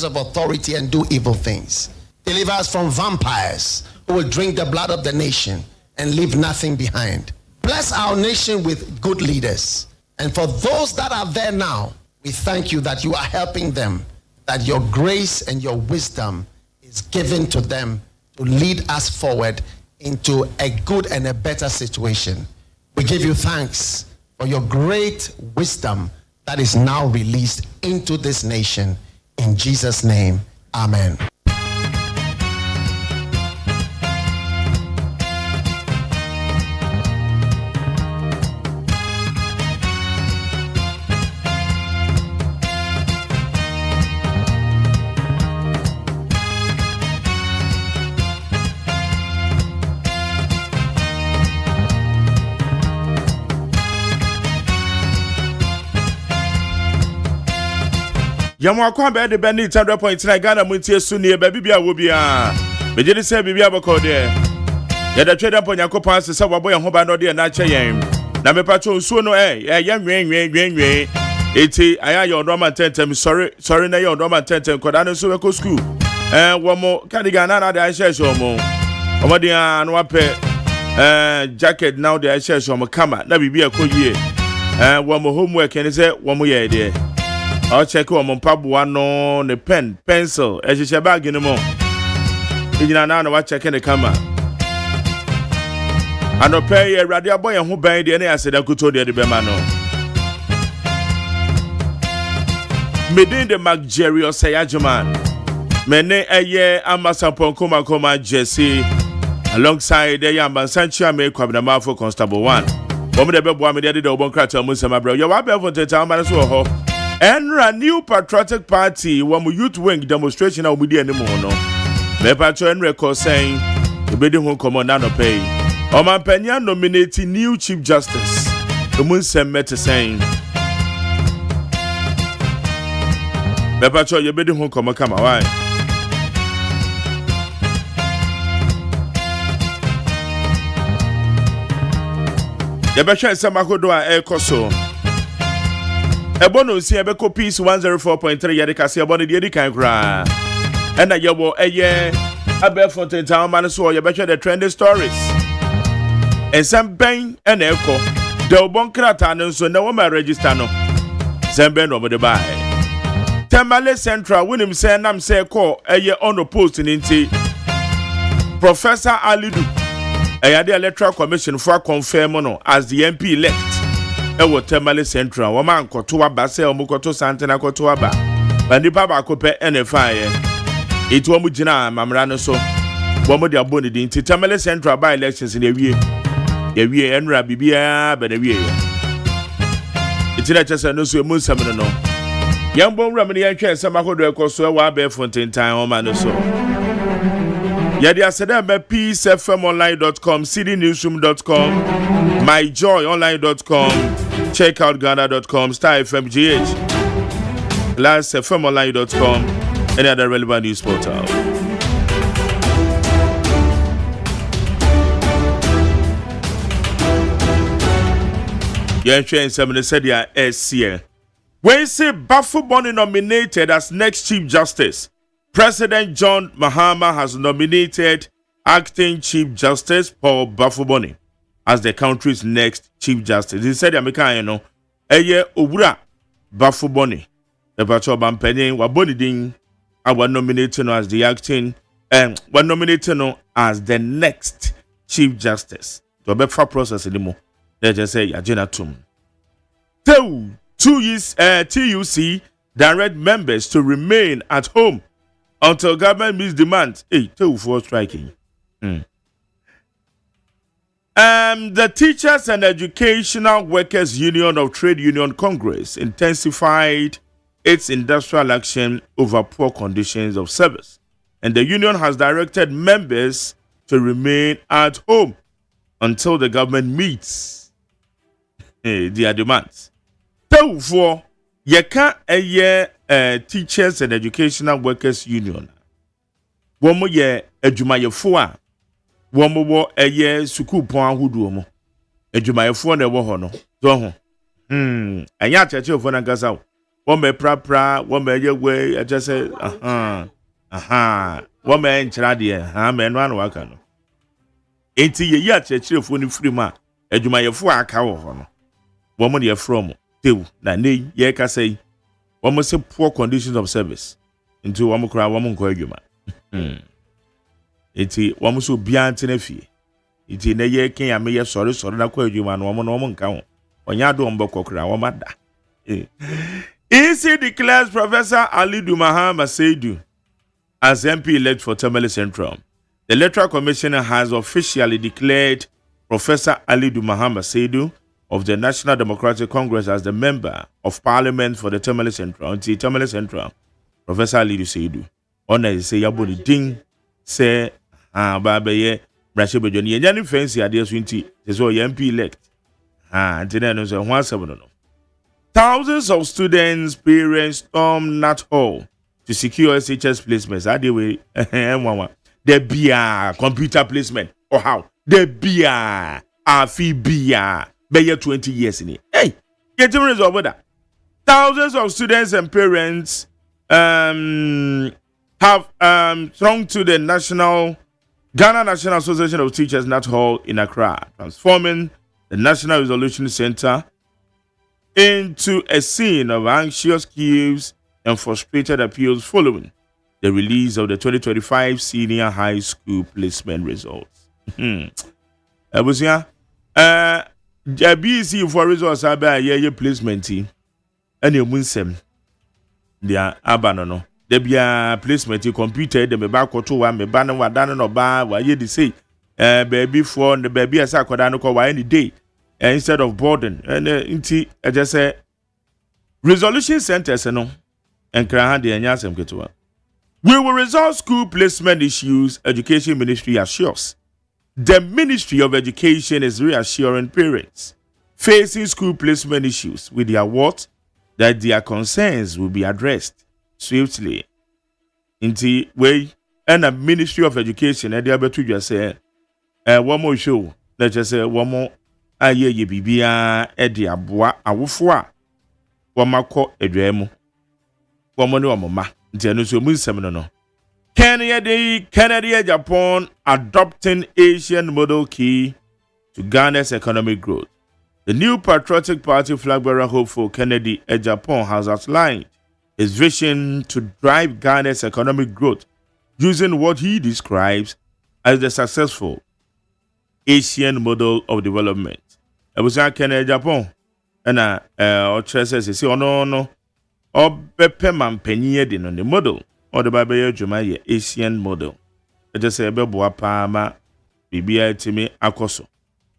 of authority and do evil things. Deliver us from vampires who will drink the blood of the nation and leave nothing behind. Bless our nation with good leaders. And for those that are there now, we thank you that you are helping them, that your grace and your wisdom is given to them to lead us forward into a good and a better situation. We give you thanks for your great wisdom that is now released into this nation. In Jesus' name, amen. Yamwa kwa be de beni 100.9 Ghana Montie sunie ba bibia wo bia be je se bibia boko de ya da tweda po Yakopon asese wabo ye ho ba no de na che yen na me pacho nsuo no ya nwen eti aya ye odoma tentem sorry na ye odoma tentem koda no so we ko school wo mo kadiga na da sheshe omo omo de anu ape jacket now de sheshe omo kama na bibia ko yie wo mo homework ni se wo mo ye de I'll check on Pabuano, the pencil, as you shall bag in the mo. You know, what checking the camera. I don't pay a radio boy who banged the I said I could tell you the Bemano. Medin the McJerry or say AGYEMAN. Mene a year, Amasampon Koma Jesse alongside the Yamban Sancha make Kwabna for Constable 1. Woman the Bebo Amid the Obon Crater Musama bro. Your Wabel for the town man as well. Enra new patriotic party wamu youth wing demonstration na obidi ene mo no me patro en record saying ebedi ho komo na no pay o man panya nominate new chief justice the mun sem met saying me patro ebedi ho komo kama why ya be hwe sem akodo a ekoso Ebono si ebeko peace 104.3 yede kase ebono de edi kan kra. Ena yebo eye Abefonten town man so ye behwe the trending stories. Ensem ben ena eko. De obon krata no so na wo ma register no. Semben no mo de bai. Temale Central winim say nam say call eye on the post nti. Professor Alidu eye the electoral commission for confirm no as the MP elect. Ewo Temale Central wo man koto aba se o mukoto santena koto aba bandi baba kope NFI etu o mu gina mamra no so wo mu de aboni din Temale Central by elections in ewie enra bibia ba na wie itira chese no so emu nsam no yambo nra me yan hwe nsam akodo ekoso e wa Abefonten tan o man no so Yadi aseda be peacefmonline.com, cdnewsroom.com, myjoyonline.com, checkoutghana.com, starfmgh, lastfmonline.com, any other relevant news portal. Yenchen Semene said ya SCA. When say Bafuboni nominated as next Chief Justice, President John Mahama has nominated Acting Chief Justice Paul Bafuboni as the country's next Chief Justice. He said, "American, eye Obura Bafuboni, the Patrol Bampeni, Waboni Ding, I was nominated as the acting, and was nominated as the next Chief Justice. To be for process anymore. Let's just say, Ajena Tum. Two years, TUC direct members to remain at home until government meets demands. Two for striking. The Teachers and Educational Workers Union of Trade Union Congress intensified its industrial action over poor conditions of service, and the union has directed members to remain at home until the government meets their demands. Two for yeka Teachers and Educational Workers Union. Womo ye adwumayefo a womo wo school pon ahudu mo. Adwumayefo na wo ho no. So ho. Anya cheche ofo na gasa. Woman pra, woman your way, I just say, woman charadia, man, one wakano. 80 years, a chief when you free ma, and you may have 4 cow. Woman, you're from, too, that nay, ye can say, woman say poor conditions of service. Into woman cry, woman call you man. Iti woman so beyond Tenefi. Iti na ye ken ya me sorry na kwa adwuma no woman kan onya do mboko kra woman da. EC declares Professor Ali Dumahama Seidu as MP elect for Tamale Central. The Electoral Commission has officially declared Professor Ali Dumahama Seidu of the National Democratic Congress as the member of Parliament for the Tamale Central. Until Tamale Central, Professor Ali Seidu. Ona say yabodi ding say baba ye brashe bejo ni nyani fancy ade so nti so MP elect nti no so ho asem no. Thousands of students parents storm Nat Hall to secure SHS placements ade we the bia computer placement or how the bia afi bia be 20 years ni hey get the result of that. Thousands of students and parents have thronged to the Ghana National Association of Teachers Nat Hall in Accra, transforming the National Resolution Center into a scene of anxious queues and frustrated appeals following the release of the 2025 senior high school placement results. Abusia, BC for results about your placement and your munsem. They are abandoned. There be a placement computer, the back or 2 me banner wa done no bar, why ye say, baby for the baby as I could any day, instead of boarding. And I just say, resolution centers and Krahan the Anyasem Ketua. We will resolve school placement issues, Education Ministry assures. The Ministry of Education is reassuring parents facing school placement issues with their what that their concerns will be addressed swiftly. Inti way and a Ministry of Education and the other two just say one more show. Let's just say one more aye ye bibia edi aboa awofo a wamako edwemu wamone wamoma nti eno so munsem no Kennedy Japan adopting Asian model key to Ghana's economic growth. The new Patriotic Party flag bearer hopeful Kennedy Japan has outlined his vision to drive Ghana's economic growth using what he describes as the successful Asian model of development. I was at Kennedy Japan and or says see no or bepe man penye din on the model or the baby juma Asian model. I just say bebo pa bibia timi akoso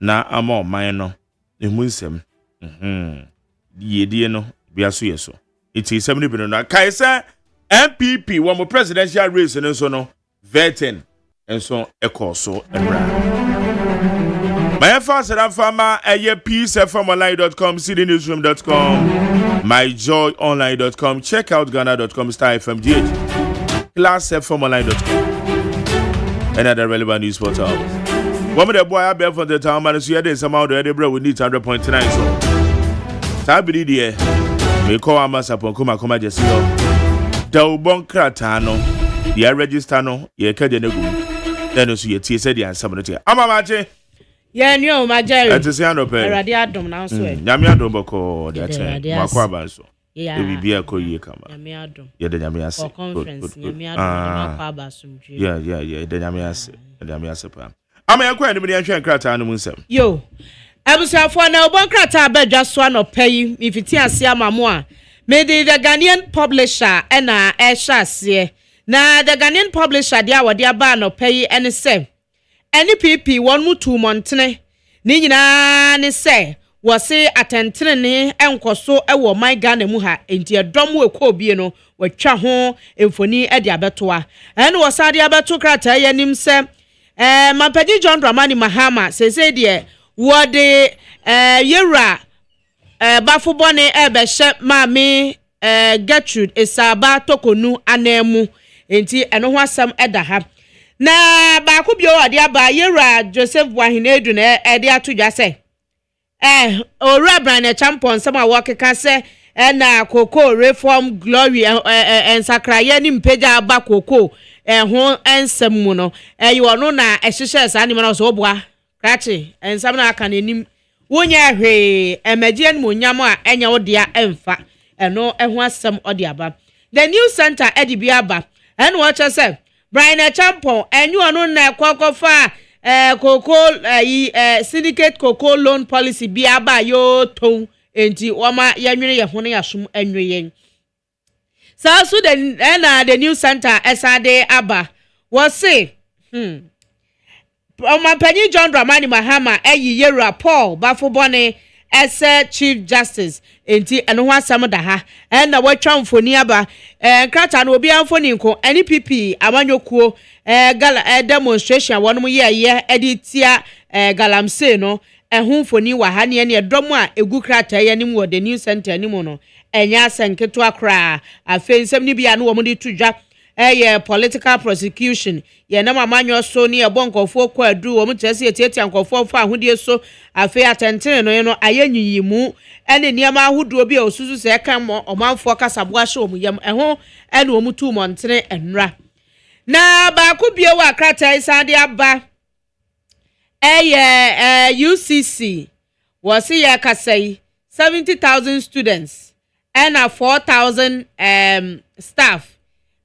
na ama man emunsem yedie no biaso yeso it is 70 billion na kaisa MPP one more presidential race and so no vetting and so ekoso ebra my fast and farmer peacefmonline.com cdnewsroom.com myjoyonline.com check out ghana.com star fmgh classfmonline.com and other relevant news portals. One of the boy I bear from the town man so yede somehow the bro we need 100.9 so tabidi die me call amasa ponkoma koma jesi ho da ubon krata no ye register no ye ka de negu then so ye tie said the answer no tie ama mache ye nyo ma jerry ati se anope erade adom na so e nyame adom boko de ate makwa ban so e bibia ko yie kama nyame adom ye de nyame ase conference nyame adom makwa abasumdwe yeah de nyame ase pa ama yakwa ni bi ahwe krata no munsem yo abusuafo na obon krata abadwa so anopai ifiti ase amamo a me the Ghanaian publisher na ase na the Ghanaian publisher dia wode aba anopai ene se ene pp won mutu montene ni nyina ne se wo se atentene ne enkoso ewo my Ghana mu ha enti edom ekọ bie no watwa ho emfoni ade abetoa ene wo sa de abeto krata yanim se Mampedi John Dramani Mahama say de wode yera bafubone ebehye maami Gertrude Esaba Tokonu anemu enti eno ho asem eda ha na ba ko bio ade aba yera Joseph Wahinedu na ede atodwa se ora Brian Champon sama wokeka se na koko reform glory ensakraye ni mpeja aba koko ho ensem mu no you no na ehihye sa ni na so oboa krachi ensam na aka nanim wonya hwe emeje ni monyam a enya odia emfa eno ho asem odi aba the new center edibia aba eno wo chese Brian Champon enyu no na kokofa koko syndicate koko loan policy bi aba yo ton enti woma yanwene ye ho na yasum enweyen so the new center esade aba was say Omapanyi John Dramani Mahama eyi yera Paul Bafobone ese Chief Justice enti eno ho asam da ha na watwa mfoni aba krata na obi amfoni nko NPP amanyokuo demonstration wonom ye editia galamse no ehun mfoni wa ha ne edom a egu krata ye nim wo the new center nim no enya asenketo akra afensem ni bia no wo de tudwa political prosecution ye na mamanyo so ni ebonkofo kwa adu wo mutese etietia nkofo fa ahodie so afi atentene no ye no ayenyiyimu ene niama ahodo bi a osusu se kan mo omanfo kasabo ahye omuyam eho ene omutu montene enra na ba ko bie wa krata isade aba UCC was ya kasai 70,000 students and 4,000 staff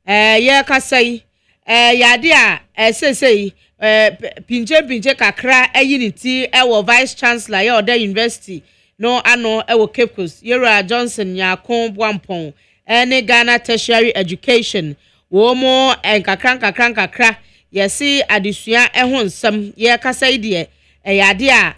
ye kasai yade a sesei pinche kakra ayiniti ewo vice chancellor ye oda university no ano ewo Cape Coast Yera Johnson yakon bwampon ene Ghana tertiary education wo mo kakra yesi adesua eho nsam ye kasai de yade a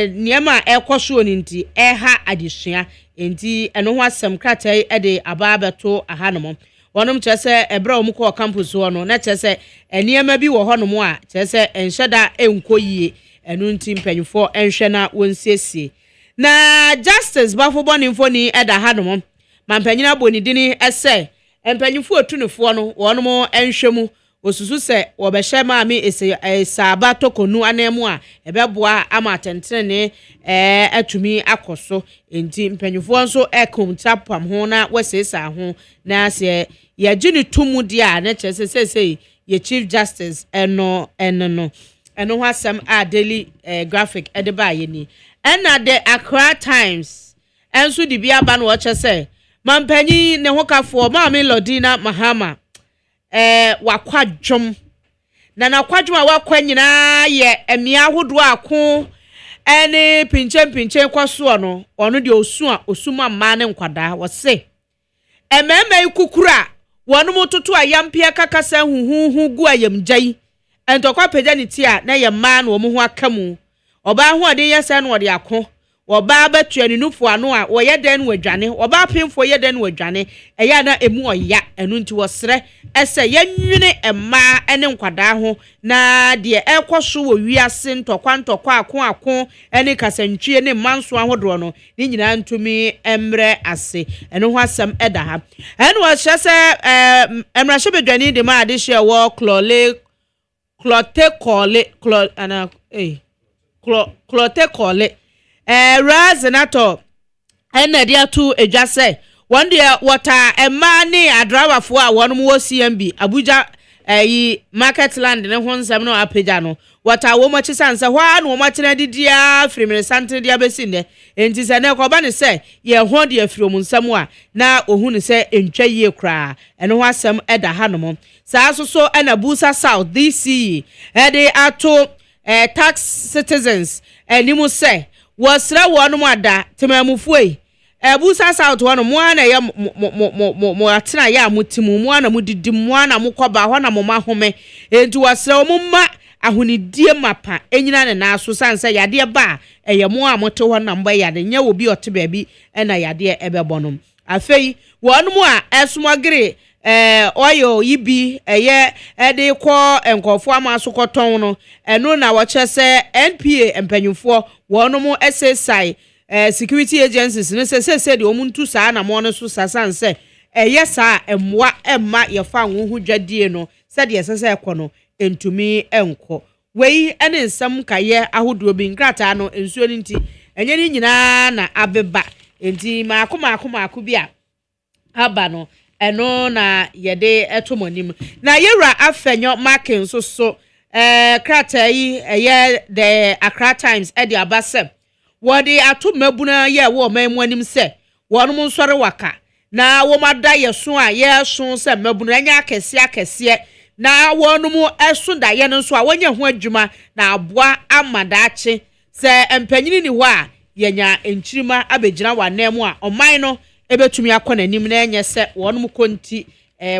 niema ekoso ninti eha adesua enti eno ho asem kratai ede ababeto ahanom wonom chese ebra omko campus wo no na chese eniema bi wo honom a chese enhyeda enkoyie enu nti mpanyufo enhwe na wonsiesie na justice bafoboni mfoni eda hanom mampanyina boni dini ese empanyufo otunufo no wonom enhwemu osusu se wobehye maami esaba tokonu anemu a ebeboa ama atentene atumi akoso enti mpanyufo nso ekomtapam ho na wesesa ho na se ye gini tumu dia na chese ye chief justice eno ho asem a daily graphic edeba ye ni ena the Accra Times enso di bia ba no wo chese mampanyi ne hokafo maami Lodina Mahama wakwadwom na kwadwom a wakwa nyina ye emia hodo ako ene pinche kwaso no ono de osuma ma ne nkwada wo se emema ikukura wono mototo ayampia kakasa huhuhu gu ayamjai entokwa pagya ne ti a na ye ma na wo ho akamu oba ho ade yesa na wo de ako oba batua ne nufu ano a wo ye den wadwane oba pemfo ye den wadwane eya na emu oya enu nti wo sere ese yenwene emma ene nkwada ho na de ekoso wo wiase ntokwa ako ene kasantwie ne manso ahodo no ni nyina ntumi emre ase ene ho asem eda ha ene wo hyese emrahye bedwane de ma ade hye wo clote kole Razenato ena tu ejase one day water emani adrawafo a wonum wo CMB Abuja Marketland ne ho nsam no apeja no water wo machi sanse hwa na wo machi na didia frimire sante dia besinde enti se ne ko ba ne se ye ho de afiri mu nsam a na ohunu se entwa yie kra ene ho asem eda hanom sa so ena Busa South DC ede ato tax citizens enimu se wasra wonu ada temamufuei Busa South wonu mo ana ya mo atena ya mutimu mo ana mudidi mo ana mokoba ho na mo mahome enti wasra mo ma ahunidie mapa enyina ne na so sanse yade ba eye mo a moto ho na mba yade nya obi ote baabi na yade ebebonom afei wonu mo a esomagere oyo yibi eye ede ko enkofo amaso koton no eno na wo chese NPA empanyufo wono mo SSI security agencies ne se de omuntu saa na mo no so sasanse eye saa emwa emma ye fa nhu dwadie no se de sese ekono entumi enko wei ene nsam kaye ahodo bi nkrata no ensuo nti enye ni nyina na abeba enti maako bi a aba no eno na yede etomonim na yewura afenyo marking so krata yi the Accra Times e de abasem wo de atomabuna ye wo manmu anim se wonum nsore waka na wo mada yeso a yeso se mabuna anya akese na wonum eso da ye no so a wonya ho adwuma na aboa amadaache se empanyini ni ho a yenya enchirima abegyina wanemu a oman no ebetumi akọ nanim na enye se wonum konti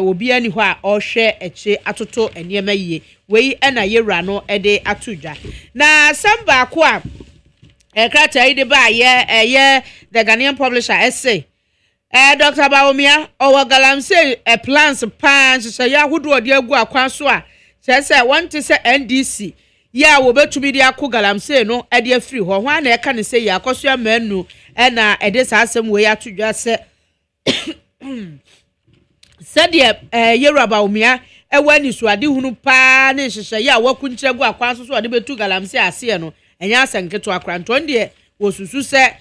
obi ani ho a ohwe eche atoto eniema yie wei na yewura no de atudwa na samba ko a krata ide ba ye the Ghanaian publisher essay Dr. Baomia owo galamse plans pan se ya hudu odi agu akwan so a se want to say NDC ya wo betumi di akọ galamse no de afiri ho ho na eka ne se ya akoso amanu na ede sa asem wei atudwa se sadia Yoruba Baomia wani so ade hunu pa ne hyehyɛ ya wakunkyerɛ gu akwan so ade betu galamse ase no enya asanketo akranton de wosusu se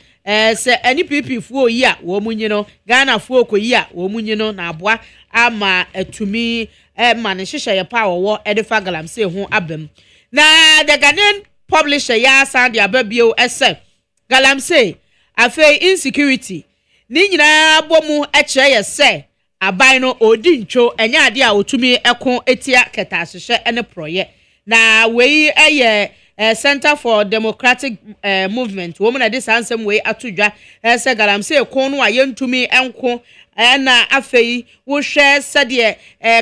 ani pipi fuo yi a wo munyi no Ghana fuo koyi a wo munyi no na aboa ama atumi ma ne hyehyɛ ye pa wo de fa galamse ho abam na the Ghanaian publisher ya san de ababio ese galamse afei insecurity ni nyina bomu kyerɛ ye se aban no odi ncho enya ade a otumi eko etia ketahyehyɛ ene proye na wei Center for Democratic Movement wo na this ansem wei atudwa se galamse ekon no ayentumi enko na afei wo hwɛ sɛde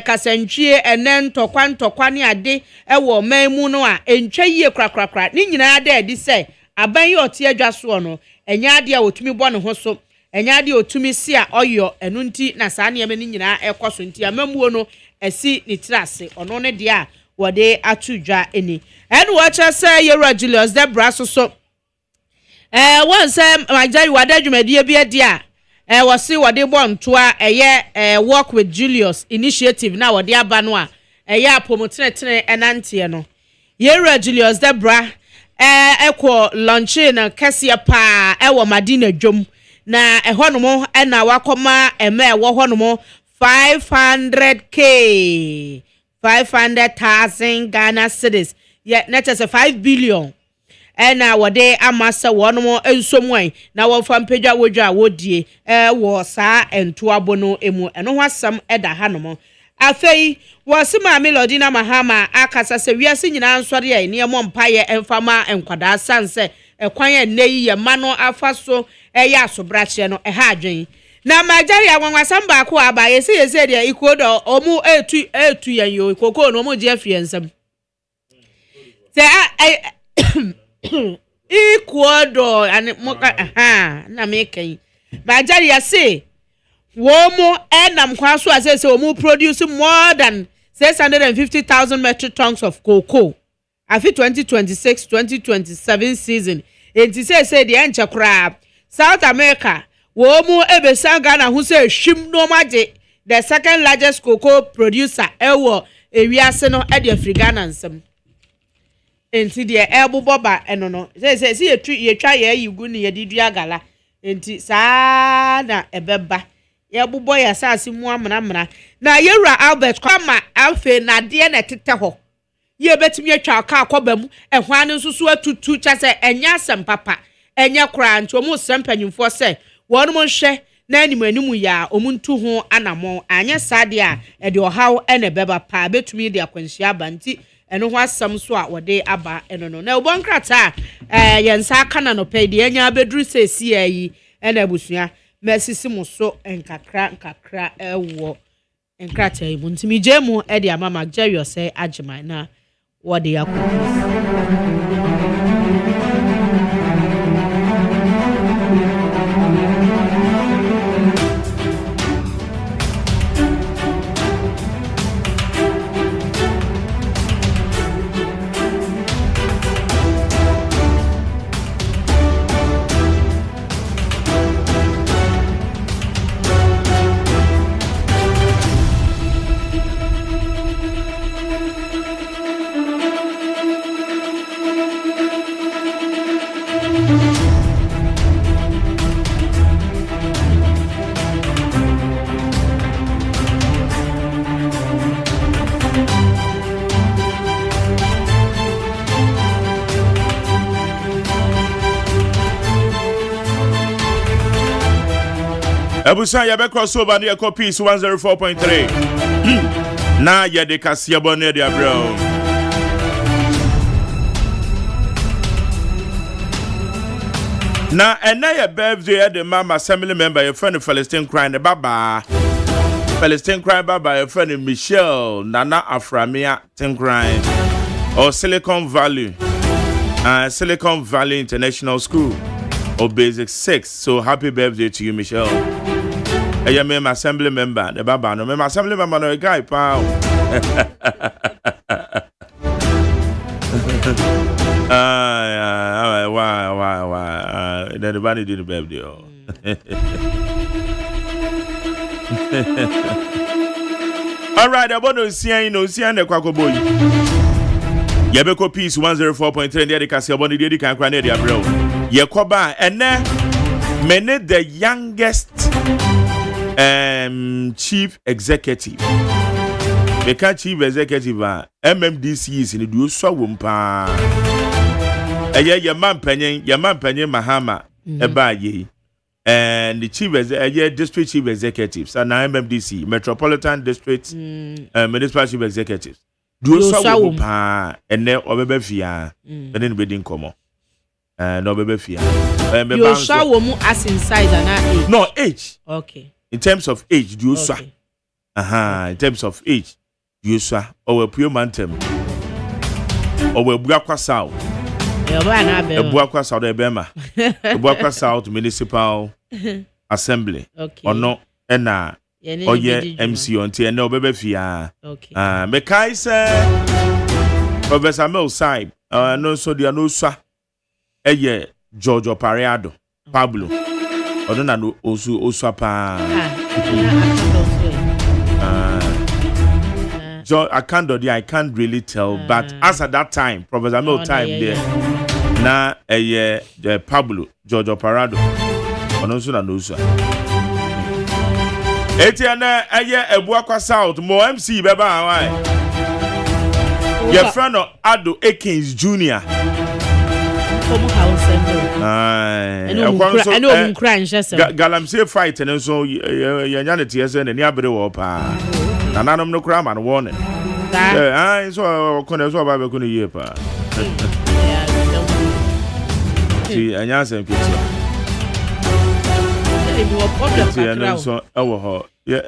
kasantwie enen ntokwa ne ade wo manmu no a entwa yie krakrakra ni nyina ade adi sɛ aban yi ote adwa so no enya ade a otumi bɔ ne ho so enya ade otumi si a oyo enu nti na saa ne ni nyina ekoso nti amamuo no asi ni tirase ono ne de a wode atudwa eni enu wacha say Yewura Julius the braso so one say majari wada dwumadie bi ade a wose wode bo ntoa work with Julius initiative na wode aba no a apomotenetene enantie no Yewura Julius the bra ekwo launch na kese pa wo Madina dwom na ehonomo na wakoma ewo honomo 500k 500,000 Ghana cedis yet net as a 5 billion na wode amasa wonomo ensomwan na wonfa mpagwa wodwa wodie wo saa entoabo no emu eno ho asam eda hanomo afei wasima melody na mahama akasa se wiase nyina nsori ya ne mo mpaye emfama enkwada sanse ekwan ya neyi ye mano afaso ya asobrache no ha adwen na majari agwanwa samba ko aba yesi de ikodo omu etu yan yo ikoko no mu je afiensam se ikodo ani moka na mekan majari ya se wo mu enam kwa so asese omu produce more than 650,000 metric tons of cocoa afi 2026-2027 season enti se de enche kra South America wo mu ebesa Ghana hu se hwim no maje the second largest cocoa producer ewo ewiase no e de Africana nsem enti de eboboba eno no se yetwa ye yigu ne yedidua gala enti saa na ebeba ye bobo ya saasi mu amra na Yewura Albert kwama afe na de na tete ho ye betimi atwa aka akobam ehwan nsusu atutu chase enya asem papa enya kra nti omu sempanyimfo se wonum hwe na animanimu ya omuntu ho anamo anya sade a ede ohaw ene beba pa betumi de akwanhia abanti eno ho asam so a wode aba eno no na obonkrata yensa aka na no pe de enya abeduru sesi yi ena abusua mesisi muso nkakra ewo nkrata yi muntimi jemu ede amama Jerry say AGYEMAN na wode yakọ Abusa ya be crossover near copies 104.3. Na ya de kasia bonne dia bro. Na enaya birthday at the mama assembly member your friend Palestine crying the baba. Palestine crying baba your friend Michelle Nana Aframia Tin crying or Silicon Valley. Silicon Valley International School or Basic 6. So happy birthday to you, Michelle. I am my assembly member, the Baba. No, my assembly member, no guy, pal. Why? Everybody did the birthday. All right, I want to see the Quaco boy. Yabeko Peace 104.3 the Cassia Bonnie the can cry near bro. Yakoba and many the youngest chief executive. The chief executive MMDC is in the do so wumpa. Your man penny Mahama Ebaye and the chief district chief executives and MMDC Metropolitan District Municipal Chief Executives. Do so pa and then obebefia and then wedding come no obebefia you show mu as inside and age no age okay in terms of age do so in terms of age do so our pure mantem our buakwa south buakwa south ebema buakwa south municipal assembly or no na Oye MC on T and no baby fia. Okay. Mekai say Professor Millside. No so dia no sa. Eye Giorgio Pareado. Pablo. Odona no osu pa. I can't really tell, but as at that time, Professor Mill time there. Na Pablo Giorgio Pareado. Onoso na no so. Etiana aye Ebuakwa South mo MC beba why your friend Ado Akins Jr. Galamsey fight and so yanity as an abere war pa nanom no cram and warning so kone so ba be kone ye pa see anya sem picture so ya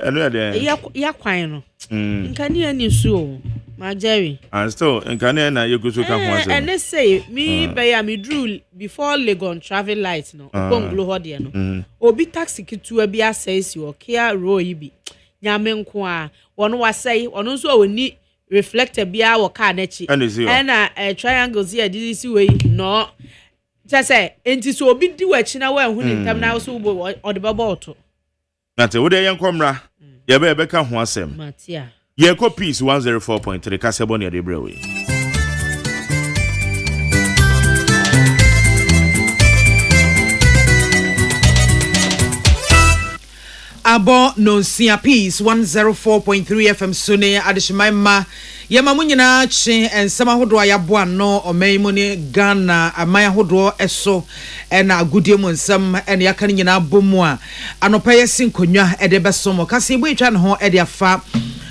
kwan no nkane ani so ma Jerry and still nkane na you go so kan ho and they say me be ya me drew before Legon traffic light no okonglo ho de no obi taxi kitu abi asesi o kia ro yi bi nyame nko a wono wasai wono so oni reflector bia wo car na chi na triangles here this way no just say enti so obi di wachi na wa hu ni ntam na so bo ode babo to na te wo de yen komra ye be ka ho asem matia ye ko peace 104.3 kasebo ne de brewe Abo no sia peace 104.3 FM sune adishima yema munyina chi ensema hodo ayabo ano omeimu ne Ghana amaya hodo eso na agudie mu nsem ene yaka nyina bomu a anopaye sinkonwa ede besomo kase ebo etwa ne ho ede afa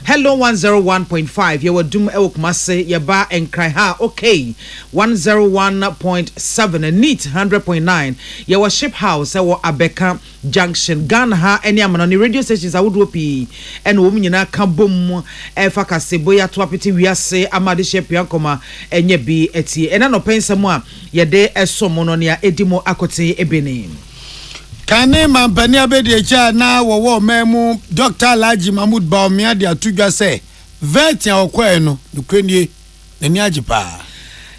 Hello 101.5 ye wadum e wokumase ye ba enkran ha okay 101.7 neat 100.9 ye wa ship house e wo Abeka Junction Ghana ha eni amana ni radio stations awodo pi ene wo nyina ka bom e fa kasebo ya to apete wiase amade ship yankoma enye bi etie ena no pensam a ye de esomo no ne a edimo akote ebeni Kane mampani abedi echa na wowo memu Dr. Alhaji Mahmoud Baumia de atudwa se vetia okwae no dukwenie nani ajipa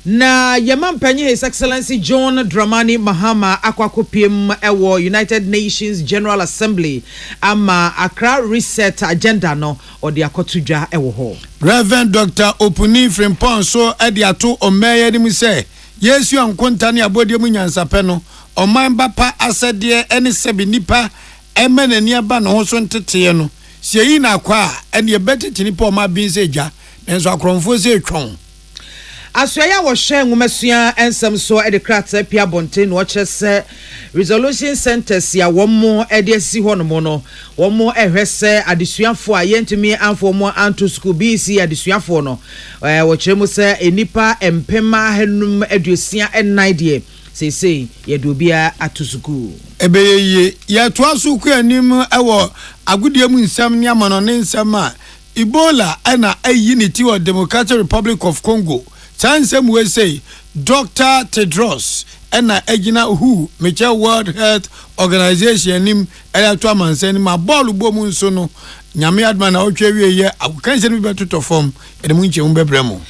na yamampanyi His Excellency John Dramani Mahama akwakopiem ewo United Nations General Assembly ama Accra Reset Agenda no odi akotudwa ewo ho Reverend Dr. Opuni Frimpon so edi ato omeye ni mu se Yesu ankonta ne abodie mu nyansape no Oman bapa asede ene sebi nipa emenani aba no ho so ntete no sie na kwa ene yebetete nipa oma bin se gya enso akromfo se twon Asoya wo hwe nwomesua ensem so e de krata pia bonte no kyerese resolution centers ya womo e de si ho no mo no womo ehwese adesuafo a yentumi amfo mo anto school BC adesuafo no wo kyeremu se enipa empema hanum aduosia ennan de sese ye do bia atusuku ebeye ye to asuku anim ewo agudie mu nsam ne amano ne nsam a Ebola ana ayiniti wa Democratic Republic of Congo chansem we say Dr. Tedros ana agina who mecha World Health Organization nim elato amansen ma ball bomu nso no nyame adma na otwawie ye abukanse bi betoto form edemu nche umbebremo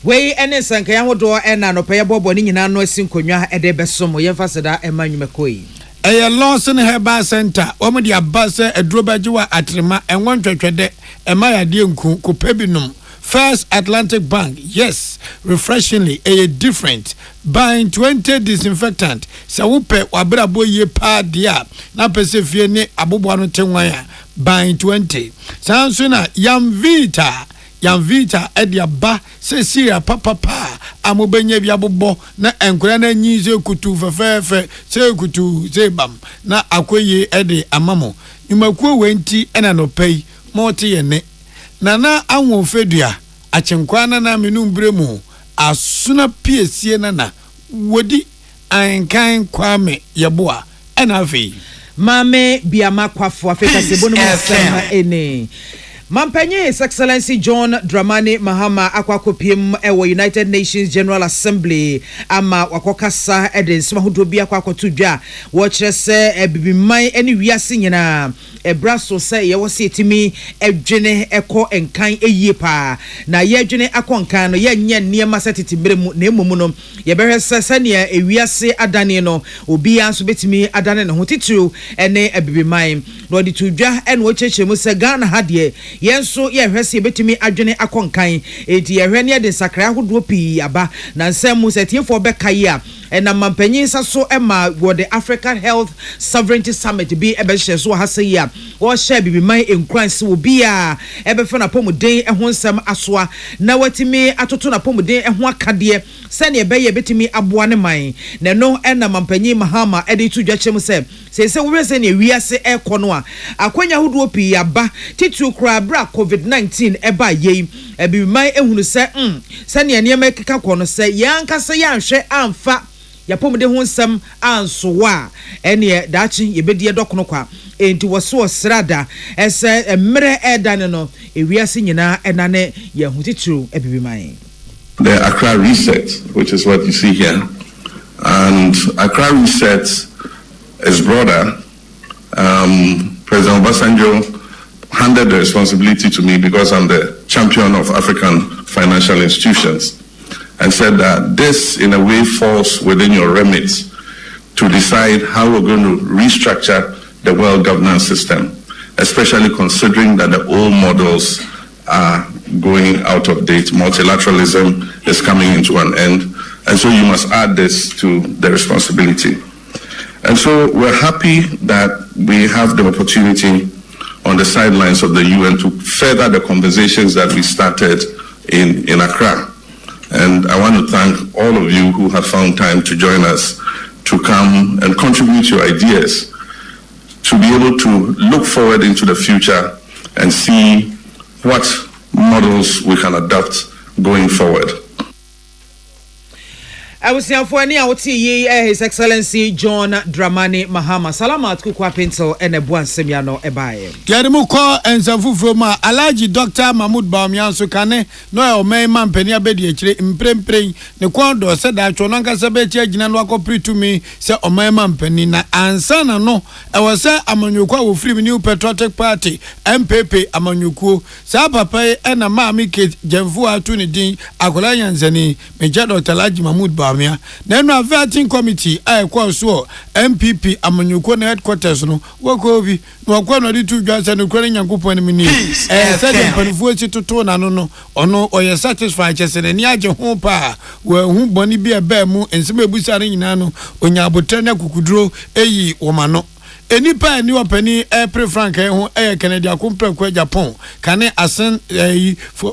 we ene sanka ya hodo ena no peye bobo ni nyina no asinkonwa ede besom ye faseda emanyumekoi Eye Lawson Herbal Center omo dia base edrobajiwa atrema enwontwetwede emaya die nku kopebinum First Atlantic Bank, yes, refreshingly different. Buying 20 disinfectant. Sawupe wabrabo ye pa dia. Na pesefie ne abubwano tenwaya. Buying 20. Sansuna Yamvita edia ba sesia papa amobenye biabobo na enkura na nyize kutu fefefe se kutu zebam na akoye ede amamo. Nyumakuo wenti ena no pay moti yene. Nana anwo fedua achenkwana na menumbremu asuna piesie nana wodi ankan kwame yeboa enafi mame biama kwafo afeka sebo no sama ene Mampenye His Excellency John Dramani Mahama akwakopiem ewo United Nations General Assembly ama wakokasa eden sima hudobia kwakotudwa wo kyerese ebibiman eni wiase nyina ebraso se ye wo se etimi edwene eko enkan eyie pa na ye edwene akonkan no ye nye niema setitimbere mu na emomu no ye behwese sane ewiase adane no obi anso betimi adane no hotitu ene ebibiman no di tudwa ene wo kyerkyeremu se Ghana hade yenso ye hwese betimi adwene akonkan enti ye hwene de sakra hodo pi aba na nsemu setiefo bekai a ena mampanyin saso ema go the African Health Sovereignty Summit bi ebehye so hase ya wo share bibiman enkranse obi a ebefa na pomuden ehon nsem asoa na watimi atoto na pomuden ehon akade sene ebeye betimi aboa ne man na no ena mampanyin Mahama ede tudwa chem se wo rese ne wiase ekono a akwanya hodo pi aba titu kra bra COVID-19 eba yei ebibiman ehunu se sene enema ekeka kono se yanka se yanhwe amfa yapomde ho nsam ansowa ene daachi yebedie dokono kwa enti woso srada ese emre edan no ewiase nyina enane ye hotitru ebibiman. The Accra Reset, which is what you see here, and Accra Reset is broader. President Obasanjo handed the responsibility to me because I'm the champion of African financial institutions, and said that this in a way falls within your remit to decide how we're going to restructure the world governance system, especially considering that the old models are going out of date. Multilateralism is coming into an end, and so you must add this to the responsibility. And so we're happy that we have the opportunity on the sidelines of the UN to further the conversations that we started in Accra. And I want to thank all of you who have found time to join us to come and contribute your ideas to be able to look forward into the future and see what models we can adopt going forward. I was here for any His Excellency John Dramani Mahama. Salamat kukwa pencil ene buan semiano ebaye. Yadimu ko ensafu from Alaji Dr. Mahmoud Bawumia Sukane no e omei mampeni abedi echire mprempren ne kwando se da chonanka se be tie gina no akopri to me se omei mampeni na ansana no e wo se amanyukwa wo free New Patriotic Party MPP amanyukuo sa papa e na maami ke Jemfu atu ni din akola yanzani Major Dr. Alaji Mahmoud Bawumia na no vetting committee ai kwa so MPP amanyukuo na headquarters no woko bi no kwa no di tu dwansa no kwere nyankopon ni mini said panfuo chi toto na no ono oye satisfy chesene ni age ho pa we hu boni bi eba mu ensem ebusa re nyina no onya abotre na kukuduro eyi wo ma no enipa ni opani April Frank ho Kennedy akompre kwa Japan kane asen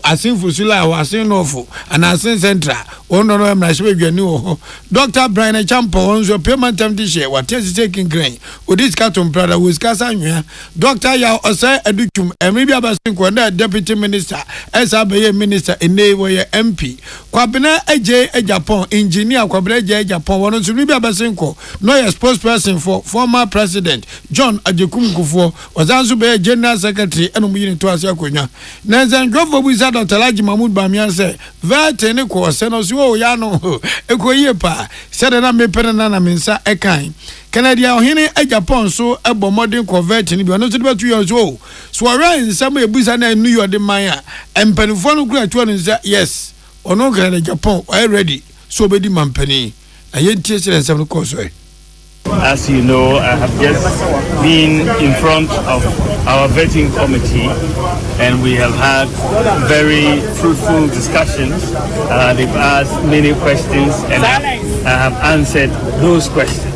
asen fusula wa asen nofo ana asen central ono no emra hwe dwani ho Dr. Brian Champo onzo payment time this year what is taking grain odis carton brother was kasa nwa Dr. ya OSEI edukum emri bia basin ko na deputy minister SABA minister ene wo ye MP kwabena eje Japan engineer kwabena eje Japan wono so bia basin ko no ye spokesperson for former president John Ajekum Kufo was also be general secretary enu mu yini to ase akonya na zan grofo bu sa Dr. Laji Mahmoud Bamian say vete ne ko se no so ya no ekoyie pa se na me pere na mensa ekan Canada ohine Japan so ebo modern convert ni bi no so de 2 years old so around some ebusa na New York de man a empanifo no kura to no say yes ono Canada Japan are ready so be di mampani ayentie se nsem no ko so. As you know, I have just been in front of our vetting committee and we have had very fruitful discussions. They've asked many questions and I have answered those questions.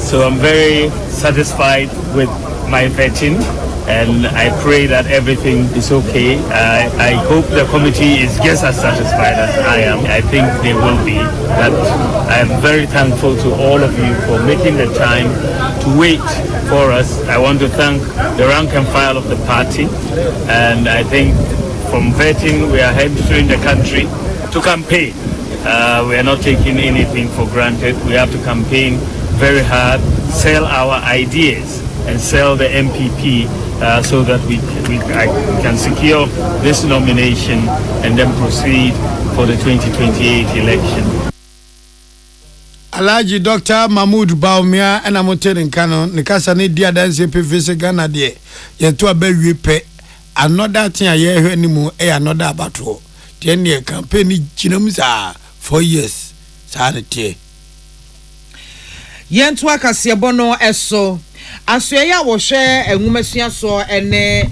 So I'm very satisfied with my vetting and I pray that everything is okay. I hope the committee is just as satisfied as I am. I think they will be. That I am very thankful to all of you for making the time to wait for us. I want to thank the rank and file of the party, and I think from vetting we are entering the country to campaign. We are not taking anything for granted. We have to campaign very hard, sell our ideas and sell the MPP so that we can secure this nomination and then proceed for the 2028 election. Alaji Dr. Mahmoud Baumia and Amoterin Canon, Nikasa ni dia dance pevese Ghana de yeto abewie pe another thing aye anymore another battle. 10-year campaign chinamza 4 years. Sanity. Yentu akase bono eso asoya wo hwe enwumasua so ene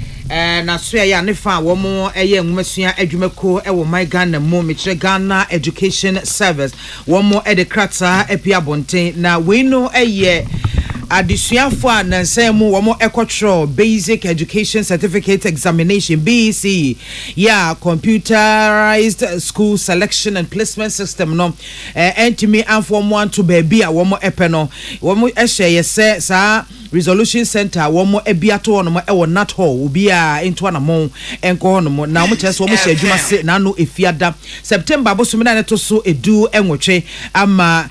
na soya ne fa wo mo eye enwumasua adwumako e wo my Ghana mo metre Ghana Education Service wo mo e de krata epia bonten na we no eye adisuafo a nansemu wo mo ekotro basic education certificate examination BEC yeah computerized school selection and placement system no entimi anfo mo anto ba bia wo mo epeno wo mo ehye yese sa resolution center wo mo ebiato no mo e wo nat hall obi a into anamon enko no mo na mo chese wo mo hye adwuma se na no efiada September bosomina ne to so edu enwotwe ama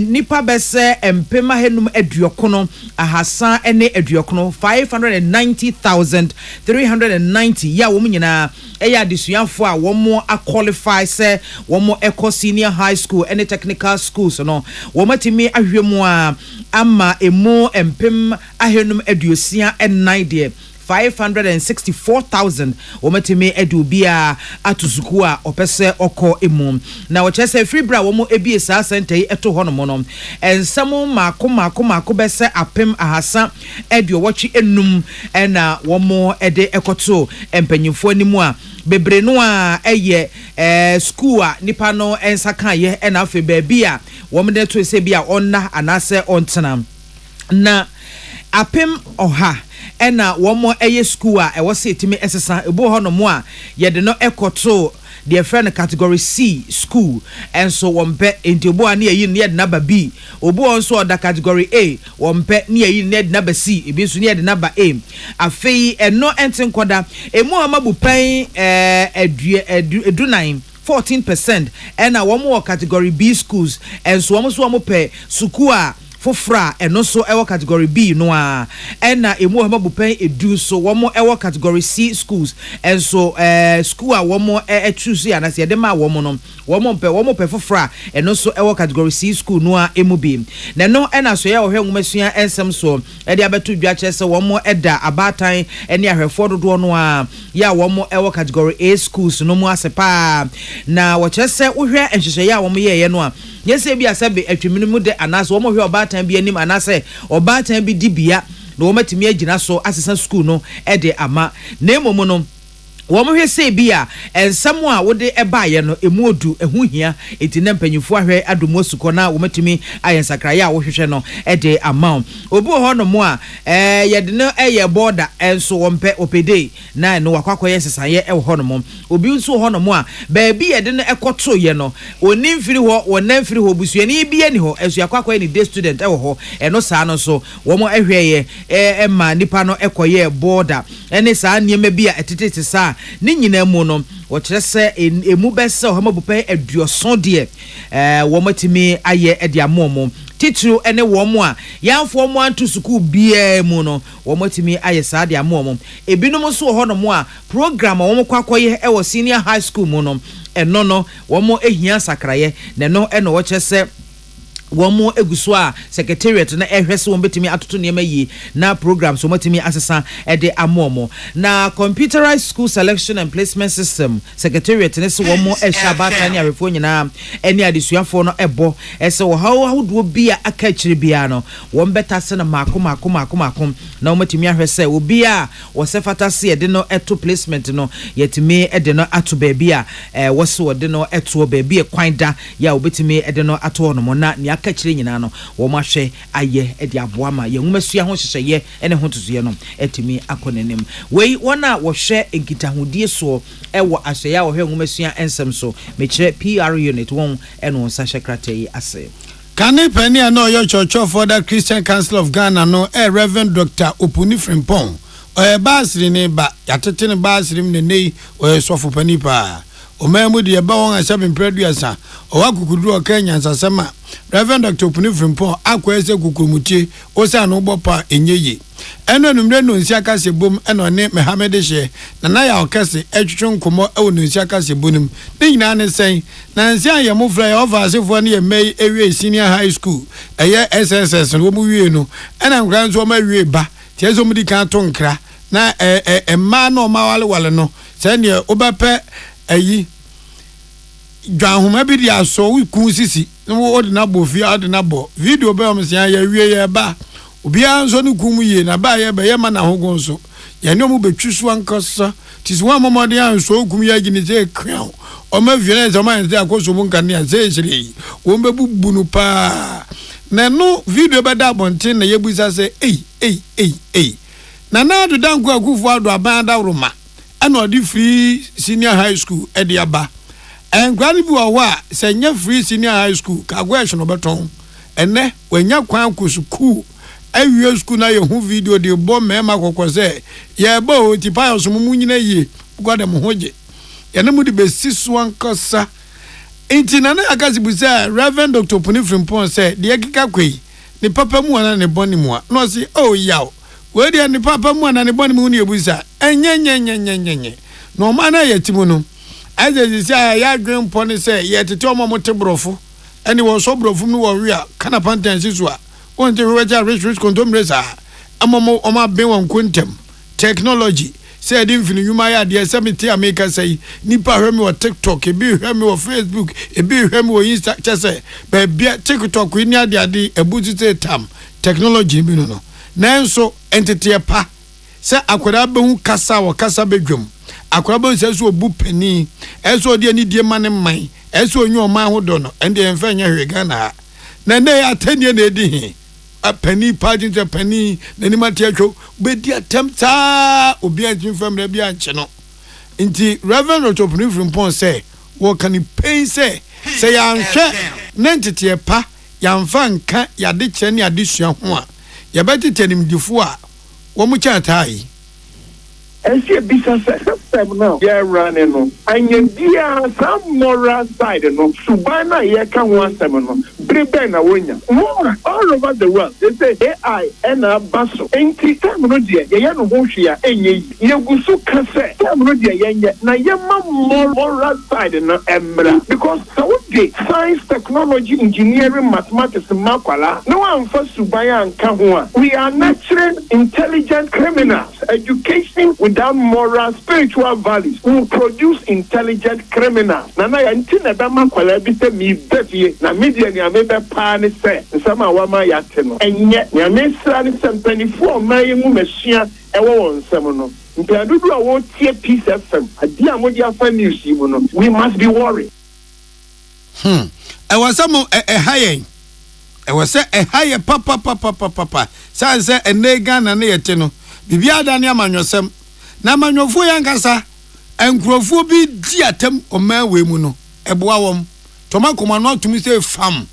nipa bese empema henum eduokono ahasa ene eduokono 590,390 ya wo mo nyina eya adisuafo a wo mo qualify se wo mo eco senior high school ene technical schools no wo matimi ahwemu a ama emu empem ahenum eduosia ennan de 564,000 womatime edubia atusuku a opese oko emu na wo chese free bra wo mo ebie sa center yi eto hono mo no ensamo mako bese apem ahasa edu wochi enum ena wo mo ede ekoto empanyimfo animu a bebre no a eye school a nipa no ensaka ye ena afi ba bia wo mo de to se bia onna anase ontena na apem oha ena wo mo eye school a wo se etimi esesa ebo ho no mo a ye de no ekoto the friend category C school and so wompe entibo ani yi ne de number B obo onso oda category A wompe ne yi ne de number C ebi so ne de number A afei eno enten koda emu amabu pen edunan 14% and a womo category B schools and so womo pe suku a fofra eno so ewo category B no a ena emu hama bupen edu so womo ewo category C schools and so school a womo choose ya na se de ma womo no womo pe fofra eno so ewo category C school no a emu bi na no ena so ya ohwe nwumasua ensem so e de abeto dwa chese womo eda abatan ene ahwefo dodo no a ya womo ewo category A schools no mu asepa na wo chese ohwe enhwehwe ya womo ye no a yese bi asabe atwemini mu de anaso womo hwe obatan bi anim anase obatan bi dibia na womatimi agina so asesa school no e de ama na emomo no wɔn hwɛ sɛ bi a nsɛm a wode ɛbaayɛ no emu odu ehu hia eti ne mpanyinfo ahwɛ adomo sukɔ na wɔmatumi ayɛ nsakraeɛ a wɔhwehwɛ no ɛde ama obi wɔ hɔ no mo a yɛde no ɛyɛ border ɛnso wɔmpɛ opede na no wakɔkɔyɛ sesaeɛ ɛwɔ hɔ no mo obi nso wɔ hɔ no mo a baabi yɛde no ɛkɔto yɛ no oni mfiri hɔ wɔnan mfiri hɔ busuani bi ani hɔ ɛso yakɔkɔyɛ ne day student ɛwɔ hɔ ɛno saa no so wɔn ɛhwɛ yɛ ɛma nipa no ɛkɔyɛ border ɛne saa nneɛma bi a ɛtete saa ne nyina mu no wɔkyerɛ sɛ emu bɛsɛ ɔhama bupɛ aduɔso deɛ wɔmatumi ayɛ ɛde amoɔmo titiro ɛne wɔn a yɛnfoɔ mo anto sukuu biara mu no wɔmatumi ayɛ saa de amoɔmo ebinom nso wɔ hɔ no mo a program a wɔn kɔ akɔyɛ ɛwɔ senior high school mu no ɛno no wɔn ehia sakraeɛ na ɛno ɛna wɔkyerɛ sɛ wɔn eguso a secretariat na ɛhwɛ sɛ wɔn betumi atoto nneɛma yie na programs wɔn betumi asesa ɛde amoɔmo na computerized school selection and placement system secretariat ne sɛ wɔn ɛhyɛ abata ne ahwɛfoɔ nyinaa ɛne adesuafoɔ no ɛbɔ ɛsɛ wɔhaw ahodoɔ bi a aka akyire biara no wɔn bɛta sɛ no maako na wɔn betumi ahwɛ sɛ obi a wɔsɛ fata se yɛde no ɛto placement no yɛtumi ɛde no ato baabi a wɔsɛ wɔde no ɛto baabi a kwan da yɛ a wɔbɛtumi ɛde no ato hɔ nom na nea kachire nyina no wo ma hwe ayɛ e de aboa ma ye nwumasua ho hyehyeye ene ho tosoye no etimi akonenem wei wona wo hwe enkitahudie so e wo ahyeya wo hwe nwumasua ensem so mekire PR unit won ene won sa hyekratai ase Kane pani ano yo church for the Christian Council of Ghana no Reverend Dr. Opuni Frimpong o basri ne ba yatete ne basri ne nei o sofo pani pa o memu de ba won asem producer o wakukudu o Kenya nsasema Reverend Dr. Opuni Frimpong akwese kukumutie o se anu bopa enyeye eno numre no nsiaka se bom eno ne Mohammed she na ya okese etwetwe nkomo e no nsiaka se bonum ne nyina ne sen na nsia ye mofra ye ofasefo ne ye mei ewie senior high school eye SSS no mu wie no ena nkran so ma wie ba tie so mu di kan to nkra na ma no ma wale no se ne obepe ayi dwanhoma bi dia so wi kun sisi no ordinable fi ordinable video be o msia ya wie ye ba obi anso ne kum ye na ba ye be ye ma na hogon so ye ne mu betwiso ankasa tis one momode anso kum ye gini se kran o ma viene so ma nse akoso mu kan ne se sire wo be bubunu pa na no video be da bonten na ye busa se na na do danko akufu ado abanda roma ana odi free senior high school e de aba en kwani bi wo a se nya free senior high school ka gwesho no beton enne wanya kwan ku school awie school na ye hu video de bo mema kokose ye ba o ti pa so mu nyina ye gwada mo hoje ye na mu de besiso ankasa intina na akazi busa Reverend Dr. Opuni Frimpong say de kika kwei ni papa mu ana ne boni mu a no say oh yaw we de ni papa mu ana ne boni mu ne busa enyenyenyenyenyenye no ma na ye timu no aje say ya dwen poni say ye tete omo mo tebrofo eni wo so brofo mu wo wi a kana pantansi so a won't you rich condomresa amomo oma ben won kontem technology said infini yuma ya de semete america say nipa hwemi wo TikTok ebi hwemi wo Facebook ebi hwemi wo Insta say be bia TikTok ni ade ebutite tam technology bi no nanso entity pa say akwara be hu kasa wo kasa bedwom akwara be se so obu pani eso de ni die mane man eso onyu o man ho do no ende enfa nya hwe Ghana na ne atenie na edi a penny party to penny nani matiacho be di attempta obi antin fam na bia nche no nti Reverend Dr. Opuni Frimpong say wo kan pain say ya nhwe nentete pa ya mfa nka ya de kye ne adesua ho a ya betete nimdifo a wo mu cha tai Ese business system now yeah running no anya dia some moral side no subana ye ka ho asem no brebe na wonya all over the world they say AI and abaso enti time no dia ye no ho hwea enye ye gusu ka se time no dia ye na ye ma moral side no emra because so we science technology engineering mathematics makwala no amfa subaya anka ho a we are nurturing intelligent criminals education without moral spiritual values will produce intelligent criminals na ya ntina be makwala bi se mi befie na media ni amebe pa ne se nsama wa ma ya te no enye ya mesra ne 74 man mu masua ewo won nsam no Mpeadudu a wo tie Peace FM. Adi a mo di afa news yi mu no. We must be worried. I was some high. I was say a higher papa. Say a negan and a teno. Bibia Dania Manosem. Namanyofu Yankasa and Grofu be diatem or Mawe Muno. A boawum. Tomako man to me say fam.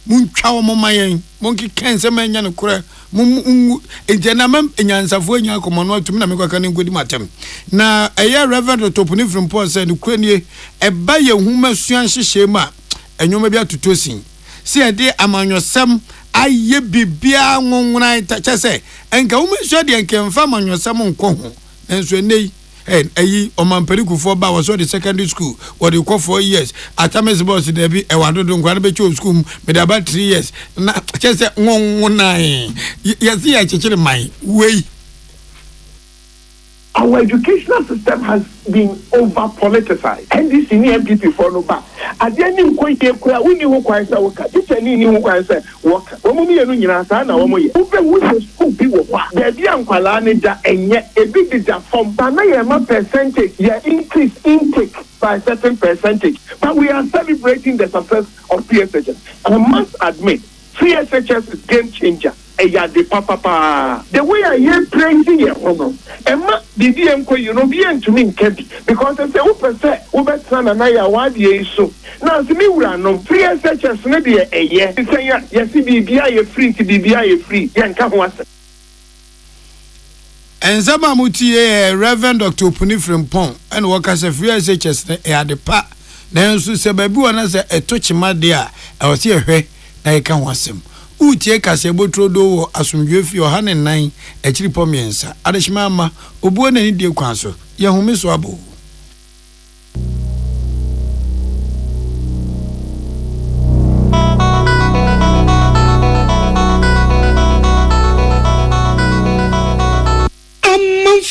Moon chow momayan. Monkey cancer man and cray. In Janamam in Yansafuya Commonwealth to Minamica can good matem. Now a year Reverend Automotive from Port said Ukraine a buyer whom Shanshi Shema. And you may be able to tossing. See a day among your some I ye be beer when I touch a say, and come sure and can farm on your salmon coho. And so nay, and a ye or man perico for was already secondary school, what you call 4 years. At Thomas Boss in the I want to do graduate school, but about 3 years. Just 1 9. Yes, I check my way. Our educational system has been over politicized. And this in MPP for no back. At the end of the day, we need to work. Teacher need to work. Omo yenu nyina sa na omo ye. Ube wo school bi wo ba. There be ankwala ne da enye e big da form. But na your percentage, yeah, increase intake by a certain percentage. But we are celebrating the success of PSHS. And I must admit, PSHS is game changer. The papa. The way I hear praising your honor, Emma, the DMco, you know, be to me, because I say, Uber said, Uber son and I are 1 year so. Now, to me, we are no free such as maybe a year. Yes, BBI free to BBI free. Yanka was. And Zama Mutie, Reverend Dr. Puni from Pong, and workers of free SHS at the park. Then, so say, Babu and as a touch my dear, I was here, I can watch him. Utie kasebo trodo asumdwefi oha ne nan akiri pomiensa adeshimama obuo na ni die kwanso ye home so abo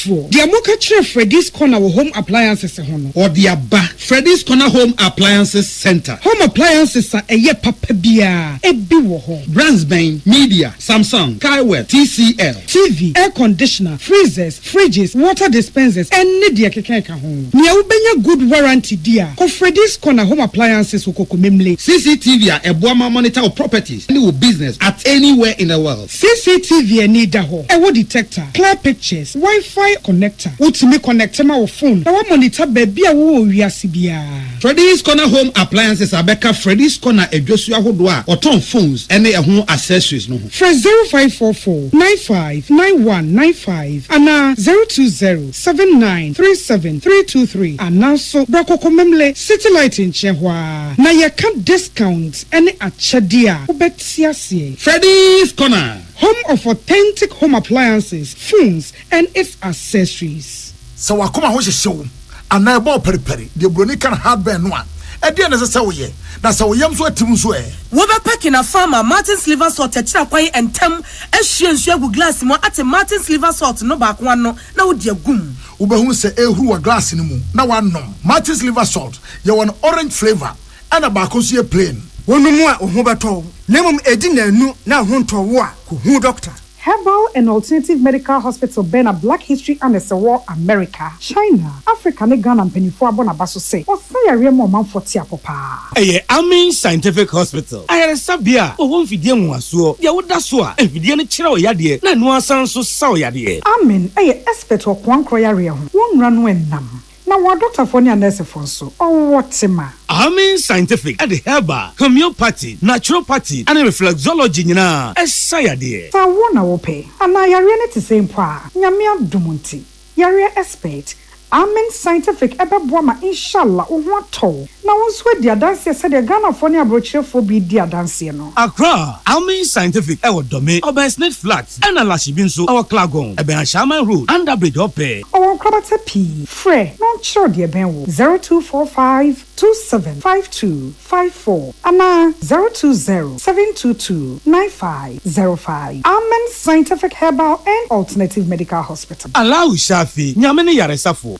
The Amoka Chef Freddy's Corner Home Appliances or the Abba Freddy's Corner Home Appliances Center. Home appliances are a ye papabia, a biwo brands Bain, Media, Samsung, Kaiweb, TCL, TV, air conditioner, freezers, fridges, water dispensers, and Nidia Kekeka home. Nia ubenya good warranty dear. Ko Freddy's Corner Home Appliances ukokumemle. CCTV a Boama monitor of properties and business at anywhere in the world. CCTV and Nidaho. Ewo detector, clear pictures, Wi-Fi connector. Utimi connector ma phone. Na wa monitor baby a wo wiase bia. Freddy's Corner Home Appliances abeka Freddy's Corner edwosu ahodoa oton phones ene ehun accessories no. Fresh 0544 959195 ana 0207937323 ana so brakokomemle city light in chehwa. Na ye can discount ene achadia obetiasie. Freddy's Corner, home of authentic home appliances, phones, and its accessories. So I come and show and I bought peri the Bronican hardware one. At the end of the say, that's how we am so team so. Woba packing a farmer Martin's liver salt a chapay and tem as she and share with glass more at a Martin's liver salt no back one no now dear goom. Uba who say who a glass in the moon. Now one no Martin's liver salt, you want orange flavor and a bacosia plain. One more Hubato, Nemum Edina nu now hunter war, who doctor. Herbal and Alternative Medical Hospital Bena Black History and War America, China, Africa, Ghana, and Penifua Bonabaso say, or say a real man for Tiapopa. Amin Scientific Hospital. I had a sabia, or one Fidian was so, Yawudaswa, and Fidian Chiro Yadi, Nanua Sanso Sao Yadi. Amin, a expert or one croyaria, one run when nam. Now, what Dr. Fonia Nurse Fonso, or what ma? Amin Scientific at the herbal, homeopathy, naturopathy, and reflexology, na, as Sayadi. So I want to pay, and I are to same pa, Yamia Dumunti, Yaria expert. Amen Scientific ebe boama inshallah uwato na wonswe dia dance said the Ghana for near brochure for be dia dance no Accra Amen Scientific ewo dome Obersnet Flats and Alashibinso our Klagon ebe Shaman Road under bridge ope our Krabata P Fre non sure dia benwo 0245275254 ana 0207229505 Amen Scientific Herbal and Alternative Medical Hospital Allow Shafi nyamene yaresafo.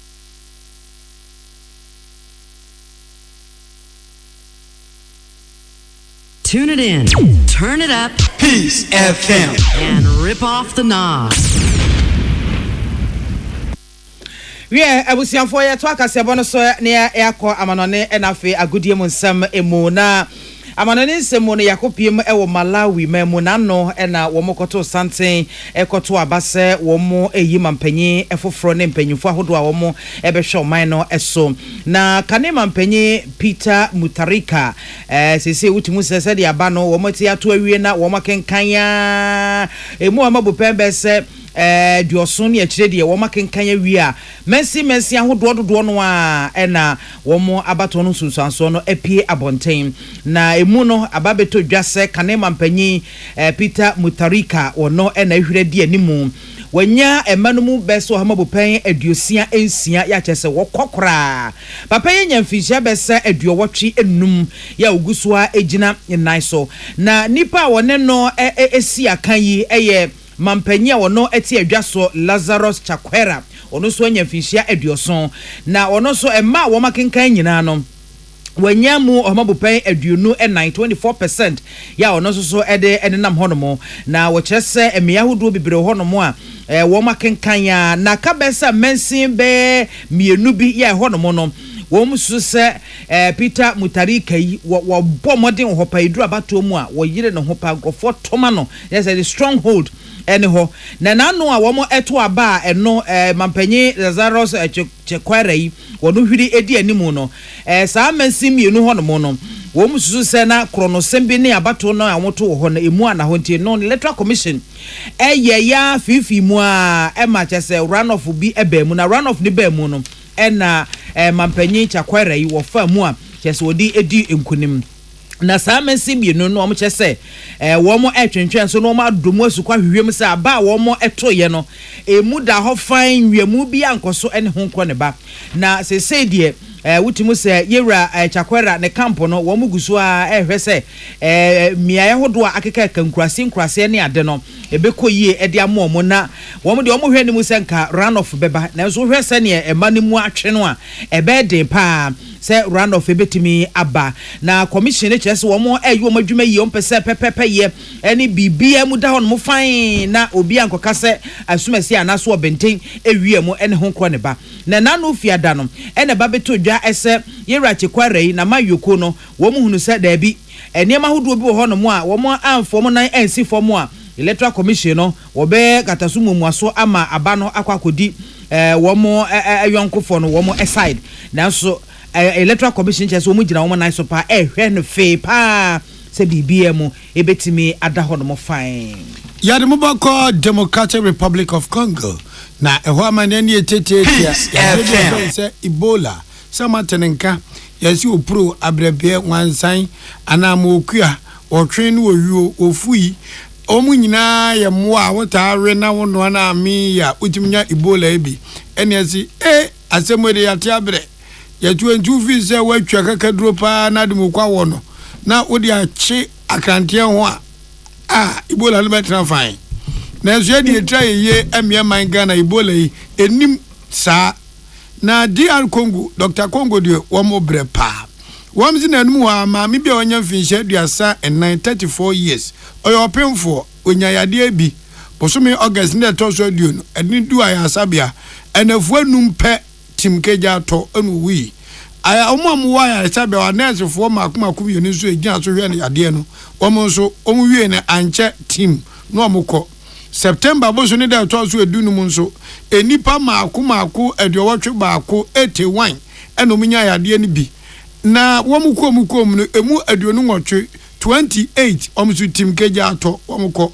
Tune it in, turn it up, Peace FM, and rip off the knob. Yeah, abusianfo ye to akasebo no so ne yakọ amanone enafe agodie mu nsem emu na amanone nsem no yakopiem ewo Malawi memu na no na wo mokoto santen ekoto abase wo mo eyi mampanyi efoforo ne mpanyimfo ahodo a wo mo ebehwe oman no eso na kane mampanyi Peter Mutarika sese utimu sese de aba no wo moti ato awie na wo makenkanya emu amabu pembe se duoson ne akire de wo makenkanya wi a mensi ahodo no a na wo mo abato no sunsanso no apie abonten na emu no ababeto dwase kane mampanyi Peter Mutarika wono na hwire de animu wanya emanumu beso hamabu pen aduosia ensia ya chese wokokora papa ye nyamfihia besa aduowotwe enum ya ogusua ejina naiso na nipa wone no esi akan yi eye mampanya wono eti adwaso Lazarus Chakwera ono so nyamfihia aduoson na ono so ema wo makenkan nyina no wanyamu omabupen aduonu 24% ya ono so ede enenam honomo na wo kyerese emia hodo bibire honomo a wo makenkan ya na kabesa mensin be mienu bi ya honomo no wo musu se Peter Mutarika yi wo bomodin ho pa idura bato mu a wo yire ne ho pa grofo toma no yes a stronghold ene na nanu a wo mo eto aba eno mampanyi Lazarus Chakwera yi wo no hwiri edi animu no saa mensim mienu ho no no wo musu se na kronosem bi ne abato no awoto ho na emu ana ho ntie no electoral commission ya fifi mu a ma chese run off bi eba mu na run off ni ba mu no ena mampanyi Chakwera yi wo fa mu a chese odi edi enkunim na saa mensi bi no no chese wo mo etwentwen so no ma domu asukwa hwehwem se aba wo mo etoye no emu da ho fan wiemu bi ankoso ene ho nkro ne ba na sese die wutimu se yewra Chakwera ne campo no wo mugusu a ehwese miaye hodo a akeka kankurase ne ade no ebekɔyie ede amomo na wo mo de wo mo hwɛ ne mu se nka run off beba na so hwɛ ne ema ne mu atwe no a ebede pa se run off ebetimi aba na commission kyerɛ wo mo ayi wo madwuma yi ompese pepepe ye ene bibia mu da ho no fan na obi ankoka se asumasi anaso obenten ewie mu ene ho nkɔ ne ba na nanu fiada no ene ba beto ese yewra Chakwera yi na mayoko no wo mu hunu se da bi eniema hodo bi wo ho no mu a wo mo amfo mo nan ensi fo mo a electoral commission no wo be katasumu muaso ama aba no akwakodi wo mo ayonkofo no wo mo aside nanso electoral commission chese wo mu gina wo mo nan so pa hwe no fe pa se bibia mu ebetimi ada ho no mo fine yade mo bako Democratic Republic of Congo na ehwa maneni etete ya se Ebola sama tenenka yasi opro abrebe wansan anamo okua otwen no oyuo ofui omu nyina ye moa wotare na wono na ami ya utimnya Ebola ebi ene yasi asemode yate abre ya tuentu fi se watwa kakaduro pa na de mokwa wono na odi ache akrantie ho a Ebola no betra fine na so de try ye amia man Ghana Ebola yi enim sa na DR Congo Dr. Congo de womo bre pa womzi na num wa ma me bia onya finhye duasa and 34 years oyo penfo onya yade bi bosome August na to so aduo no eni du aya sabia enafu anum pe timkeja to anu wi aya omo wa ya sabia wa nurse fo makomako bi oni so egina so hwe na yade no womo so omu wi na anche team no omukọ September boso ni da to so edu num nso enipa makomako aduowotwe baako 81 eno munya yade ni bi na womukom no emu aduonu nwotwe 28 omsu timkeja ato womuko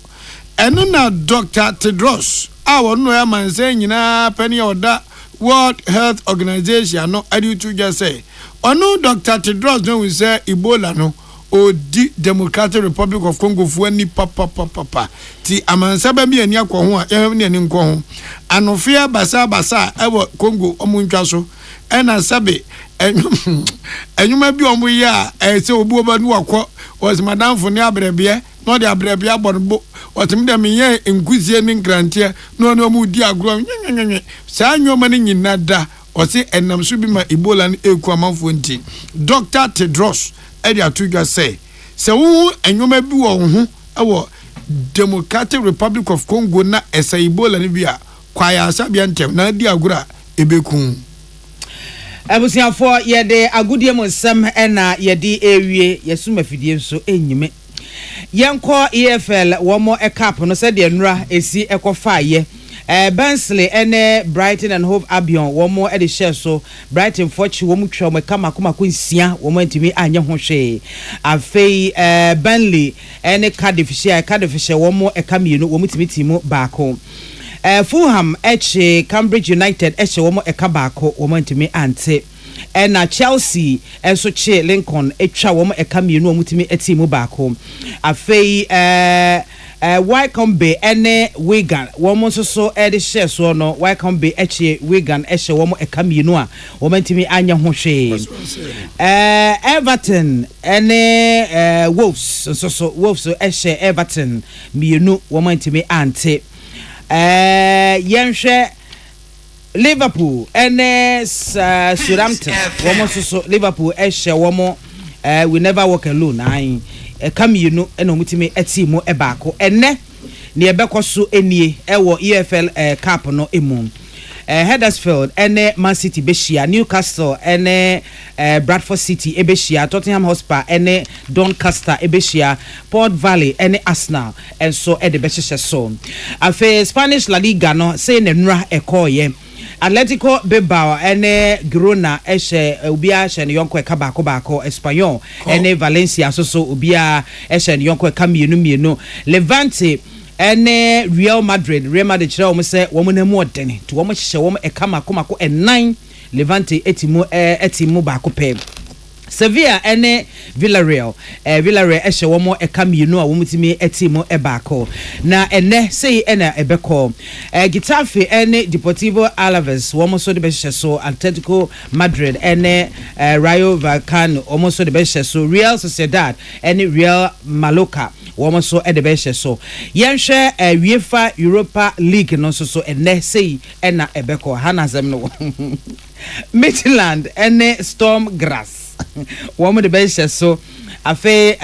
eno na Dr. Tedros wono ya manse nyina pani oda World Health Organization no adiutu just say ono Dr. Tedros no we say Ebola no odi Democratic Republic of Congo fu ni papa ti amansa ba mi ani akọ ho a ye ni ani nkọ ho anofia basa ewo Congo omuntwa so ena sabe enyuma bi omu ya se obu oba nu akọ was madam fo ni abrebie no de abrebie abonbo otim de me ye nkuzie ni grantie no omu di agro nyenyenye sa nyoma ni nyina da o se enam so bi ma Ebola ni eku amanfo nti Dr. Tedros edi atudwa se wo enyoma bi wo ho ewo Democratic Republic of Congo na esa Ebola ni bia kwaya asabia ntem na di agura ebekun abusiafo yede agudie mo nsem na yede ewie yesuma fidie nso enyime yenko EFL womo ekap no se de nura esi ekofa ye Bensley ene Brighton and Hove Albion womo e de share so Brighton fochi womo twa mo kama kuma kunsia womo ntimi anye ho hwe afei Burnley ene Cardiff share womo e kamienu womo timi baako Fulham eche Cambridge United eche womo eka baako womo ntimi ante na Chelsea enso che Lincoln etwa womo eka mienu womo timi etimu baako afei Wycombe ene Wigan womo so ede share so no Wycombe eche Wigan eche womo eka mienu a womo ntimi anya ho hwe Everton ene Wolves so Wolves eche Everton mienu womo ntimi ante yenhwe Liverpool ene Southampton womo so Liverpool ehye womo we never walk alone ai kamiyenu ena omutimi etimu ebaako ene ne ebekoso enie ewo EFL cup no emu Huddersfield ene Man City beshia Newcastle ene Bradford City ebeshia Tottenham Hotspur ene Doncaster ebeshia Port Valley ene Arsenal enso ede behye so afa Spanish La Liga no say ne nra ekoye Atletico Bilbao ene Girona ehye obia hye ne yonko eka baako Espanyol ene Valencia so obia ehye ne yonko eka mienu Levante ene Real Madrid chira wo se wo namu odene to wo hye wo eka mako enan Levante etimu baako pe Sevilla ene Villarreal ehye wo eka mienu a wo mutimi etimu ebaako na ene sei ena ebeko Getafe ene Deportivo Alaves wo so de behye so Atletico Madrid ene Rayo Vallecano wo so de behye so Real Sociedad ene Real Mallorca wo so de behye so yenhwe UEFA Europa League no so ene sei ena ebeko hanazem no Midland ene Storm Grass woman the best so afe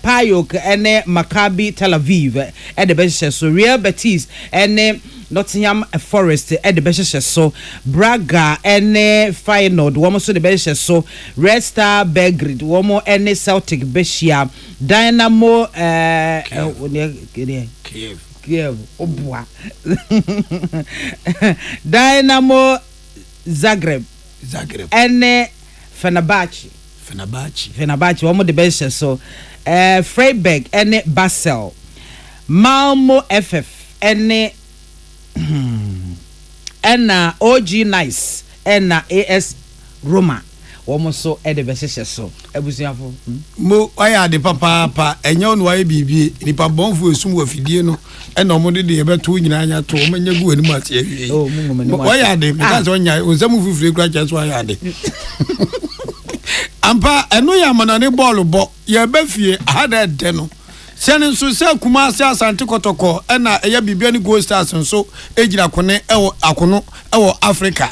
Payok ene Maccabi Tel Aviv the best so Real Betis ene Nottingham Forest the best so Braga ene Feyenoord woman so the best so Red Star Belgrade woman ene Celtic Beshia Dynamo Kiev obwa Dynamo Zagreb ene Fenerbahce one the best so Freiburg ene Basel Malmo FF ene ena OG Nice ena AS Roma one so the best so ebusiafo mo aya de papa enyo no aye bibi nipa bonfo esum wa fidie no ena omo de yebeto nyina anya to o manya gu ani mate awie oh mungo aya de because onya onzamu fufure kura chanso aya de ampa eno ya manane ball bo ye ba fie ahada de no sene nso se kuma ase Asante Kotoko ena eya bibia ni Gold Stars nso ejira kone ewo akono ewo Africa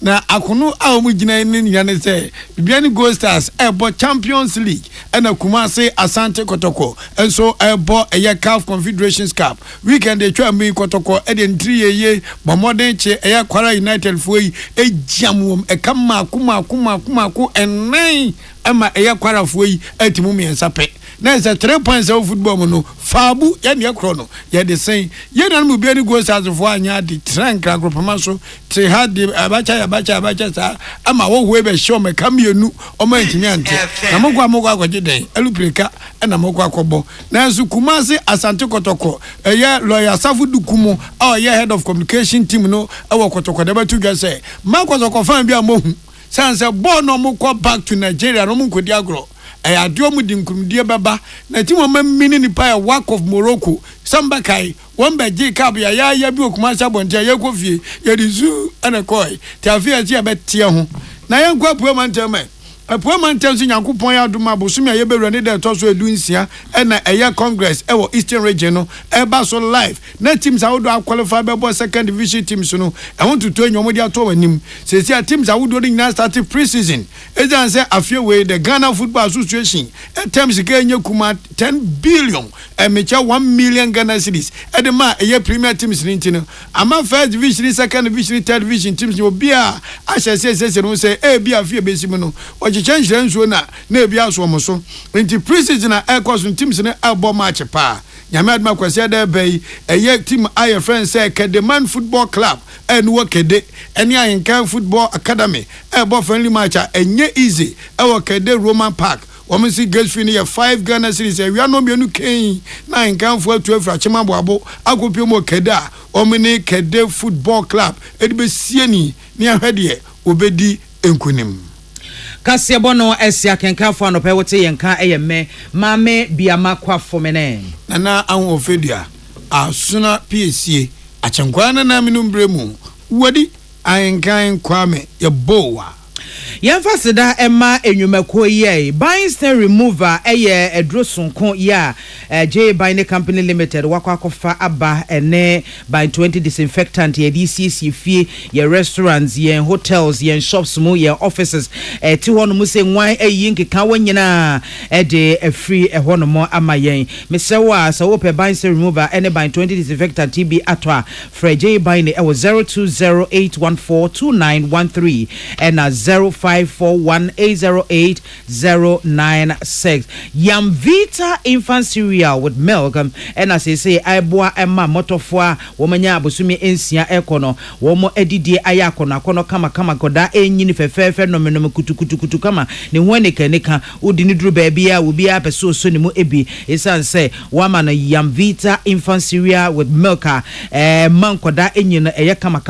na akono a omu gina ni nyane se bibia ni Gold Stars ebo Champions League ena kuma ase Asante Kotoko enso ebo eya CAF Confederations Cup weekend e twa mi Kotoko e de ntri ye bomodin che eya Kwara United foi ejiamwom e kama kuma enan ama eya Kwara foi etimu miensa pe na is a 3 points of football no fabu ya ne krono ya de sen ye na mu biani go stars fo anya de trank group maso te had de abacha sa ama wo we be show me kamienu o ma ntimi ante na mogwa akwaje den elupreka na mogwa akobo na nso Kumasi Asante Kotoko ye lawyer Safu Dukumo ye head of communication team no e Kotoko de batu dwa say ma Kotoko fan bia mohu sanse ball no mo go back to Nigeria no mo kodi agro adio mu di nkrumdie baba na ti mo mamini ni pa work of Morocco samba kai won be ji cab ya bi okuma sabonte ya kofie ya dizu ana koi ti afia ti abetie ho na yan kwa pu man teme Appointment terms in Yankupon Yaduma, Busumia Yebe, the Tosso Dunsia, and a year Congress, Eastern Regional, Ebaso Life. Net teams I would have qualified by second division teams. I want to tell you what they are told him. Says here teams I would doing now started pre-season. As I say, a few way the Ghana Football Association at times again you come 10 billion and make 1 million Ghana cedis. At the ma a year premier teams in Tino. I'm a first division, second division, third division teams will be a I shall say, a be a few basimino. What you change them so now, maybe also almost so. Into pre-season air course teams in album match pa. Yamad Makwasi there bay a year team I friend say Kedeman Football Club and work a day and ya in Can Football Academy a ball friendly match and ye easy our Kede Roman Park. Woman see girls finish 5 Ghana cities we are no be no king 9 Can for 12 Rachema Boabo Akopiomo Keda Omini Kede Football Club it be sieni near headie obedi enkunim. Kasia bono esia kenka fo no pewote yenka eyeme mame biama kwa fomene nana an ofedia asuna PSA achenkwana na minumbremu wadi ayenkan kwame yebowa Yemfasida Emma Enyumako ye Beinstein remover eye edrosunko ya J Bine Company Limited wakwakofa aba ene by 20 disinfectant ye DCC fie ye restaurants ye hotels ye shops mu ye offices ti hono mu se nwan eyi nkeka wanyina de free hono mo amayen mesewa sa wo pe Beinstein remover ene by 20 disinfectant TB atwa fra J Bine e 0208142913 and 0541808096 Yamvita infant cereal with milk and as I say I boa emma motofo womanya abosumi ensia ekono womo edidie ayakono akono kama goda enyini fefefe nomenom kutukutukutu kama ne hwane kanika odi ni duru baabia obi apeso so ne mu ebi esanse wama no Yamvita infant cereal with milk mankoda enyina eye kama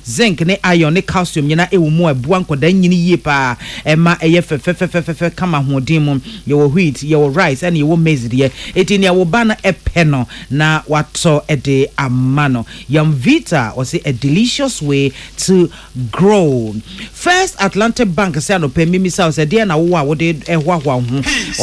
zinc ne iron ne calcium nyina ewumu abuan koda nyini ye pa ema eye fe kama hodin mu your wheat your rice and your maize de eti ne wo bana epeno na wato ede amano Yamvita was a delicious way to grow. First Atlantic Bank say no pay me say de na wo a wo de ehwa ho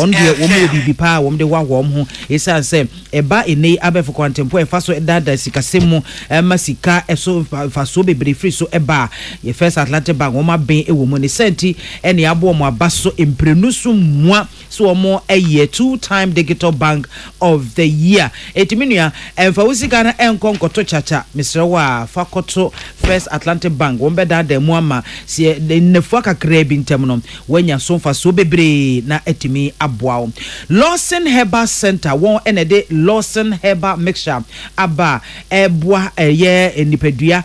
on de wo me bibi pa wo de wa ho esa say eba ene abefo kwantempo e fa so dada sikasemu masika eso fa so bebre free so eba ye First Atlantic Bank wo ma ben ewo mo ne senti ene abo mo abaso emprenusu mwa so mo eye 2-time digital bank of the year etiminu emfa wusika na enkonkoto chacha misrewa fakoto First Atlantic Bank wo be da mu ama se nefu akakra bi ntem no wanya so fa so bebre na etimi aboa Lawson Herbal Center won ene de Lawson Herbal Mixture aba eboa eye enipadua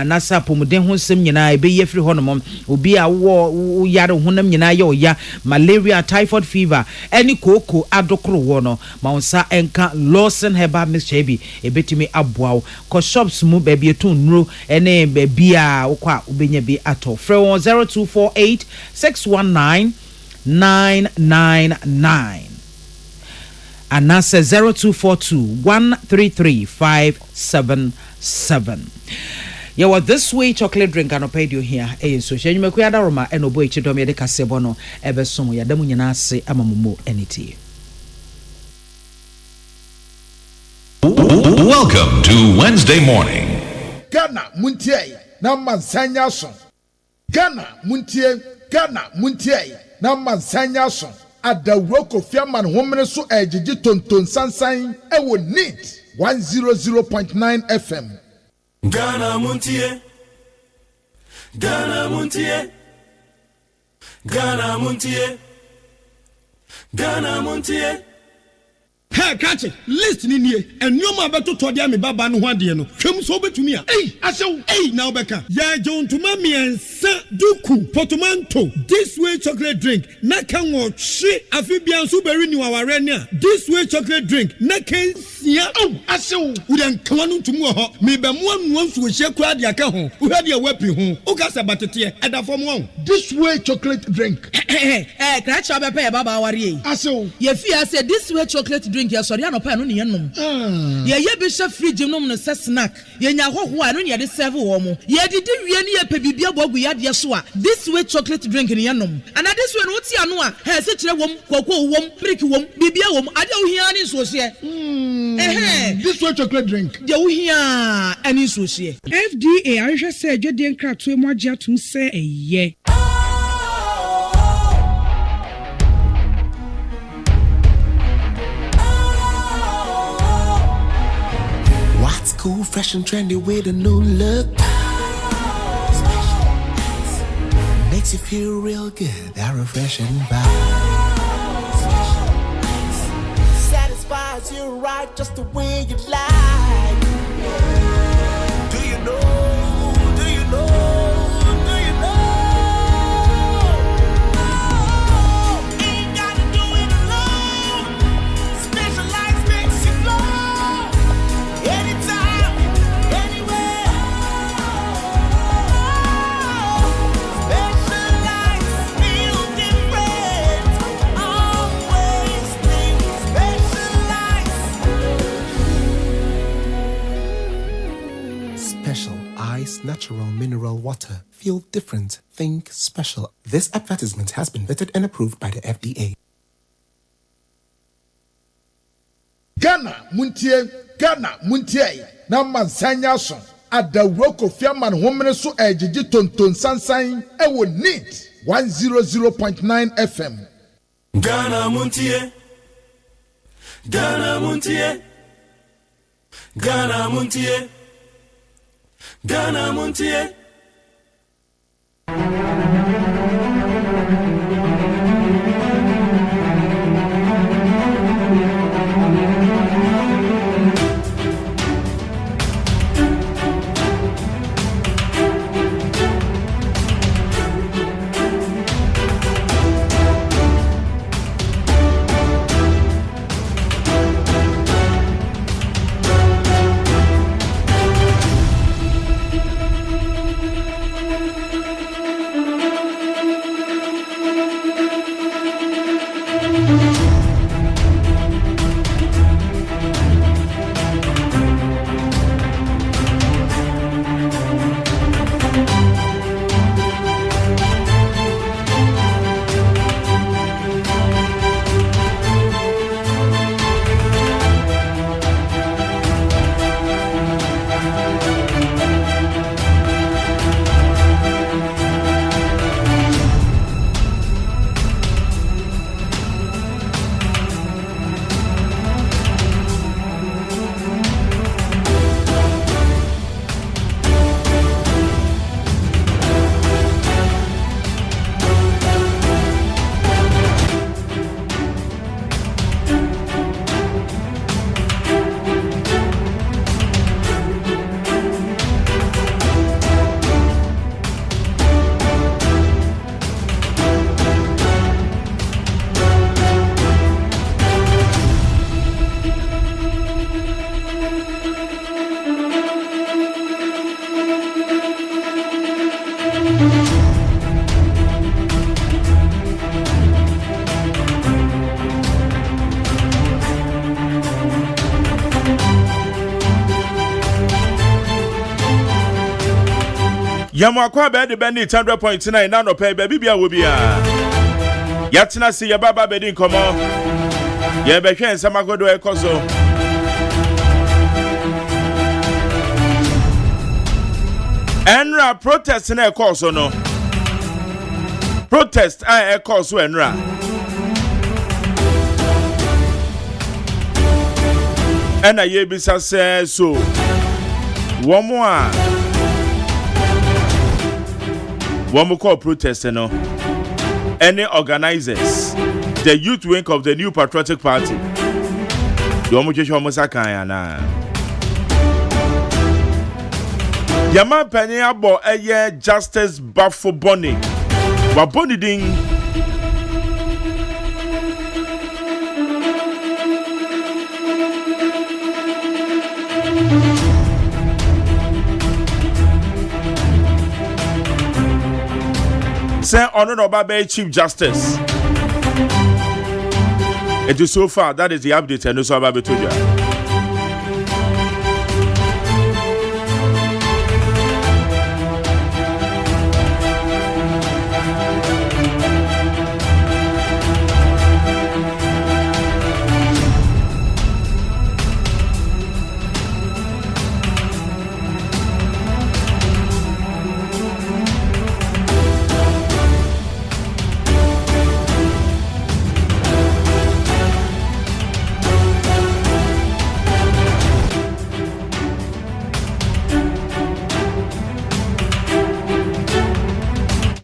na sapomuden ho nsem nyina ebe ye free honom obi a wo yare honam nyina ye oya malaria typhoid fever any koko adokro wo no ma onsa enka Lawson Herbal Mixture bi ebetimi aboa ko shops mu ba bi etu nro ene ba bia wo kwa obenya bi ato frɛ 0248 619 999 and that's 0242 133 577. Yeah, what this way chocolate drink and paid you here. So she me kwada roma eno boy chidom ye de kasebo no ebe som ya damu nyina ase amamumo enity. Welcome to Wednesday morning. Ghana muntie na mansanya so. Ghana muntie na mansanya so. Adawroko fiaman homene so ejiji tonton sansan ewo neat 100.9 FM. Ghana muntie Ghana muntie Ghana muntie Ghana muntie. Hey, catch it. Listen in here. And you ma beto to dia me baba no hwade no. Hwem so betumi a. Hey, asew. Hey, now beka. Ya John to mami ensa duku portmanteau. This way chocolate drink. Na kan wo hwe afibian so beri ni waware ni a. This way chocolate drink. Na kan sia. Oh, asew. We dan kan no tumu ho. Me be mo anu nso hye kura dia ka ho. Wo hwade a wapi ho. O ka sa batete eda fom ho. This way chocolate drink. Catch up be baba ware. Asew. Ye fi say this way chocolate drink drink ya sorry anopa no ne yenom ye ye bi hye fridge nom no se snack ye nya hoho a no ne de serve wo mo ye didi wie ne ye pe bibia bogu ya de so a this way chocolate drink ne yenom and this way no ti ano a he se kire wom koko wom prick wom bibia wom ade wo hia ne so hye this way chocolate drink de wo hia ani so hye FDA ahwehwe se adwede nkratoe mu agye atum se eye What's cool, fresh and trendy with a new look? Makes you feel real good, that refreshing vibe. Satisfies you right just the way you like. Do you know? Do you know? Do you know? Ain't gotta do it alone. Specialized makes you flow. Anytime, anywhere. Specialized feel different. Always think specialized. Special Ice Natural Mineral Water. Feel different. Think special. This advertisement has been vetted and approved by the FDA. Ghana muntie na mansanya so adawro kofiaman homene so ejiji tonton sansan e wo neat 100.9 FM. Ghana muntie Ghana muntie Ghana muntie Ghana muntie Yamakwa be de beni 100.9 na no pay baby bia wo bia. Yatina si ya baba be din komo. Ye be hwe nsama godo e koso. Enra protest na e koso no. Protest a e koso enra. Ena ye bisa se so. Womo a One call protest, any organizers, the youth wing of the New Patriotic Party. Yama penny abo eye Justice Bafo Bonnie. Waboni ding. Say Honorable Chief Justice It is so far. That is the update. And also about Betuja.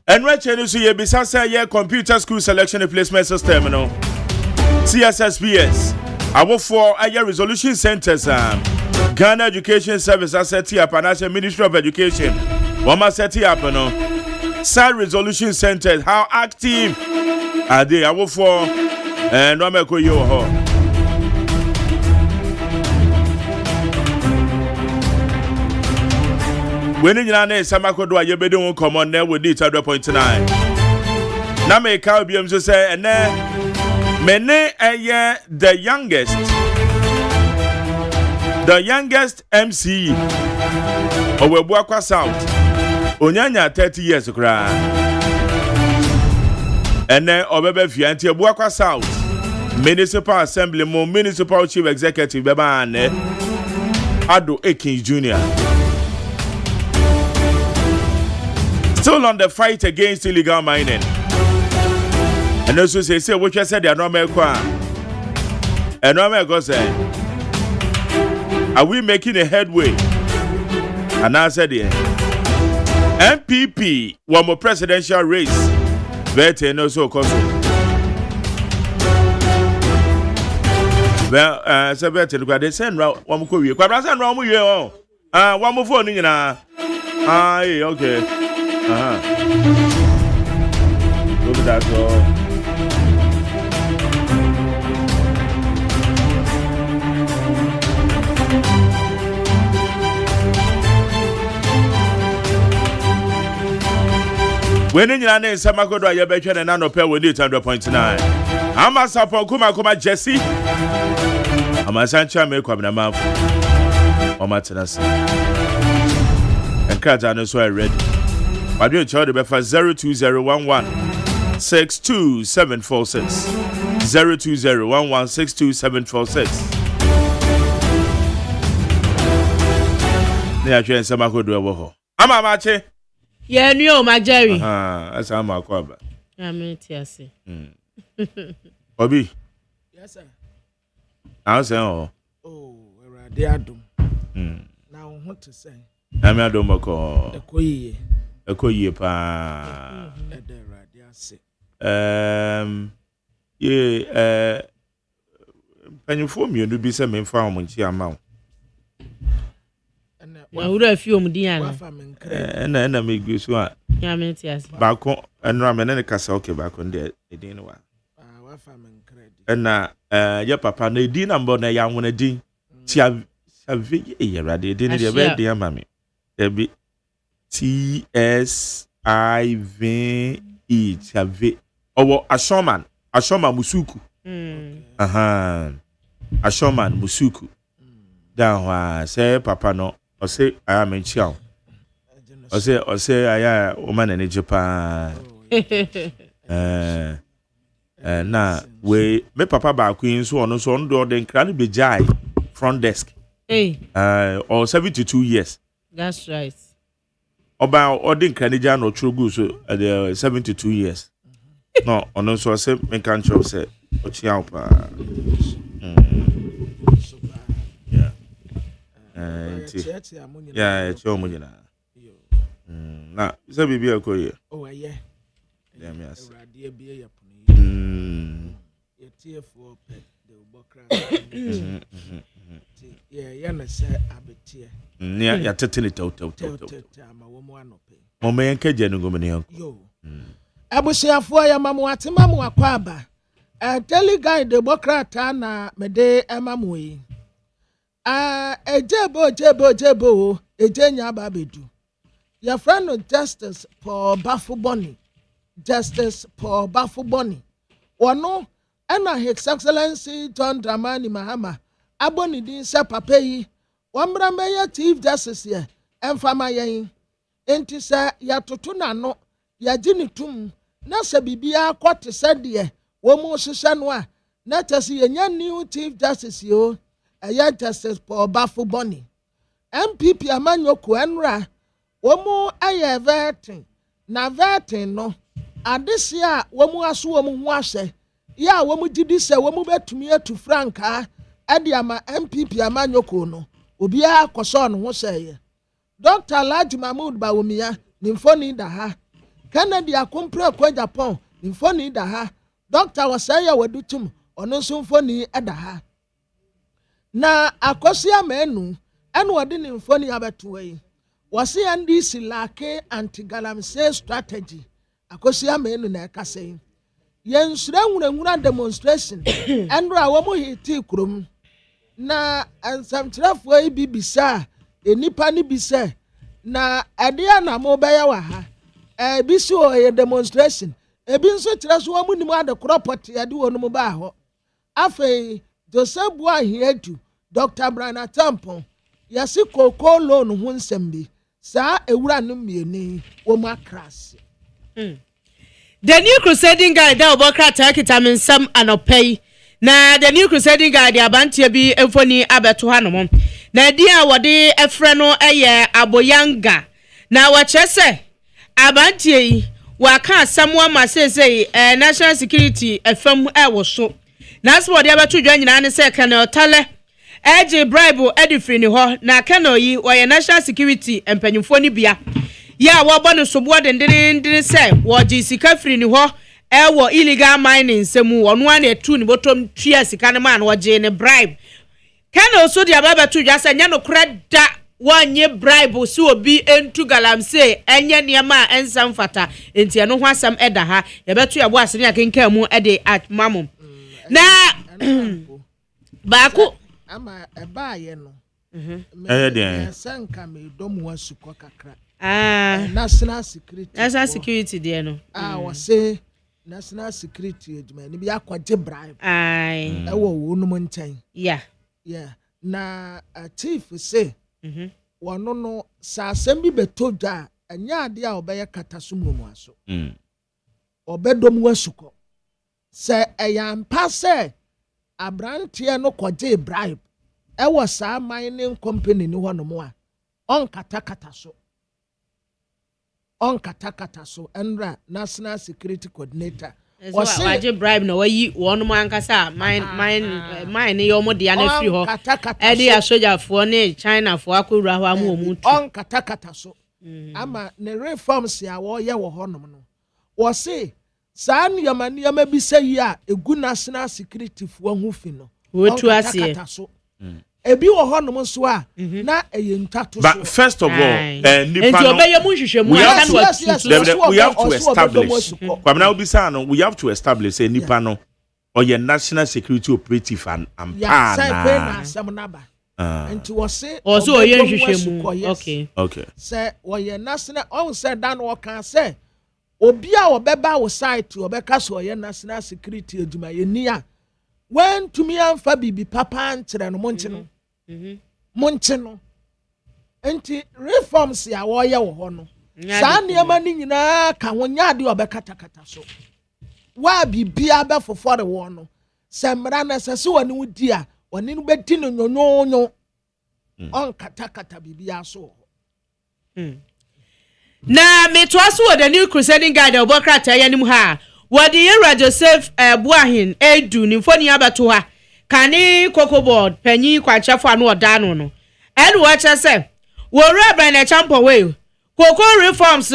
And right here, so you besides your computer school selection and placement system, you know. CSSPS. Our 4 area resolution centers, Ghana Education Service, I set up, and as a Ministry of Education, one must set up, you know. Side resolution centers, how active are they? Our 4 and no make you ho. When you are in Samakodo, you better won't come on there with it at 100.9. Now, make our BMs say, and then, many a year the youngest MC of Webuakwa South, Onyanya 30 years ago, and then Obebe Fianti Buakwa South, Municipal Assembly, Municipal Chief Executive Bebane Ado Akin Jr. Still on the fight against illegal mining. And also say what you said they are not make and no go say, are we making a headway? And I said yeah. MPP one more presidential race. Better no so cause. Well, so better they send round one more we. Kwa send round we oh. One more phone you na. Okay. Look at that girl. When in your name, Samakodo, I bet you and an pair with it 100.9. I'm a support Kuma Jesse. I'm a Sancha make up in a mouth. Or Martinez. And Kata, I so I read. I do charge the for 02011 62746 02011 62746. They are some I could do a war. I'm a match. Yeah, no, my Jerry. That's how I'm a cover. I'm in Tiasi. Bobby. Yes, sir. I'll say, oh, they are done. Now, what to say? I'm not doing a call. A coye pa. Yeah, penny for me, you be some farm when she amount. Well, would a few Diana and then I make this one. Yamentias. Back on and ramen and a castle back on there. It didn't want. And now, your papa, they didn't number a young one a ding. She have a ready dinner, your very dear mammy. There be TSIVE Chave or Ashoman Musuku. Ashoman Musuku. Down say Papa no or say I am in Chow. Or say I am woman in Japan. Now we me Papa ba Queen so on so on do then can be jai front desk. Or 72 years. That's right. About ordin Canadian no true good so at 72 years. No, on so say me can show say ochiao pa. Yeah. Yeah, it's your money na. Na, say bibi akoye. Oh, yeah. Yeah, me as. For pet the Bokra. Yeah, say abetie. Yeah, ya tetele to. Mama yanke je no gomene yanko. Yo. Abusiafo ya mamu atemamu akwaba. Daily guide the Bokra ta na mede emamu yi. Ejebo ejenya babedu. Your friend Justice Paul Bafuboni. Justice Paul Bafuboni. Wano ɛna His Excellency John Dramani Mahama aboni din sɛ papa yi wɔmmra mbɛyɛ Chief Justice yɛ ɛmfama yɛn enti sɛ yɛtoto n'ano yɛgye ne tum na sɛ bibia kɔ te sɛ deɛ wɔn mu hyehyɛ no a na kyɛ sɛ yɛnya new Chief Justice yo ɛyɛ Justice Paul Bafo Boni MPP Amanyoko ɛnra wɔn mu ɛyɛ vetting na vetting no adesi a wɔn mu aso wɔn ho ahyɛ ya wɔn mu gidi sɛ wɔn mu betumi atu frankaa ɛde ama MPP Amanyoko no obiara kɔsɔ no ho hyɛɛ Dr. Alhaji Mahmood Bawumia ne mfoni da ha Kennedy Akumpre Kwa Japan ne mfoni da ha Dr. Wasaya Wadutum ɔno nso mfoni ɛda ha na akosia menu ɛna wɔde ne mfoni abɛto yi wɔsi NDC lake anti-galamsey strategy akosia menu na ɛkasa yi yɛnsura nwurawura demonstration ɛnura wɔn hiti kurom na nsamkyerɛfoɔ yi bibisa enipa ni bisa na ɛdeɛ na mo bɛyɛ wɔ ha ebi so yɛ demonstration ebi nso kyerɛ so wɔn nim ade kropɔte yɛde wɔn mu ba hɔ afei Joseph Buahiedu Dr. Brana Tampon yɛsi koko loan ho nsɛm bi saa ewura no mmieni wɔn akrase. The New Crusading Guide da obokra takita mensam anopei na The New Crusading Guide abantie bi emfoni abeto hanom na di a wode efre no eye aboyanga na wakyɛ sɛ abantie yi waka asamwa masese national security efam ɛwo so na so wode abeto dwa nyina ne sɛ Colonel Tale eje bribe edifri ni hɔ na Colonel yi wɔyɛ national security empanyimfo ni bia ya wɔbɔ no sobo dendenden sɛ wɔgye sika firi ni hɔ ɛwɔ illegal mining nsɛmu wɔno a na etu ni bottom tua sika ne ma na wɔgye ne bribe Colonel so dia baba to dwa sɛ nya no kora da wɔnye bribe so obi entu galamsey enye nneɛma a ensam fata enti ɛno ho asɛm ɛda ha yɛbɛto yɛbo asene akenkan mu ɛde atmamom na baako ama ɛbaaye no senka me dom wasukɔ kakra national security there no we say national security adwuma ni bi akɔgye bribe ɛwɔ wonum nkyɛn na chief say wɔno no sa asɛm bi beto dwa anya ade a ɔbɛyɛ kata so mu aso ɔbɛdom wasukɔ sɛ ɛyɛ ampa sɛ abranteɛ no kɔgye bribe ɛwɔ saa mining company ni hɔ no mo a ɔnkatakata so ɛnra national security coordinator wɔse wagye bribe na wayi wɔn mo ankasa mine ne yɔmo de ana firi hɔ ɛde asogyafoɔ ne Chinafoɔ akɔwura hɔ amu omu ɔnkatakata so ama ne reforms a wɔyɛ wɔ hɔ nom no wɔse saa nneɛma bi sɛ yi a egu national security foɔ ho fi no ɔnkatakata so ebi wɔ hɔ nom so a na ɛyɛ ntato so but first of all nipa no we have to establish kwamna obisa no we have to establish say nipa no ɔyɛ national security operative and na nti wɔse ɔyɛ nhwehwɛmu okay sɛ wɔyɛ national ɔn sɛ dan wɔka sɛ obi a wɔbɛba wo site wɔbɛka so ɔyɛ national security adwuma yɛni a when to me amfa bibi papa nkyerɛ no monche no enti reforms ya wɔyɛ wɔ hɔ no saa nneɛma ni nyinaa ka ho nyaade ɔbɛkatakata so wa bibia bɛfofɔre wɔ no sɛ mmara na sɛ so wɔne wodi a wɔne no bɛdi no nyonyonyo ɔnkatakata bibia so na metoa so wɔ The New Crusading Guide ɔbɔkrata yɛnim ha wɔde yɛwura Joseph Buahin edu ne mfoni abato ha kane cocoa board panyi kwakyafo anu ɔda no ɛne wɔkyɛ sɛ wɔwura ban na champion way cocoa reforms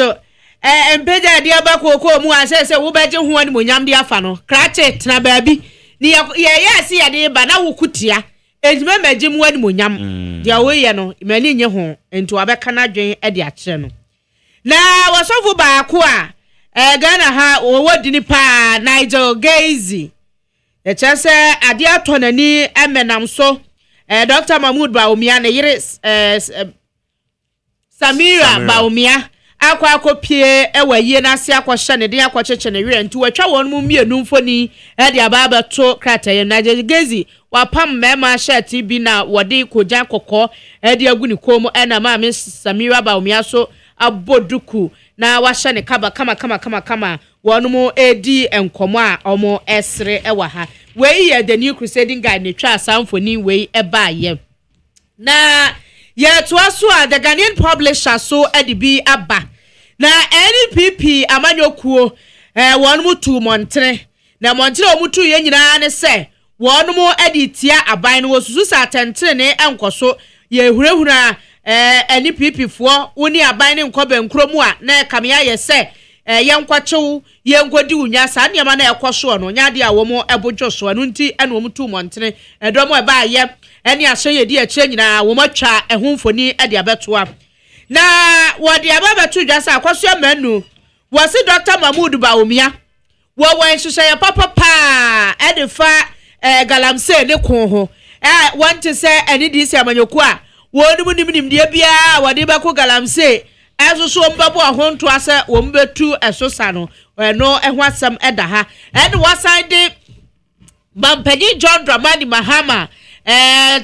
empeja de aba cocoa mu asɛ sɛ wobɛgye ho ani monyam de afa no krache tena baabi ne yɛ asi yɛde ba na wokutia edwuma magye mu ani monyam de awoyɛ no mani nye ho enti wabɛka na dwen de akyerɛ no na wɔsɔfo baako a Ghana ha wodi ni pa Nigel Gazi eche se ade atonani emenam so Dr. Mahmood Bawumia ne yire Samira Bawumia akopie ewa yie na ase akwhye ne den akwcheche ne were nti watwa won mu mienu mfoni e de ababa to krataye na gezi wapam mema shirt bi na wode koja kokko e de agu ni komo e na ma me Samira ba omia so aboduku na wahye ne kama won mu edi enkomo a omo esre ewa ha we ye the new crusading guy ne twa asamfoni we e ba ye na yet waso a the Ghanaian publisher so edibi aba na NPP amanyokuo won mu tu montre na montre omutu ye nyina ne se won mu editia aban no susu sa tentre ne enkoso ye hurehura NPP fo woni aban ne nkobe nkromu a na kamya ye se yenkwachew yenkodi unya sa niam na ekoso no nya de a wo mu ebodwoso no nti ene wo mu tu montre edomo e ba ye eni ahye di akire nyina wo matwa ehumfoni ade abetoa na wode ababeto dwasa akwaso amanu wasi Dr. Mahmoud Baumia wo wan hyehyɛ papa ede fa galamse ne ko ho want to say eni di si amanyoku a wonu nim de bia wode beko galamse esoso mbabo ahonto ase wo mbetu esosa no no eho asem eda ha ene wasan de Bampani John Dramani Mahama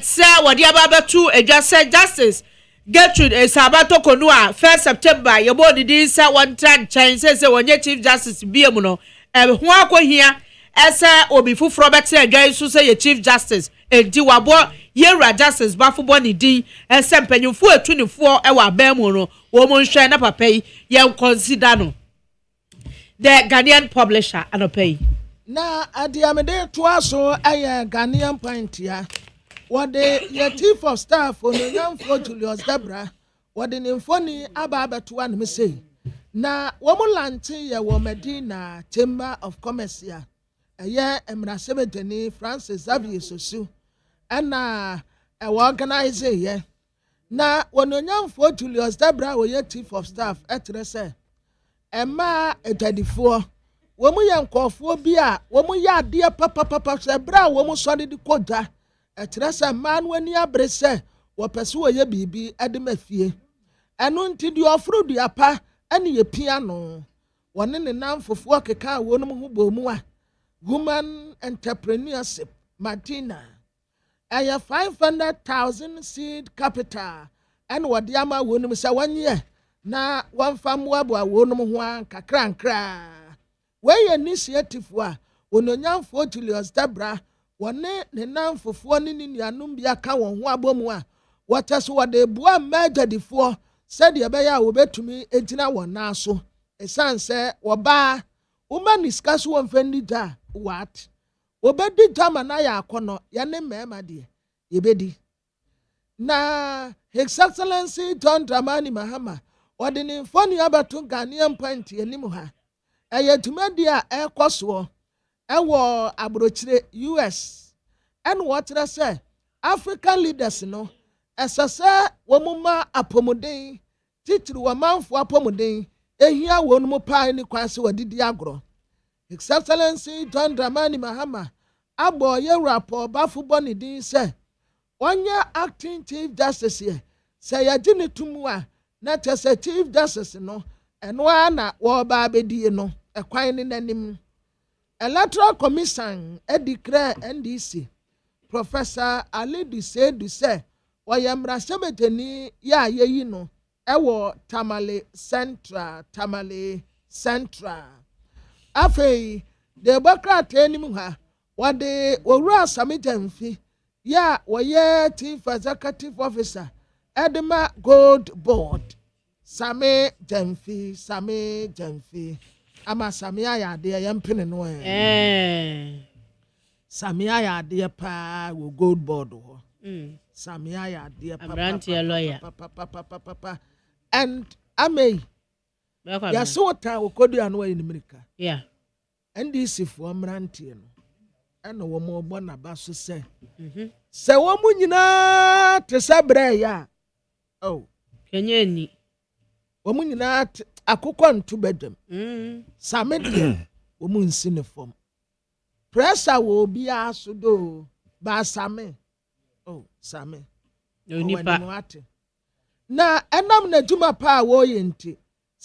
say wadi ababetu edwase justice Gertrude Sabato Konua 1st September yebo di say one time change say wonye chief justice biemu no ho akohia ese obi fufuro bete edwan so say ye chief justice enti wabo yewra justice bafo ni din ese mpanyimfo atunifo e wa abemu no wo mo nhwe na papa yi ye consider no the Ghanaian publisher anopay na adiamede to aso aye Ghanaian point ya what the chief of staff Ononyamfo Julius Debra what the infoni aba to one me say na womulanti ya wo Medina Chamber of Commerce ya eye emrasemeteni Francis Xavier Sosu na organize ye na Ononyamfo Julius Debra wo ye chief of staff etre say ema etadifo womu yankofo bi a womu ya ade papa se bra womu sori di koja etresa man wani abrese wo pese wo ye bibi ade mafie enu nti di ofru di apa ene ye pia no wone ne namfofo keka wonu mu bomu a woman entrepreneurship Martina aya 500,000 seed capital en wode ama wonu se wanye na wamfamu abo wonu ho an kakrankra we initiative wa Ononyamfo Julius Debra wone ne namfofo ne nuanum bia ka won ho abomu a wataso wode bua magadifo said ye beya wo betumi entina wona so esanse woba uma discuss won fendi da what obedi jama na ya akono ye ne mema de ye bedi na His Excellency John Dramani Mahama wode ne foni abato Ghanaian point enim ha tumadi a ekoso ewo abrochire US and what I say African leaders no esase womuma apomuden titiri wamanfo apomuden ehia wonmu pai ni kwanse wadidi agro His Excellency John Dramani Mahama abo yewrapo bafo boni din say onye acting chief justice here say yagini tumu a na tese chief justice no eno na wo ba bedie no ekwan ni nanim Electoral Commission declare NDC Professor Ali Dusedu say oyamra sebeteni ya yeyi no ewo Tamale Central afei Democrat enim ha wade owura Samitemfi ya woye Chief Executive Officer Edema Gold Board Same Jamfi ama Samia ya de yampene no Samia ya de pa wo Gold Board ho Samia ya de pa and amei ya so ta wo kodu anu in America NDC for mrantie no ena wo mo bo na ba so se se wo mu nyina te sabre ya kenyeni wo mu nyina akokɔ ntu bedam samedi wo mu nsine fom pressure wo bi aso do ba same same onipa na enam na juma pa wo yenti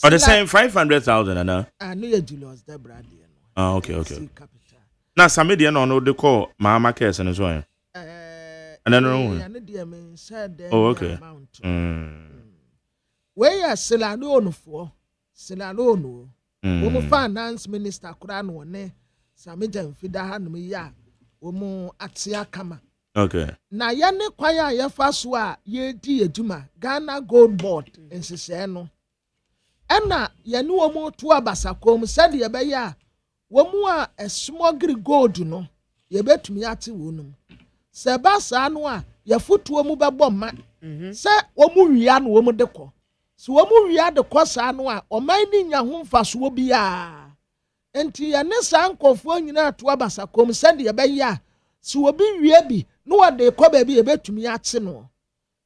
Or the same 500,000 and I know Julius Debra. Okay. Now some media no they call Mama Cares and so on. And then oh, okay. Where Selano for Selano, finance minister Kurano, ne, Samijan Fidahan Mia, Omo Atia Kama. Okay. Na yane kwaya ya faswa ye di eduma Ghana Gold Board nseseno. Ena yanu omo to abasakom said ye be ya womu a smuggle gold no ye betumi ate wonum. Se basa no a ye fotuo mu bebo ma. Se omu wia no omu dekọ. Se omu wia de kosa no a oman ni nya ho mfaso bia. Enti ye ne sankofo nyina to abasakom said ye be ya si obi wie bi no wade kɔ ba bi ebetumi ate no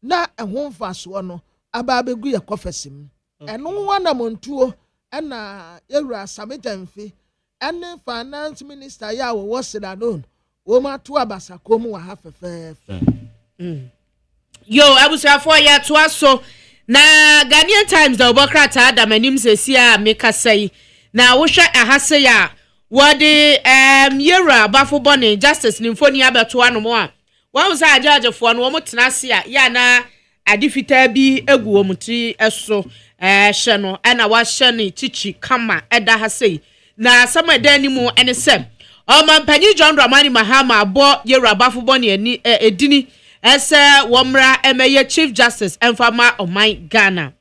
na ɛho mfaso no aba begu ye kɔfesim ɛno wana montuo ɛna ewura Samitanfi ɛne finance minister ya wo Sedadon wo ma to abasakom wa ha fefefe yo abusuafo ya to aso na Ghanaian Times da obokrata adamanim sesi a mekasai na wo hwɛ ahase ya wadi yera bafo bone justice nimfoni abeto anomo a wa say ajajefo no wo tenase a ya na adifita bi egu wo muti eso hye no na wa hye ne chichi kama eda ha sei na sama dan nimu ene sem o man panyi John Dramani Mahama abo yera bafo bone ani edini ese womra emeye chief justice enfama oman Ghana.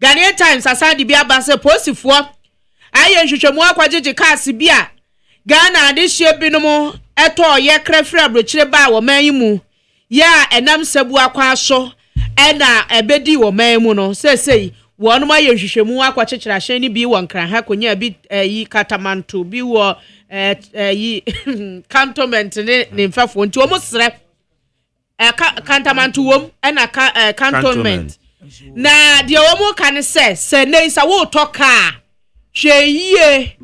Ghanaian Times asadi bi abase posifo aye nhwehwemu akwajeje cars bia Ghana de hye binom eto ye krefre abrochire ba wo man yimu ya enam sabu akwa so ena ebedi wo man mu no sesei wonom aye nhwehwemu akwakyekira hye ni bi wo nkran ha konya bi yi katamanto bi wo yi cantonment ne mfafo nti wo musre cantonment wom ena cantonment na de wo mu kan se nei sa wo toka hweye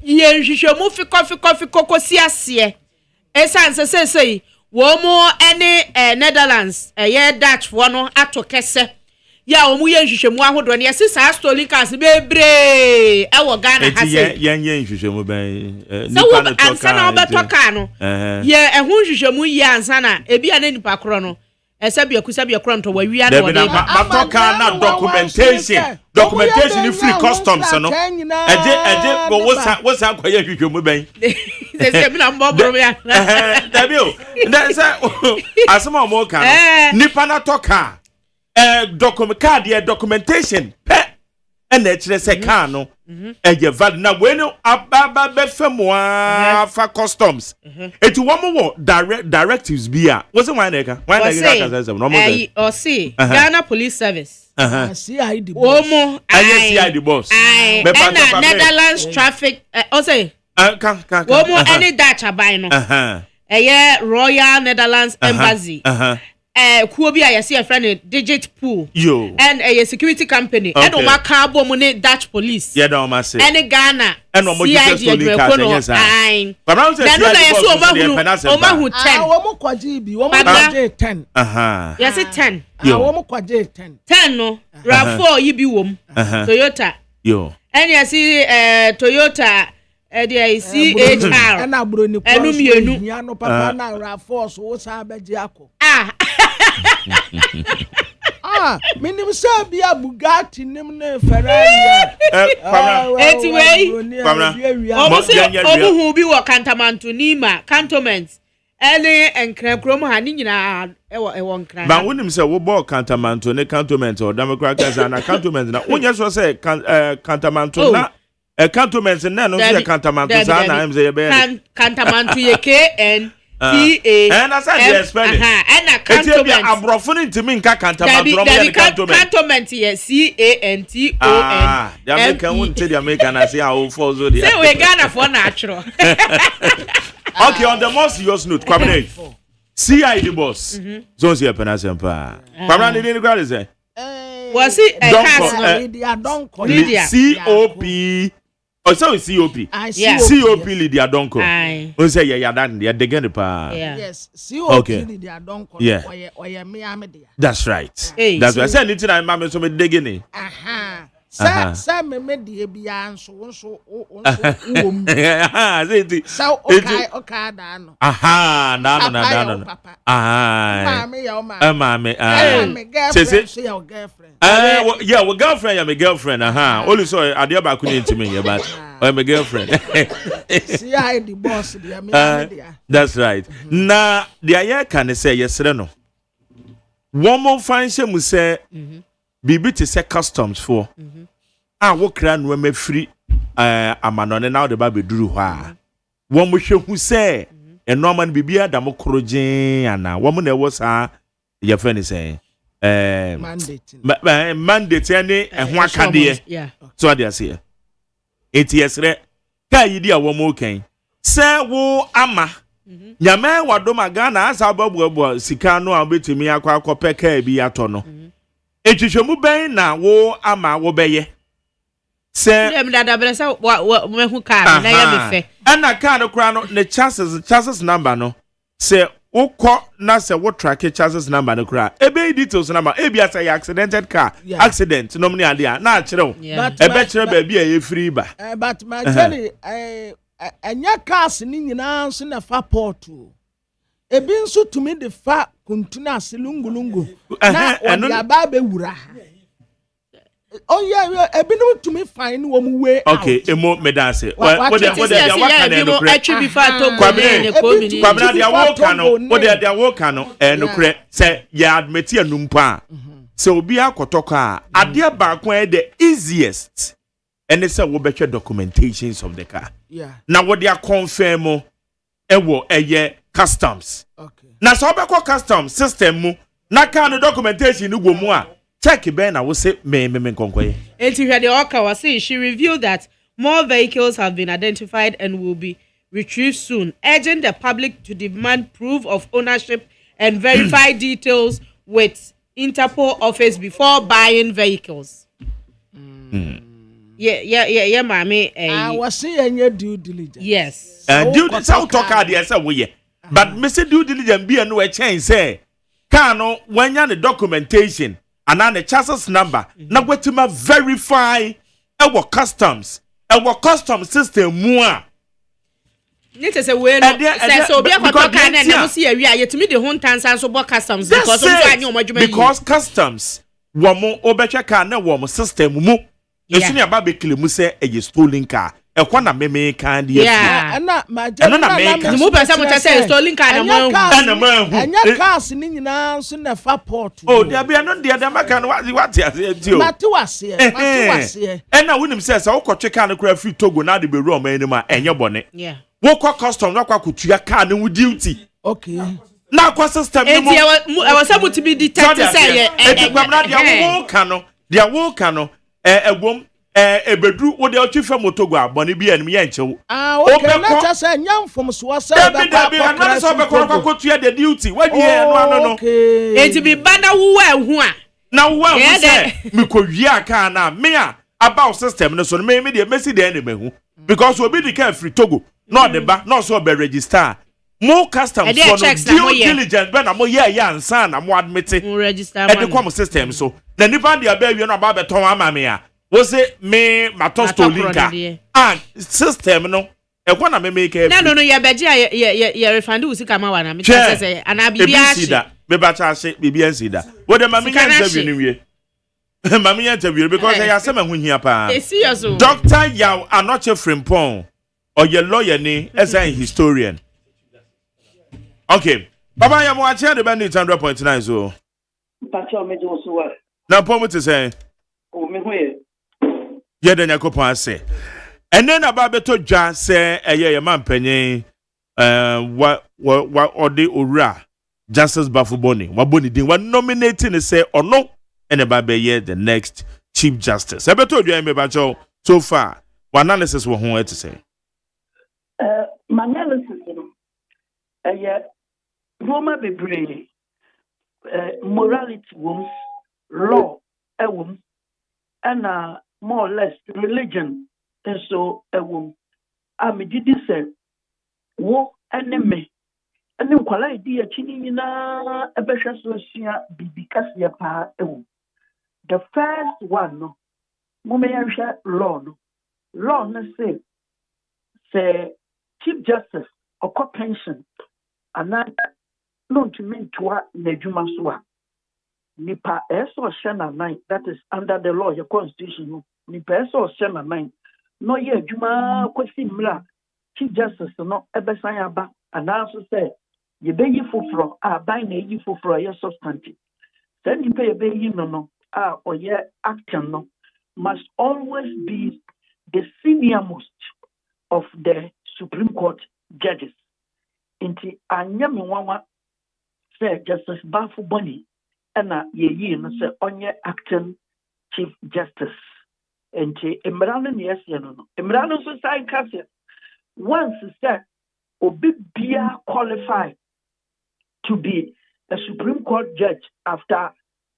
ye nhwehwemu fikɔ kosi ase esanse sesei wo mu ene Netherlands ye Dutch fo no ato kese ya wo mu ye nhwehwemu ahodo ne yesi sa stolen cars bebre wo Ghana ha se ye nhwehwemu ben nipa no toka ansa na obetoka no ye ehun nhwehwemu ye ansa na ebi ana nipa kro no esabia kro nto wa wi ana wo de matoka na documentation free customs no eje wosa akwaye hwehwemu ben se bi na mbobro ya dabio ndensa asema mo kan nipa na toka documentation pe na kire se kan no eje valid na we no ababa be famwa fa customs eti wo mo directives bia wo se wan na ka no mo o see Ghana Police Service CID Omo CID boss and Netherlands traffic o say Omo any Dutch abai no Royal Netherlands Embassy kuo bi a yesi e friend digit pool and a security company and o maka abo mu ne Dutch police don ma say and Ghana and o mo just stolen cars yes ai na no yesi o ma hu 10 wo mo kwaje bi wo mo kwaje 10 yesi 10 wo mo kwaje 10 no RAV4 yi bi wom Toyota and yesi Toyota they CHR and abroni enu mienu ya no papa na RAV4 so wo sa beji akọ minim sa bia Bugatti nim ne Ferrari eti wey omo hu bi wo Cantamanto Nima cantonment ele enkrakrom ha ni nyina ewo nkran ba wonim se wo bo Cantamanto ne cantonment o democratic na cantonment na wonya so se Cantamanto na cantonment na no se Cantamanto sa na am say be Cantamanto ye KN and as I spell it. And a cantonment. Abrofo ntimi nka cantonment from the cantonment. Cantonment yes CANTON. The American won't tell the American I say how for so the. Say we Ghana for natural. Okay, on the most serious note, Kwabene. CID boss. Zone see penasempa. Kwabene ni go say. Was it Lydia Donko? COP. Oh, so it's COP. COP Lydia Donko. Oh, say yeah, that yeah, they get the pa. Yes, COP Lydia Donko. Yeah. That's right. That's why I said anything I mama so me digging. Sa me de bia nso wom. Sa okay da no. Aha, no. Ah. Mama ya o Mama. Girlfriend, so your girlfriend. Yeah, well, girlfriend, I'm a girlfriend. Only so I dear back into me, but I'm a girlfriend. See, I the boss, dear. That's right. Now, the air can say yes, no. One more fine shame we say, Bibi to say customs for. I walk around when me free. I'm on now the baby drew her. One we show who say, and Norman Bibia Damokroje, and a woman there was your friend is saying. Mandate any and one candy. Yeah. So I dare say. It yes, re. Ka yidi a wo mo kan. Se wo ama. Nyame wado magana asa babuabu sika no a betimi akwa peka bi ato no. Etwehwemu ben na wo ama wo beye. Se dem dada bresa me hu car na ya me fe. Ana car no kra no ne chassis number no. Se wokọ na se wo track chassis number no kra. Ebe details number e bia say accidented car. Accident no mni ade a na kire wo. Ebe kire ba bia ye free ba. But my jelly anya cars ni nyina so na fa port o. Ebi nso tumi de fa kuntuna selungulungu. Na odi aba be wura. Oh yeah, ebi no tumi fine wo mu we. Okay, emo medase. What they can no kre. Atwi fa to go ne ko mi ni. Kwabna dia wo kan no. What they wo kan no no kre. Say ya admit anumpa. Se obi akotoko a ade ba kon the easiest. And it's a wobetche documentations of the car. Yeah. Now what they are confirm ewo eye customs. Okay. Now so obeko customs system mu na car no documentation go mu a check ben na wo say me nkonkoye. Enti hwe de Okawa say she revealed that more vehicles have been identified and will be retrieved soon, urging the public to demand proof of ownership and verify details with Interpol office before buying vehicles. Yeah, mommy. I was saying due diligence. Yes. Due diligence, how talk out there, say we. But Mr. Due diligence be a no change, say. Kano, when you're the documentation, and then the chassis number, now what to verify our customs system more. Nite se we no say so obi akoto kan na no see awia yetumi de ho ntansa so bo customs because so anyi omadwuma yi. Because customs wo mo obetwa car na wo mo system mu. Esu ne aba be claim say e stolen car. E kwa na meme kan de afi. Na make mu pesa mo say stolen car na mo hu. Anya cars ni nyina so na fa port. Oh, there be no there maka no what ase o. Mate wase. E na wonim say say wokotwe car no kra free Togo na de be ru o man ni ma enye bone. Yeah. Wokwa custom na kwa kutua car no duty. Okay. Na kwa system no mo. I was able to be detected say kwamna dia wo kano egwom ebedru wo de otwifa motogo abone bia nim ye nchewo okay na cha say nyam from so say be na so be kwa tua the duty what ye no enti bi bana wo ahu a na wo ahu say me ko wi aka na me a about system no so me de mesi de na mehu because obi di ka free Togo no de ba no so be register more customs for no due diligence be na mo ye ansa na mo admit register e de kwa mo system so na nipa de abawie no aba beton ama me a wo say me mato stolen car and system no e kwa na me make no ya beji ya refund usika ma wana me say ana bibia shi me ba cha she bibia si da wo de ma me interview ni wie ma me interview because I say ma hu hia pa Dr. Yaw Anoche Frimpong or your lawyer ni as a historian. Okay. Baba ya mo ache de bandit 100.9 so. Pacho me do so what. Na pomo te say. O me hu ye. Ye de nyakopon ase. Ene na ba beto dwa say eye ye mampanyin wa ode owura Justice Bafuboni wa boni din wa nominating say ono ene ba be ye the next Chief Justice. E beto dwa me ba cho so far wa analysis wo ho e te say. My analysis Roma bebre morality woms law ewom and more or less religion and so ewom amididi say wo enemy and kwala idea chini nyina ebehwe so sia bibi kase pa ewom the first one no Mumayasha law. Law na say Chief Justice or pension and that known to mean to what Nejuma Swa. Nipa eso shena nine, that is under the law, your constitution. Nipa eso shena nine. No ye Juma kwesi mla. Chief Justice no ebesanya ba and also say ye be yi fufro buy na yi fufro ye substantive. Then you pay a baby no or ye action no must always be the senior most of the Supreme Court judges. Inti anyame wawa say Justice Bafu Boni ena ye no say onye acting Chief Justice. Inti Imrano yes no. Imrano so say kase once said obi bia qualified to be a Supreme Court judge after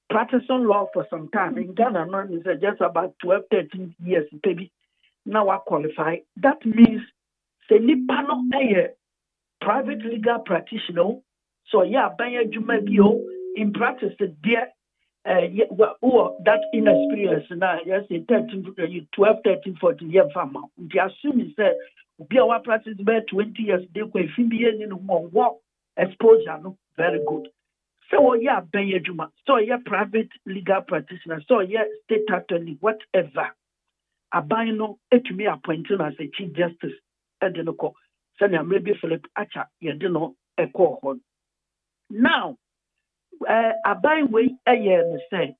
practicing law for some time. In Ghana, no, is just about 12, 13 years, maybe. Now I qualify. That means say nipa no a private legal practitioner. So yeah, banya jumabio in practice there. That inexperience now, yes, 12, 13, 14 years farmer. The assume is that be our practice by 20 years, they could be in one walk exposure, no, very good. So yeah, Benya Juma. So yeah, private legal practitioner. So yeah, state attorney, whatever. Abino to me appointed as a Chief Justice. I don't know. So maybe Philip Acha, you don't know a call. Now, Abai way a year say,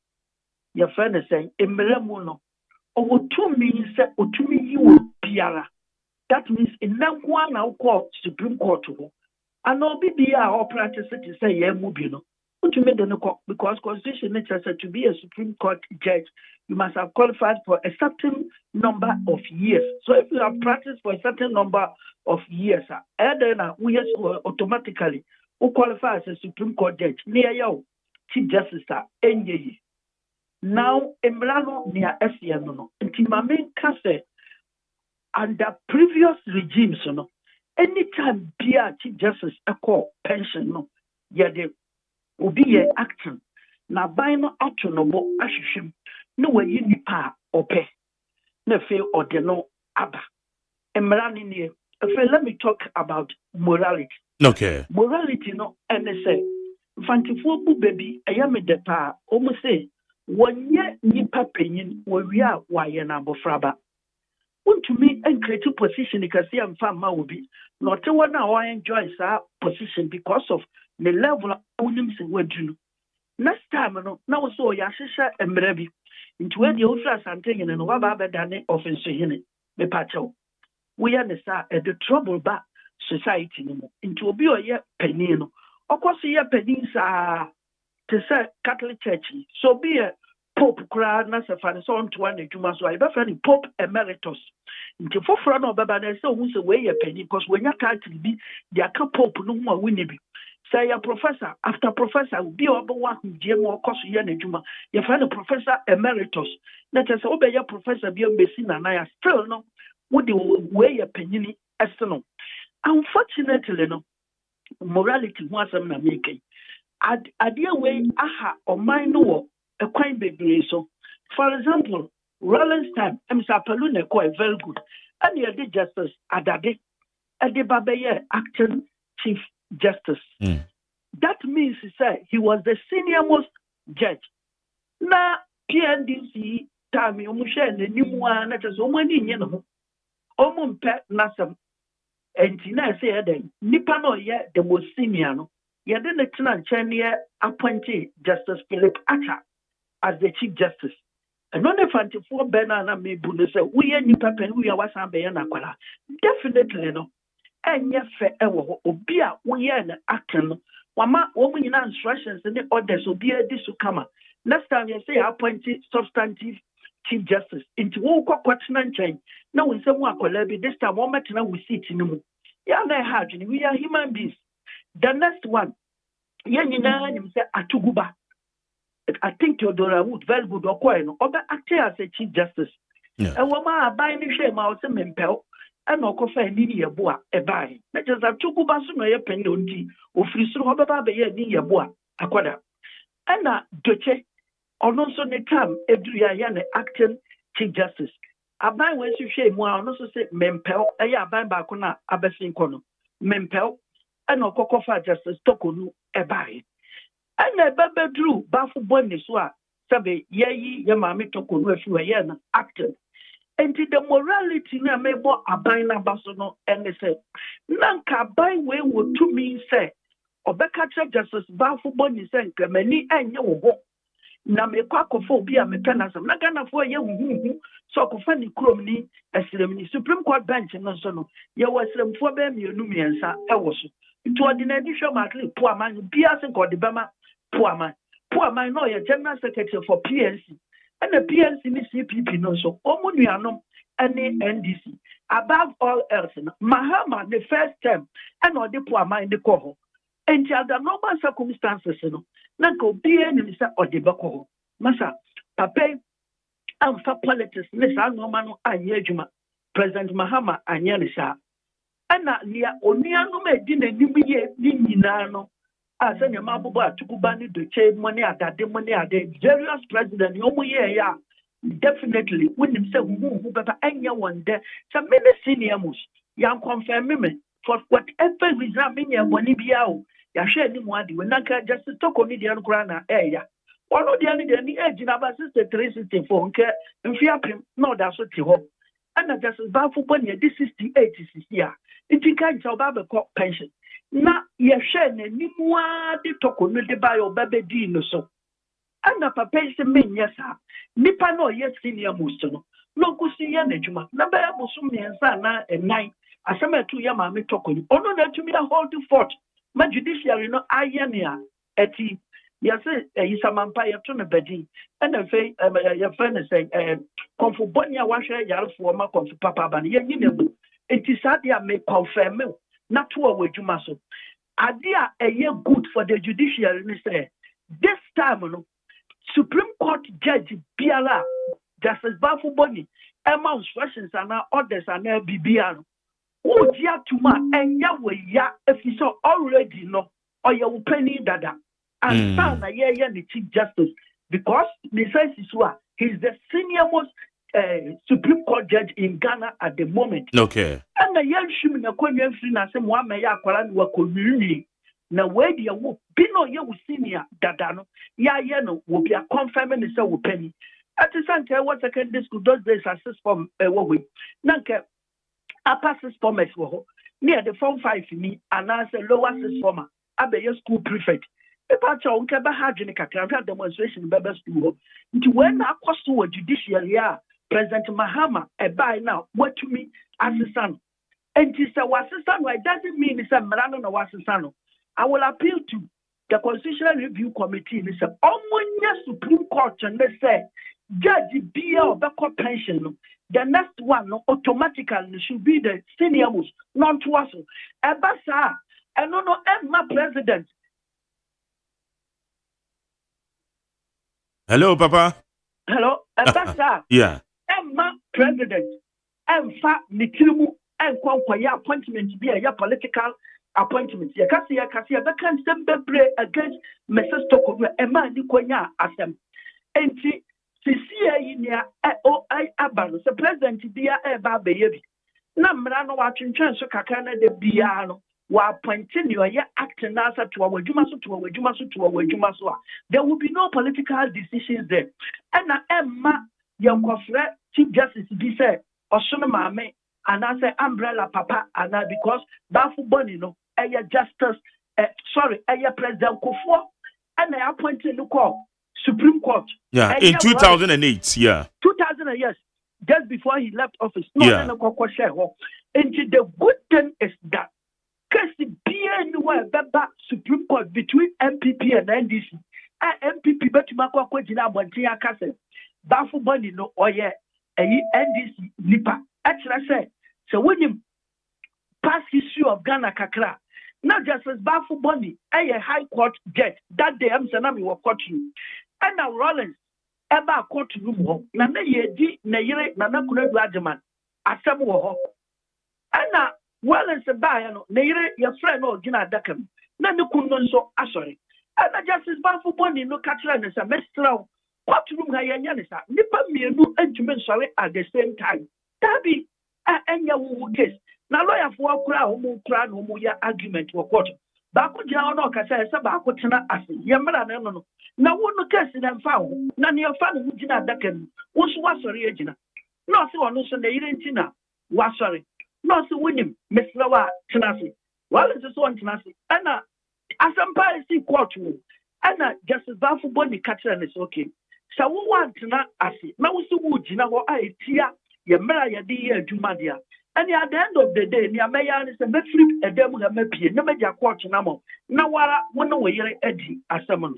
your friend is saying, Emelemuno, over 2 means or 2 million piara. That means in that one I'll call Supreme Court. And no BBA or practice it to say, yeah, Mubino. Because Constitution says to be a Supreme Court judge, you must have qualified for a certain number of years. So if you have practiced for a certain number of years, then we automatically qualify as a Supreme Court judge. Near you, Chief Justice, NJE. Now, Emrano near SCN, and Timame Kase, under previous regimes, anytime Bia Chief Justice a call pension, no, yeah, they obi action na ban no ato no bo ahwehwem no wayi nipa ope na fe ode no aba emra ni ne let me talk about morality. Okay. Morality no and say fantifo bu baby ayame de pa o mo say wonye nipa panyin wo wi a waye na abofraba untumi create position ikasi amfa ma obi not one na enjoy sa position because of the level of unim se wadunu. Next time no na wo so ya hwehwe emra bi into when the ofra santen no wa ba dane offense hene me pacho we are the trouble ba society no into obi oye pani no okoso ye pani sa to say Catholic Church so be a Pope kra na se fa so onto an adwuma so I be fa ni Pope Emeritus into foforo no baba na se hu se we ye pani because when ya title bi dia ka Pope no hu a we bi say a professor after professor be obo wa huje mo koso ye na adwuma ye fa ni Professor Emeritus na te se obe ye professor bi o besi na na still no would the way a penny no. Unfortunately, no morality was a making. Idea way aha or mine no a quite baby so. For example, Rollins time, Palune quite very good. And you did justice Adade Babaye acting Chief Justice. That means he was the senior most judge. Na PNDC time you share the new one that is only Omumpe Nasam and Tina said, Nipa no ye the most senior no. Ye then the Tinan Chania appointed Justice Philip Acha as the Chief Justice. And on the 24 banana may Buddha say, we are Nipa Pen, we are Wasan Bayana Kola. Definitely no. And yet, fair Obia, we are an action. Wama, woman in instructions and the orders will be a disukama. Next time you say appointed substantive Chief Justice into all Quatinan chain. Now we say one collabi this time one matter we see in the yeah, we are human beings. The next one, Yanina say Atuguba. I think Theodora Wood very good or coin or acting as a Chief Justice. And Wama buying the shame out of Mempel and no coffee near boa a buy. That is a Tuguba sooner a penny or free so about near boa aquada. And Doche. Or also the time Edriana acting Chief Justice. Aban when you share more, no so say mempel, aban bakuna abesin kono. Mempel, and no kokofa justice tokonu ebai. And a bebe drew bafu bonny swa, sabe ye mami tokonu if you are acted. And the morality na mebo aban na basono and they say, Nanka aban we would to me say, Obeka justice bafu bonny sen many and you na me kwakophobia me penasam na Ghana for ye hu so kofa ni krom ni asrem ni Supreme Court bench no so no ye wasrem fo be mienu miensa e wo so to ordinary show matli poor man bia se god bema poor man no ye general secretary for PNC and the PNC ni CPP no so omunuanom any NDC above all else Mahama the first term and all the poor man the ko and under normal circumstances no na go be any say odebeko masa papa am fa politics ne sa no ma no anye adwuma President Mahama anye ne sa ana lia onua no ma di nanim ye ni nyina no asa ne ma bobo atukuba ni do che money adade various president yo mu ye ya definitely when him say who baba anya one day some many senior mus yan confirm me for whatever reason me ya boni bia o ya hwe ni mu ade we nanka just talk on the ankura na ya one of the any age na ba 6364 nke mfiapem no da so ti ho ana just ba football near 68 here it can job ba pension na ye hwe na ni mu ade toko no de ba yo baba di no so ana pa pension me nyesa nipa no ye senior most no kusi ye na djuma na ba ya bosu miensa na enai asema tu ya ma me toko ni ono na tumi a hold fort ma judiciary no ayenia eti yase yisamampa yeto no bedi and fe ye friend say konfu bonia wa hwe yarefo ma konfu papa ba ye nyinebu enti sadia me confirm na to awadwuma so adia eye good for the judiciary ni say this time no Supreme Court judge biala Justice Bafu Boni Emma instructions and orders and BBR who dia tuma enya we ya if you so already know or you penny dada and stand the Chief Justice because the sense is what he's the senior most Supreme Court judge in Ghana at the moment. Okay. And the young shim na kwenye free na se mwa me ya kwala ni wakonuni na we dia wo bino ye wo senior dada no ya ye no wo bia confirm ni se wo penny at the center what secondary school those days assist from wo we nanke upper six formers wo near the form 5 ni and as a lower six former abeye school prefect e pa cha onke ba ha dwene kakra demonstration bebe school nti when akoso wo judiciary a President Mahama e by now what to me assistant and he said assistant it doesn't mean it's a marano no assistant. I will appeal to the Constitutional Review Committee and say omonya Supreme Court and they say judge bia obeko pension the next one no automatically should be the senior most non to us ebasa and no Emma president. Hello papa. Hello ebasa yeah Emma president emfa nikirimu enkonkoya appointment bia ya political appointment ya kasi be kan sembebre against Mrs. Tokova Emma ni konya asem enti CCA ni OSEI abano se president bia e ba beyebi na mra no wa twentwen so kakra na de bia no wa appoint ni oye act na asa to awadwuma so there will be no political decisions there and na Emma yankofre Chief Justice be say osono maame and I say umbrella papa and because Bafu Boni no justice President Kufuor and I appointed the court Supreme Court in 2008 2000 yes just before he left office and the good thing is that case be anywhere Supreme Court between MPP and NDC MPP betumako kwejina abontin akase Bafu Boni no oye NDC nipa actually say so when you pass issue of Ghana kakra not just as Bafu Boni a high court judge that day I'm saying we were court room and now Rollins ever court room na ye di na yire na kuredu AGYEMAN asem wo ho and now Rollins ba no na yire your friend no gina adakam na ne kunu nso asori and justice Bafu Boni no kakra na say mestra courtroom ha yenya ne sa nipa mienu entumi nsɔre at the same time dabi enya wo case na lawyer for akura homo kura no mo ya argument wo court ba ko gina ono kasa se ba ko tena ase ye mra na no na wo no case na mfa ho na ne fa no gina adaka mu wo so wasɔre agina no se wono so na yire ntina wasɔre no se wonim mesrawa tena ase wale se so tena ase ana asampa isi court wo ana justice bafu boni katra ne okay sa wo wantena ase na wo se wo gina ho a etia ye mra ye de ye adwuma dia and at the end of the day ni ameya ni se be free edem ga mapie na meja court na mo na wara wono we yere adi asem no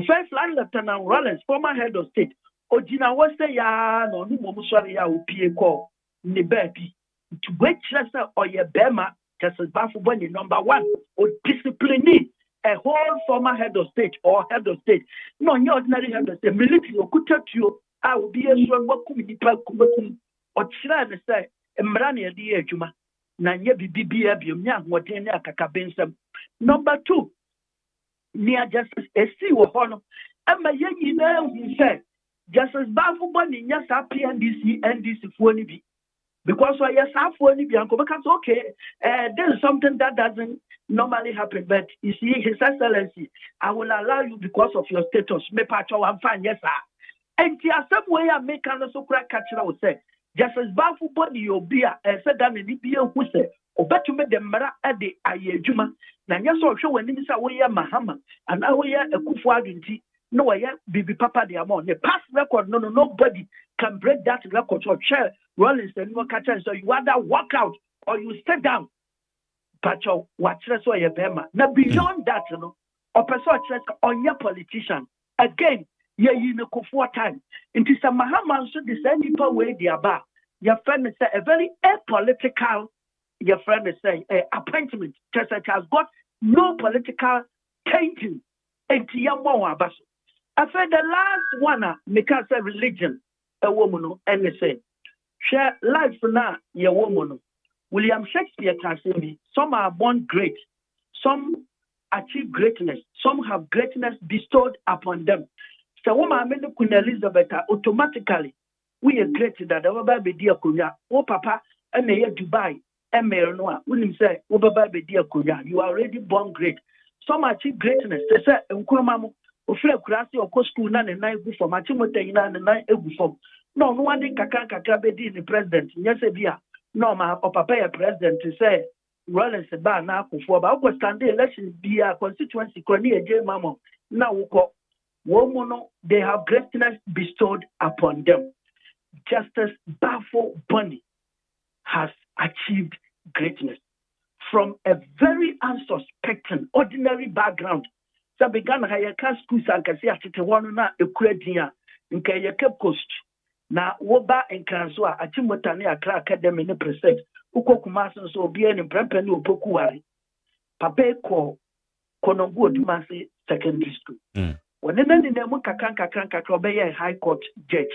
first line lieutenant Rollins former head of state ogina wo say ya no no mo sori ya opie call ni baby to which say oye bema just bafu boni number 1 or discipline a whole former head of state or head of state no ordinary head of state military okutatuo a obi esuo gbakum nipa kubakum o kira ne say mmara na yɛde yɛ adwuma na nyɛ bibibia biom ne ahoɔden ne akakabensɛm number 2 nea justice esi wɔ hɔ no ama yɛn nyinaa hu sɛ justice baafo bɔ ne nyɛ saa ndc foɔ no bi because ɔyɛ saa foɔ no bi anko bɛka sɛ okay this is something that doesn't normally happen but you see his excellency I will allow you because of your status me patwa wamfa nyɛ saa enti asɛm wɔ yɛ a meka no so kora ka kyerɛ wo sɛ Justice Bafu body obia said that ni bia hu se obetume de mara ade ayedwuma na nya so hwe wani sa wo ye mahama ana wo ye akufo adunti no wo ye bibi papa de amon the past record no nobody can break that record so chair Rollins and no catch so you either walk out or you sit down but you watch so ye bema na beyond that no o person onye politician again ye in a comfort time. It is a Mahaman so the same people way they are your friend say a very apolitical your friend say appointment just like has got no political tainting and Tiamo I said the last one because of religion a woman and they say share life now your woman. William Shakespeare can say me some are born great, some achieve greatness, some have greatness bestowed upon them. So woman many Queen Elizabeth automatically we are great that our baby dear kunya oh papa and near Dubai and Mernoa when say oh baby dear kunya you are already born great. Some achieve greatness they say Nkurumamo ofle kurasi or school na na egu for machimote ina na egu for no one kakra be di the president yes bia no ma papa ya president say Rollins ba na akufo ba go stand election bia constituency kroni eje mamo na woko womono they have greatness bestowed upon them. Justice Bafo Bunny has achieved greatness from a very unsuspecting ordinary background. So began hayaka schools and kasi atete wonu na ekuradia nka yeke coast na woba enkanso a atimotane akra academy ne preset ukokuma so obi en prempe ne opokuware papa ko konongo odumase secondary school when na mu kakran obeye high court judge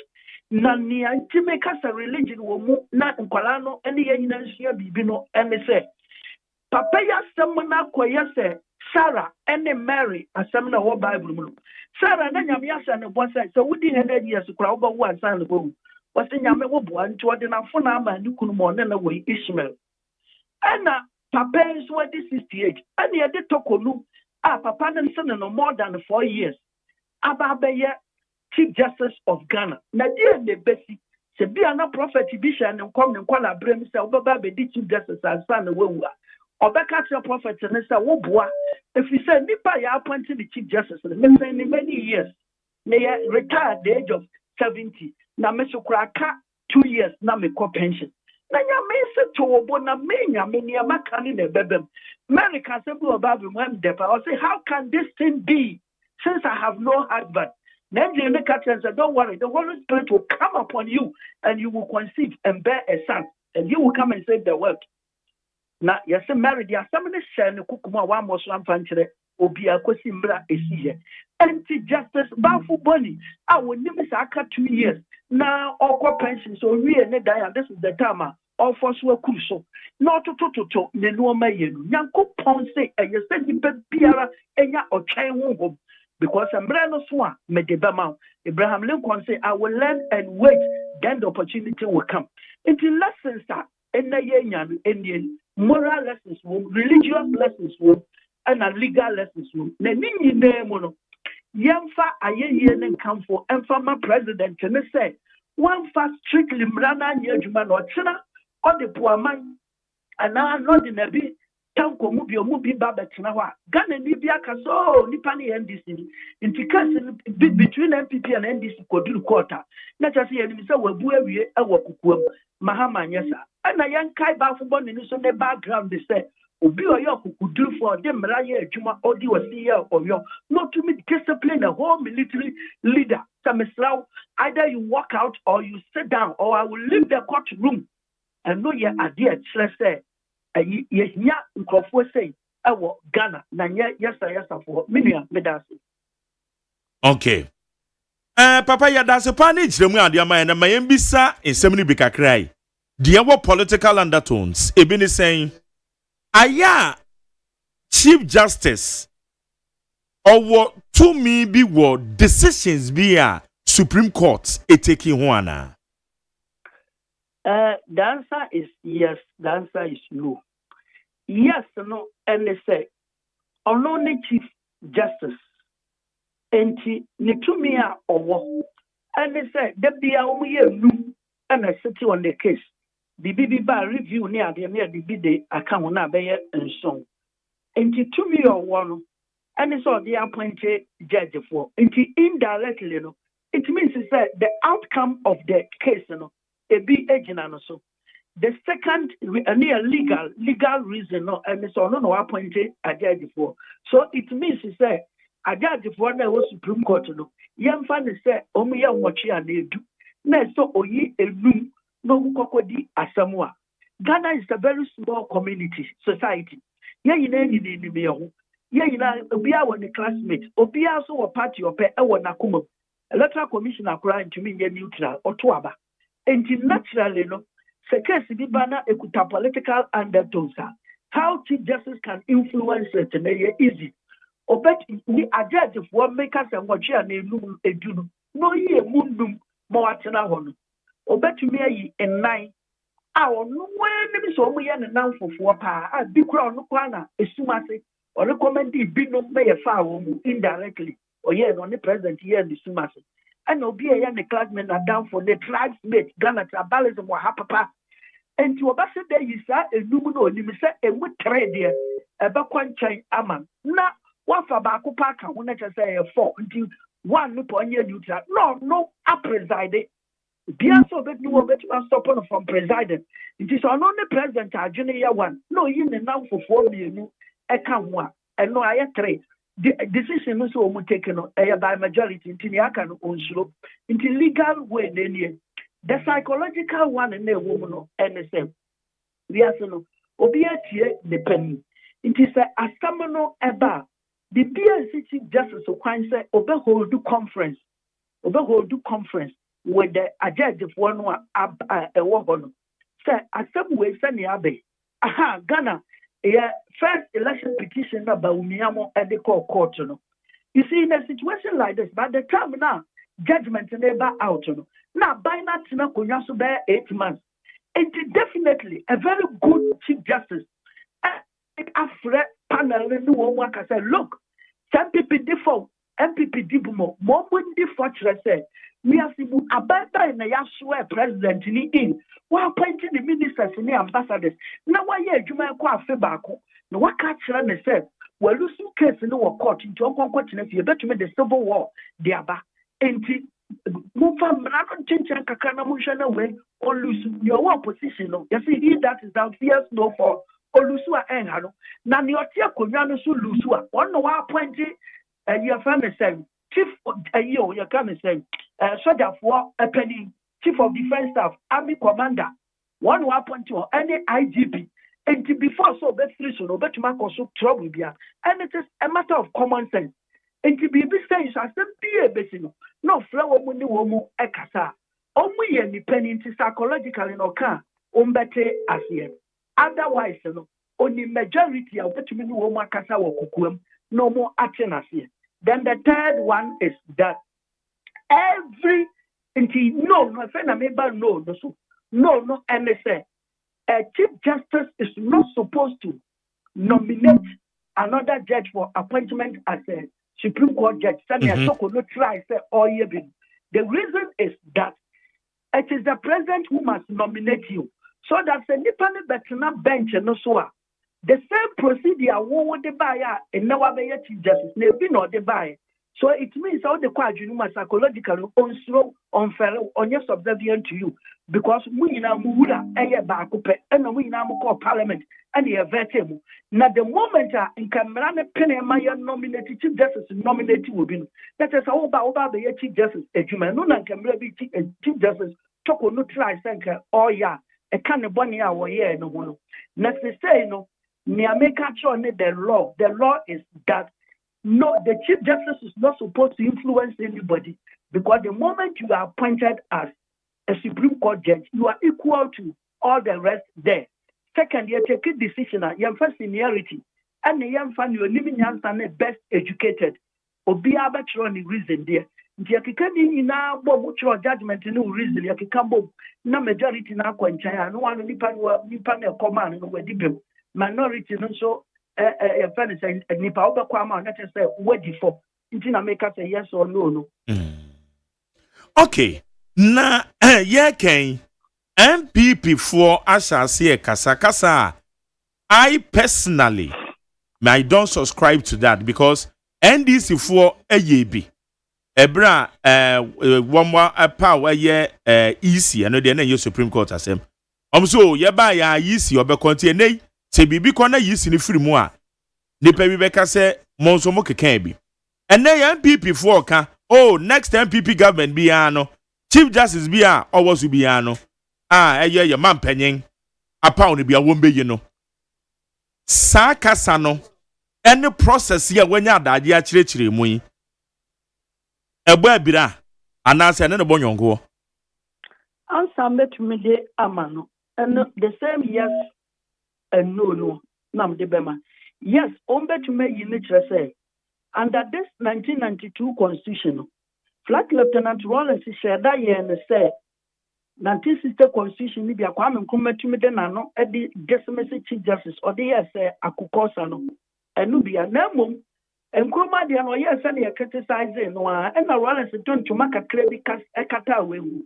na ni antime kasa religion wo mu na nkwala no ene ye nyina nsua bibi no ene se papa ya sem na koye se Sarah ene Mary asem na wo Bible mu Sarah na nyame asa ne bo se wudi 100 years kura wo ba wo ansa ne bo wo se nyame wo bo anto ode na fo na ama ni kunu mo ne na wo Ishmael ana papa is what 68 ene ye de tokolu papa ne se no more than 4 years ababeye Chief Justice of Ghana. Na dia ne besi se bia na prophet bisha ne nkom ne nkwala brem se obaba be di Chief Justice ansa na wawu a obeka tell prophet ne se wo boa if you say nipa ya appoint the Chief Justice ne say many years ne retired at the age of 70 na me sukura ka 2 years na me ko pension na nya me se to obo na me nya me ne maka ne bebem America se bu oba be mo depa or say how can this thing be since I have no husband. Then the American said, don't worry, the Holy Spirit will come upon you and you will conceive and bear a son and you will come and save the world. Now, yes, married, there are so many shen, Kukuma, one more swamp country, Obia, Kosimbra, Esia. Anti-justice, Bafu Bunny, I will never say 2 years. Now, all pension, so we and this is the time, all for so crucial. Not to the no mayen, Yanko Ponce, and you said you bet Piara, and ya or Chai home. because umbrella swa me de bema. Abraham Lincoln say, I will learn and wait, then the opportunity will come. Into lessons that Indian moral lessons, religious lessons, and legal lessons. Na nini ne mono. Yamfa aye and come for my president and say one fast strictly mrana nyejuma no china or the poor man and now not in a bit tanko mubi baba tinawa Ghana ni biaka so nipa ni NDC intikasi between MPP and NDC koduru quarter na chasi enimi se wabu awie e wakukuam mahama nyesa ana yankai ba fo bon ni so ne background they say obi oyo kukudu for dem raye adwuma odi wasi ya oyo not to me discipline a whole military leader Samislau, either you walk out or you sit down or I will leave the courtroom and know your idea say ye nkofo say ewo Ghana na yesa for minia medasi. Okay. Papa ya dase pa ni jiremu ade ama na mayembisa ensemni bi kakrai. The ewo political undertones e bi ni saying aya Chief Justice or to me be what decisions be a Supreme Court taking one. The answer is yes. The answer is no. Yes, no, and they say only Chief Justice and ni to me or and they say there be a no and I sit on the case. The BB bar review near the BB account na be and so. And to me or one. And it's all the appointed judge for. Indirectly, it means that the outcome of the case, it be agent and so. The second, near legal reason, and it's all no appointed a judge for. So it means that a judge for the Supreme Court, young family say, Omiya Mochi and they do. So, Oyi, a room, no Kokodi, Asamoah. Ghana is a very small community, society. Yeah, you know, yeah, you know, Obia was a classmate. Obia so a party or pay a Nakuma. Electoral commissioner crying to me neutral or tuaba. And naturally, no, Sekes Bibana ekuta political undertones. How Chief Justice can influence it in easy. Obet the judge of one makers and what you are named no ye mundum moatena hon. Obet me in 9. Our no when so we and now for 4 pa. I be crown no kwana, a sumase. Or recommend the bino may a foul indirectly, or yet on the present year the sumas. And no be a young classmen are down for the tribesmate, Ghana, Trabalis, and Wahapa. And to a basset day, you say a numero, you say a wood trade there, a backward chain aman. Now, one for Baku Parker, when I say a 4 until 1 upon your neutral. No, I presided. Bien so that you will get stop on from president. It is on the president, our junior one. No, you now for 4 million. And no, I trade. The decision is almost taken by majority into the slope into legal way. The psychological one in the woman and the same. We are so obviate the penny. It is a stamino eba. The BNC Chief Justice of Crime said, overhold conference with the judge of one a woman. Say, a some way, Sunny Abbey. Aha, Ghana. First election petition about Umiamo and the court. You see, in a situation like this, by the time now, judgment never out. Now, by that, Kunasu bear 8 months. It is definitely a very good Chief Justice. After panel, I said, look, some people default, MPP Dibumo, more when default, said, we are seeing Ababa and the Yasua president in. While appointing the ministers and the ambassadors. Now, why you may quite febako? No, what catch and said, well, losing case in our court into a continent, you better make the civil war, the Abba, and move from Change and Kakana motion away, or lose your opposition. You see, that is our fears no for, or Lusua and Hano. Now, your Tia Kunyano Su Lusua, one no appointed, your family saying, Chief, your coming saying, soldier for a penny. Chief of Defense Staff, Army Commander, 1 appoint to any IGP, and before so bet free so bet to so trouble be and it is a matter of common sense. And to be saying, I said, be a basino, no flower money woman ekasa. Only any penny psychological in Oka, umbete as yet. Otherwise, only majority of the woman kasa or kukum, no more action as yet. Then the third one is that every no, friend, I remember no, and they say a chief justice is not supposed to nominate another judge for appointment as a Supreme Court judge. The reason is that it is the president who must nominate you. So that the Nipani Betina bench and so the same procedure won't buy and now be chief justice, maybe not the buy. So it means all the quadrinuma psychologically on unfair, on your subservient to you. Because we now move a bakupe and we now call parliament and the vertemu. Now the moment in Cameron Penny Maya nominated chief justice nominated will be that is all about the chief justice AGYEMAN. No one can be chief justice Toko no try sanka or ya a kind of bonny hour yeah no one. Next say no near make sure the law. The law is that no, the chief justice is not supposed to influence anybody because the moment you are appointed as a Supreme Court judge, you are equal to all the rest there. Second, you take a decision, you have seniority, and the young fan you are living the best educated or be arbitral on the reason there. You can in now judgment in no reason, you can no majority now, no one nipan a command and we're minority, and so. Nipa obekwama na say wedi for ntina make us say yes or no. Okay, na ye ken MPP for asase kasa I personally I don't subscribe to that because NDC for ayebi ebra wonwa power ye easy and dey na ye Supreme Court asem so ye ba ya easy obe continue se bibi kona yisi ni free mu a nipa bi beka se monso mo kekan bi ene ya MPP for ka next MPP government bi ano chief justice bi a owosu bi ano eye mampanyin apa oni bi a wombe yi no sa kasa no any process ya wanya adaje a kirechire mu yi ebo abira anase ne bonyongo answer metumi de amano and the same yes and no, nam de bema. Yes, ombe to me unitre say. Under this 1992 constitution, Flag Lieutenant Rollins said that year and say 1960 constitution ni bia kwame nkrumah to me de nano e di dismiss chief justice or the yes say akukosa no. Enu bia na mum nkrumah de no yes say e criticize no and na Rollins don to make a krebi kata wewu.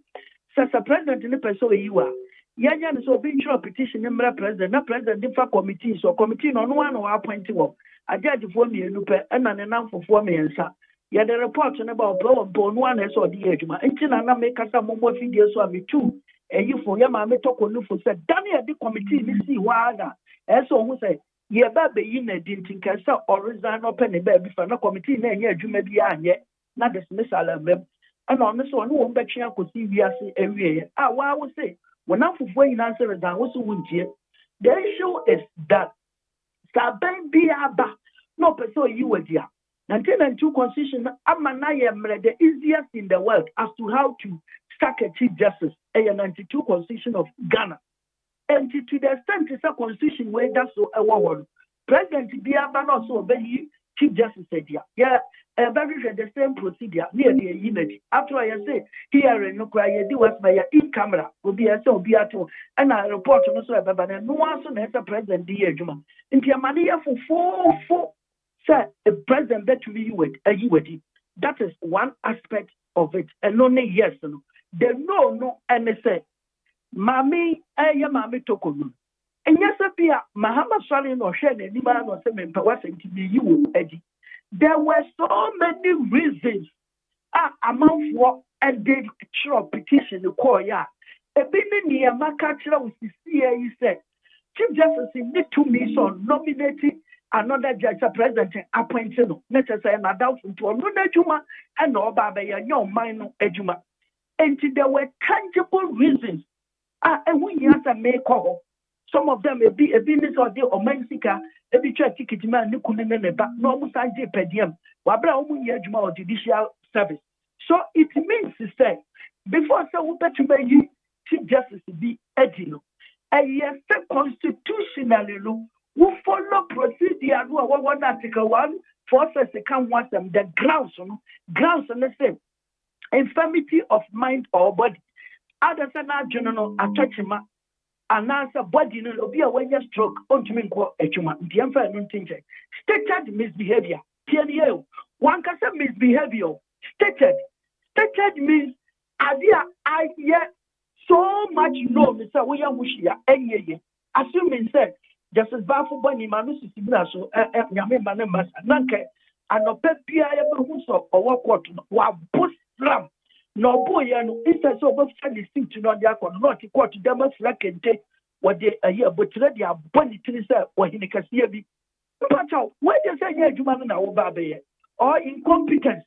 Says the president ni person we you are. Yanya so being sure petition in president, na president different committees or committee no one or appointed one. A judge for me and an announced for me and sir. Yeah, the report about blow upon one as or the AGYEMAN. Until I make us some more videos for me too. And you for your mamma talk on for said, Daniel, the committee, you see why as so say, yeah, baby, in a didn't think I saw or resign open a baby for no committee, and yet you may be yet, not dismissal of them. And on this one, who bet you could see via every year. Why I would say. When I'm for you answer that also wouldn't you? The issue is that Saben Biaba no person you were there. 1992 constitution the easiest in the world as to how to sack a chief justice. A 92 constitution of Ghana. And to the extent it's a constitution where that's so a one. President Biaba also obey chief justice said yeah. Very the same procedure near the unity. After I say here in Ukraine, do was by in camera will be a so be at all. And I report on also about no one so as a president the AGYEMAN. In the mania for four say the president bet to be with a UAD. That is one aspect of it. And only yes no. The no and they say Mami Mami Tokonu. And yes, appear Mahama Salin or Shen and Niman or Semen Pawasing to be you, Eddie. There were so many reasons among what a did petition the call ya. A bit near Macatla with the CIA said, Chief Justice need to miss on nominating another judge president appointed necessary and adult into another Juma and no Baba young minor Ejuma. And there were tangible reasons. And we answer may call. Some of them may be a business or deal or Mexica, a bit ticket man, no almost idea per diem, Wabra Yajma or judicial service. So it means to say, before so better may Chief Justice be Edino. And yes, constitutionally, who follow procedure, one article 1, forces can want them the grounds on the same infirmity of mind or body. Others are not general attachment and answer body no be a when you stroke on to me go the environment stated misbehavior. One can say misbehavior. Stated means idea I hear so much no Mr. William Wushia any assuming said just as baffled by Nimanus so Yamima Nanke and no pepia ever or what quarter while post ram no boy and instead of distinct to not their not equal to them as like and take what they a year but ready are bunny to say what he can see be. But why they say yeah, Juman or incompetence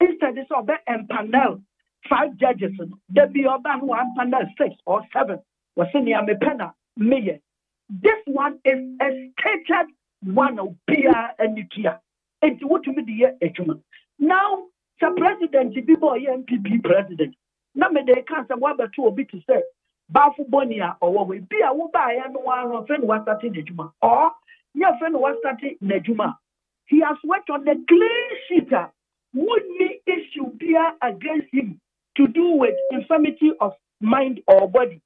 instead of and panel 5 judges there be about 1 panel 6 or 7 was in the penna mayor. This one is a stated one of PR and Nikia. It's what to be the Echuman. Now, the president, the people MPP president. Now, they can't say what but 2 or bit to say. Bafu Bonia or what we be a woba and one friend was starting Nejuma. Or your friend was starting Nejuma. He has worked on the clean sheeter. Would the issue PR against him to do with infirmity of mind or body?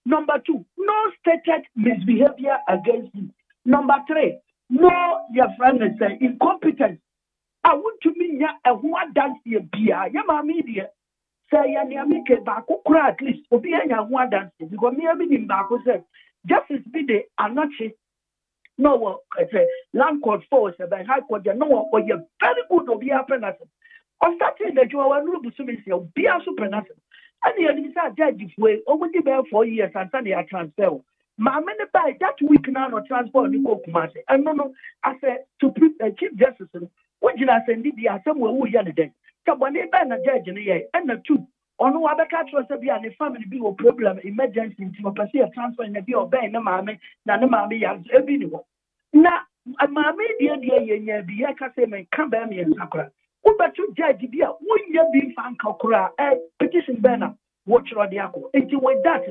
Number 2, no stated misbehavior against him. Number 3, no, your friend is incompetence. I want to mean a one dance here, Bia, Yama media. Say, Yamike Baku, at least, or be a one dance, because me, I mean, in Baku said, justice be the anarchy. No, I say, land court force, by high court, no, or you're very good of your penance. Or starting that you are no Busumis, be a supernatural. And the other judge way over the bell 4 years and Sunday I transfer. My many by that week now no transport you go Kumasi. And no, I said to Chief Justice, when you are sending the assembly who are the so when they ban a judge in the year and the 2 on no other catchers be and the family be a problem, emergency to pursue a transfer in the bill of Ben, no mammy, none of mammy as every now, a mammy, dear, be a castle come by me and Sakura. But you judge be a 1 year being fan Kakura, a petition banner, watch Radiaco. And you with that,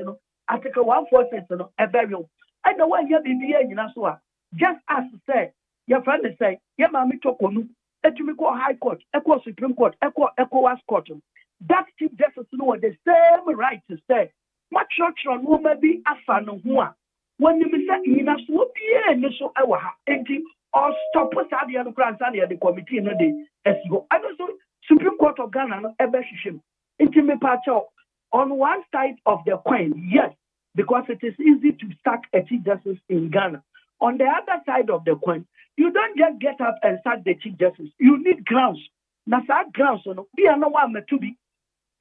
Article 146, a burial. I know why you be in Asua. Just as to say, your friend say, your mammy Tokonu, Etumiko High Court, Echo Supreme Court, Echo Court. That Chief Justice know the same right to say, much church on woman be a fan of one. When you say in Asua, be a initial hour, or stop us at the other grants and the committee in a day. As you I also Supreme Court of Ghana Ebeshim. Intimate patcho on one side of the coin, yes, because it is easy to sack a Chief Justice in Ghana. On the other side of the coin, you don't just get up and sack the Chief Justice. You need grounds. Now that grounds be a no one to be.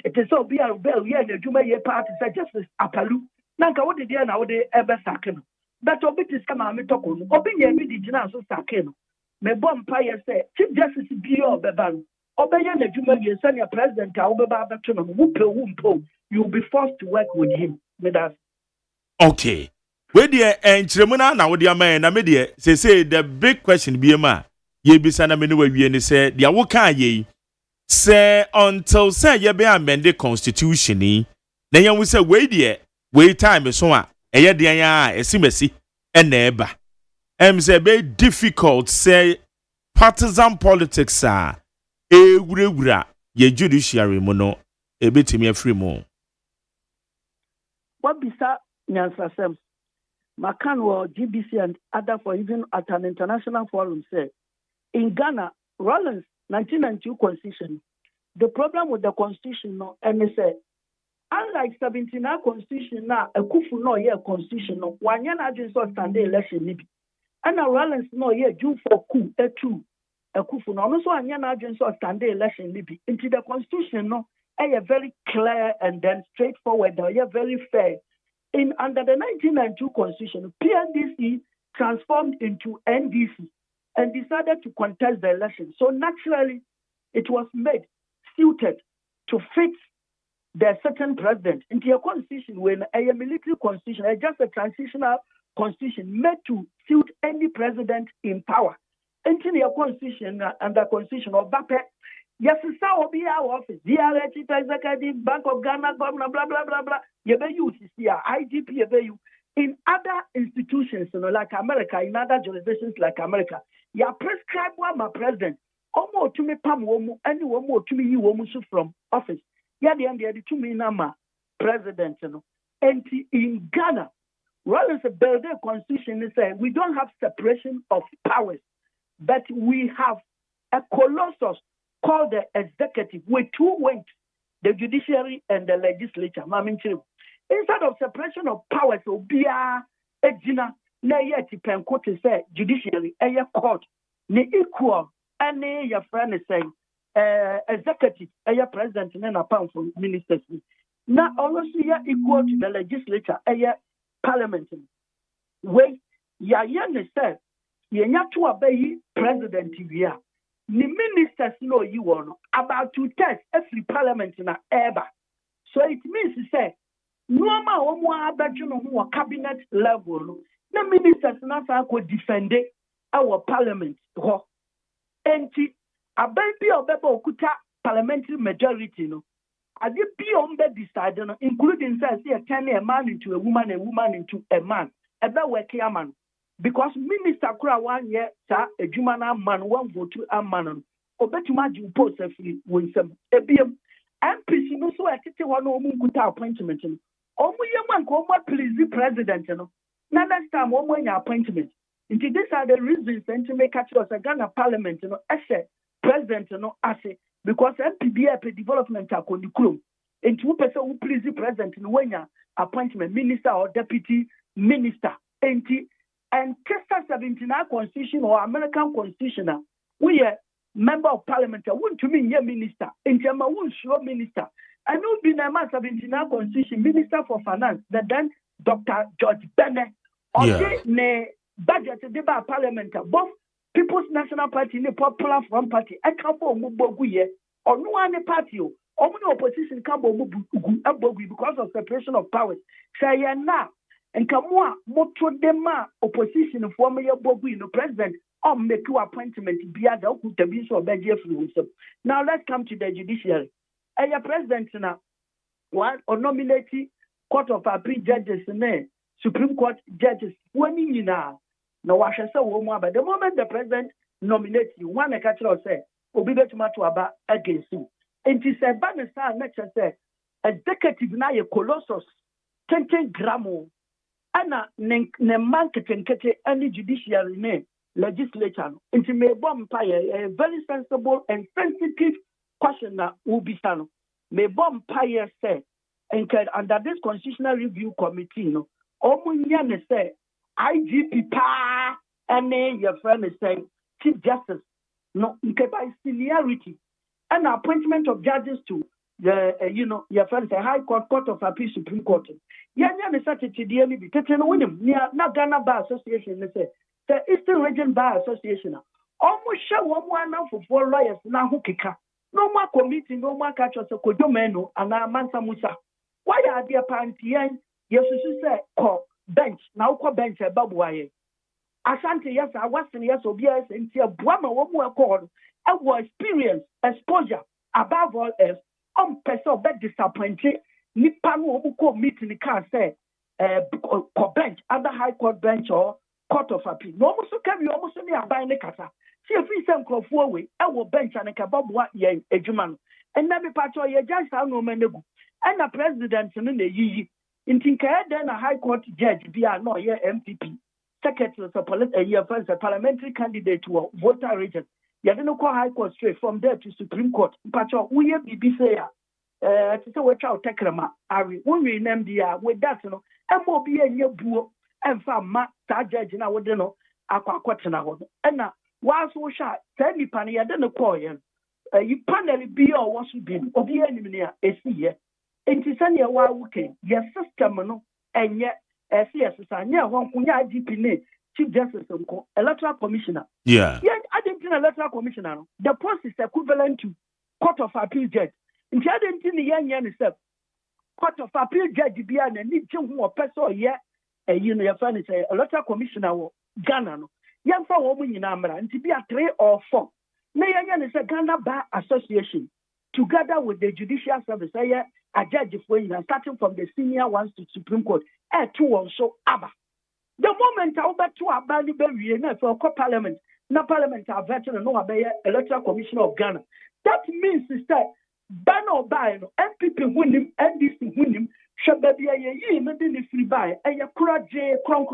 It is so be a bell here in the Juma year party said Justice Apalu. Nanka what did now they ever sack him? But obit is come on me talk on. Obin ye me di jina so sakeno. Me bomb pie say Chief Justice be your beban. Obey the Juma ye send your president ka obeba betuno wumpo. You will be forced to work with him. With us. Okay. Where the enchiremuna na wodi ama na me de say the big question be ma ye bisa na me no wie ni say dia wo kan ye say until say ye be amend the constitution ni na ye wu say we de we time so a eye de ya esimesi na eba say be difficult say partisan politics ewurawura ye judiciary mu no ebetimi afri mu what bisa nyansasem Makan or GBC and other for even at an international forum said in Ghana, Rollins 1992 constitution, the problem with the constitution and they said unlike 79 constitution now a kufu no year constitution no one year agent so stand election nibi and a Rollins no year June for coup a two a kufu no also one year agent so stand election nibi into the constitution no a very clear and then straightforward very fair. Under the 1992 constitution, PNDC transformed into NDC and decided to contest the election. So naturally, it was made suited to fit the certain president into a constitution when a military constitution, just a transitional constitution made to suit any president in power. Into the constitution and the constitution of Bape. Yes, it's our office. DRH, Executive, Bank of Ghana, blah, blah, blah, blah, blah. You IGP, in other institutions, like America, in other jurisdictions like America, ya prescribe one president omo to me pam womu any womu to me yi womu so from office ya the end the to me na ma president no and in Ghana rather is a building constitution is say we don't have separation of powers but we have a colossus called the executive with two wings, the judiciary and the legislature. Instead of separation of powers, obia ejina na yeti penko to say judiciary and your court ne equal any your friend is saying executive and your president and a pound for ministers. Now also equal to the legislature and your parliament. Wait, ya say yenya to obey president here. The ministers know you want about to test every parliament in a ever. So it means to say, no more more cabinet level. The ministers not could defend our parliament. And a baby or bebo kuta parliamentary majority. No, I did be on the decided, including says here turning a man into a woman into a man. About work a man. Because minister kura 1 year sa ejumana man one vote a man obetuma ju post free wonsem ebiem MPC no so etete wono omu nkuta appointment no omu yeman ko omu please president no na next time omu anya appointment into these are the reasons to make catch us a Ghana parliament no ehye president no ase because MPBA pe development akoni krom into person who please president no wanya appointment minister or deputy minister and Chester 79 Constitution or American Constitution, we are member of parliament. I want to be a minister. In German, won't show minister. I know be a 79 Constitution Minister for Finance. Then Dr. George Bennett. Or the budget debate parliament. Both People's National Party, the Popular Front Party, a couple of Muboguye, or no one party, or no opposition can be because of separation of powers. Say now. And Kamua moto dema opposition for me bogu no president make you appointment biada okuta so obeje free. Now let's come to the judiciary. Your president now one or nominate court of appeal judges Supreme Court judges when you now wahwe say wo mu but the moment the president nominates you one a catch say obi betuma to aba against you. And he said banisa next say executive na ye colossus 10 gramo ana ne man ketenkete any judiciary ne legislature into me bomb a very sensible and sensitive question that will be done. Me bomb say and under this constitutional review committee no omunya ne say IGP pa and your friend is saying chief justice no by seniority and appointment of judges to the your friend say high court, court of appeal, Supreme Court. Yanya ne such a TDM be taken with near na Ghana Bar Association. They say the Eastern Region Bar Association. Almost show one for 4 lawyers now who kika. No more committee, no more catchers of Kodomeno and Mansa Musa. Why are there pantian? Yes, you say bench now call bench a babuaye. Asante yes, I was in yes of years and see a Brahma one more call. Our experience, exposure, above all else. Person be disappointed. Nipa no who meeting the car say bench, other high court bench or court of appeal. No almost can you almost near buying the kasa. See if we send crop away, I will bench and a kebab what ye AGYEMAN. And then be part of your judge no menegu. And a president in the ye. In Tinker then a high court judge be a no ye MPP. Secretary of a year first a parliamentary candidate to a voter region. You don't call high court straight from there to Supreme Court. Pacho, we have BBC to say what y'all take them. Ari, when we name the with that, you know, MOB and your boo and fam judge now would know aqua quatina. And now, whilst we shall tell me, Panny, I don't call you. You panel be or what should be, or be enemy a see. And to send you while we came, your system, and yet, as yes, I near one IGP, Chief Justice, Electoral Commissioner. Yeah. I didn't think electoral commissioner. The post is equivalent to court of appeal judge. In the other thing, the young step court of appeal judge be an and need to a person here. Your friend is a electoral commissioner or Ghana. Young for woman in Amra and to be a 3 or 4. Nayan is a Ghana Bar Association together with the Judicial Service. A judge for you, starting from the senior ones to Supreme Court. 2 also ABBA. The moment I over to a Bali Berry for Parliament. na parliament veteran no abey electoral commission of Ghana. That means is that Bano by no MPP winning NDC winning should be ye no dey free by e kura je kron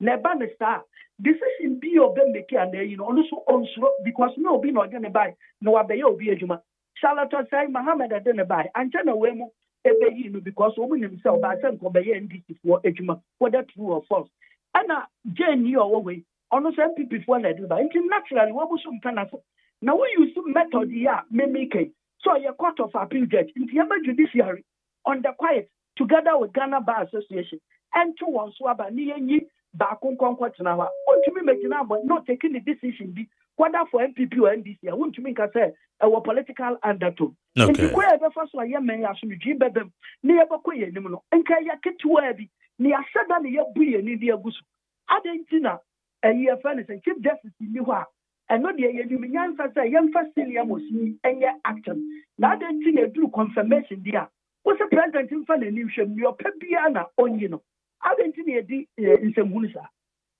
na ba ne star decision be of them make and also onsuro because no be no gonna buy no abey obi adwuma Charlotte say Mohammed adene buy anchana we mu ebe yi no because obi himself ba say nko be NDC for adwuma whether true or false ana Jane yi owo we ono say MPP for na do ba naturally we busu mpanafo now we use method here mimic so your court of appeal judge in the judiciary on the quiet together with Ghana Bar Association and to one swaba ni ba konkonko tena wa wontumi megina but not taking the decision be whether for MPP or NDC wontumi ka say our political undertone okay ko e be fa so ya men asumji bebem ni e bako ye nim no enka ya ketewa bi ni asada ni ya buye ni dia gusu adentina e fa ni chief justice ni ho a eno de ye nim nyansa say yem fa senior mosi enye action na adentina duru confirmation dia wo se president mfa na ni hwem ni opa bia na onyi no adentina ye di nsemhunisa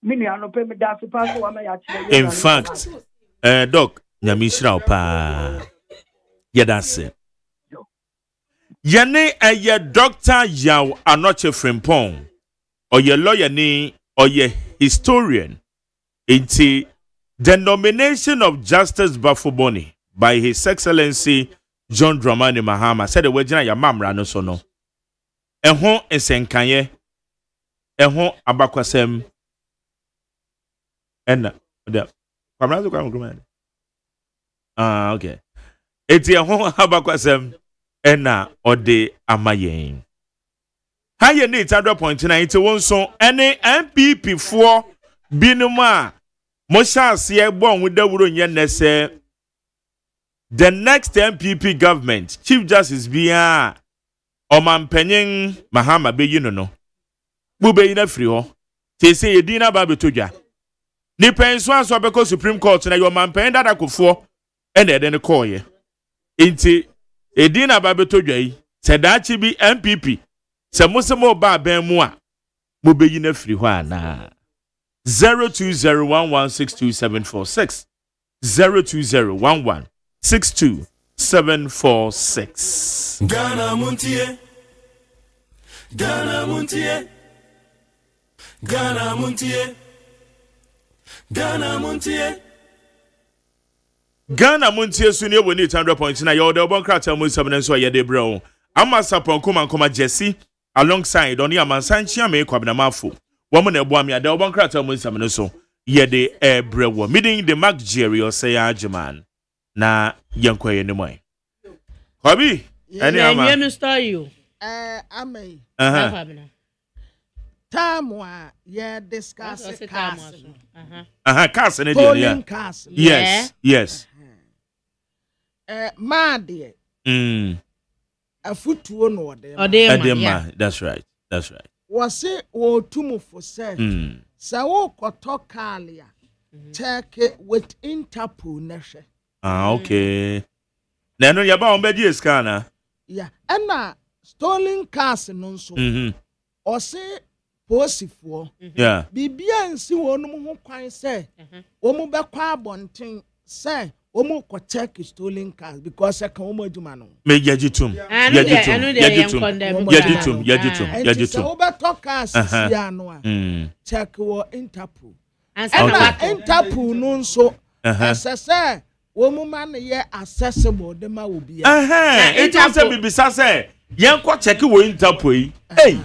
mini anope me da so pass wa ma ya kire in fact doc nyamishira opa yedase yene eye doctor yaw anoche frimpong oye lawyer ni oye historian into the nomination of Justice Bafoboni by His Excellency John Dramani Mahama said the wejina ya mamra no so no eho esenkanye eho abakwasem enna the kwamra zo kwam okay eti eho abakwasem enna ode amayen haye ni 100.9 iti wonso ene MPP for binuma moshasi egbon with the wuro nyenese the next MPP government Chief Justice bia omampanyin Mahama be yino no bube ina free ho te say edina ba betodwa ni penso aso beko Supreme Court na yo mampanyin dada kofo ene ede ne call ye inti edina ba betodwa yi sedachi bi MPP se musemo ba ben mu a mo be yina free ho ana 0201162746 0201162746 Ghana Montie Ghana Montie Ghana Montie Ghana Montie Ghana Montie suni woni 100.9 yo de obonkrata mo 7 so ye de bro amasa ponkoma nkoma Jesse alongside oni amansanchia me kwabena mafo woman ebo mi ade obonkrata mo 7 so ye de ebrewo meeting the Mark Jerry or say AGYEMAN na yankwaye ni moy Kwabi any ama you story you amei tamwa ye discuss cars cars ne dia yes made afutuo no odema that's right was it wo tumu for say sa wo koto kalia check it with Interpol neshe okay na no yaba on be di scanner yeah and stolen cars no so or say posifo yeah bibia nsi wonum ho kwan say omu be kwa abonten say omu ko check stolen cars because can omu aduma no me yajitum so be talk cars sia no check wo Interpol and Interpol no so say womu man ye accessible de ma obi it was a bibisa say yen ko check wo Interpol yi hey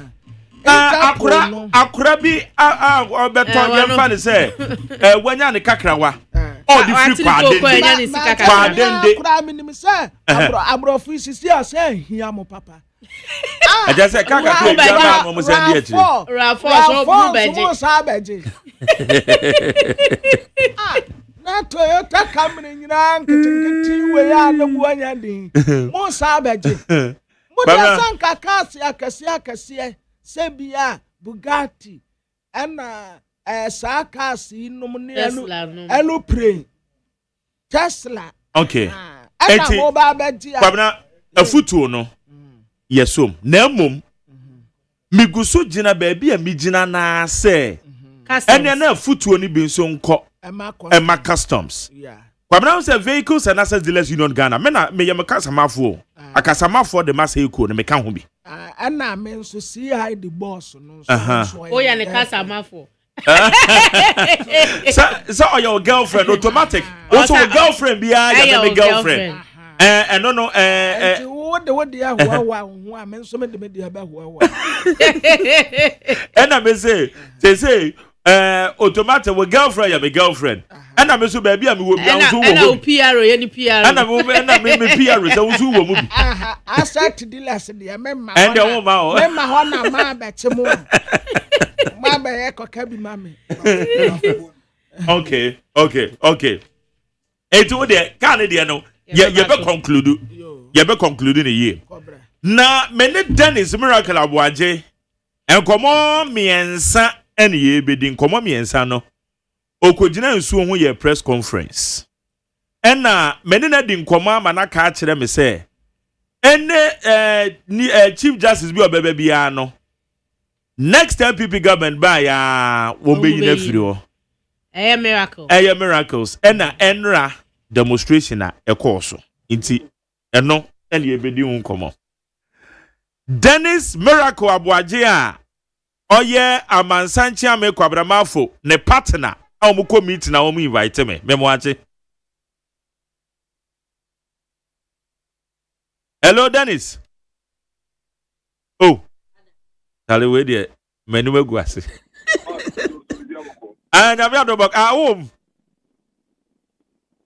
akura bi obeto yen fa ni say wanya ne kakrawa all the free kwaden akura minim say abro free sisi say hia mo papa I just say kaka to jama mo say ndi etire rafo so beje na Toyota Camry nyina nkitikiti we ya na buanya din mo sa beje mo da san kakasi akasi sebia Bugatti ana sakasi num ne elu pre Tesla okay ana mo ba beje kwabna afutuo no yesom na mum miguso gina baabi a mi gina na se ene na afutuo ni bi nso nko Emma Customs. Yeah. Kwabena say Vehicles and Assets Dealers Union Ghana. Me yam kasamafo. Akasamafo de masa eko ne meka ho bi. Ana me nso see how the boss no so. Oh ya ne kasamafo. So your girlfriend automatic. Also girlfriend biya ya me girlfriend. No what the wa me nso me de aba wa. And I say automatic with girlfriend ya me girlfriend. And I so baby am wo bi so wo. And I PRO ye ni PRO. And I me PRO so wo wo mu bi. I start dealers there me ma. And the woman me ma ho na ma beti mu. Ma ba ye koka bi mami. Okay. Etu de kan de no ye be conclude. Ye be conclude in a year. Na me ne Dennis Miracle Abuaje. Enkomo miensa ene ye be di enkomo miensa no. Okojina nsuo ho ye press conference. Ena me ne na di enkomo ama na ka kire me say. Ene Chief Justice bi obebe bia no. Next MPP government ba ya wo be yin afiri ho. Miracles. Ena enra demonstration na ekoso. Inti eno ene ye be di nkomo. Dennis Miracle Abuaje a oye amansanchi ame kwabramafo ne partner a omuko meet na omu invite me memwache. Hello Dennis. Oh. Tale we dey menu egu ase. And I'm not about home.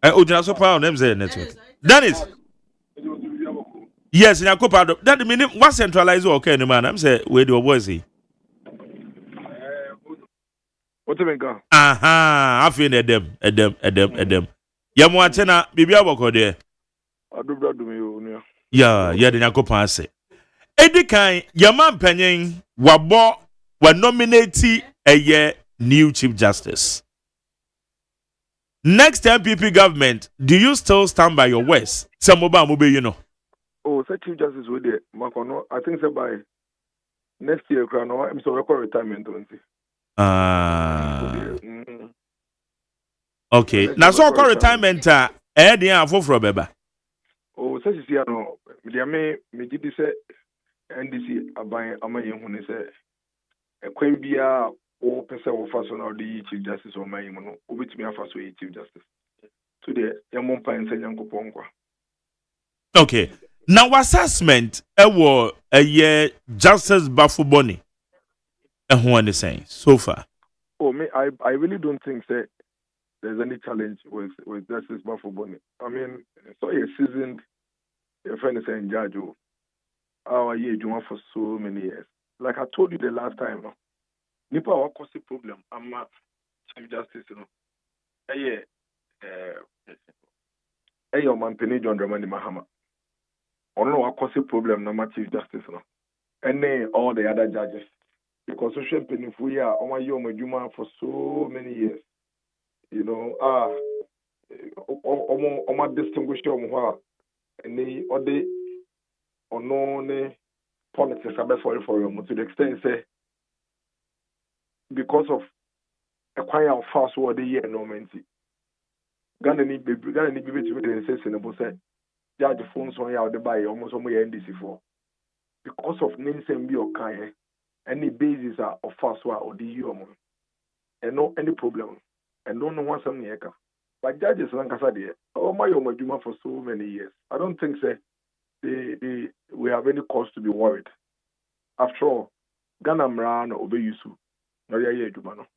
Ojina so pa on MZ network. Dennis. Yes, in Yakopa. That mean what centralize okay no man. I'm say where the boys see. What do you mean? Aha, I feel them. Yamu atena bibi aboko there. Yeah, the Yakopa say. Edi kan yaman panyin wabo wa nominate a year new Chief Justice. Next MPP government, do you still stand by your words? Samoba Mube, you know. Oh, say Chief Justice with it, Makono. I think so by next year, I'm so record retirement, don't you? Okay. Now, so called retirement, Eddie for Beba. Oh, says you know, me did say NDC abai amaye hu ne say ekwan bia o pese wo faso na the Chief Justice o man mu no obetumi afaso yi Chief Justice to the yamon pan say yankopon kwa. Okay. Now assessment ewo a Justice Bafuboni who are saying so far. Oh me I really don't think say there's any challenge with Justice Bafuboni. I mean so a seasoned your friend is saying judge our year doing for so many years. Like I told you the last time, Nipa wa cause problem. I'm not Chief Justice, you know. Your man Penny John Dramani Mahama. Or no, I cause problem. No, Chief Justice, no. And then all the other judges, because social penny we are on my Juma for so many years. You know, my distinguished and they or they. Or no politics are for you to the extent say because of a quiet fast word the year no menti. Ghana need be to the sensible say judge phones on out the buy almost on my NDC for because of names and be okay any basis are of fast word or the year and no any problem and don't know what some yeka. But judges Lankasa there, oh my Juma for so many years. I don't think say we have any cause to be worried. After all, Ghana Mran obey Yusu, no yeah Jumano.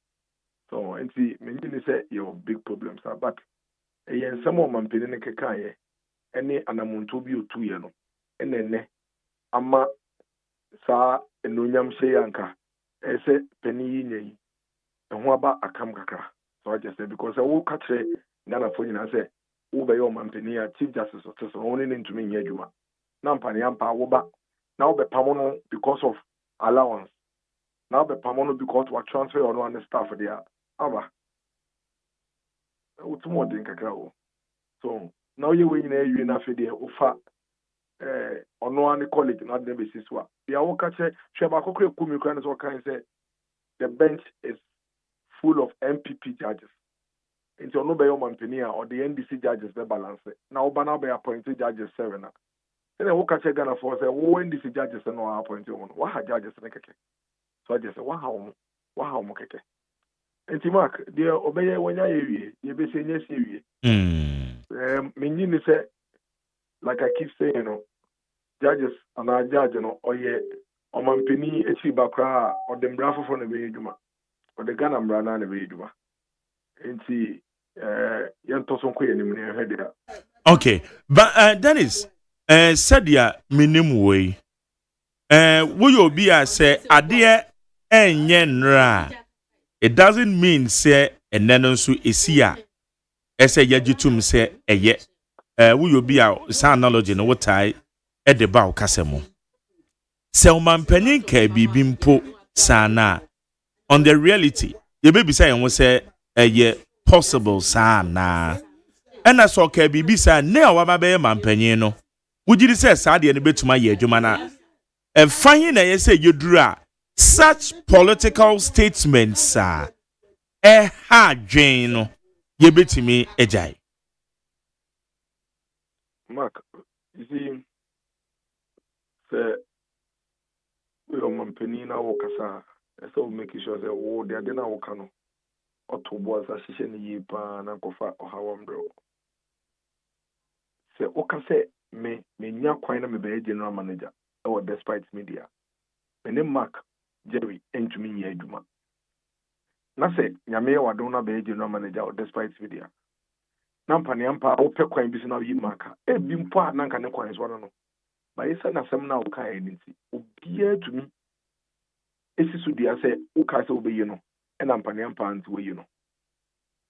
So and see, many say you have big problems, but a some of man penny kekaye, any anamuntubi 2 years, and then ama sa enunyam sheyanka, ese penny yin, and what about a kam kakra. So I just say because I will catch Ghana for you and say, Uber your man penny, Chief Justice of only into me Yajuma. Nampani Yampa Woba. Now the Pamono because of allowance. Now the Pamono because we transfer on one staff there. Aba. What's more than Kakao. So now you win a unafide ufa on one college, not the basis. The Awokache Shabako Kumukran is what kind say the bench is full of MPP judges. Into no be Montpellier or the NDC judges be balance. Now Obana be appointed judges 7. And then who catch a Ghana for say, who NDC judges no appointed one? What judges in keke? So I just say, wow keke. And Mark, dear obey when you be saying yes, meaning say, like I keep saying, judges and our judge, or ye, or Montpellier, Bakra, or the Brafo from the Bayjuma, or the Ghana Brana the Bayjuma. And see, okay, but Dennis, said ya minimum way. Will you be a say, Adia and Yenra? It doesn't mean say, and then also is here. As a yajitum say, a yet. Will you be a sound knowledge in what I at the bow Casemo? Selman Penny be bimpo sana on the reality. The baby saying was say, a ye possible sana. And I saw Kaby say, now I'm a bear man penino. Would you say, Sadi and a bit to my year, Jumana? And finding I say you draw such political statements, sir. Jane, you bet me a jay. Mark, you see, sir, we are Penina Wokasa, so making sure that all the Adena Wokano, or two boys as she ye pan and go far or how I'm bro. Say, Okase, me nya quite a general manager, or despite media. My name Mark, Jerry, and to me, Yeduma. Nase, Yame or Dona be general manager or despite media. Nampaniampa, or Pequine business of Yimaka, a bimpa, Nankan coins one. But it's an assembly of kind, dear to me. It's a say, Ukas obey you, and Ampaniampa and way you know.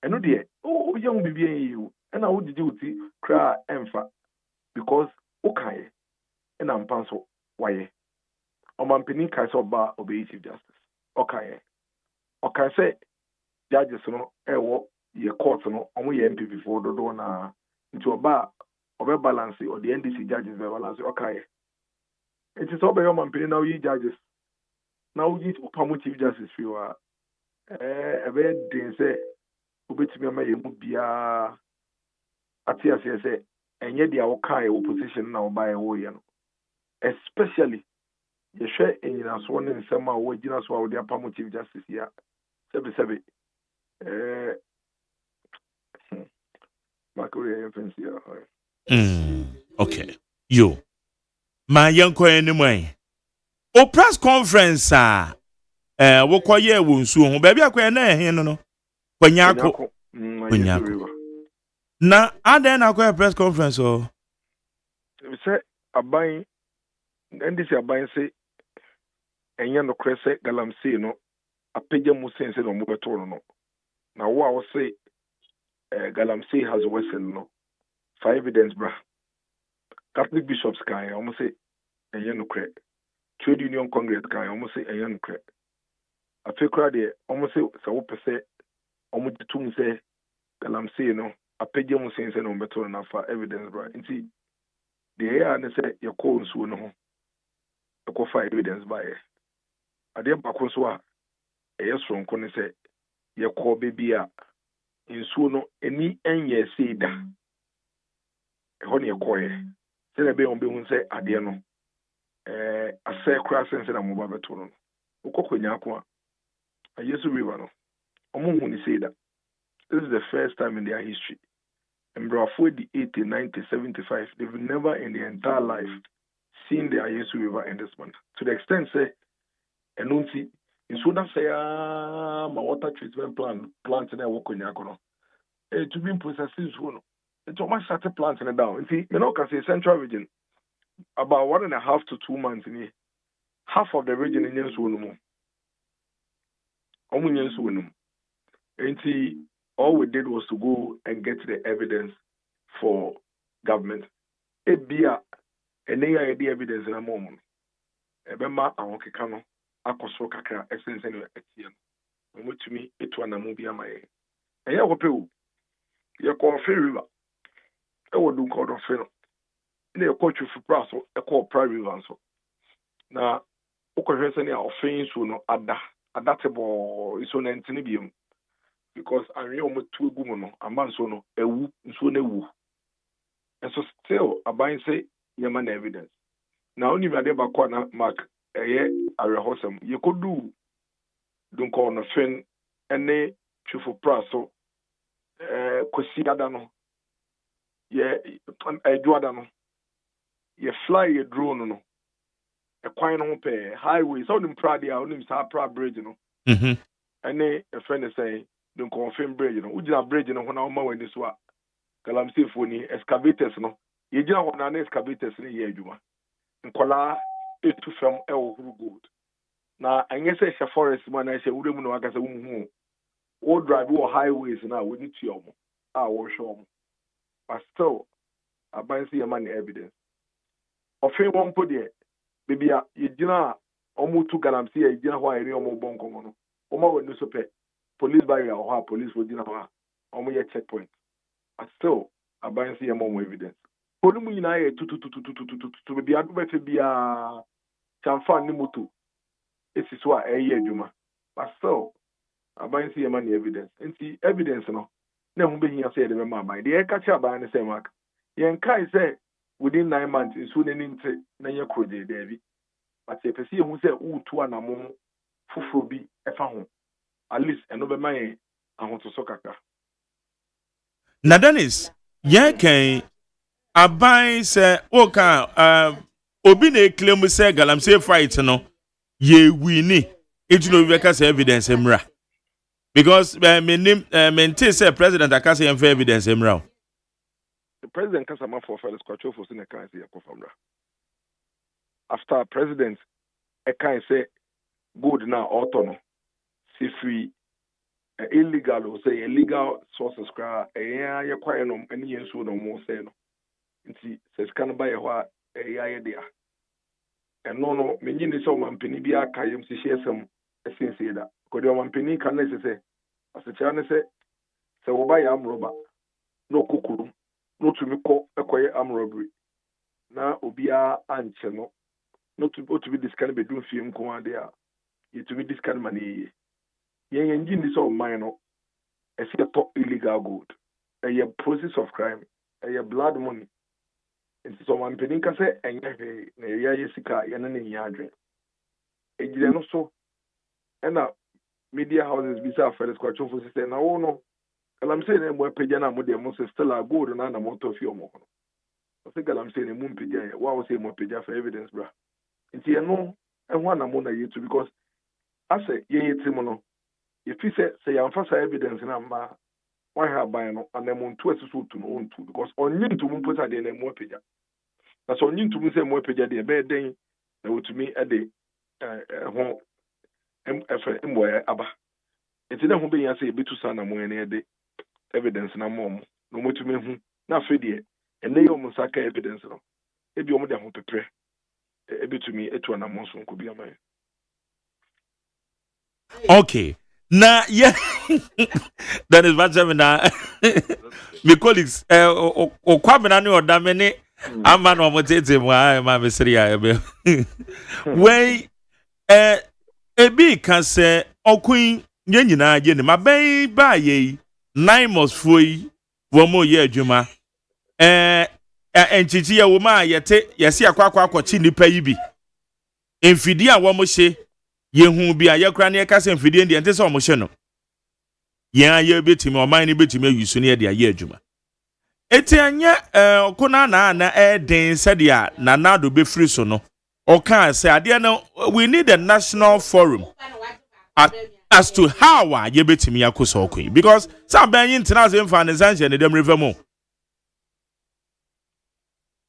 And no dear, oh, young baby, you, and I would duty cry emfa because okay, and I'm panso, why? O Mampini Kaiso bar obey Chief Justice. Okay. Okay, say, judges no, ye court no, only MP before the door into a bar of a balance or the NDC judges balance. Okay. It is all by your Mampini now, ye judges. Now you Pamu Chief Justice, you are a very say, Ubit me, Mubia. Atia say, and yet the okay opposition now by a way, especially you share in your sworn in some way, you know, so the Pamu Chief Justice here. 77. Okay. You. My young queen anyway. O press conference, wo koye wo nsu ho ba bia kwa na ehe no kwanyako na ada na kwa press conference o say aban ndisi aban say enye no krese galamsey no apagya mu sense no mo beto no na wo say galamsey has worsened no for evidence bra Catholic bishops kan almost say enye no kre Trade Union Congress kan almost say enye no kre afekra de almost say so pese almost tum say galamsey no apagya mu sense no beto na for evidence bra nti the air and say your call nsuo no ho e for evidence by ade bakon so a sonko ne say your call baby a nsuo no eni enye sei da e ho ne koye se na be on be hun say ade no asɛ kura sense na mo ba beto no ukokonya ko a yesu river no omo hu ni sei da. This is the first time in their history. And for the 80, 90, 75, they've never in their entire life seen the Yesu River in this month. To the extent, say, and don't see, in Sudan, say, my water treatment plant in a walk on Yakono. To be processed, it's almost started planting it down. See, you know, can say central region, about 1.5 to 2 months in here, half of the region in Yensuno. And see, all we did was to go and get the evidence for government. It be a the evidence in a moment. Ebema awokekano akoso kakra essence no etiem. Omutumi etu anamu bia mai. Eya kopewu. Ye ko river. E wodu ko do fe no. Na ye ko twifu praso e ko pra river so. Na ukohwese ne a ofin so no ada. Adatebo iso na ntini biom. because I almost 2 gumono, a man so no, a woo, so ne woo. And so still, a bind say, Yaman evidence. Now, only my neighbor corner mark a year, a rehosum. You could do, don't call on a friend, and they chufu praso, Kosi Adano, a Duadano. You fly a drone, no. A quine on pay highway, so them proud, I only saw proud bridge, you know. And they a friend say, don't confirm bridge, you know. Would you have bridge, you know, when I'm mowing this one? Calamity for the excavators, no. You don't want an excavators in the year, you want. And Kola, it to from El good. Now, I guess a forest man, I say, wouldn't know, I guess, all drive all highways now, we need to, I will show them. But still, I buy see a money evidence. Of him won't put it. Baby, you dinner almost took an see a dinner why I real more bon common. Oma would no pay. Police barrier or police would dinner or a checkpoint. But still, I buy see a more evidence. Polumu in I to be able to be a chamfan nimutu. This is why a year Juma. But still, I buy see a money evidence. And see evidence no. Never be here said the mamma. The air catcher by the same mark. Yan Kai say within 9 months is soon into Naya Crode, Davy. But if I see who say, oh, 2 and a more, Fufu be a found. At least another man, I want to soccer. Now, Dennis, I buy say, okay, Obine claim say, Galam say fight, no, ye winnie. It no because evidence, Emra. Because Mente say President Akasi and evidence, Emra. The president can summon for fellow squatcho for senior currency. After president, I can say good now autono, see free, illegal or say illegal sources cry, a quiet no any yen so no more say no. Nti says can buy a what a idea. And no, meaning this all man penny be a kayam si share some essence that. Could your man penny can say, as the channel say, so buy am rubber, no kukuru. No to me call a quiet arm robbery. Now, Obia and Channel. Not to be this kind of bedroom film command there. Yet to be this kind of money. Yang engine this all minor. I see a top illegal good. A process of crime. A blood money. And so one penny can say, and ya Jessica, and an yardre. A general so. And now, media houses bizarre for the squatch officer. Now, no. I'm saying I'm pejana with the most still a good and I'm out of your more. I think I'm saying a moon peja. Why was say more peja for evidence, bra? It's here no, and one among you too because I say, ye Timono. If you say I'm for evidence and I'm why have by no and I'm on 2 to own too because on you to put a day more peja. That's on you to say more peja the bad day. They would to me a day home where Abba. It's in a home being I say, be to son among any day. Evidence na mom no mo to me hu na fedie ene yo mo saka evidence no e bi o mo de ho pepre e bi to me etu na mo so nko bi amay. Okay, now yeah, that is what I'm now. My colleagues, o kwame na ni odamene ama no mo tete mo ma mesri ya ebe. When ebi kan say okun nyina je ni maben ba ye 9 months free womo ye adwuma enchichi ya woma yete yesi akwa nipa yi bi emfidi a womo hye yehu bi a yakra ne ka se emfidi ndi ente se womo hye no ye betimi oman ne betimi ayusu ne de aye adwuma eti anya okona na den sede a na do be free so no oka se ade no we need a national forum as to how you bet me yakuso queen because some ben international fan and them river mo.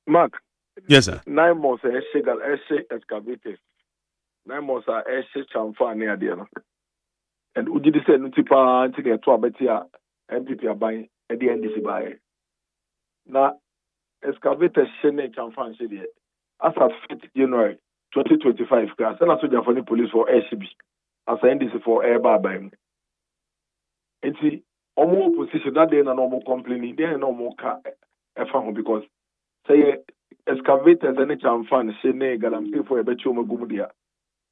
Mark. Yes, sir. 9 months excavated. 9 months are chamfa near there. And Uji said Nutipa to get to a better MPP buying at the NDC buy. Now excavated Shene chamfa city as at 5th January 2025 class and also the police for SCB. As I this for air bar by him. And see, almost position that day, no more complaining, there no more car because say excavators and a fan, say, nigga, I'm still for a bet you go there.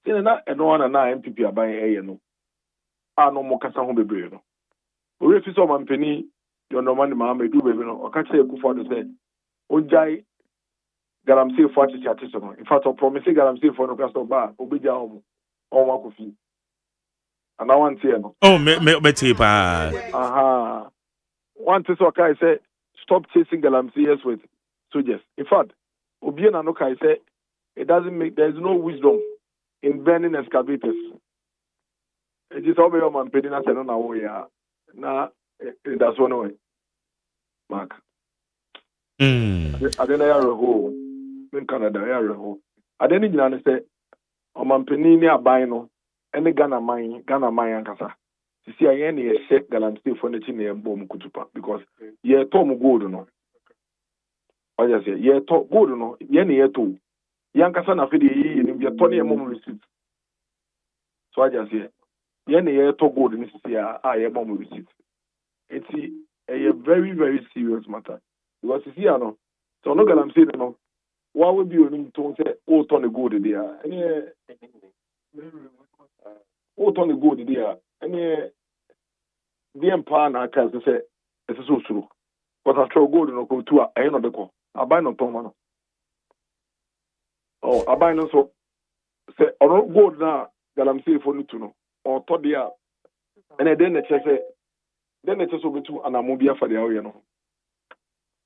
Say, no one and I MPP are buying a no. I no more Casa home be brave. we fi so man penny your normal Muhammad do baby no o ka che Kufuor do say o jai galamsey for chati so no in fact o promise galamsey for no ka so ba obija o wa ko fi and I want here no oh me pa aha one thing so kai say stop chasing galamseyers with soldiers. In fact obiena no kai say it doesn't make there is no wisdom in burning excavators. It is over your man pedina say no na wo ya na that's one way mark I don't know in Canada I don't know say o man penini aban no any Ghana mine ankasa see I any shake galamsey for the na bom kutupa because ye tom gold no I just say ye to gold no ye na ye to yankasa na fidi yi ni ye to na mom receipt so I just say ye na ye to gold ni see ye mom receipt it's a very very serious matter because you see no so no galamsey no why would be on to say oh ton gold there any oh ton gold there any the empire na can say it's so true but after gold no go to I no dey call I buy no ton no oh I buy no so say or gold na galamsey for no to no or to there and then the say then the so betu anamobia for the area no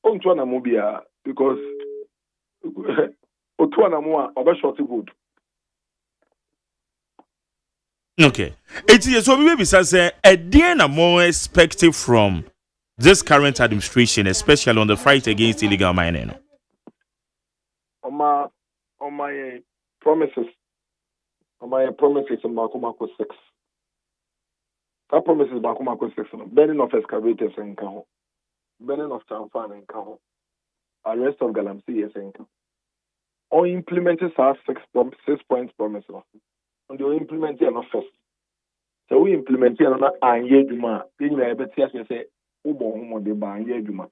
on to anamobia because otu anamu a oba short gold. Okay. So we be say a dear more expected from this current administration, especially on the fight against illegal mining. On my promises in Bakumako 6. That promises Bakumako 6 burning of excavators in Kaho, burning of Chanfan in Kaho, arrest of galamsey in Kaho. Or implemented our 6 points promise. And you implement it first. So we implement it on Anye Juma. Then you have to say, Ubo Homo de Banye Juma.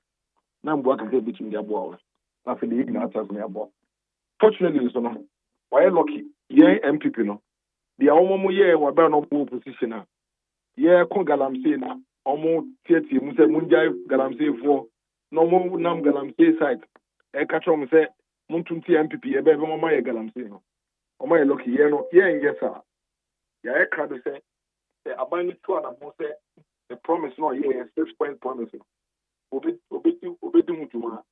Now I'm working between the above. After the ignorance me above. Fortunately, so no. Why lucky? Yeah, MPP no. The Omo ye were better no position. Yeah, Kon Galamsey na. Omo Tieti Muse Munjai Galamsey for no more Nam Galamsey side. Ekatrom say Muntunti MPP ebe mama ye galamsey no oma ye lucky ye no ye ngesa ya e crowd say abani to na mo say the promise no ye 6 point promise obi mutuma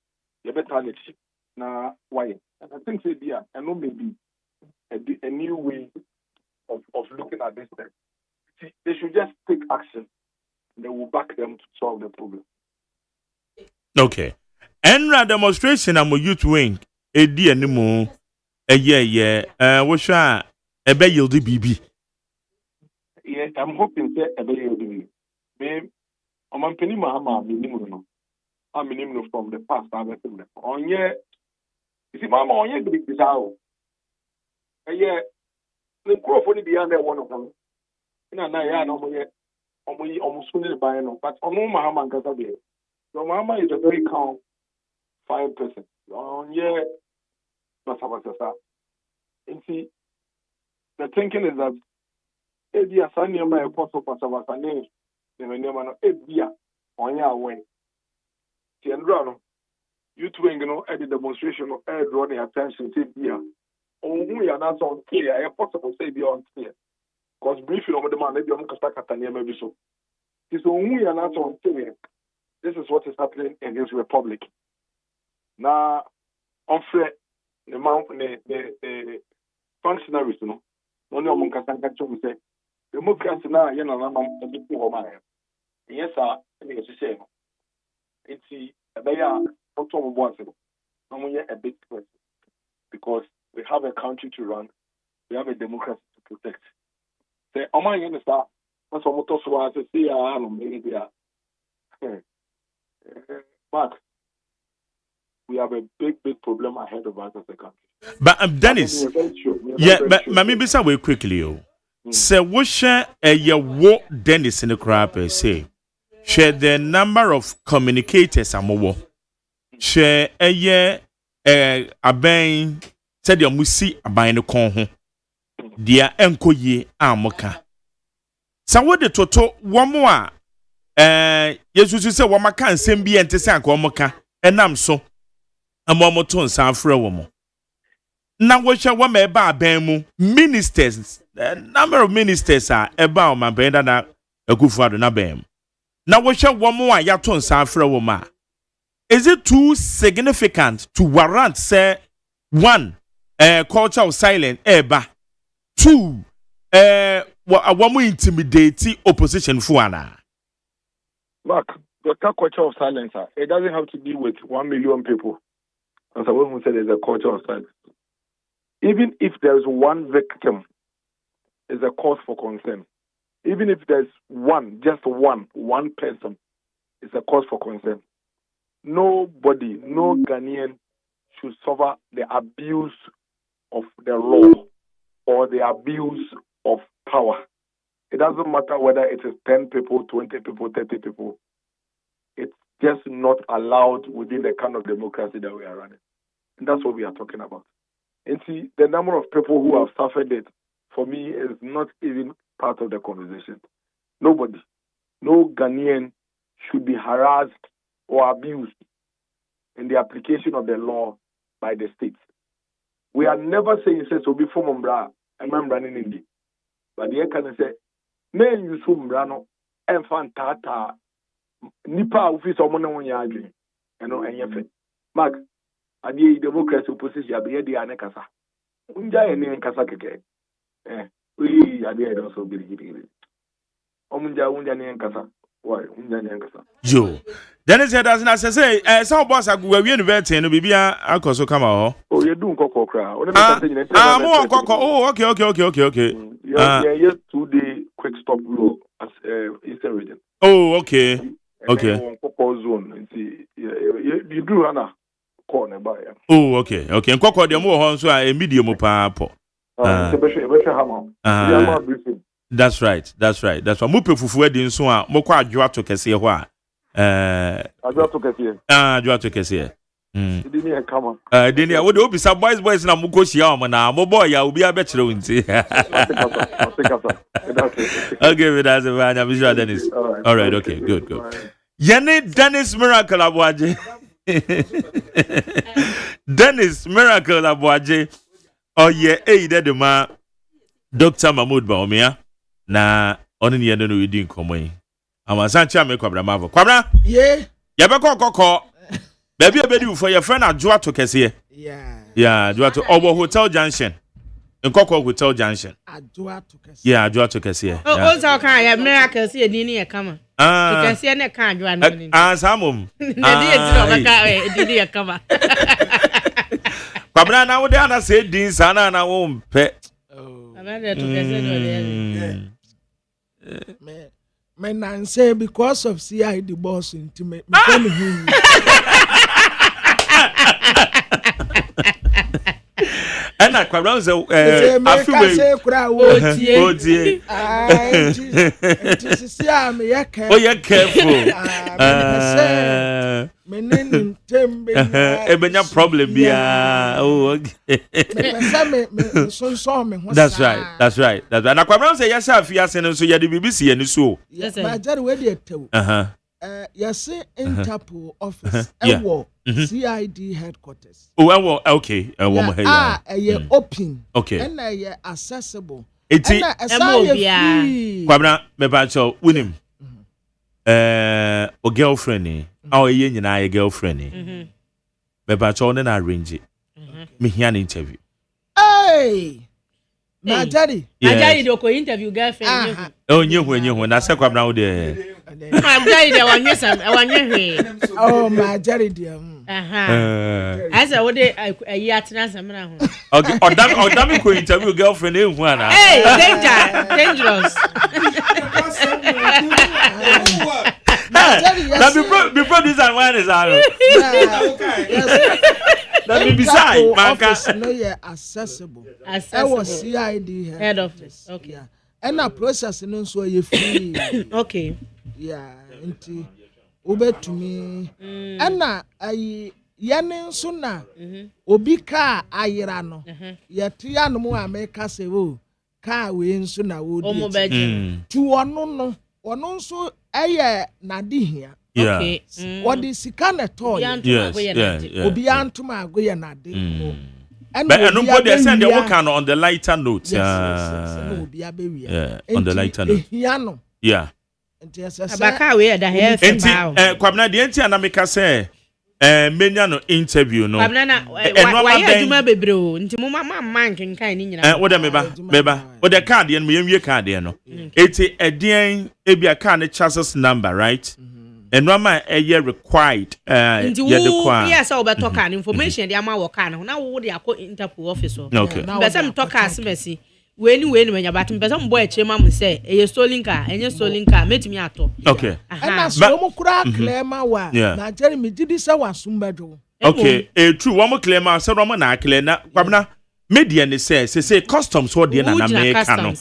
ye better leadership na why and I think say dia and no maybe a new way of looking at this thing. See, they should just take action. They will back them to solve the problem. Okay. Enra demonstration am youth wing edi animu wosha ebe yield BB. Yeah, I'm hoping say ebe yield BB. Me omampeni mahama minimum no. I'm minimum from the past I've seen them. Onye isi mama onye big bisao. Yeah, the microphone be under one of them. Na ya no moye almost fully by no, but omo mahama nkasa be. So mahama is a very calm, fine person. Onye basabasa. And see, the thinking is that Edia Sanya my apostle Pasavasa name, the Menema Edia, on your way. Tiandrano, you twing, at the demonstration of air drawing attention to here. Oh, we are not on clear, a possible say beyond clear. Because briefly over the man, maybe on Kasakatania, maybe so. It's only are not on clear. This is what is happening in this republic. Now, on Fred. The functionaries, only among Casanca say, the Mukas now, a bit more my. Yes, sir, it's the same. It's they are not only a big person because we have a country to run, we have a democracy to protect. Say, oh my goodness, that's what I was to see. I don't Mark. We have a big problem ahead of us as a country. But Dennis, yeah, but maybe some way quickly. Say, what share a war Dennis in the crowd say? Share the number of communicators and more. Share a year a bang said your musi a buying the con. Dear Uncle Ye Amoka. So what the total one more yesu se wo maka nsem bi ente se anka wo maka enam so amomo to nsa afre wo mo na wo hwe wo ma eba aban mu ministers number of ministers are eba o ma benda na akufu ado na ban na wo hwe wo mo a ya to nsa afre wo ma. Is it too significant to warrant say one culture of silence eba, two wo intimidate opposition for ana? Mark, the culture of silence, it doesn't have to be with 1 million people. As someone who said there's a culture of silence. Even if there's one victim, is a cause for concern. Even if there's just one person, it's a cause for concern. Nobody, no Ghanaian should suffer the abuse of the law or the abuse of power. It doesn't matter whether it is 10 people, 20 people, 30 people. It's just not allowed within the kind of democracy that we are running. And that's what we are talking about. And see, the number of people who have suffered it, for me, is not even part of the conversation. Nobody, no Ghanaian should be harassed or abused in the application of the law by the states. We are never saying, so before Mumbra, and I'm running in the. But the can say, men use Mbrano, and Fantata, Nipa, office or money on your dream. And no, and your Mark, I the democracy opposition, be the Anekasa. Unja and Nkasa. We are there also be giving. Omunja and Nkasa. Why? Unja and Nkasa. Joe. Dennis said, as I say, some boss are going to be in Bibia, Uncle so come out. Oh, you're doing Coco Crow. Oh, okay. Yeah, 2-day quick stop rule as Eastern region. Oh, okay. Okay. Zone. You do Anna corner by. Oh, okay. And Coco, the more so a medium papa. That's right. That's what Mupe Fufu wedding so Mokwa Jua to Kessie. Jua to Kessie. Didn't come. Didn't I would be some boys na Mukoshi na mo boy ya will be a better. I'll give it as a man. I'm sure Dennis. All right, okay, good. Yene Dennis Miracle Abuaje. Dennis Miracle Abuaje. Oh yeah, the ma Dr. Mahmoud Baumia. Na oni ye no we din komo. Amasancha me kwabra mavo. Kwabra? Yeah. Ya be kokoko. Baby abedi for your friend Adjoa to Kese. Yeah, Adjoa to Obo Hotel Junction. Nkoko Hotel Junction. Adjoa to Kese. Yeah, Adjoa to Kese. Oh, so kan ya miracle see ni e kama. To Kese na kan Adjoa no ni. Samum. Na di e ti ka di e kama. Kwabra na wo de ana say din sana na wo mpe. Amanda to Kese no My nan say because of CID boss intimate. And I quite say Otie. Oh, you're careful. Ebenya problem bia. Oh, okay. That's right. And I quite say yes, if you are saying so, you the BBC and so. Yes, my daddy where they tell. Yes, Interpol office. CID headquarters. Oh, okay. Open. Okay. And accessible. It's Kwabna mebacho winim. O girlfriend oh ye nyina ye girlfriend mebacho na arrange me hia an interview. Hey. My daddy. Ajay do ko interview girlfriend. Oh nyehu na se Kwabna wo de. Ajay de wanye hwe. Oh my daddy dear. I said what dey atena samra ho. Okay, odam ko interview girlfriend e hu ana. Hey, dangerous. Before this and one is out. That be beside office no yeah accessible. I was CID head office. Okay. And a process no so you free. Okay. Yeah, nti obetumi ana ayi yene nso na obi ka ayira no yete ya no mu America se wo ka we nso na wo di tu ono no ɔno nso ɛyɛ n'adehia. Yeah. Okay. Wɔde sika na tɔɔ yɛ. Yes. Obi antuma agoyɛ n'ade. But nobody said they work on the lighter note. Yeah, on the lighter note. Yeah. Abaka we da hair kwabna de enti anamika say menya no interview no. Kwabna na why aduma bebre o nti mo mama man kenkan ni nyina. Wo da meba. Wo da card yen me yemwie card yen no. Eti edien ebia card ne chassis number, right? And Rama required yes, I will talk an information the amount of can now would ya call Interpol officer. Okay. But some talk as messy. When you're batting, but some boy chairman say a stolen car and your stolen car met me at all. Okay. And that's one crack claima wa. Now Jeremy did this our sumbedo. Okay, a true one more claim so Roman Clana Pabna. Media say customs what the American.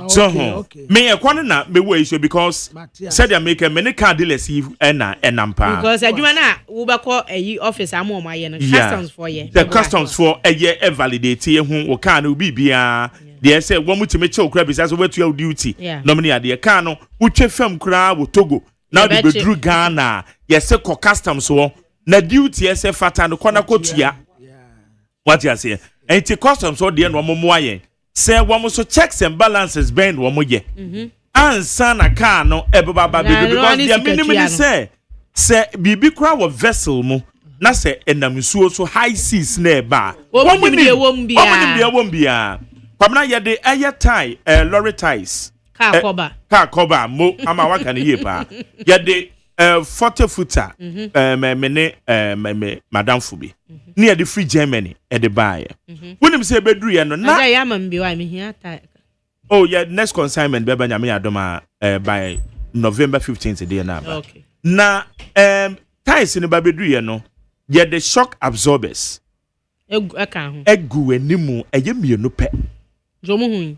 So me a corner me way so because said they make a many car dealers and nampa. Because I do na Uber call a office am on my customs for ye. The customs for a year validate who can be bia. They say one to make sure crab is as well to your duty. Nominee at the cano, which a film crowd with Togo. Now they drew Ghana. Yes, customs so na duty yes a fat and corner cotia. What you say? And the customs or the end one more say one so checks and balances bend one more year. And son a car no ebaba baby because the minimum say bibi crowd of vessel mo na say enam so high seas na ba. One won't be Pamna ye de air tie lorry ties. Car cover mo ama waka ne ye pa. Ye de 40-footer me madam Fubi. Near the free Germany at the buyer. When him say bedru ya no na I am be why me here. Oh yeah, next consignment beba nyame adoma by November 15th day na ba. Okay. Na ties in the bedru ya no ye the shock absorbers. Egu enimu eye mienu pe. Jomo hu.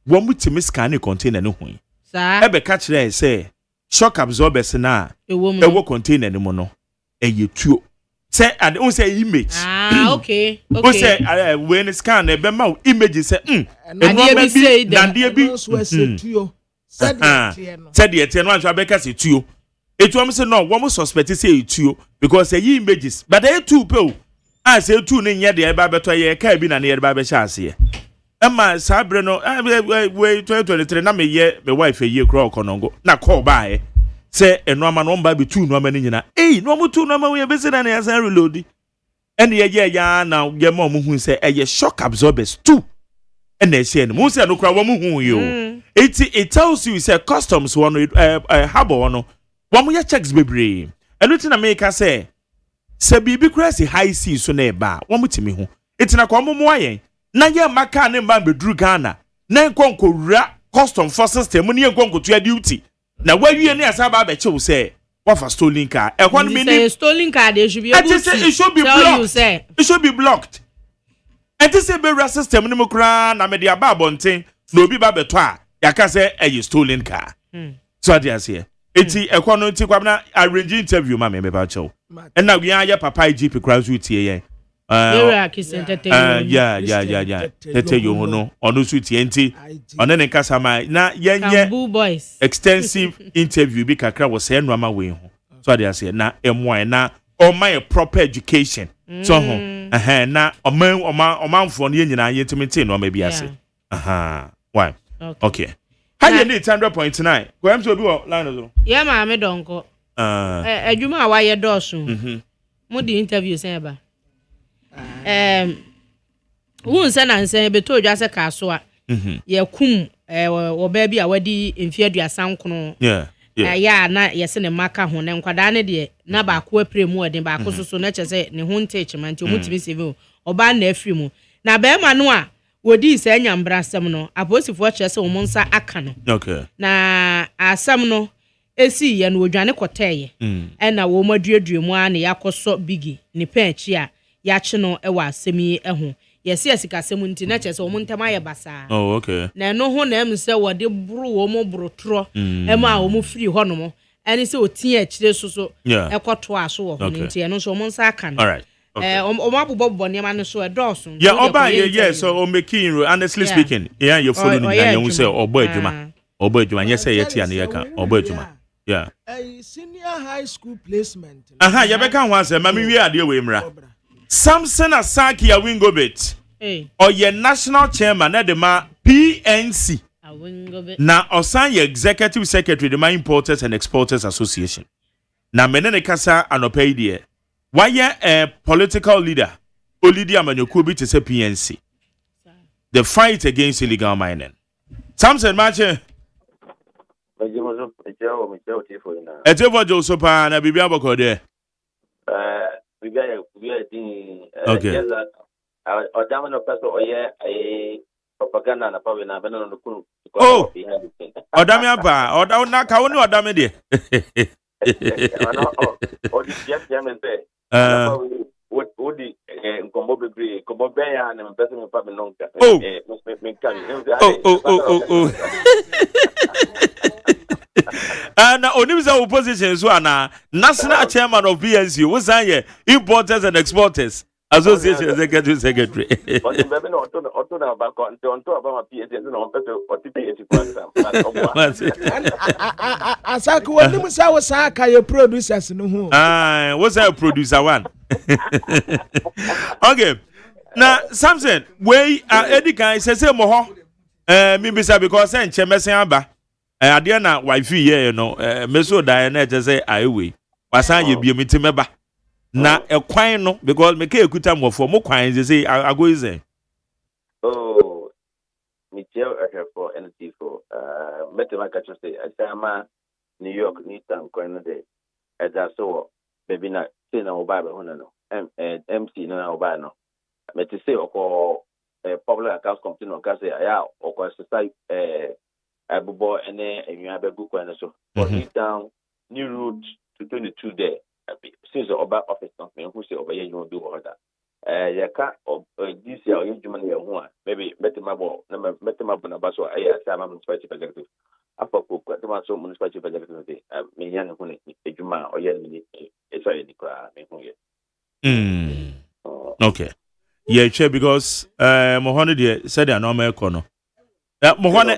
Wo mutimi scan container no hu. Sa ebe ka kire say shock absorbers na ewo container ni mo no eye tuo. Say and we say image. Okay. We say when scan e be ma image say and dey say that dey said the ten one abeka say tuo. Etu am say no wo suspect say tuo because say images but they two pe o. I say two ne nya dey ba beto ye ka bi na ne ye ba be sha ase. Emma sabre no we 2023 na me ye me wife ye kro okonongo na call by say enoma no mba be two no ma ni nyina no mo two no ma we be say na ya san reload and ye ya na ye ma mo hu say ye shock absorbers two and they say no say no kra wo mo hu yo it tells you say customs one habo no wo mo ye checks bebre enu na make say bibi kra si high sea so na ba wo mo timi hu itina kwa mo mo ayen na ye maka ne mba bedru Ghana na nkonko wura custom for system ni nkonko to duty na wawie ne asaba ba chew say what for stolen car e kwon me ni stolen car they should be able to it should be blocked it should be blocked and this say be system ni mo kra na me dia ba bonten na obi ba beto a yaka say e stolen car so dey say eti e kwon nti kwabna arrange interview ma me ba chew and na we ya papa IGP kra so tie yen yeah. Tete you no onu su tie nti onu ne kasa mai na yenye boys extensive interview bi kakra wo say no ama we ho so dey say na emwa na my proper education so ho na omanfo no nyina yentimi no ma bi ase why okay how you need 100.9 go am to be line zo yeah ma me donko adwuma a wa ye doso mo di interview say ba won se na nse beto dwa se ka so a ye kum wo ba bi a wadi mfie aduasan kono ya na ye se ne maka ho ne nkwada ne de na ba ko apremu odin ba ko so na che se ne ho ntechima nti omutimi save oba na afri mu na ba ma no a wodi se anyambra asem no aposifo che se wo nsa aka no na asem no esi ye no odwane koteye na wo maduadua mu a ne yakoso bigi ne panchi a yachi no ewa asemi eho yesi asika asemu nti na chese omo ntama ye basa na no ho na em se wode buru wo mo borotro ema wo mo free ho no mo eni se otin a kire so ekoto aso wo ho nti eno so omo nsa aka no alright omo abobbo ne ma no so edoso oba yes so o making honestly speaking you follow ni na you say obo adwuma Obo adwuma nyɛ sɛ yɛte ane yɛka obo adwuma. Yeah. A senior high school placement. Aha, yɛbɛka ho asɛm ma me wie ade we mra. Samson Asaki Awingobit. Or your national chairman na de ma PNC. Na osan ye executive secretary de ma Importers and Exporters Association. Na menene kasa anopɛ die. Why a political leader? Olidi amanyoku bi te say PNC. The fight against illegal mining. Samson Mache. Etevo jo so pa na bibia boko de. Okay. Odamano person oye a propaganda na pawe na beno no kunu. Oh. Odame apa? Oda na ka woni odame de. Odi just yamen say. Odi nkombo bebre, kombo be ya na person me pa me nonka. Me kan. Oh. And Onim's opposition so na national chairman of BNC was I Importers and Exporters Association Secretary. Asaka wonimu sa wo sa ka ye producers no hu. What's a producer one? Okay. Now Samson, we Eddie can say mo ho me bisa because say nchemesen aba. Adia na wife ye no meso da na je say aiwe wasan ye biem timeba na ekwan no because me ka ekuta mofo mo kwan je say ago is oh me tell for NT for metema ka say asama New York ni tan kwan no de eda so baby na say na oba be hono no MC no na oba no me te say oko public accounts company no ka say aya oko society Abubo and you have a book and so for down new route to 22 there since the Oba office company who say over you will do order. You can't this year you money one maybe metamabo nabaso I am municipality executive. After cook so municipality executive me yan huni ejuma or yen it's already okay. Yeah, sure because Mohone de said a normal corner. Mohone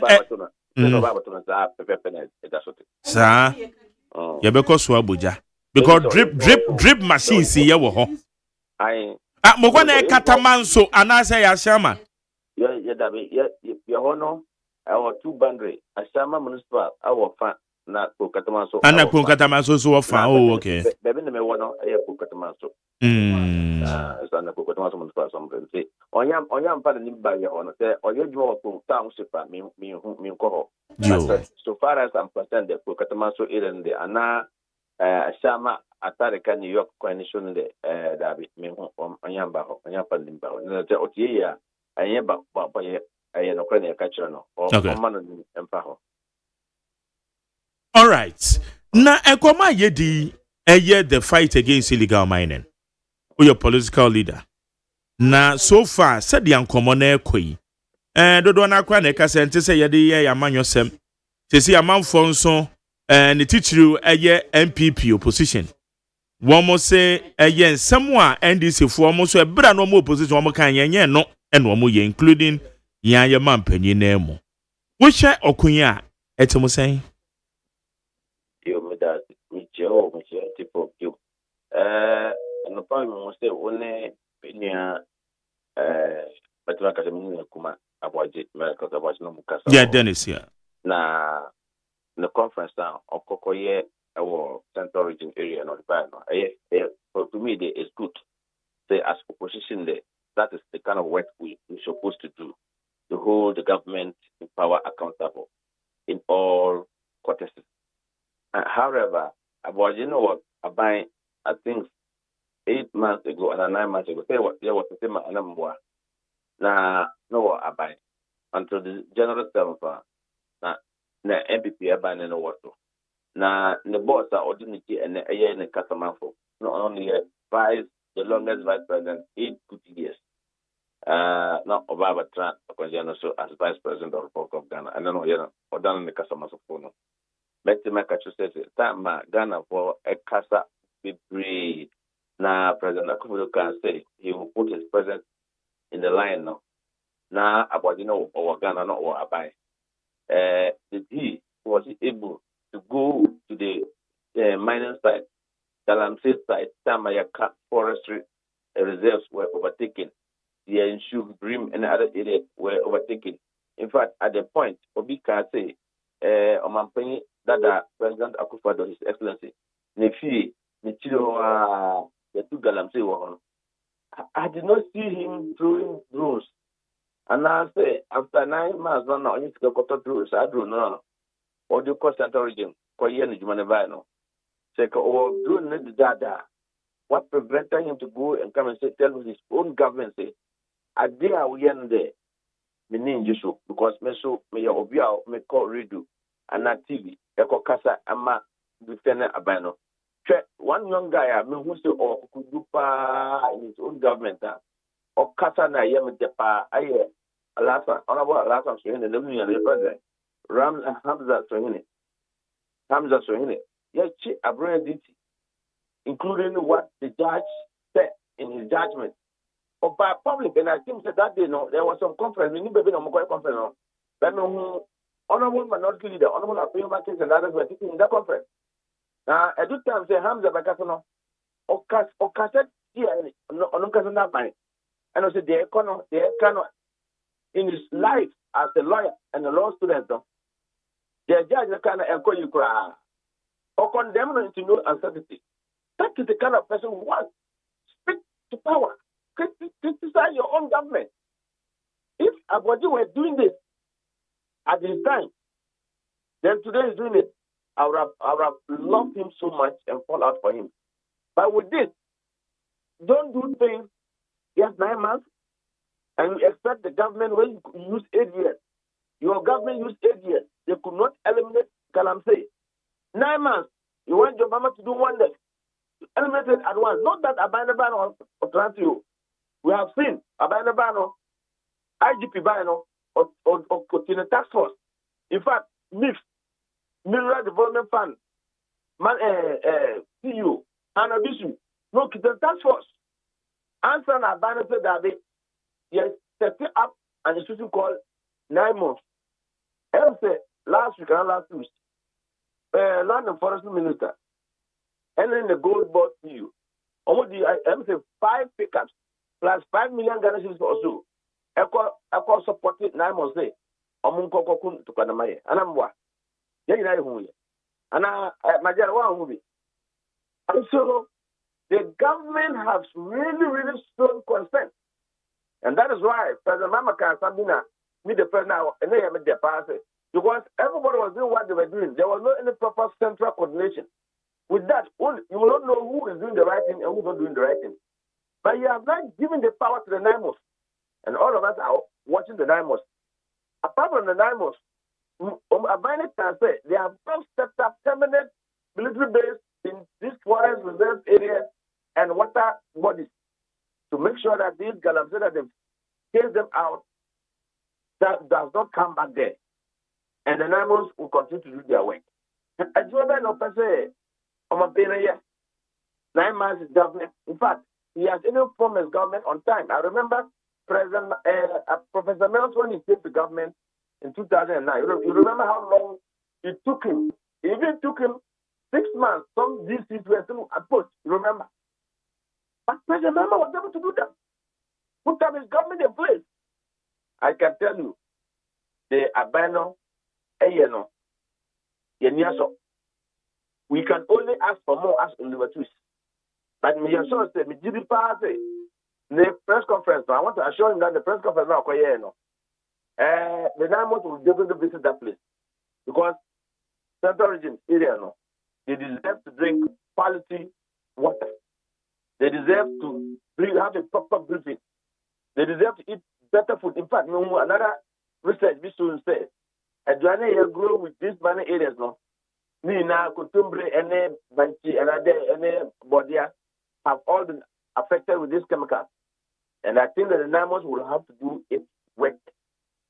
Sir, you because so abuja because drip machine see ye wo ho. Mo gwana katamanso anase ya shama. Yeah, dabi ya hono our two boundary ashama municipal our fan na ko katamanso. Ana ko katamanso so fa oh okay. Bebe na me wono e ko katamanso. Sana ko katamanso municipal sombre say onyam pa ni ba ye hono say oye dwo ko town super mi ko. So far as I'm concerned, the Katamanso Irende, Anna Shama Atarika New York Coalition, the David Minho, Anyamba, Anyapa, Otia, Ayaba, Ayano Catcherano, or Manon Empaho. All right. Now, Ekoma Yedi, the fight against illegal mining. Who your political leader? Now, so far, said the uncommon Koi. Dodo na kwa neka sente se yede ye yamanyo sem. Sesi amanfo nso ne titiri eye MPP opposition. Womo se eye nsem a NDC fo womo so ebra no mo opposition womo kan yenye no ene womo ye including yan ye mampanyin na emu. Wo hye okunya etemu sen. Yo me da mi cheo tipo yo. No pa mo se one penia batwa ka semini kuma aboje medical aboje no mukasa. Yeah, Dennis here. Na the conference now of Kokoye our central region area not bad no. To me they is good. Say as opposition there, that is the kind of work we're supposed to do to hold the government in power accountable in all quarters. However, about you know what about I think 8 months ago and 9 months ago, say what there was the same number. Now no what about until the general self na MPP abane no wato na the boss are ordinary and in the customer for not only the longest vice president 8 good years not Obama Trump so as vice president of the Republic of Ghana and no or done in the customer for no make says that ma Ghana for a casa be free na President Akufo can say he will put his presence in the line now about or Ghana not or abai. he was able to go to the mining site, Galamsey site, Tamayaka forestry reserves were overtaken. The Enshu, Brim, and other areas were overtaken. In fact, at the point, Obika say, Omampeni, that President Akufo-Addo, His Excellency, Nefi, Nichiro, the two Galamsey were on. I did not see him throwing drones. And I say, after 9 months, no, I need to go to drones. I don't know. Or the cost center region, Koyen, Jumanavano. Say, oh, drone, dada. What prevented him to go and come and say, tell his own government, say, I did we end there. Meaning Jesu, because Meso, may obia, may call redo, and not TV, Echo Casa, Ama, Lieutenant Abano. One young guy, I mean, who say, oh, could do in his own government, or Casa na Yem Depa, Aye, Alasa, Honorable Alasa Swing, and the President, Hamza Swing, yes, a brilliant, including what the judge said in his judgment. Or by public, and I think that day, no, there was some conference, we need to be on a conference, but no, honorable minority leader, honorable appeal markets, and others were sitting in that conference. Now, at this time, say Hamza Bakasano, or cassette here, no Casana mine. And I said, the economy, in his life as a lawyer and a law student, the judge can echo you cry, or condemn him to no uncertainty. That is the kind of person who wants speak to power. Criticize your own government. If Abodi were doing this at his time, then today is doing it. I would have loved him so much and fall out for him. But with this, don't do things just 9 months and you expect the government when you use 8 years. Your government used 8 years. They could not eliminate Galamsey. 9 months. You want your mama to do wonders. Eliminate it at once. Not that Abanabano or Transio. We have seen Abanabano, IGP Bano, or in a task force. In fact, MIF, Mineral Development Fund, CU, Anabisu, no, it's a task force. Answer Abana said that they set up an institution called 9 months. And say last week and last week, Land and Forestry Minister, and then the gold board CU. Almost the 5 pickups plus 5 million Ghana cedis or so. Echo supported 9 months say, Omunko Kokun to Kanamaye. And I'm what? And my dear one movie. And so the government has really shown consent. And that is why President Mamaka Sabina meet the president and they made their passes. Because everybody was doing what they were doing. There was no any proper central coordination. With that, you will not know who is doing the right thing and who is not doing the right thing. But you have not given the power to the NIMOS. And all of us are watching the NIMOS. Apart from the NIMOS, they have not set up permanent military base in these forest reserve areas and water bodies to make sure that these Galamsey that they've chased them out, that does not come back there. And the NIMOS will continue to do their work. As you know, say, 9 months is government. In fact, he has even formed his government on time. I remember President Professor Mills when he came to government in 2009. You remember how long it took him? It even took him 6 months. Some DCs were still approached. You remember? But President Mama was able to do that. Put up his government in place. I can tell you, the Abano, Eyeno, Yenyaso. We can only ask for more as in the twist. But me also say, me did party. The press conference. I want to assure him that the press conference now, the Diamond will definitely visit that place because Central Region area, they deserve to drink quality water. They deserve to have a proper briefing. They deserve to eat better food. In fact, another research we soon said, Adwane here grow with these many areas, no. Me now, Kutumbre, any Banchi, and any Bodia have all been affected with this chemical. And I think that the NIMOS will have to do its work.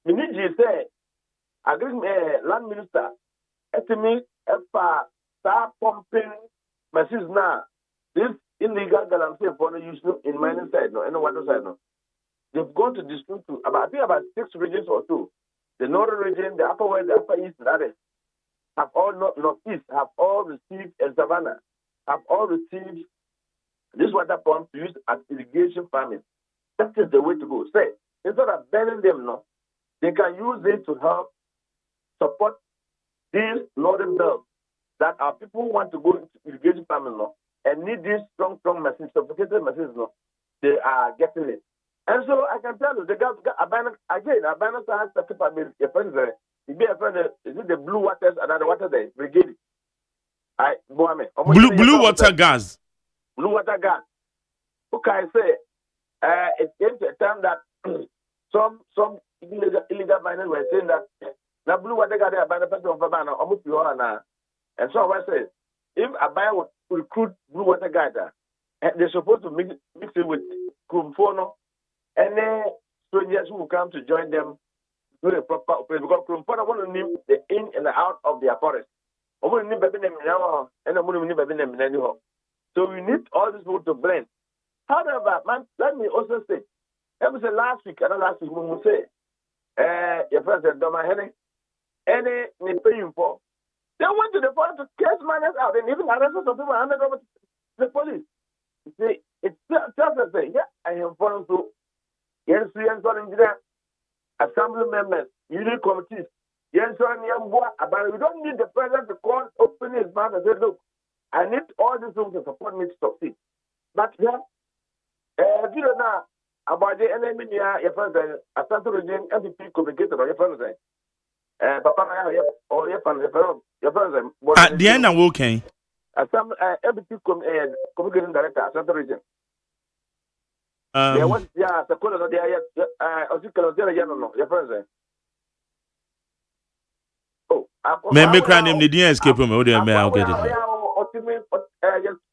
Miniji said, land minister, estimate start pumping machines now. This illegal Galamsey for the use in mining side, no, and water side, no. They've gone to dispute to about 6 regions or so. the northern region, the upper west, the upper east, and others have all northeast have all received, and Savannah have all received this water pump used as irrigation farming. That is the way to go. Say, instead of burning them, no, they can use it to help support these northern belts that our people want to go into irrigation farming, no, and need these strong machines, sophisticated machines, no, they are getting it. And so I can tell you, the guys abandoned again, abandoned has the capability. Your friends, is it the blue waters and the water there, brigade? Blue water gas. Blue water gas. Okay, I say, it came to a time that some illegal miners were saying that now blue water gas are by the person of Babana, almost pure now. And so I say, if a buyer would recruit blue water gas, and they're supposed to mix it with Krumfono, and then strangers who will come to join them do the proper operation. Because Krumfono want to name the in and the out of their forest. So we need all these people to blend. However, man, let me also say, that was last week, when we say, your president, Doma Henry, any paying for. They went to the forest to case miners out and even arrested some people handed over to the police. You see, it's just to say, yeah, I am foreign to assembly members, unit committees, but we don't need the president to call, open his mouth and say, look, I need all these things to support me to succeed. But yeah, you don't know about the enemy, your friend, a central region, MVP communicator, or your friend, Papa, or your friend, the end, I'm okay. Some MVP communicating director, central region. There was, the color of the your friend. Oh, me cry name the didn't escape me. What do you mean? I'll get it.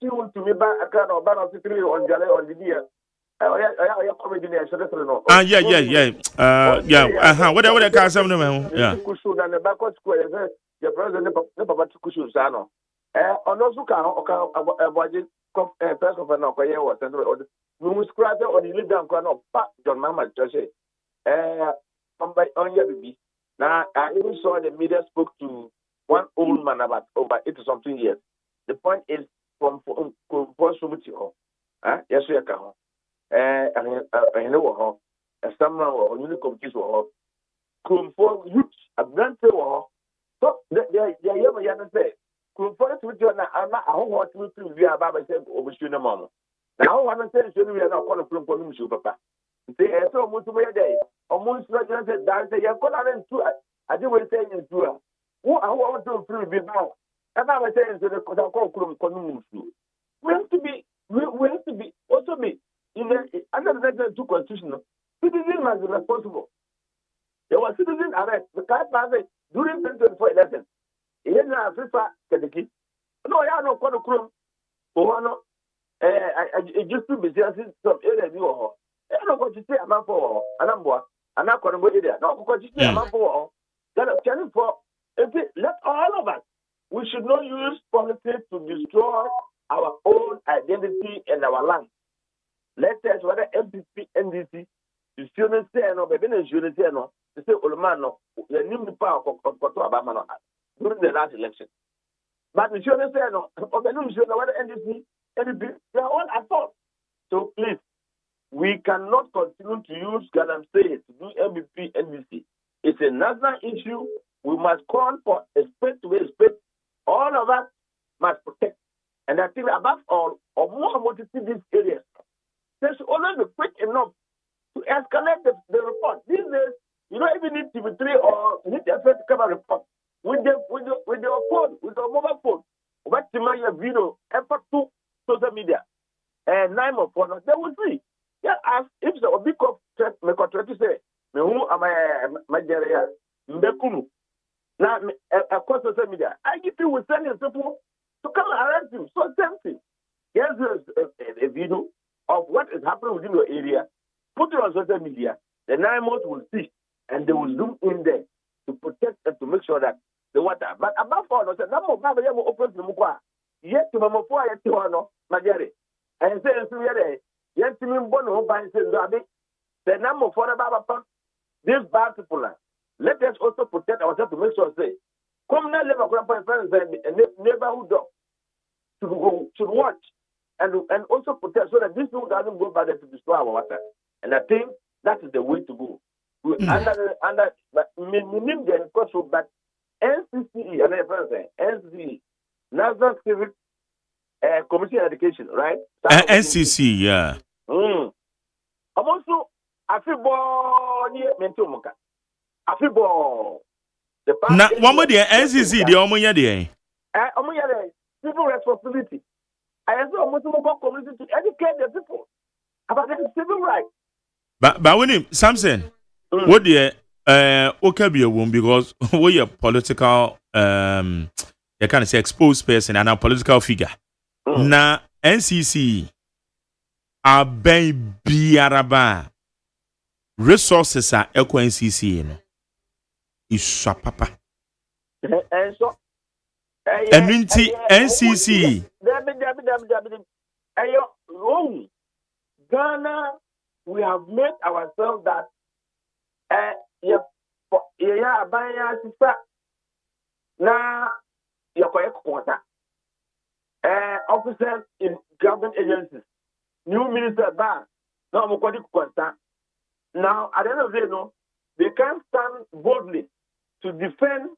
You to me back a kind of banner on Jale on the year. Whatever the car, some of them. Yeah. And the backward square, your president, Papa Kusano. On those who can, budget, first of all, or the Municipal or the leader of John Mama Josie. On your baby. Now, I even saw the media spoke to one old man about over 80-something years. The point is, from Sumitio, yes, we are. I know someone or unit committees were for youth, a brand war. So, they are young say, Kumfor to John, I'm not what we be about myself over Shinamon. Now, I'm saying, we are not calling from Polish, Papa. They are so much away day. Almost registered that they have got on to it. I do what saying to her. Who I want to prove it now. And I was saying to the Kotakokrum community. We have to be also be in under the two constitutional. Citizen must be responsible. There was citizen arrest. The card passed during 2024 election. In Africa, Kadiki. No, I have no Kotakrum. Oh, I just to be just some area you are. I don't know what you say about for Anambwa, and I'm going to go there. No, because you say about for that I'm telling for. Let all of us, we should not use politics to destroy our own identity and our land. Let us, whether MPP, NDC, you shouldn't say no, but then you shouldn't say no. You say, Olomano, the new power of Kotoabama during the last election. But you shouldn't say no, or the new shouldn't whether NDC, NDP, they are all at fault. So please. We cannot continue to use Galam State to do MVP, NBC. It's a national issue. We must call for a space to a space. All of us must protect. And I think above all, or more to see these areas. They should always be quick enough to escalate the report. These days, you don't even need TV3 or need the effort to cover report. With your phone, with your mobile phone, what your video, effort to social media, and 9 or 4, they will see. Yeah, as if the big of me contract to say, me who am I, my area, Mbekunu. Now, across social media, I give you with sending people to come arrest you. So tempting. Here's a video of what is happening within your area. Put it on social media. The 9 months will see, and they will zoom in there to protect and to make sure that the water. But above all, I said, no more open to Mukwa. Yet to Mamafua, yet to Ano, Magari. And say, yes, to me, Bono, by saying, the number for the Baba, this bad people, let us also protect ourselves to make sure, say, communal level friends and neighborhood dog should watch and also protect so that this thing doesn't go back to destroy our water. And I think that is the way to go. But NCCE, and NCCE, National Civic Commission Education, right? NCC, yeah. I'm also, I feel born near Mentomoka. I feel born. Na one more the NCC, the Omoya de. Omoya, civil responsibility. I also almost about community to educate the people about their civil rights. But when him Samson, what the okay be a woman because we are political you can say exposed person and a political figure. Na NCC a ben biaraba resources are equal NCC no. Isha papa. And so NCC. Ghana, we have made ourselves that officers in government agencies, new minister ban, now at the end of the day, no, they can't stand boldly to defend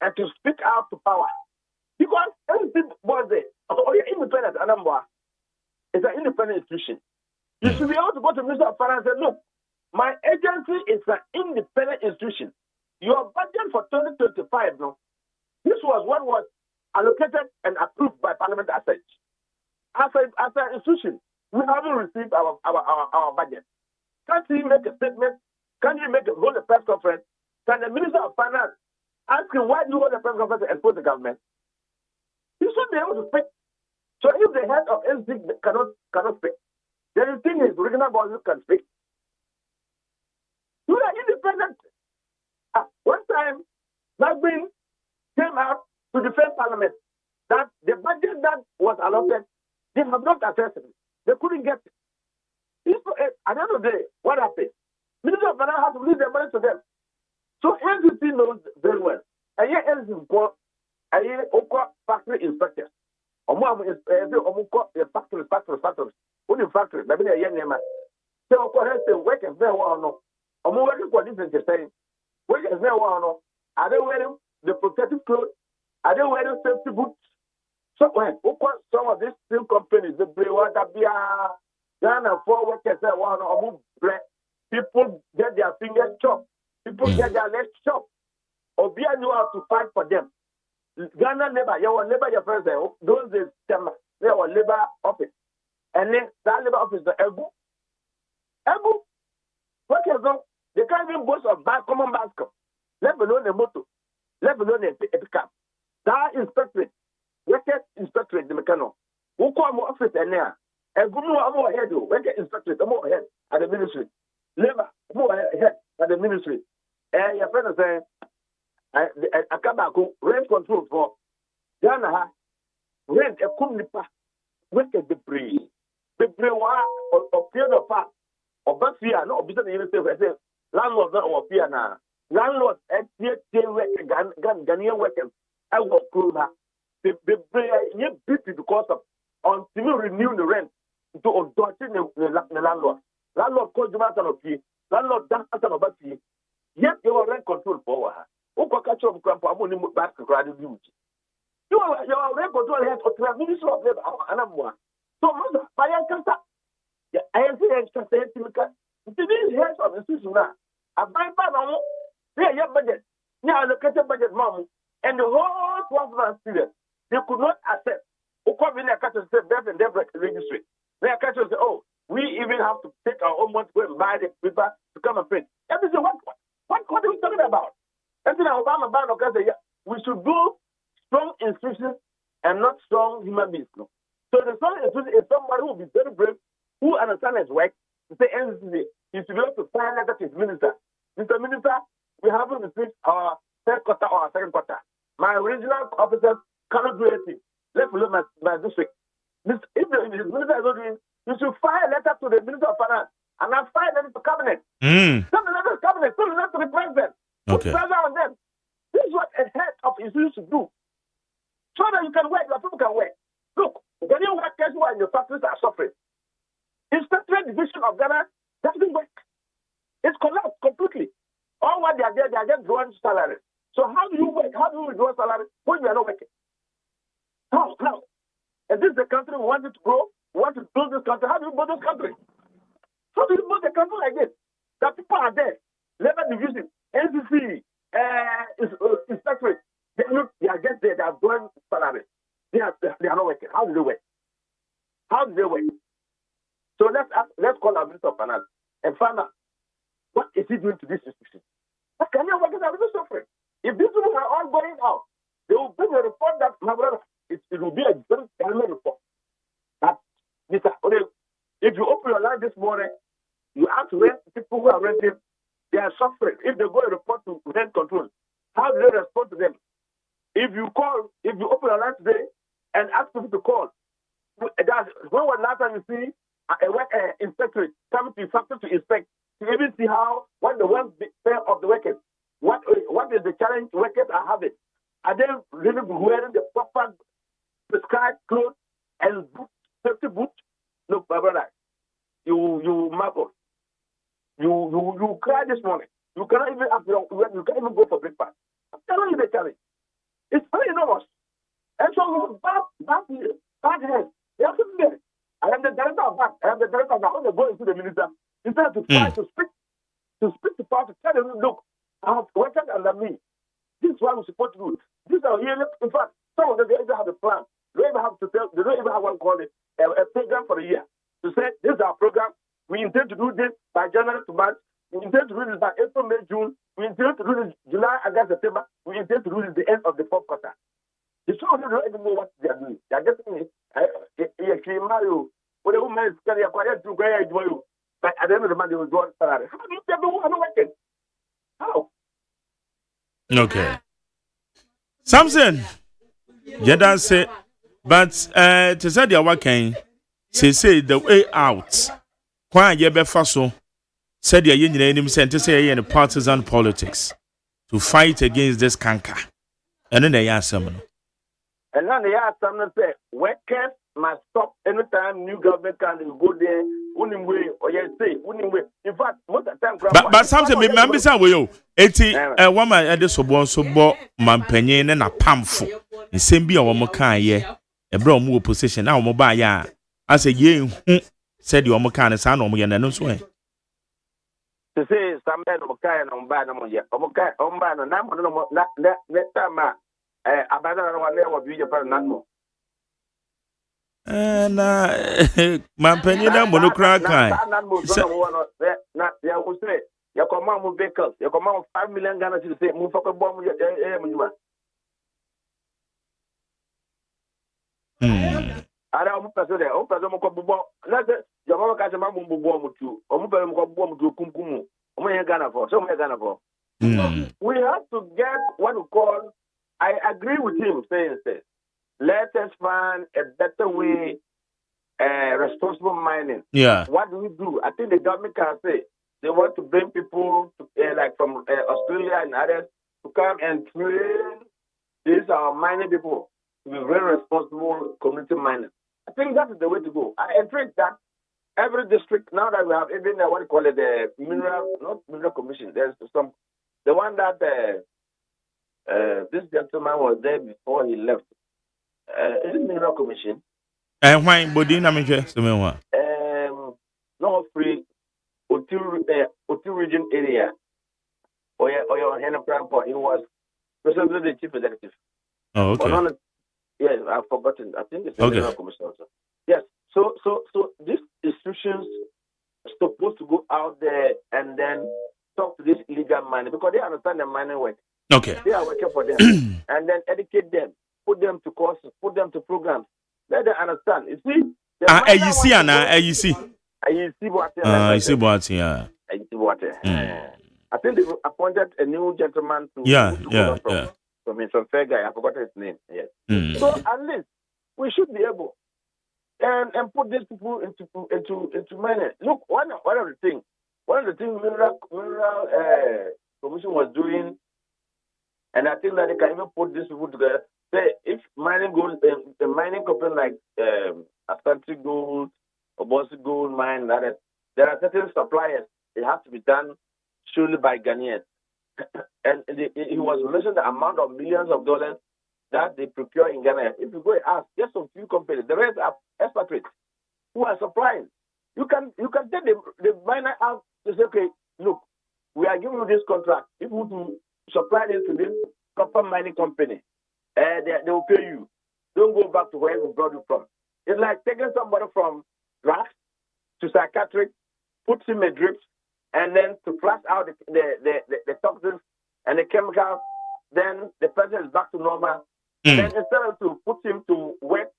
and to speak out to power. Because everything was there. Oh, you're independent, Anambra. It's an independent institution. You should be able to go to the Minister of Finance and say, look, my agency is an independent institution. Your budget for 2025, no, this was what was allocated and approved by Parliament as such. As an institution, we haven't received our budget. Can't you make a statement? Can you hold a press conference? Can the Minister of Finance ask him why do you hold a press conference to expose the government? He should be able to speak. So if the head of NC cannot speak, then the thing is, regional bodies can speak. You are independent. One time, Magbin came out to defend Parliament that the budget that was allotted, they have not accessed it. They couldn't get it. At the end of the day, what happened? Minister of Finance has to release their money to them. So NCC knows very well. And here NCC called factory inspectors. Factory. Only factory. Maybe a young man. So, of course, the workers there no. I'm working for this saying. Workers there no. Are they wearing the protective clothes? Are they wearing safety boots? So, when some of these steel companies, the Brewater Bia, Ghana for workers there no. People get their fingers chopped. People get their legs chopped. Obia knew how to fight for them. Ghana labor, your friends there, those days, they were labor office. And then that labor office, the Ebu. Workers, they can't even boast of common basket. Let alone the motor. Let alone the pickup. That inspectorate, workers inspectorate, the mechanic. Who come office and there? Ebu no more head, workers inspectorate, more head at the ministry. Labor, more head at the ministry. And your friend is saying, I come back rent control for Ghana. Rent a kumnipa. Work at the breed. The breed or period of fact. Or back fear, no, because the university say landlord not or fear now. Landlord at Ghanaian workers. I will prove that. The breed you beat because of until you renew the rent to audit the landlord. Landlord calls you matter of fee. Landlord does matter of fee. Yet you are rent control power. Who can catch up with money back to grad beauty? You are rent control head of the Ministry of Labor and Amwa. So, Mother, by Ankasa, I am saying extra scientific. These heads of the system now. I buy banana, they are your budget. Now, allocated budget, mom, and the whole 12 months period, they could not accept. Who come in a catch and say, Beth and Deborah registry. They are catch and say, oh, we even have to take our own money to go and buy the paper to come and print. Everything, what are we talking about? Obama we should do strong institutions and not strong human beings. No? So the strong institution is somebody who will be very brave, who understands his work, to say NCC, he should be able to sign letter to his minister. Mr. Minister, we haven't received our third quarter or our second quarter. My regional officers cannot do anything. Let's look at my district. If the minister is not doing, you should file a letter to the Minister of Finance and not file a letter to cabinet. Send a letter to cabinet, send a letter to the president. Okay. they are there, they are just drawing salary. So how do you work? How do you withdraw salary when you are not working? How? Is this the country we want it to grow? We want to build this country. How do you build this country? How do you build a country like this? That people are there, labor division, NCC, inspectorate. They are just there. They are drawing salary. They are not working. How do they work? How do they work? So let's call our Minister of Finance and find out what is he doing to this institution. But can you work are really suffering? If these people are all going out, they will bring a report that my brother, it will be a very timely report. That Mr. If you open your line this morning, you ask rent people who are renting, they are suffering. If they go and report to rent control, how do they respond to them? If you open your line today and ask people to call, when was last time you see a work inspectorate coming to factory to inspect, to even see what the welfare of the workers, what is the challenge workers are having? Are they really wearing the proper prescribed clothes and safety boots? Look, my brother, you marvel. You cry this morning. You cannot even you can't even go for breakfast. I'm telling you the challenge. It's very enormous. And so bad heads. They are sitting there. I am the director of that. I am the director of that. When they go into the minister, instead to try to speak to power, to tell them, look, I have workers under me. This is what we're supposed to do. These are here. In fact, some of them they even have a plan. They don't even have to tell. They don't even have one called a program for the year to say this is our program. We intend to do this by January to March. We intend to do this by April, May, June. We intend to do this July, August, September. We intend to do this at the end of the fourth quarter. The two of them don't even know what they are doing. They are getting Mario. When the woman is carrying a quiet to where you, but at the end of the month, they will draw salary. How do you tell the woman working? How? Okay. Samson, Jedan say, but to say the working, say the way out. Why you be faso? Said the union enemy sent to say in partisan politics to fight against this canker. And then they ask someone. And then they ask someone say, workers must stop anytime new government can go there. In fact, most of the time. But something me say we yo. Eti woman at the so so bo mampanyin na pamfo. Nsem bi a wo mo kan ye. E bra mo opposition na wo ba ya. Ase ye hu said you are kind of son or no sway. To say some men of Kaya on Banamo yet. Okay, on Banamo, not that time. Abandon one there will be your parent. And my penny, monocrack. Not there will say, your command will vehicles, your command 5 million Ghana to say, move up a bomb. I don't know. Your mama catch a mamma bomb to, or bomb to Kumkum, or Ghana for, so Ghana for. We have to get what we call, I agree with him saying, let us find a better way, responsible mining. Yeah. What do we do? I think the government can say they want to bring people to, like from Australia and others to come and train these are mining people to be very responsible community miners. I think that is the way to go. I think that every district, now that we have even what you call it, the mineral commission, there's some, the one that this gentleman was there before he left. Is it mineral commission? And why Bodina Michel? No free Otu region area. Or your hand of transport. He was presently the chief executive. Oh, okay. Yes, I've forgotten. I think it's the mineral commission also. Yes. So these institutions are supposed to go out there and then talk to this illegal mining because they understand the mining work. Okay. They are working for them. And then educate them, put them to courses, put them to programs. Let them understand. You see? You see, Anna, you see. You see what? You see what? Yeah. You see what? I think they appointed a new gentleman to. From some fair guy. I forgot his name. Yes. So at least we should be able and put these people into mining. Look, one of the things mineral commission was doing, and I think that they can even put these people together. Say if mining gold, the mining company like Asante Gold or Bossy Gold mine, there are certain suppliers. It has to be done surely by Ghanaians. and he was mentioning the amount of millions of dollars that they procure in Ghana. If you go and ask just a few companies, the rest are expatriates who are supplying. You can take the miner out to say, okay, look, we are giving you this contract. If you to supply this to this copper mining company, they will pay you. Don't go back to where we brought you from. It's like taking somebody from drugs to psychiatric, put him in drips, and then to flush out the toxins and the chemicals. Then the person is back to normal. And then instead of to put him to work,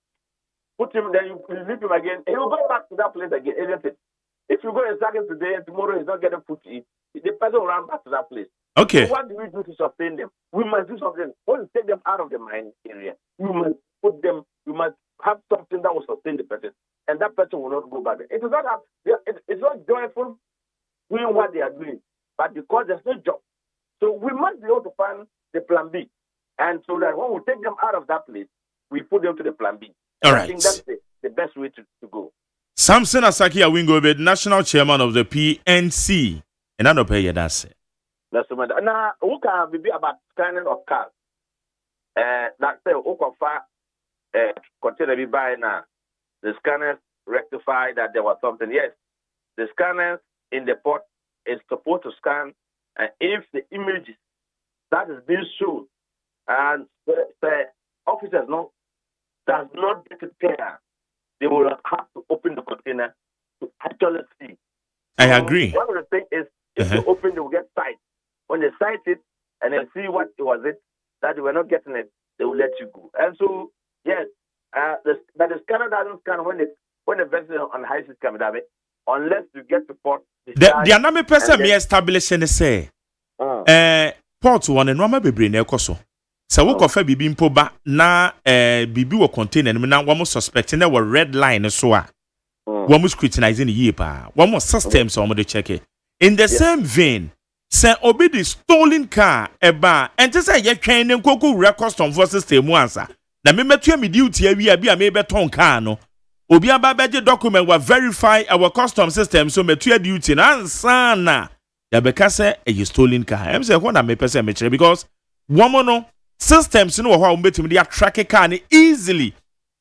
then you leave him again, he will go back to that place again, isn't it? If you go and sack him today and tomorrow he's not getting food to eat, the person will run back to that place. Okay. So what do we do to sustain them? We must do something. When you take them out of the mine area, you must have something that will sustain the person, and that person will not go back there. It's not joyful doing what they are doing, but because there's no job. So we must be able to find the plan B. And so that when we take them out of that place, we put them to the plan B. All right. I think that's the best way to go. Samson Asaki Awingobe, national chairman of the PNC. And I don't pay you that. That's the matter. Now, who can be about scanning of cars? That's who can continue to be buying now. The scanners rectify that there was something. Yes, the scanners in the port is supposed to scan, and if the images that is being shown and the officers does not get it clear, they will have to open the container to actually see. I agree. One of the things is if you open, they will get sight. When they sight it and then see what it was that they were not getting it, they will let you go. And so, yes, the scanner doesn't scan when the vessel on high seas come down, unless you get to port. The another person me establishing say, port one and normal be bring ekoso. So we kofa bibi mpo ba na bibi wo container na wo suspecting na wo red line so a wo scrutinizing the year pa wo systems o mo dey check it. In the same vein, say obi the stolen car eba and say ye twen ne nkoku wura custom for system answer. Na me metua me duty awi abi a me beton car no. Obi aba beje document wa verify our custom system so metua duty na answer na. Ya beka say a stolen car. Em say what na me person me chere because woman no systems no ho a umbetimi dey track car ni easily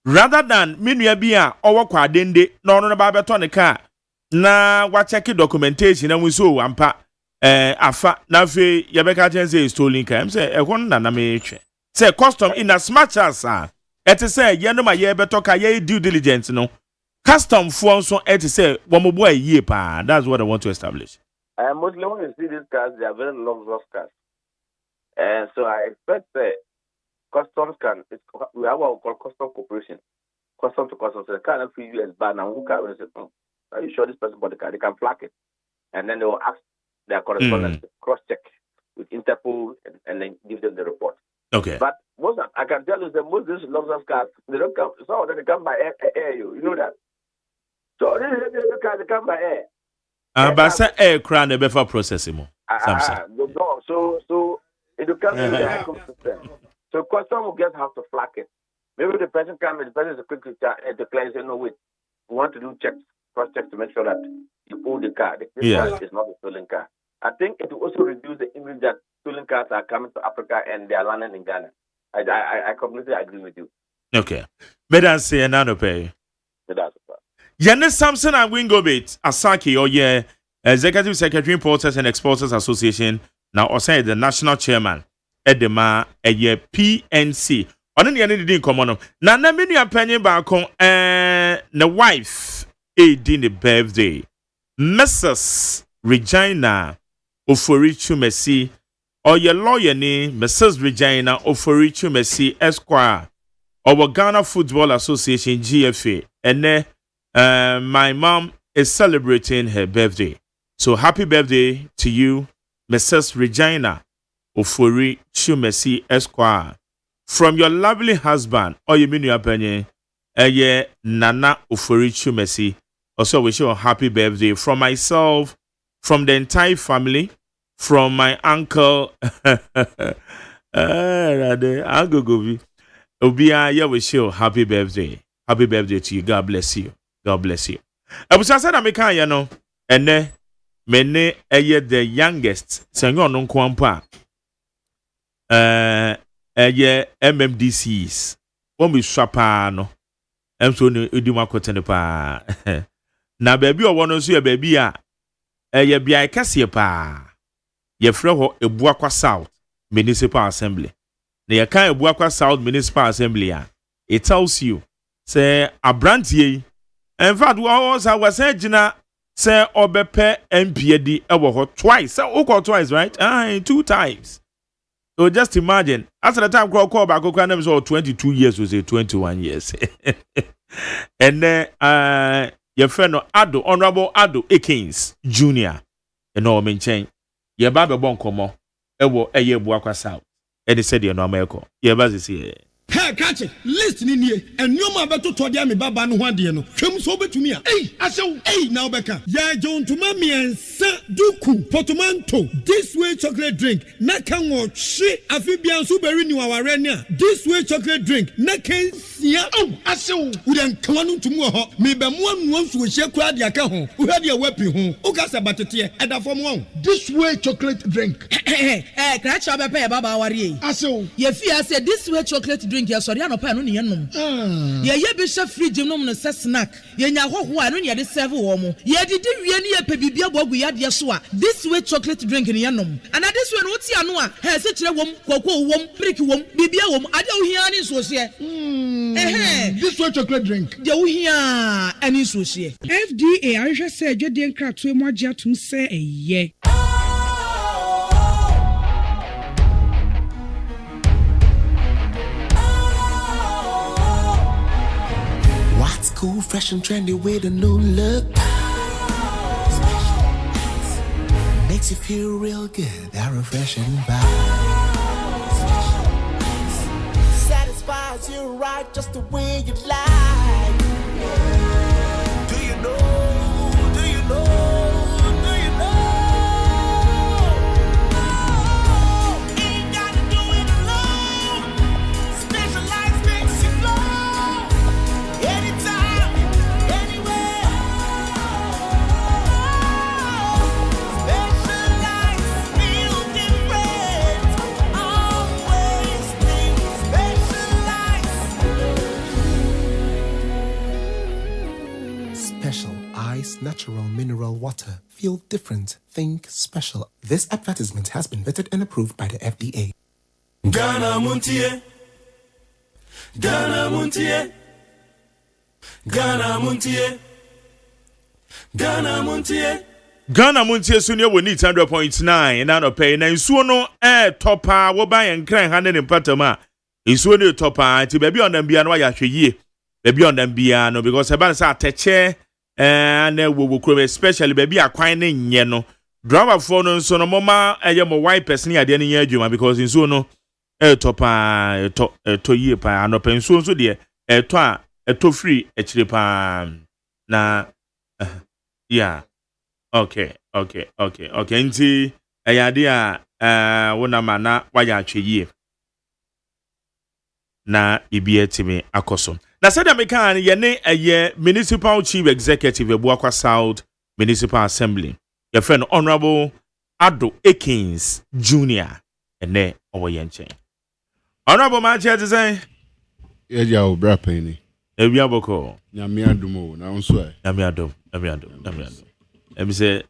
rather than menua bi a owo kwa dende na ono na ba beton ne car na wa check documentation na we so ampa afa na fe ye beka say stolen car. Em say e hon na me twe say custom in as much as it say ye no ma ye beto ka ye due diligence no custom for so it say womo boy ye pa. That's what I want to establish. Mostly when you see these cars, they are very luxurious cars. And so I expect that customs we have what we call custom cooperation. Custom to custom. So the car not free US ban and who can say, are you sure this person bought the car? They can flag it. And then they will ask their correspondents to cross-check with Interpol and then give them the report. Okay. But I can tell you that most of these luxurious cars, they don't come, some of them they come by air, you know that. So these cars, they come by air. But say air crown the better processing mo. No, so it comes in the ecosystem. So custom will just have to flag it. Maybe the person is quickly declare and say, no, wait, we want to do checks, cross checks to make sure that you own the car. The car is not a stolen car. I think it will also reduce the image that stolen cars are coming to Africa and they are landing in Ghana. I completely agree with you. Okay. Better say another pay. That's Yannis Samson and Wingobit Asaki or Executive Secretary Importers and Exporters Association now OSEI the national chairman Edema PNC. On the end didn't come on. Now na many opinion back on the wife in the birthday. Mrs. Regina Oforichu Messi or your lawyer name Mrs. Regina Oforichu Messi Esquire our Ghana Football Association GFA and my mom is celebrating her birthday. So happy birthday to you, Mrs. Regina Ofori Chumesi Esquire. From your lovely husband, or you mean your opinion, Nana Ofori Chumesi. Also wish you a happy birthday from myself, from the entire family, from my uncle, Uncle Govi. Obia, you wish you a happy birthday. Happy birthday to you. God bless you. God bless you. Abusa said American, you know, and mene the youngest senyo no nkwampa MMDCs omi swapa no emso ni edi makotene pa na baabi owo no so ye baabi a bia kase pa ye frɛ ho Ebuakwa South Municipal Assembly na ye kan Ebuakwa South Municipal Assembly a it tells you say abrantie in fact we also was gina say obepe MPD ewo ho twice so twice right 2 times. So just imagine, after the time call back, I never saw 22 years, we say 21 years. And then your friend Ado, Honorable Ado Akins Jr. You know, mention your Baba Bonkomo, Ewo Eye Buakwa South. And they said, you know, America. Yeah, but it's here. Hey, catch it. Listen in here. And you ma beto to dia me baba no hwan de no. Hwem so betu me a. Hey, asew. Hey, now beka. Ya John to ma me ensa duku portmanteau. This way chocolate drink. Na kan wo hwe afibian so beri ni waware ni a. This way chocolate drink. Na kan sia. Oh, asew. We den kan no tumu ho. Me be mo anu so hye kura de aka ho. Wo hwe de wapi ho. O ka se batete e da fom ho. This way chocolate drink. Catch up be baba ware. Asew. Ye fi say this way chocolate drink. Ya sorry anopa no ne yenom ye bi hye fridge nom no se snack ye nya hoho a no ne de serve wo mo ye didi wie ne ye pebibia bogu ya de so a this way chocolate drink ne yenom and this way no ti ano a he se kire wom kokko wom brick wom bibia wom ade wo hia ne so hye this way chocolate drink de wo hia ani so hye FDA ahwehwe se adwede nkratoe mu agye atum se eye Cool, fresh and trendy with a new look. Makes you feel real good, that refreshing vibe. Satisfies you right just the way you like. Do you know? Do you know? Do you know? Ain't gotta do it alone. Specialized makes you flow. Anytime. Natural mineral water. Feel different. Think special. This advertisement has been vetted and approved by the FDA. Ghana Montie. Ghana Montie. Ghana Montie. Ghana Montie. Ghana Montie Sunia will need 100.9 and out pay. Na nsuo air topper wo buy and cry hand in patama. Nsuo no topper ti baby on them bia no ya hwe yie. Baby on them bia no because about say ateche and we will especially baby akwan ne nye no driver for no so no mama mo white person ya de ne adwuma because nso no topa to yie pa no penso so de to free actually pa na yeah okay nti ayade a wona mana waya atwe yie na ibi etimi akoso na said American ye ne Municipal Chief Executive Ebuakwa South Municipal Assembly your friend Honorable Ado Akins Jr. ene owo ye nchen Honorable man chair to say ye ja obra pani ebi aboko nyame adumo na nso e nyame adom em say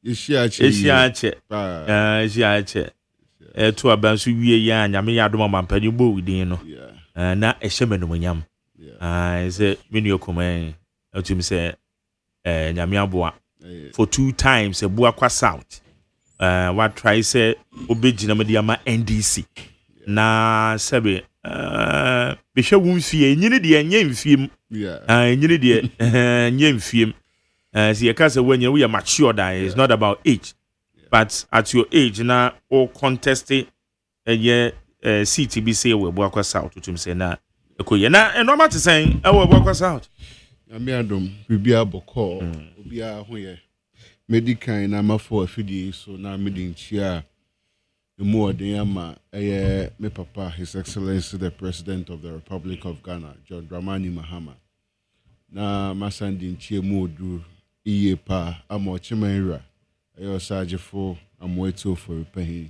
Ishiache to abansu wie ya nyame yadom mampani bo within no na ehyemenumonyam say menu okuman otum say nyame aboa for 2 times Ebuakwa South what try say obegina mediama NDC na sebe behwe wumfie nyine de nyemfiem nyine de nyemfiem see you can say when you are mature that is not about age but at your age na or contest CTB say we Ebuakwa South to say na ekoye na normal to say we Ebuakwa South nyame adom bibia boko obia ho ye medical na mafo afidi so na medinchia emu odin ama me papa His Excellency the President of the Republic of Ghana John Dramani Mahama na masandi nchie mu odu iye pa ama Chimaira ayo sajefo amweto for repair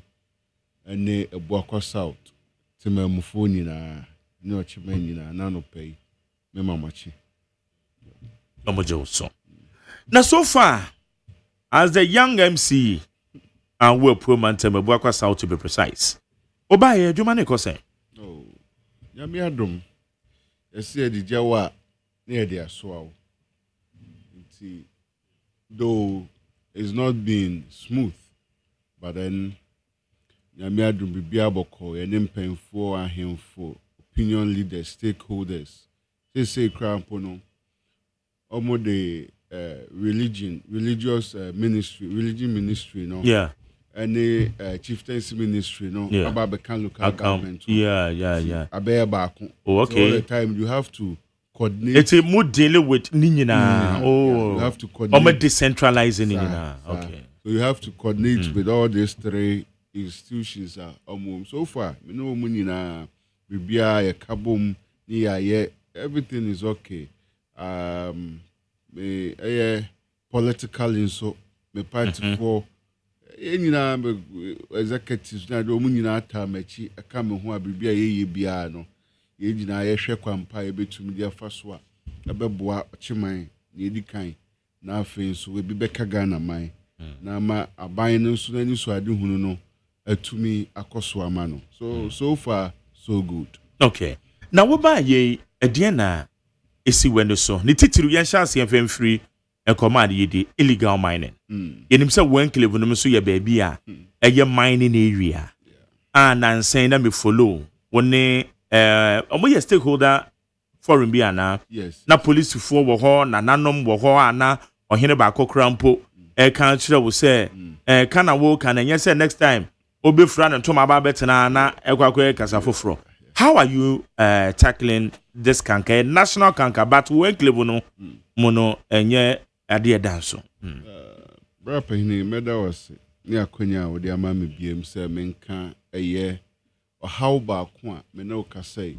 ene ebuakwa south timamufo nyina ne ochima nyina na no pay me mamachi so now so far as the young MC and we poor man ebuakwa south to be precise obaye adwuma ne kose oh nyame adom ese edijawa na ede aso nti though it's not been smooth but then nyame adom bibia boko ene mpemfo ahemfo opinion leaders stakeholders say crampo no omo the religious ministry no yeah and chieftaincy ministry no about the local government yeah abaya baako okay so all the time you have to coordinate it's a more dealing with ninyina you have to coordinate decentralizing ninyina okay so you have to coordinate with all these three institutions so far me know munina bibia ya kabom ni ya everything is okay me politically so me party for nyina executives na do munyina atamachi aka me ho abibia ye bia no ye nyina ye hwe kwampa ye betumi dia faso a ebeboa chiman na edikan na afen so we bi beka Ghana man na ma aban no so na ni so ade hunu no atumi akoso ama no so far so good. Okay na wo ba ye edie na esi wendo so ni titiru yen chance yen fem free e command ye di illegal mining yenim se wan clave no so ye baabi a eye mining area na nsen na me follow woni omo ye stakeholder forum bi ana na police fo wo ho na nanom wo ho ana ohene ba kokrampo e kan kire wo se kana wo kan enye se next time obefra no to ma ba betena na ekwakwe kasa foforo. How are you tackling this kanka national kanka but when clave no mono enye ade danso brapa hini meda wase ni akonya wo de ama me biem se menka eye how ba ko a me no kasai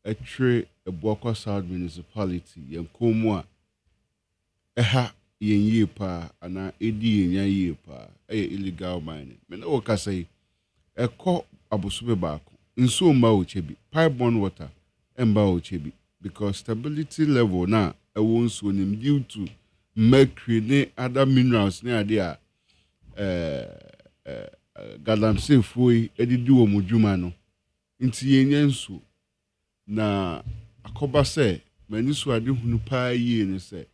atwe ebuakwa south municipality yankomu a eha yenye pa ana edi yenya ye pa illegal mining me no kasai eko abosube ba ko nso mba ochebi pipe-borne water emba ochebi because stability level na ewo nso nim due to mercury ne other minerals ne ade a galamsey foi edidi wo modwuma no nti yenye nso na akoba se mani so ade hunu pa yie ne se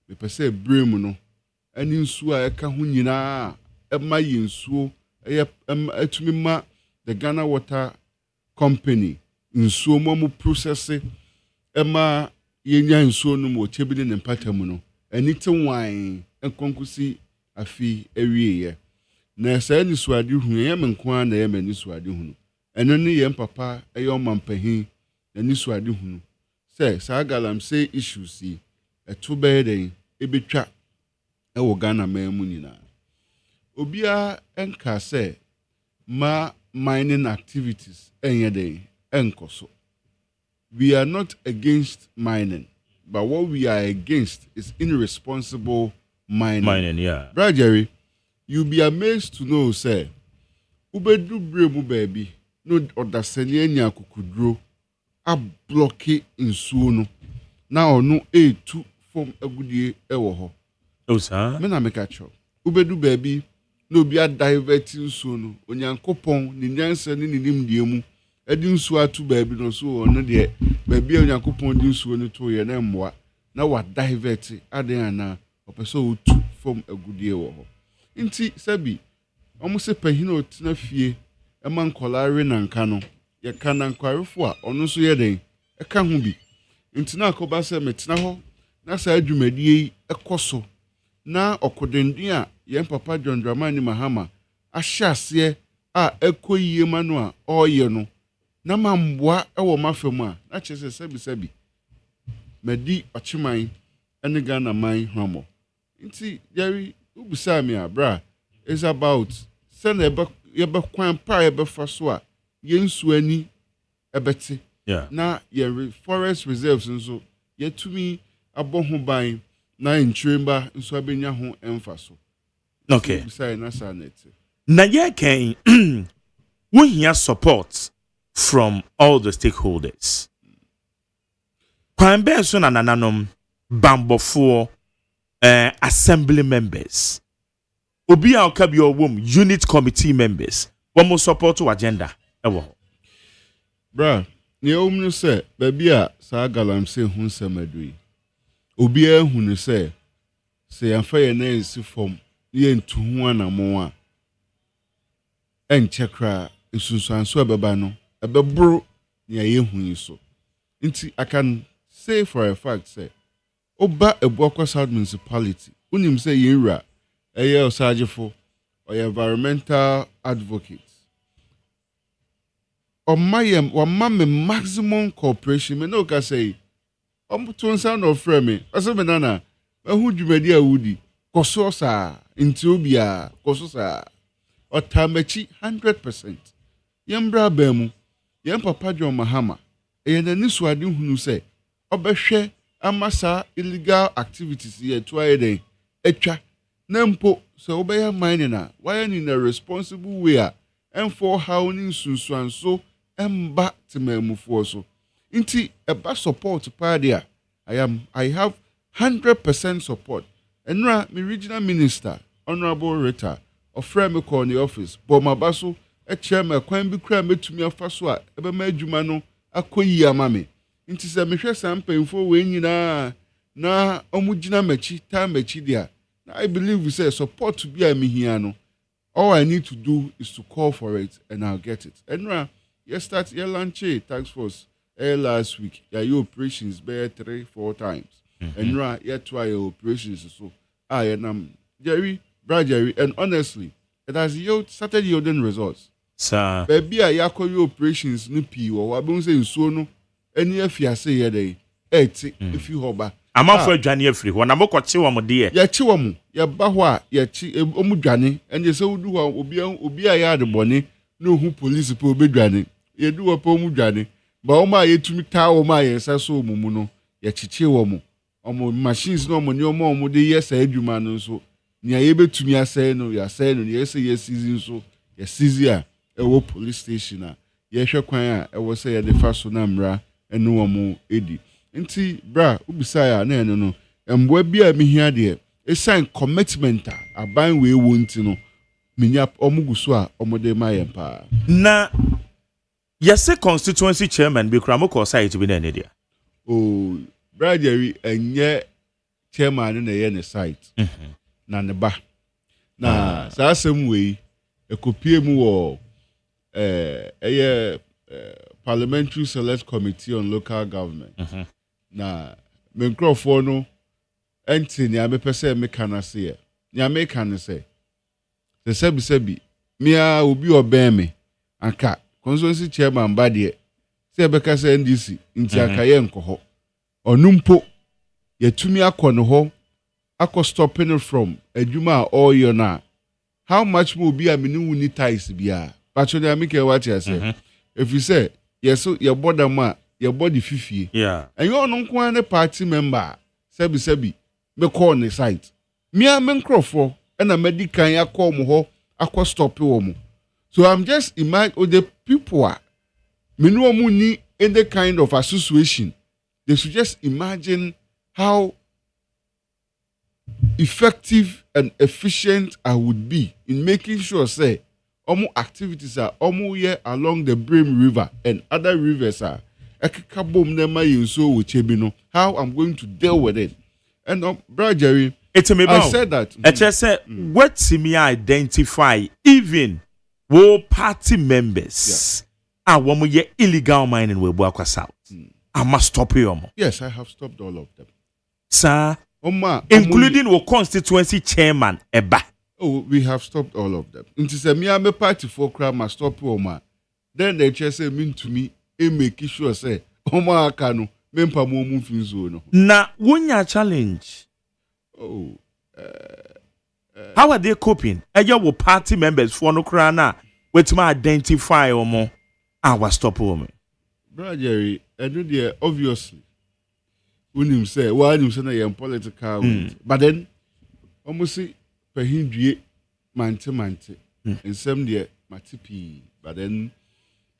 me pese brem no ani nso a eka ho nyina ema yensuo atumi ma the Ghana Water Company nsuo mo process ema yenya nsuo no mo chebile ne mpatamu no anite wan enkonkusi afi ewieye na sa ni suade hu ye menko na ye mani suade hu eno ne ye papa eyo mampahin na ni suade hu se sa galam say issues si eto beden ebetwa ewo Ghana mamu nyina obia enka se ma mining activities enyede enkoso. We are not against mining, but what we are against is irresponsible mining. Mining, yeah. Brother Jerry, you'll be amazed to know, say, ubedu bremu baby, no odaseni enya kukudro, a blocky in suno. Now no A2 from a good ewo ho. Oh, sir. Mena make a chop. Ubedu baby, no be a diverting suno. Onyankopon, ni nyansa ni nimdiemu. Edi nsu atu baby no so no de baby onyankopon di nsu no to ye na mmoa na wa divert aden ana opeso otu from agudie wo ho nti sabi omo se pahina otina fie e man kolare na nka no ye kana nkwarefo a ono so ye den e ka ho bi nti na akoba se metina ho na sa adwumadie ekoso na okodendin a ye papa John Dramani Mahama ahyase a ekoyie manu a oye no na mamboa ewo mafemu a na chese sabi medi ochiman ene Ghana man hwamo nti Jerry ubisa me abra is about send ebe kwan pa ebe faso a yensu ani ebeti yeah na ye forest reserves nso yetumi aboho ban na ntremba nso abenya ho emfaso. Okay. Beside na sanete. Na ye can we hear support from all the stakeholders. Kwan be so na nananom bambofo assembly members. Obi a oka bi owom unit committee members. One support to agenda. Ewo. Bra, ne omnu se baby a sa galam se hu samadui. Obi a hu ne se yamfa ye na ensi fom ye ntu hu anamo a enche kra esunsuanso abeba no ebebro ne ye hu yi so. Nti I can say for a fact say oba ebuakwa South Municipality unim say yinra eye osagefo or environmental advocates or my maximum cooperation me no ka say to sound of frame ase me nana hu dwumadi awudi koso sa nti obia koso sa otamachi 100% yembra bamu yem papa John Mahama eye na nisuade hunu say obehwe amasa illegal activities here to ayeden etwa nempo so obeya mine na why in a responsible way and for how ni sunsuanso emba temamufo so nti eba support party I have 100% support enra me regional minister honorable Rita ofre me call the office but mabaso e chairman kwan bi kra metumi afa so a ebe ma adwuma no akoyi amame nti se mehwe sampemfo we nyina na omugina machi ta machi dia. I believe we say support to be a mihiano. All I need to do is to call for it and I'll get it. And you start your lunch tax force last week. Your operations bear 3-4 times. And you try your operations so I am Jerry, Brad Jerry, and honestly, it has started yielding results. Sir, baby, I yako your operations nipi or I won't say so no. Any if you say a day, if you hoba. Amafo adwane afiri ho na mokɔkye wo mo de ya kye wo mo ya ba ho a ya kye omu dwane ende se wudu ho obi a ya de bone na ohu police pe obedwane ye du wo pe omu dwane ba wo ma yetumi taa wo ma yesa so omumu no ya kyeche wo mo omo machines no mo ne omo de yesa adwuma no so nia ye betumi asɛ no ya sɛ no ye se ye season so ya season a wo police station a ye hwɛ kwan a wo se ye de fa so na mra eno wo mo edi. Nti bra ubisaya na eno no emboa bia mehia de e sign commitment aban we wonti no menya omuguso a omode mayen pa na yese constituency chairman bi kra moko site bi na ne dia oh bra Jerry enye chairman na ye ne site na ne ba na sa asem we ekopie mu wo parliamentary select committee on local government na me nkrofo no enti ni amepese me kana se ni ameka ne se sebi mia obi oben me aka constituency chairman ba de se beka se NDC nti aka ye nkoho onumpo yetumi akọ ho akọ stopping from adwuma all year na how much more be a menu ni ties bia pacho ni ameke what you say if you say yes your border ma your body fifie yeah and you no nko an party member sebi me call on the site me am nkrofo na medical yakọ mo ho akọ stop wo mo so I'm just imagine the people are menu mu ni in the kind of association they should just imagine how effective and efficient I would be in making sure say omu activities are omu here along the Brim River and other rivers are ekabom na ma yinso wo chebi no how I'm going to deal with it. And Brother Jerry, I said that what me identify even wo party members are womu ye illegal mining we Buakwa South. I must stop you. Yes, I have stopped all of them. Sir, including our constituency chairman Eba. Oh, we have stopped all of them. Until say me am a party for crime must stop Oma. Then the chair say mean to me, e make sure say Oma akano mempa mo mufin zone. Na wunya challenge. Oh, how are they coping? Your party members for no crana with my identify or more. I was stop woman. Brother Jerry, I know there obviously unim say why unim say na yem political but then almost see pahindue mante nsem de matipi but then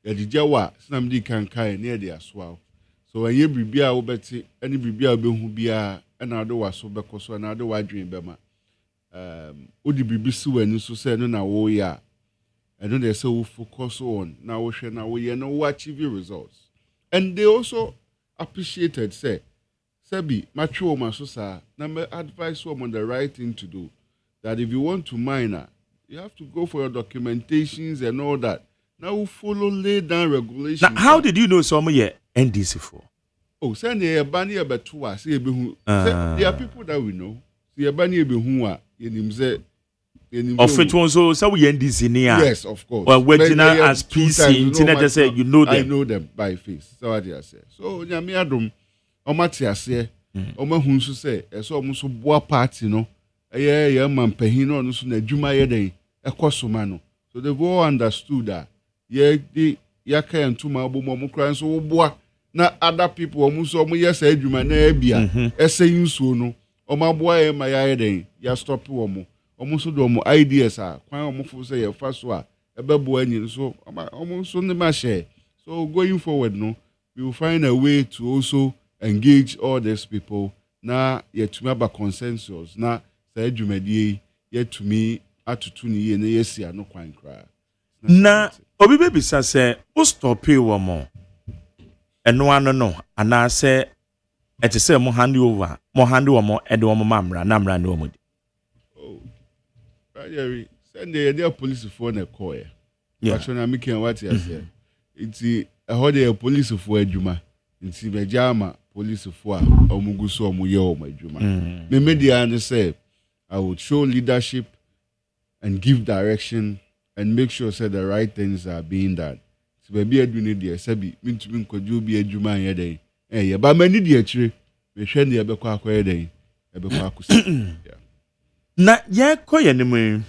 yadijawa sinam di kankai na de asoa so when ye bibia wo beti any bibia be hu bia na ado waso bekoso na ado wadwen bema odi bibi si wani so say no na wo ya and they say we focus on now we share now we know achieve results and they also appreciated say Sebi macho masosa na me advise on the right thing to do that if you want to mine you have to go for your documentations and all that now we follow lay down regulations. Now how did you know some here NDC for? Oh send ye bani e beto a say be hu there are people that we know say bani e be hu a yenim say of which one so we NDC near? Yes, of course. Well, Wegina as PC, internet say you know them. I know them by face. So what I say. So nyame adom omati ase omahu so say eso omuso boa party no ye mampahin no so na adwuma ye den ekosoma no. So they've all understood that ye di yaka entuma abomo mo kran so boa na other people omuso omo yes adwuma na ebia ese yinsuo no omaboa ye ma ya den ya stop wo mo almost do ideas are quite almost say a first one a so almost on the marché. So going forward, no, we will find a way to also engage all these people. Now, yet to have a consensus. Now, say Jumedi, yet to me, at to tuni and yes, no quite cry. Na obi baby say, "O stop you one more." And no one no, and I say, "It is say more hand over, and one mamra, namra no more." Jerry, send the police phone a call. Yeah, but when I'm making what I say, it's a holiday police for a juma. It's a jama police for a muguso muyo my juma. The media say I would show leadership and give direction and make sure say the right things are being done. So maybe I do need the sabi mean to me could you be a juma here day. Eh, but many dear tree, we share the abekwa kwa day. Yeah. Na ye koye ni mu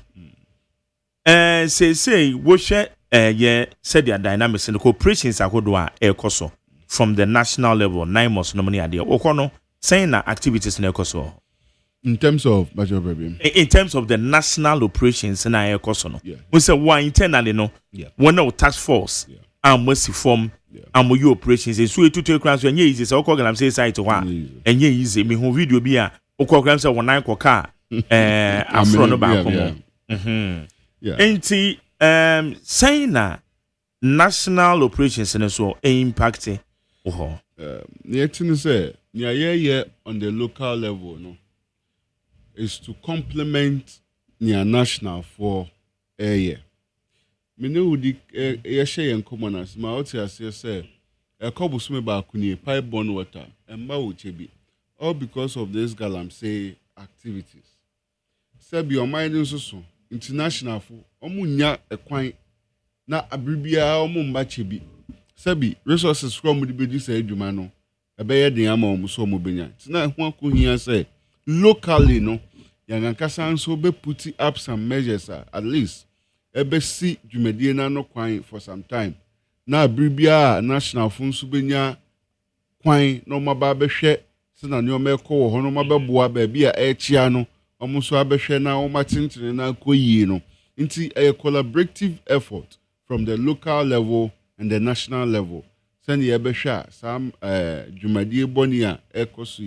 say wo hwe ye said the dynamics in the corporations akodo a ekoso from the national level 9 months no money ade okono saying na activities na ekoso in terms of budget problem in terms of the national operations na ekoso no we say one internally no one no task force and mercy form and mo operations so etutu kran so enye easy say okọ gram say site ho a enye easy me ho video bi a okọ gram say one ko ka afro no ba komo enti saying na national operations and so impact the thing say yeah on the local level no is to complement near national for a year me know the share in common as my out here say a couple swim back kuni pipe borne water and ma uchebi all because of this galam say activities sabi your mind so international for omunya ekwan na abribia omumba chebi sabi resources from the be this adwuma no ebeye den ama omuso omobenya tina ho akohia say locally no yangankasa nso be put up some measures at least ebe si dwumadie na no kwan for some time na abribia national funso benya kwan no maba behwe sina ne omeko ho no mabeboa ba bia echia no omuso abehwe na omatintene na koyie no nti a collaborative effort from the local level and the national level send ye behwe some dwumadie boni a ekoso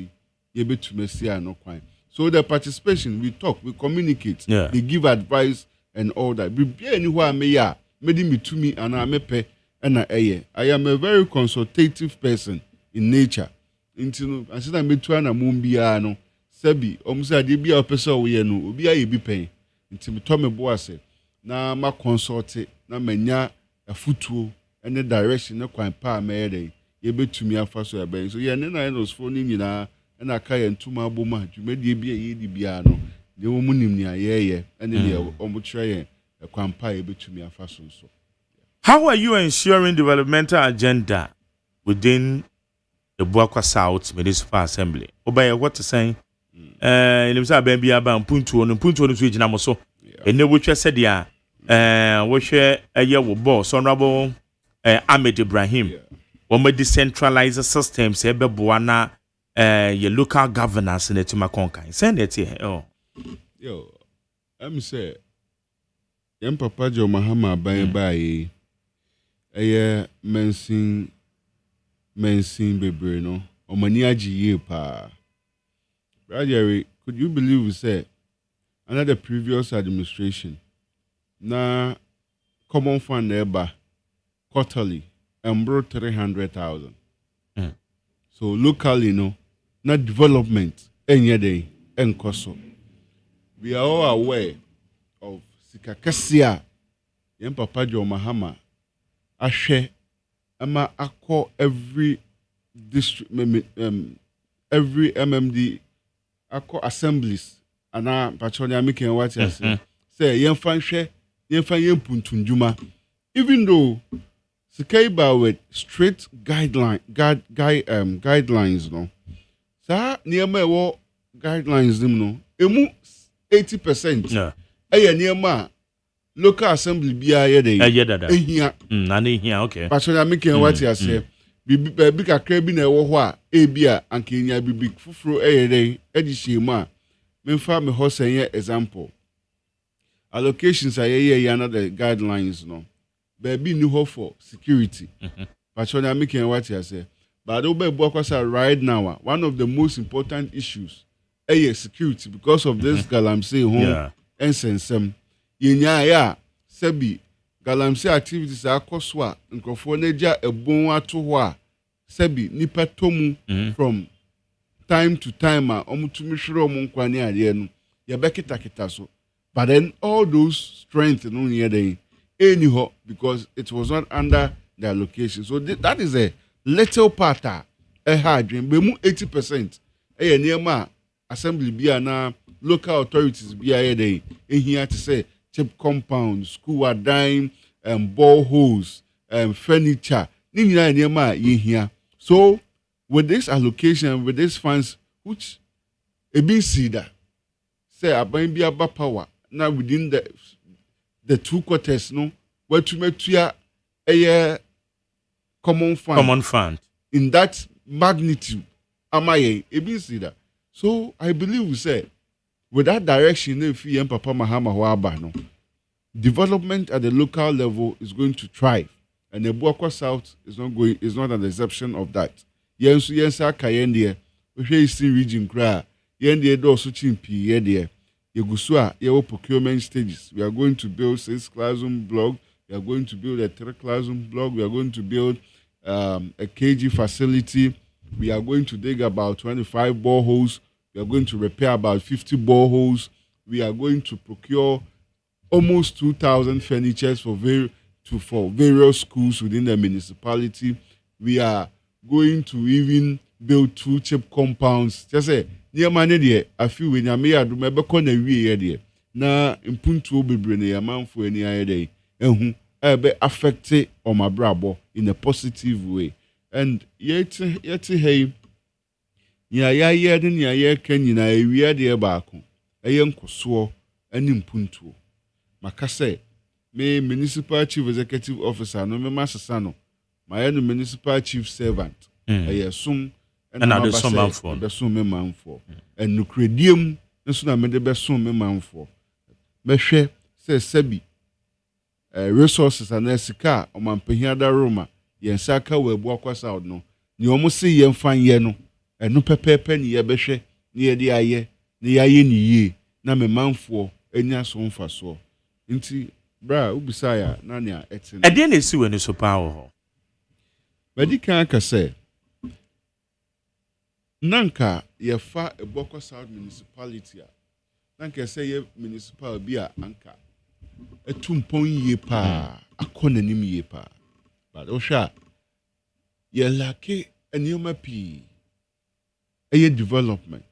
ye betumesi no kwan. So the participation, we talk, we communicate, we give advice and all that. Be anywhere me ya, made me to me and I mepe and I am a very consultative person in nature. Into I said I made to an amumbiano, Sebi, Omsa de be a person we no, be a be paying. Into me Tommy Boase. Na ma consulted, na menya a footwool and the direction no quite pa me ye be to me a first way. So yeah, then I was phoning you now. And I can't to my boma, you may be a dibiano, the woman near ye, and then you almost try a quampai between me a fashion. So, how are you ensuring developmental agenda within the Buakwa South Municipal Assembly? Obey what to say? Limsa baby about Puntu on Switch Namoso, and no which said, yeah, we share a year with boss, Honorable Ahmed Ibrahim, or may decentralize the systems, Ebe Buana. your local governance in the Timakonka. Send it here. Oh. Yo, I'm say, young Papa Joe Mahama by mensing baby, no, or maniaji ye pa. Brother, could you believe we say another previous administration na common fund eba quarterly and brought 300,000. So locally, no, not development any day and cost. We are all aware of Sikakasia, Yen Papa Joe Mahama, Ashe, Ama Ako every district, every MMD, Ako assemblies, Ana Patronia making what you say, Yen Fanche, Yen Fan Puntunjuma, even though Sikaiba with strict guidelines, no. Sa near me wo guidelines them no. Emu 80%. Yeah. Near ma local assembly biya ye dey. Ehia. Na ne hia okay. But so na make what you say. Bibi kakra bi na ewo ho a ebia ankenya bibi fufuro dey edi shema. Memfa me ho say example. Allocations are ye another guidelines no. Baby new hope for security. But so I'm making what you say. But right now, one of the most important issues is security because of this Galamsey home and sensem. Yenya Sebi Galamsey activities are coswa and Crofoneja a bon to Sebi nipa tomu from time to time omutumishiro munkwani adienu yabekita kitaso. But then all those strength no near day. Anyhow, because it was not under their location. So that is a little part a hard dream. But 80%. Near ma assembly be na local authorities be in here to say cheap compound, school are dying, boreholes, furniture. Near ma here. So with this allocation, with these funds, which a big cedar say about be about power now within the 2 quarters, no, where to make a common fund in that magnitude. Am I able see that? So I believe we say with that direction, if you and Papa Mahama Waba, no, development at the local level is going to thrive, and the Buakwa South is not an exception of that. Yes, Kayendia, we see region cry, Yendia do such there. Yegusua, your procurement stages. We are going to build 6 classroom block. We are going to build a 3 classroom block. We are going to build a KG facility. We are going to dig about 25 boreholes. We are going to repair about 50 boreholes. We are going to procure almost 2,000 furnitures for various schools within the municipality. We are going to even build 2 cheap compounds. Just say, near money there, I feel when I may have remember corner we there. Na impuntu bebre na man for any day. And who be affected on my brabo in a positive way. And yet hey, ya den ya ken na ewia de baako. Nkoso ani impuntu. Makase me municipal chief executive officer no me masasa no. My municipal chief servant. Sum and I some man for the sum man for. And no credium nso na me de be sum me man for. Mehwe say sebi resources and esika o man pehia da Roma yen saka we bu akwasa od no ni omo se yen fan ye no enu pepepe ni ye behwe ni ye de aye ni yaye ni ye na me manfo enya so mfa so nti bra ubisaya na ne a etin e de na esi we ni so pa ho badi kan ka say nanka ye fa Eboko South municipality nanka say ye municipal bi a anka etumpon ye pa akona nim ye pa but osha ye lake enioma pi eye development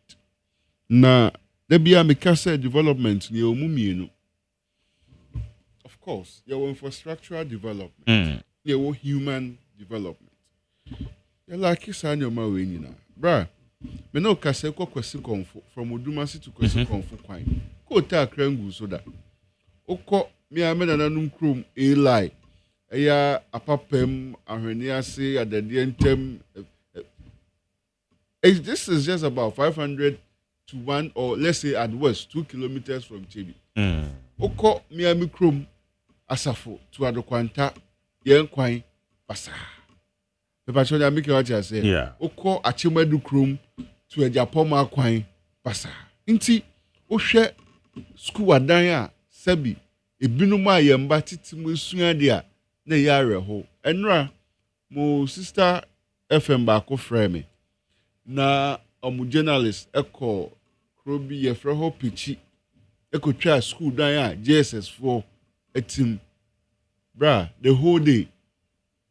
na there be a mekasa development ni omumienu of course your infrastructural development your human development ye lake sanyoma we nyina bra me no kase kwesi konfo from Odumasi to kwesi konfo kwan ko ta krangu so da okọ mi amena nanum krom eli eya apapem ahwene ase adade ntem This is just about 500 to 1, or let's say at worst 2 kilometers from Chebi. Oko Miami Krum Asafo to Adokwanta Yen Kwai Basa. The Pachola make what I say. Yeah. Oko Achimedu Krum to a Japoma Kwai Basa. Inti Oshe school adanya Sebi Ebinuma Yemba Titimu Suyadia ne yare ho. Enra mo sister FM baako frame na omu journalist eko krobi ye freho pichi eko twa school dan a JSS for etim bra the whole day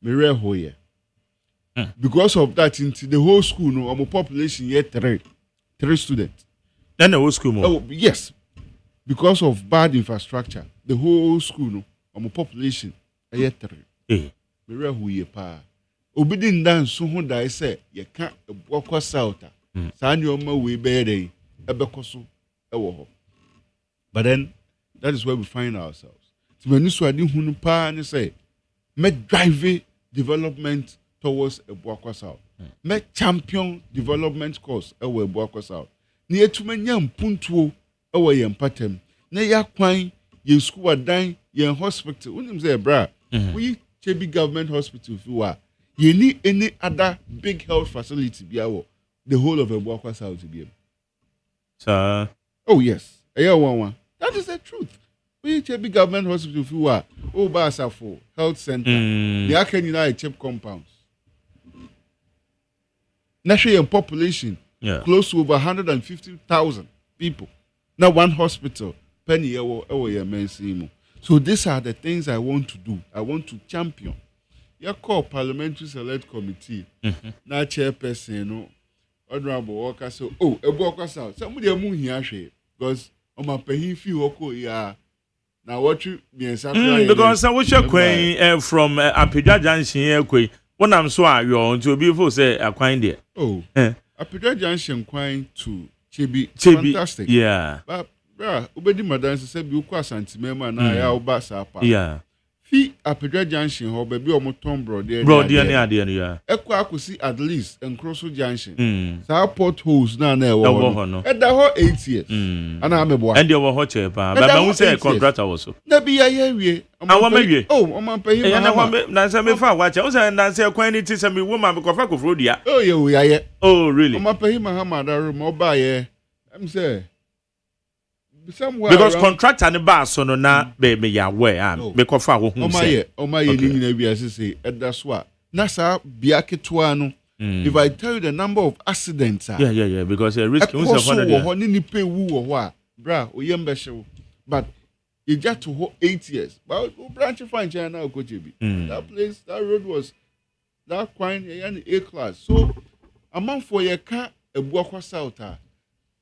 me reho ye because of that into the whole school no omu population ye 3 students then the whole school mo yes because of bad infrastructure the whole school no omu population ye 3 me reho ye pa obidi ndan so ho dai se ye ka ebokwa south sa ni o ma we be dey ebekoso ewo ho but then that is where we find ourselves so when you so adi hunu pa ni say me drive development towards ebokwa south me champion development course ewo ebokwa south ni etumanya mpuntuo ewo ye mpatem na ya kwan ye school adan ye hospital unim say bra we Chebi government hospital fi wa you need any other big health facility biawo the whole of Ebuakwa South to be. Sir. Oh yes. That is the truth. We Chebi government hospital fi wa Obasafo health center. The Akenina cheap compounds. National population close to over 150,000 people. Now one hospital penny ewo. So these are the things I want to do. I want to champion. You call parliamentary select committee. Na chairperson no honorable worker so Ebuakwa South. Somebody amu here because my pehi fi woko ya na what you because I wish a from Apija Junction here kwe. When I'm so you to be for say akwan there. Apija Junction kwan to Chebi. Fantastic. Yeah. But ubedi madan se bi ukwa santimema na ya oba sa pa. Yeah. Fi Apedra Junction ho be omo ton bro there ne ade ya ekwa akosi at least Encroso Junction sa potholes na ewo no eda ho 8 years ana amebo and dey wo ho che pa ba hu say contractor wo so na bi ya wie awo mawie o man pay na say me fa wa che o say na say kwan ni ti say me woman be kofa kofro dia oh really o man pay Mahama da room oba ye am say because contractor ne ba so no na be me ya we am me kofa wo hu say o ma ye ni nyina bia say eda so a na sa bia ketwa no if I tell you the number of accidents yeah because a risk who suffer there ho ni pe wu wo ho a bra oyem be hyew but you just to 8 years but branch fine China na Okochebi that place that road was that quine A class so amount for your car Ebuakwa South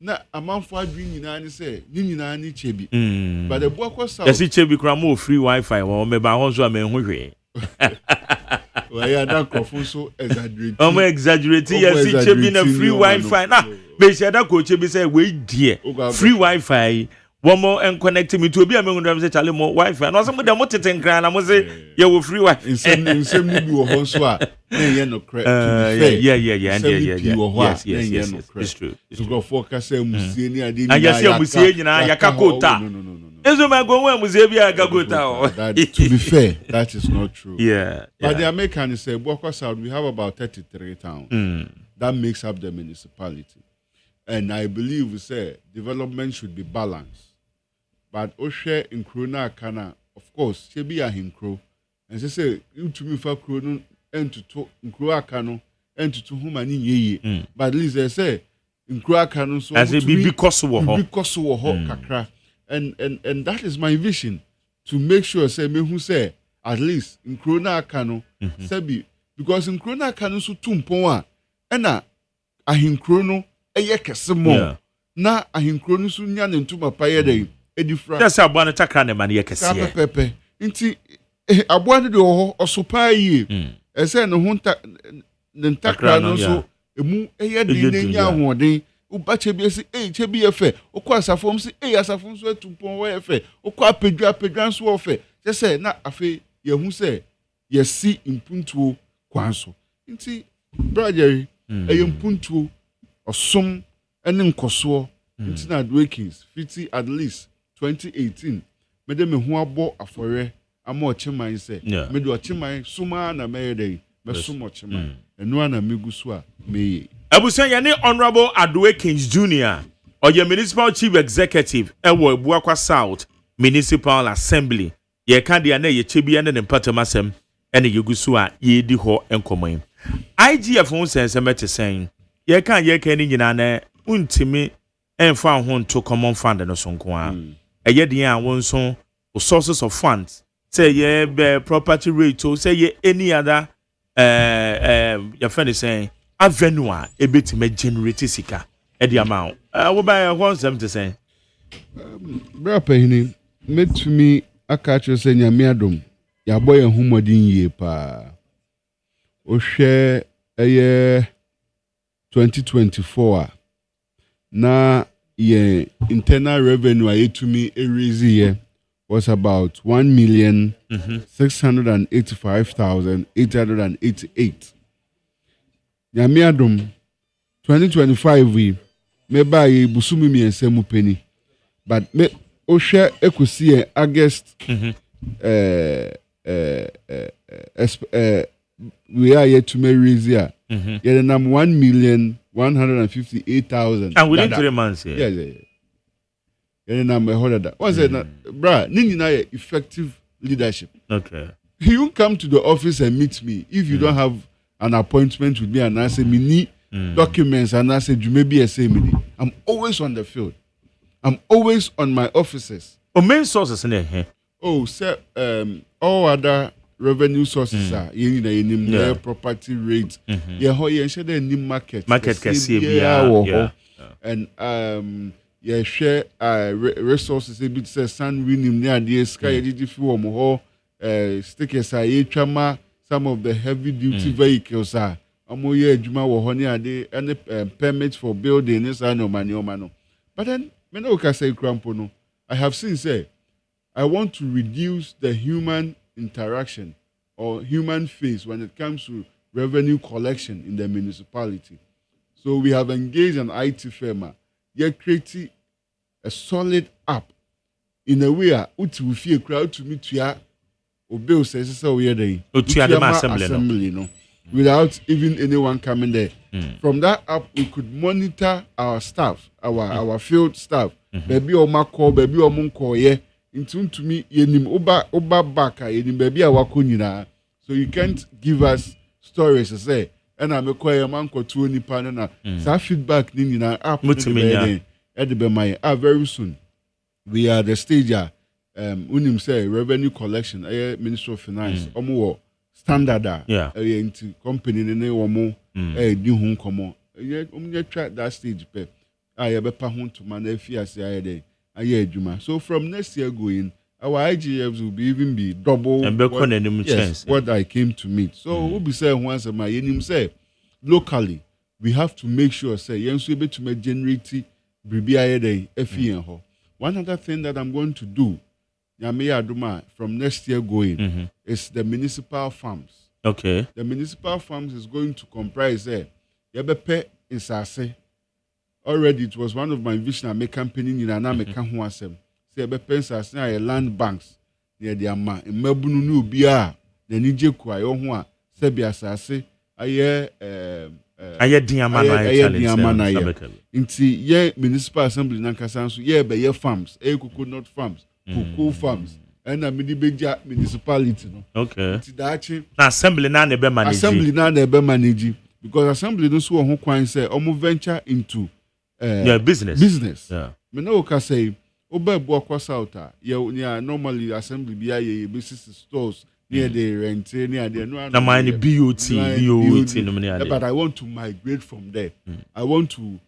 na amanfo adwin nyina ni say ni nyina ni Chebi but the Ebuakwa South yes Chebi kra mo free wifi wo me ba ho so am hu hwe we ya da crofo so exaggerate exaggerate yes Chebi na free wifi na be she da ko Chebi say we die free wifi one more and connect me to obi am hu say chale mo wifi no so mo dem mo teten kra na mo say ye wo free wifi insem ni bi wo ho so a na ye no correct yeah yes it's true to go focus musie ni ade ni ya musie nyina ya kakota no enzo ma go wa musie bi ya kakota to be fair that is not true yeah but the American say Ebuakwa South we have about 33 towns that makes up the municipality and I believe we say development should be balanced but Oshe in Krona Kana of course Chebi ya hinkro and say you to me for Krona entutu nkruaka no entutu huma ni yeye but at least they say nkruaka no so as a because wo ho kakra and that is my vision to make sure say me who say at least nkrona aka no sabi because nkrona aka no so tumpon a na ahinkro no eye kese mo na ahinkro no so nya ne ntuma pa ye dey edifra that's abua no takra ne ma ne kese ye pepe nti abua no de ho osopa yi ese no hunta ntakra no so emu eye de nya hoden uba Chebi esi Chebi efe okwa asafom si asafom so atumpon we efe okwa apedwa so ofe se na afi ye hu se ye si impuntuo kwanso nti brother eye impuntuo osom ene nkoso nti na Adwakins 50 at least 2018 mede me ho abo afore ama ocheman se mede ocheman suma na meyede me sumo ocheman enu ana meguso a meye abusan ya ne Honorable Adwakins Jr. Oye Municipal Chief Executive ewo Ebuakwa South Municipal Assembly ye kan dia na ye chebia ne mpatemasem ene yeguso a ye di ho enkoman IGF ho sensemete sen ye kan ni nyina na untimi emfa ho nto common fund no so nko a eye dia a wonso sources of funds say ye be property rate o say ye any other your friend is saying avenue a ebetime generate sika e di amount wo ba ho nsem say bra pahini metumi aka cho say nyame adom ya boye humodin yie pa o hwe eye 2024 na ye internal revenue ayetumi erase ye was about 1,685,888. Nyame adom 2025 we me buy busumi mi ensemu penny but me o share ekosi August we are yet to raise here. Yeah, the number 1,158,000. And within 3 months, yeah. Yeah, the number hold that. What's that? Bruh, nini na effective leadership. Okay. You come to the office and meet me if you don't have an appointment with me and I say me need documents and I say you may be a same. I'm always on the field. I'm always on my offices. Main sources in there. Oh, sir, all other revenue sources are in property rates. Yeah, how you share the new market and yeah share resources a bit say sun winning near the sky for stickers are some of the heavy duty vehicles are amoye adwuma wo ho ne ade any permits for building is no money. But then when I say crampo no, I have seen say I want to reduce the human interaction or human face when it comes to revenue collection in the municipality. So we have engaged an IT firm. Yet creating a solid app in a way we feel crowd to meet ya or bill says so we are there assembly no without even anyone coming there. From that app we could monitor our staff, our field staff. Baby or my call, baby or mon call into to me yenim oba baka yenim baby awako nyina. So you can't give us stories to say and I'm a quiet man ko to ni pa na sa feedback ni nyina app very soon we are the stage unim say revenue collection Ministry of Finance omo standard into company ne omo di hu komo try that stage pe bepa hu to man afiase so from next year going, our IGFs will be double what I came to meet. So we'll be saying once a my say locally we have to make sure say yes we be to make generate one other thing that I'm going to do from next year going is the municipal farms. Okay. The municipal farms is going to comprise Yabepe in Sase. Already, it was one of my vision. I make campaign in Anameka Huasem. Say, Bepensas now land banks near the Ama. In Melbourne, Bia, the Nije Kwayohua, Sebia Sase, Aye Diamana. Into ye municipal assembly Nankasansu, ye by ye farms, coconut farms, cocoa farms, and a mini-beja municipality. Okay. It's assembly na nebe manage. Because assembly no so who can say omo venture into business. Yeah. Me no ka say oba Ebuakwa South normally assembly be a business stores near the rent near the na mine BOT. But I want to migrate from there. I want to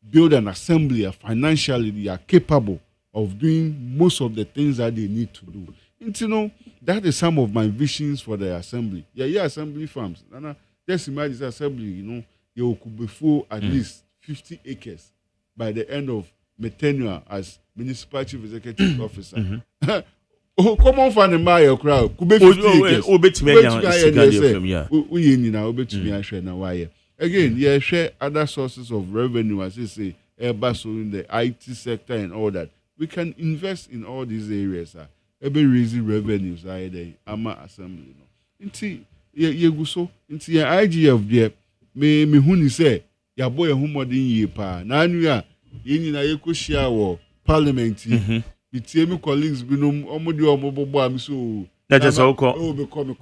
build an assembly financially they are capable of doing most of the things that they need to do. And that is some of my visions for the assembly. Assembly farms. Just imagine this assembly, you could be full at least 50 acres by the end of my tenure as municipal chief executive officer. Oh, come on, find a mile crowd. Could be 50 acres. again, yeah, share other sources of revenue, as you say, so in the IT sector and all that. We can invest in all these areas. Every raising revenues, AMA assembly. Inti, ye go so, inti ya IGF there, me huni say, ya boy a humodin ye pa. Na anuya, ye na ye ko share wo parliament. Bitie me colleagues binom omodi omobobo am so. Na just oko. Oh, be come.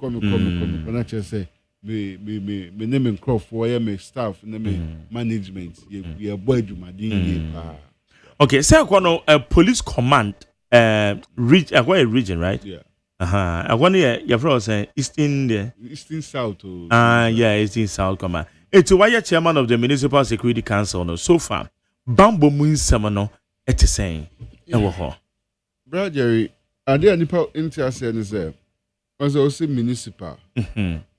Na just say me name and crop for me staff, name management. Ye boy jumadin ye pa. Okay, so a police command region, right? Yeah. I want your friend say Eastern South. Yeah, Eastern South command. It's why you're chairman of the Municipal Security Council. No, so far, Bambo means someone. It's saying, Brother Jerry, are there any people interested in say? As I say, municipal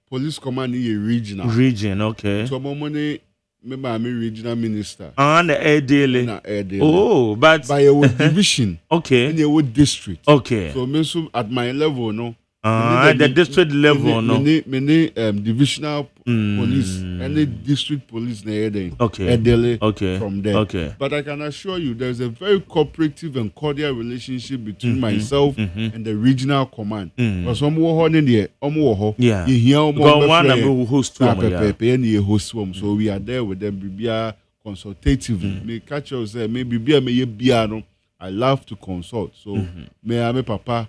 police command is regional. Region, okay. So my money. Remember, I'm a regional minister. And the air daily. Oh, but by a division. Okay. In a district. Okay. So at my level, no. At the district level, no. Many divisional police and the district police okay. From there. Okay. But I can assure you, there's a very cooperative and cordial relationship between myself and the regional command. Because yeah. You hear one host them. So we are there with them. We are consultative. May catch us maybe be I love to consult. So may I be papa.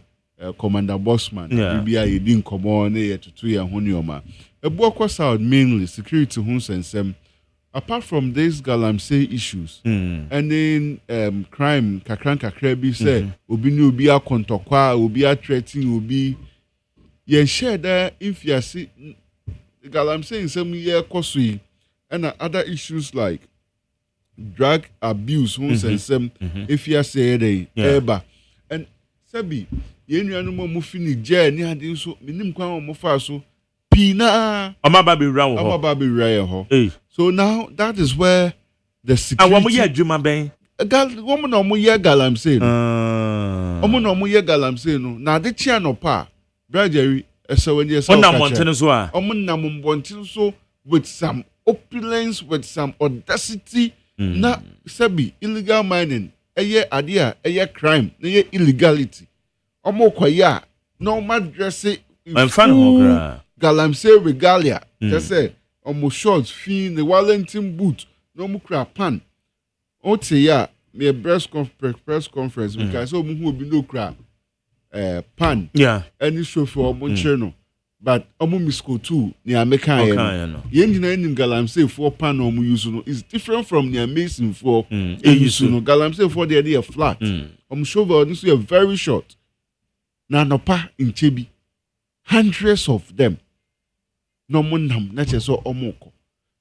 Commander Bossman, BBI didn't come on to 2 years. A book was out mainly security homes and some. Apart from these galamsey issues, and then crime, kakrebi say, Obi a kontokwa, Obi a threatening, Obi. Yen share there if you see galamsey in some year kosui, and other issues like drug abuse homes and some. If you say they, and Sabi. Yenu anu mo fini je ni ade so minim kwan mo fa so pina amaba be wra ho. So now that is where the security awomo ye adwuma ben womo na omo ye galamsey no na de chia no pa brajeri esawani esa ona montene so a omo na montene so with some opulence, with some audacity. Na sabi illegal mining eye ade a eye crime na eye illegality. Omo kwaya no madress en fan ho gra galamsey regalia just say omo shorts fin the Wellington boot no mu kra pan o te ya me press conference because omo hu obi no kra pan any show for omo nche no but omo misko too ni ameka ye no yen galamsey for pan omo use no is different from the amazing for use no galamsey for the flat omo shovel this is very short. Na nopa in Chebi, hundreds of them. No munam, not just so omoko.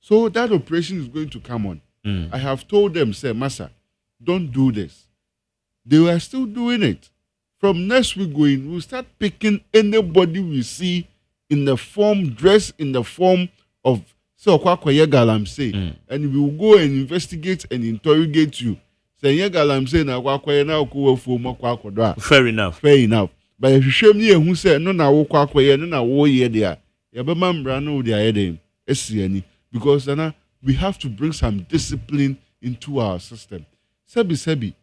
So that operation is going to come on. I have told them, say, Massa, don't do this. They were still doing it. From next week going, we'll start picking anybody we see in the form, dressed in the form of so galamsey, and we will go and investigate and interrogate you. Say galamsey na kwakwaye na okuwa fumo kwakwadwa. Fair enough. But if you show me who said no na wo kwakwaye no na wo ye dia, ya be mambra no dia ye dem. Esiani because we have to bring some discipline into our system. Sebi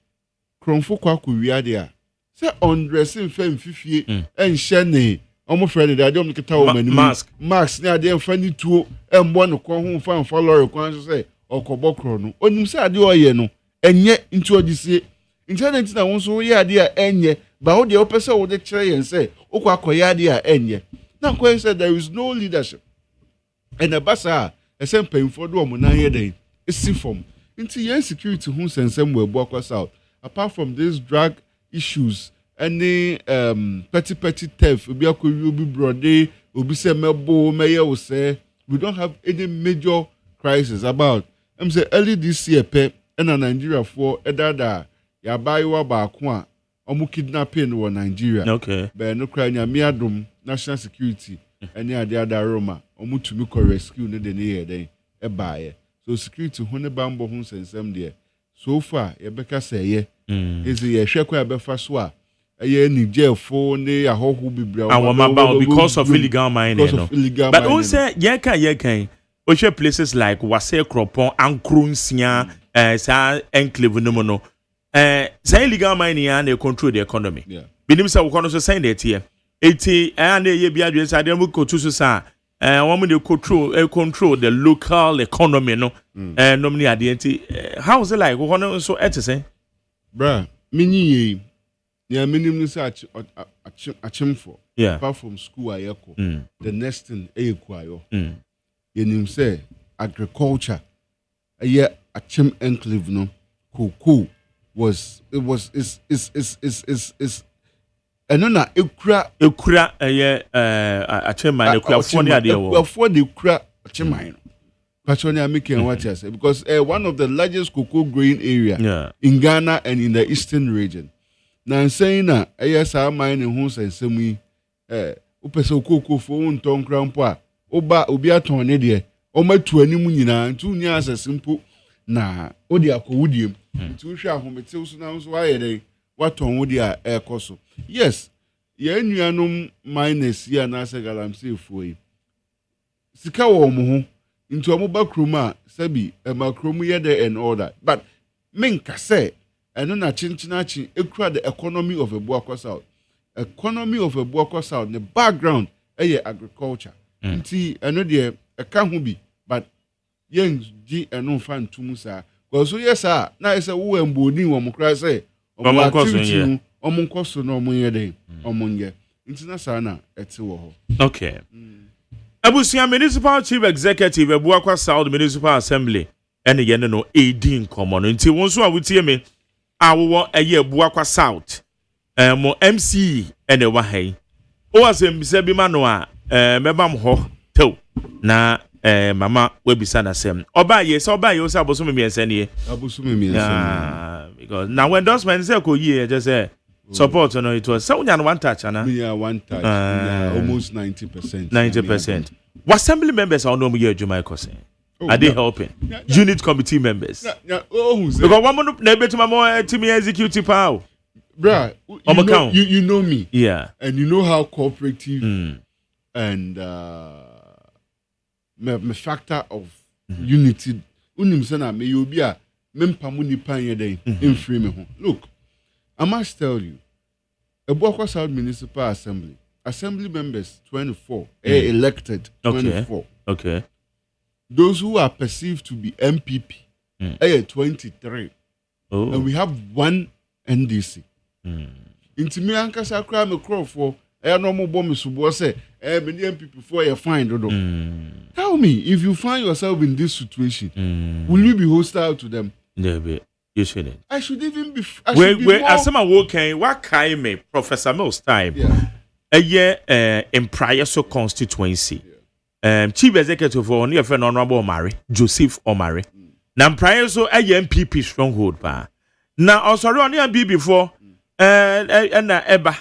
kronfo kwakwa dia. Say undressing fem fifie en shene omo friend dey adom kita wo mani mask na dey fani tuo embo no kon ho fan follow kon so say okobokro no onim say ade oye no enye into odisie internet na won so ye ade a enye ba wo dey opese wo dey kire yen say okwa akoye ade a enye na ko say there is no leadership and the basa esem payfo do omo na ye den esi form into yen security hu sensem we bo south apart from this drug issues any petty theft obi akowi obi brode obi se mebo meye wo say we don't have any major crisis about say early this year pe na Nigeria for edada ya baiwa ba ko a omu kidnapping wo Nigeria be no kra nya miadom national security any ada Roma omu tumi ko rescue ne de ne ye den e baaye so security ho ne bambo ho sensem de so far ye beka say ye is ye hwekwa be fa so a ye Niger fo ne ahohu bibra because of illegal mining no but who say ye kan Oche places like Wase Kropon, Ankrunsia, sa enclave no no. Say illegal mining and they control the economy. Yeah. Binim sa we also sign that here. 80 and ye be address I don't go to sa one they control the local economy no. Normally at the how is it like? We so say? Bruh, mini yeah, minimum research achim for. Yeah. Apart from school ayeko. The next thing ayeko ayo. Yenim say agriculture. Yeah, achim enclave no. Cool. Is enona ekura achema ekura foni ade wo. For the ekura achema no. Actually, I'm making what I say because one of the largest cocoa growing area in Ghana and in the eastern region. Now I'm saying that yes, I mine in homes and semi upesa cocoa for one ton grandpa. Oba ubia tornado. Oma 20 munina 2 years as simple na odi akowudiem. Nti hwe ahomete so na so ayede waton wodi a ekoso. Yes, ye nuanom minus ya na se galamse fuoi. Sika wo mo ho into omoba kroma sabi makromu yede and all that, but minka say eno na chinchinachi ekura the economy of Ebuakwa South. Economy of Ebuakwa South the background agriculture. Nti eno de eka ho bi, but yen gi eno fan tumusa because yes sir na ese wo emboni wo mokra say omonkoso no omonye omonye nti na sa na ete wo ho. Okay. Abusia Municipal Chief Executive Ebuakwa South Municipal Assembly ene ye no 18 common nti won so awutie me awo eye Ebuakwa South mo MC ene wa hai o asem bisa bi ma no a mebam ho tew na mama we bisa na sem oba ye so oba ye o sa boso me miense ne because now when endorsement say ko ye just say support no it was so one touch ana one touch almost 90%. What assembly members are no year Juma Kose? Are they helping? Unit committee members. Because one month na betima mo team executive power. Bruh, you know me. Yeah. And you know how cooperative and me factor of unity. Unim sana me you be a mempa mu nipa yede in free me ho. Look, I must tell you, Ebuakwa South Municipal Assembly members 24 elected 24. Okay. Those who are perceived to be MPP 23. Oh. And we have one NDC. Inti me ankasa kra me crop for no mo bom subo say me MPP for you fine dodo. Tell me, if you find yourself in this situation, will you be hostile to them? No, you shouldn't. I should even be. Where as someone walking, what kind me Professor Mills time? A year in prior so constituency. Chief Executive for your friend Honorable Omari, Joseph Omari. Now prior so a MPP stronghold pa. Now also on your B before and Eba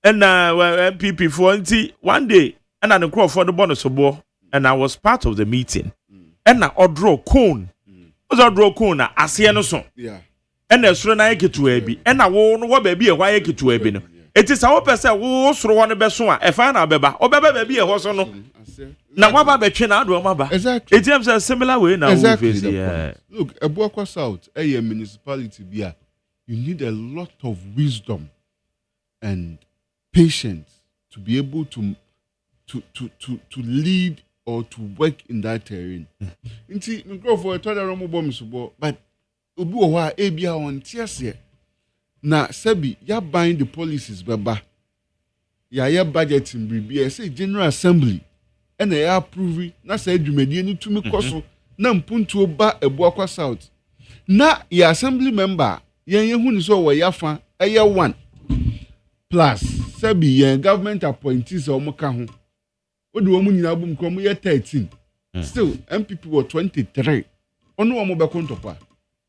and MPP for one day and I crowd for the bonus of war and I was part of the meeting. And I draw cone. Was draw cone as no so. Yeah. And there's run I get to Ebi and I won't what baby a why get to Ebi. It is our person who through one best one, a fan of Beba, or baby a horse or no. Now, what about China? Exactly. It seems a similar way now. Exactly. Yeah. Look, Ebuakwa South, a municipality, you need a lot of wisdom and patience to be able to lead or to work in that terrain. Inti, we go for a total but Ubu wa ebia on tiase. Na sebi ya buying the policies baba. Ya budgeting bibi say General Assembly. And they approve na say dwumadi ni tumi koso na mpuntu ba Ebuakwa South. Na ya assembly member yen hu ni so wo yafa eye 1 plus sebi yen government appointees o muka ho. Odi wo mu nyina bum krom ye 13. Still MPP were 23. Ono wo mo be kontopa.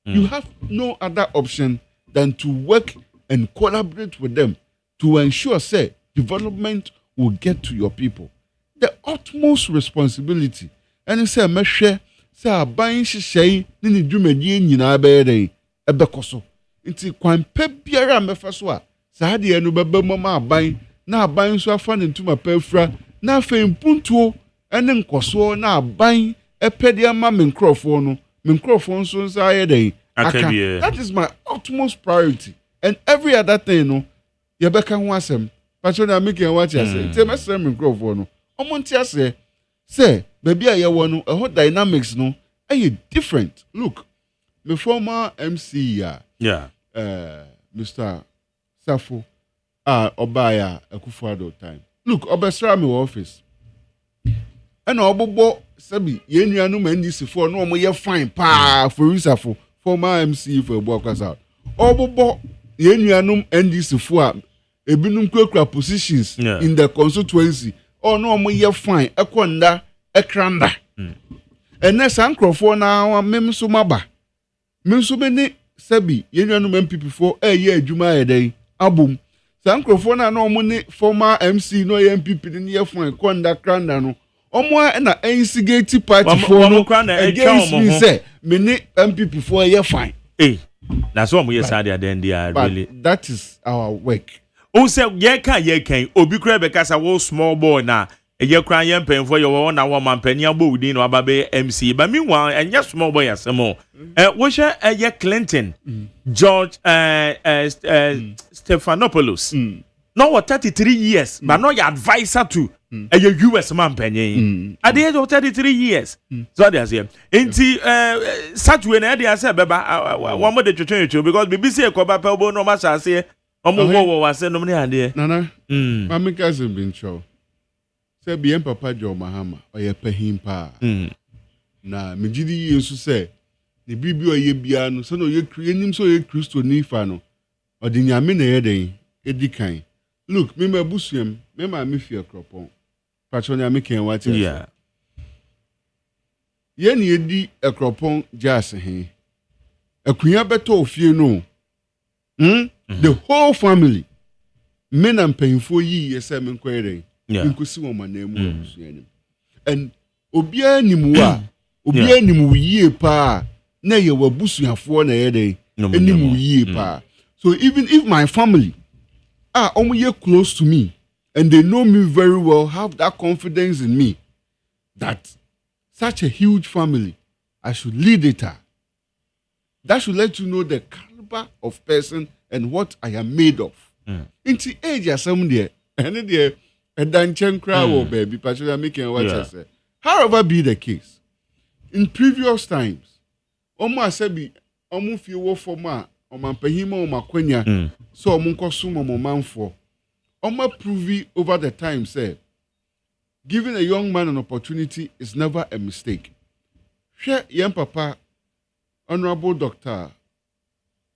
You have no other option than to work and collaborate with them to ensure say development will get to your people. The utmost responsibility and say mehwe say aban hyehyei ni dwumadi nyina be den ebekoso nti kwanpa biara mefa so a saa de enu beba mama aban na aban so afa ne ntuma pafra na afa mpuntuo ene nkoso na aban epedi ama me nkrofo no me nkrofo nso nsa aye den aka. That is my utmost priority, and every other thing no ye beka ho asem pacho na make en watch ase te mesem me nkrofo no omonti ase say baby a ye wo no ho dynamics no aye different. Look, my former MC Mr. Safo Obaya Akufo-Addo time. Look, obesra me office. And obobo sabi ye nuanu mandisi for no mo ye fine pa for Safo former MC for Bokwasa. Obobo ye nuanu ndisi for ebinum kwekura positions in the constituency. Oh no mo ye fine ekonda ekranda. Ene sankrofo na mem so maba. Mem so be sabi ye nuanu MPP for ye adwuma yeden abom. Sankrofo na no mo ne former MC no ye MPP ni ye fine konda kranda no. Omo na instigate party for no against me say me ne MPP for ye fine. That's what we say there then they are really. That is our work. O say ye can obi kra be kasa wo small boy na ye kra ye pen for your na wo man pen abo wudi no ababe MC but meanwhile enya small boy asemo wo she ye Clinton George Stephanopoulos no what 33 years but no your advisor to a US man penny at the age of 33 years. So they say enti such way na they say beba one more the church because BBC ekoba pelbo no ma say omo wo say no me ade nana mama cousin bin show say bien papa Jo Mahama oye pahim pa na megidi yesu say ne bibi oye bia no so no ye nim so ye Kristo ni fa no odinyame na ye den edikan. Look, me busuem me ma me fie kropon patronia me ken what yeah ye ni edi ekropon jas he akunya beto ofie no the whole family men and painful ye say me kwere nkosi wo manemu busuanim and obia nimu a obia nimu yie pa na ye wabusuafo na ye den enimu yie pa. So even if my family are close to me and they know me very well, have that confidence in me that such a huge family, I should lead it. That should let you know the caliber of person and what I am made of. In the age of some there, and there, a dancing crowd, baby, particularly making what I say. However, be the case, in previous times, Oma Sebi, Omu Fiwo Foma, Oma Pehima, Oma Kwenya, so Munko Sumo Momanfo. Oma Pruvi over the time said, giving a young man an opportunity is never a mistake. Share young papa, Honorable Dr.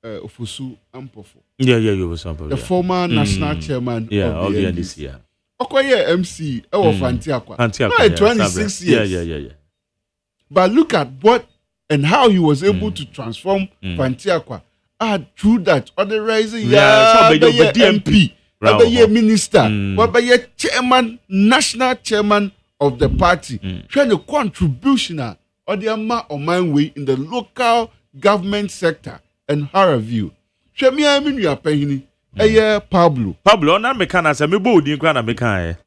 Ofusu Ampofo. The former national chairman of the NDC. Okoye MC, Fantiakwa. No, 26 years. Yeah. But look at what and how he was able to transform Fantiakwa. Through that, authorizing MP, minister, chairman, national chairman of the party, trying to contribution or the amount of my way in the local government sector and her view. Shemi I you are paying Pablo. Na mekana se me bo din kwa na meka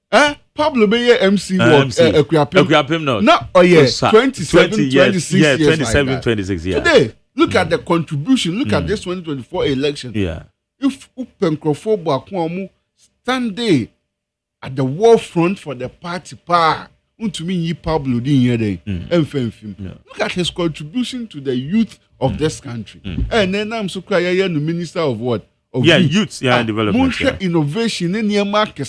Pablo be MC work Equiapim no. No, 27 26 years. Today, look at the contribution. Look at this 2024 election. Yeah. If Upenkrofobo stand there at the war front for the party power, to me, Pablo look at his contribution to the youth of this country. And then I'm so crying, the minister of what? Of youth and development. Innovation in your market,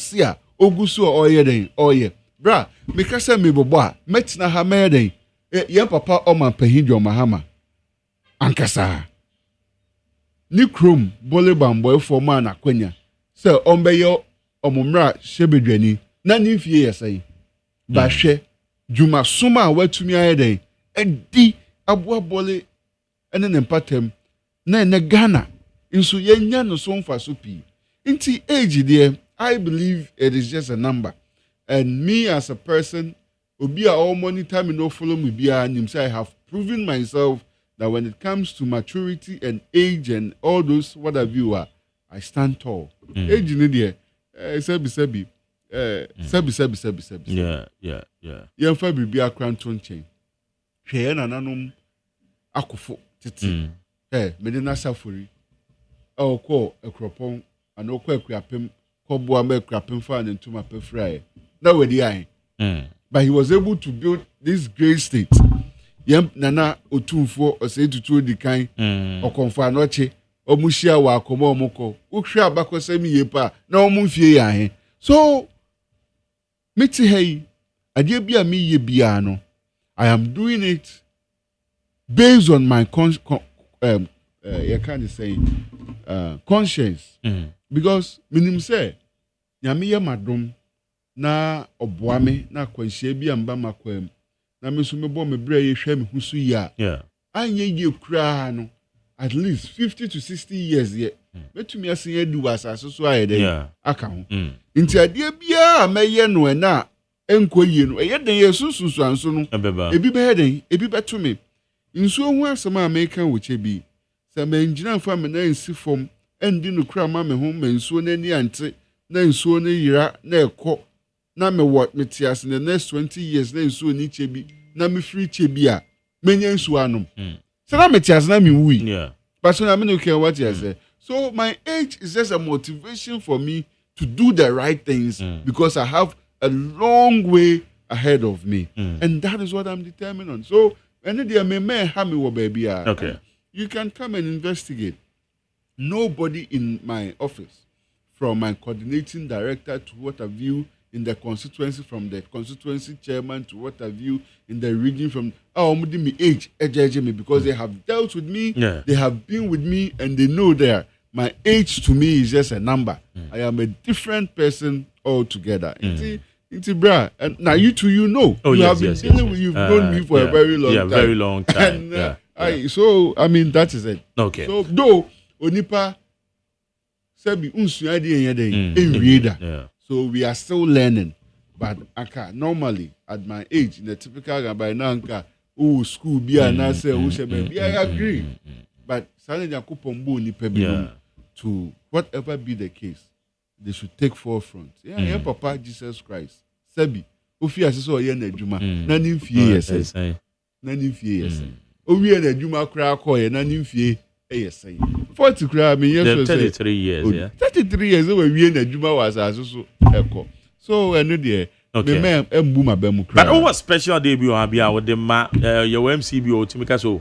Ogusu or bra, because I me boba, Metina Hamede, young papa Oma Pehijo Mahama. Ankasa. Nikrum, Bolebam boy for man Akwenya. Sir Ombeyo Omumra Shebedweni, nani fie say. Bashe, Juma Suma wet to me a day, and D Abwa Bole and an empatem, na Ghana, in Suyenya no son for supi. Inti age dear, I believe it is just a number. And me as a person, Obia all money time no follow me be and say I have proven myself that when it comes to maturity and age and all those what have you are, I stand tall. Age in India, sebi. Yeah. Young Fabi be a crown chain. hwe na nanom akofo tete mede na safori ko ekropon ana ko akuapem ko boa ma akuapem fa ne ntuma pefrae na wedi an but he was able to build this great state yam nana otumfo osei tutu odikan okonfa anoche omuhia wa akoma omukọ uhwe abakosam yepa na omumfie ya he so meti hey ade bia me ye bia no I am doing it based on my you can't say conscience because minim say nyame ye madom na oboame na kwanhia bia mba makwam na me so me bo me bra ye hwa me husu ya anye ye kura no at least 50 to 60 years yet betumi asen adu asase so ayede aka ho nti ade bia meye no na enkoyie no eyeden yesusu anso no ebi be heden ebi betumi nsuo hu asema American woche bi se mangyina fa me na nsi fom endi no kura ma me ho mansuo na ni ante na nsuo ne yira na ekọ na me what me tias in the next 20 years na nsuo ni chebi na me free chebi a menya nsuo anom so na me tias na me wi but so na me no care what you say so my age is just a motivation for me to do the right things because I have a long way ahead of me and that is what I'm determined on so any day me ha me wo baby okay you can come and investigate nobody in my office from my coordinating director to what have you in the constituency, from the constituency chairman to what have you in the region, from me age, because they have dealt with me, they have been with me, and they know that my age to me is just a number. I am a different person altogether. Bra, and now you two, you know, you have been dealing with, you've known me for a very long time. Very long time. And, so I mean that is it. Okay. So though Onipa sabi unsuadi reader. So we are still learning. But normally at my age, in the typical by now, school be an answer, I agree. But to whatever be the case, they should take forefront. Yeah, Papa Jesus Christ. Sebi, Ofi Asiso Yen Juma, Nanim Fie, Nanim Fie, Ovi and Juma Krako, Nanim Fie. 40 cry me yes 33 years 33 years we in Juma was also echo so I know there me me embu ma bemu cry but what special day bi o bia with the your MCB o timika so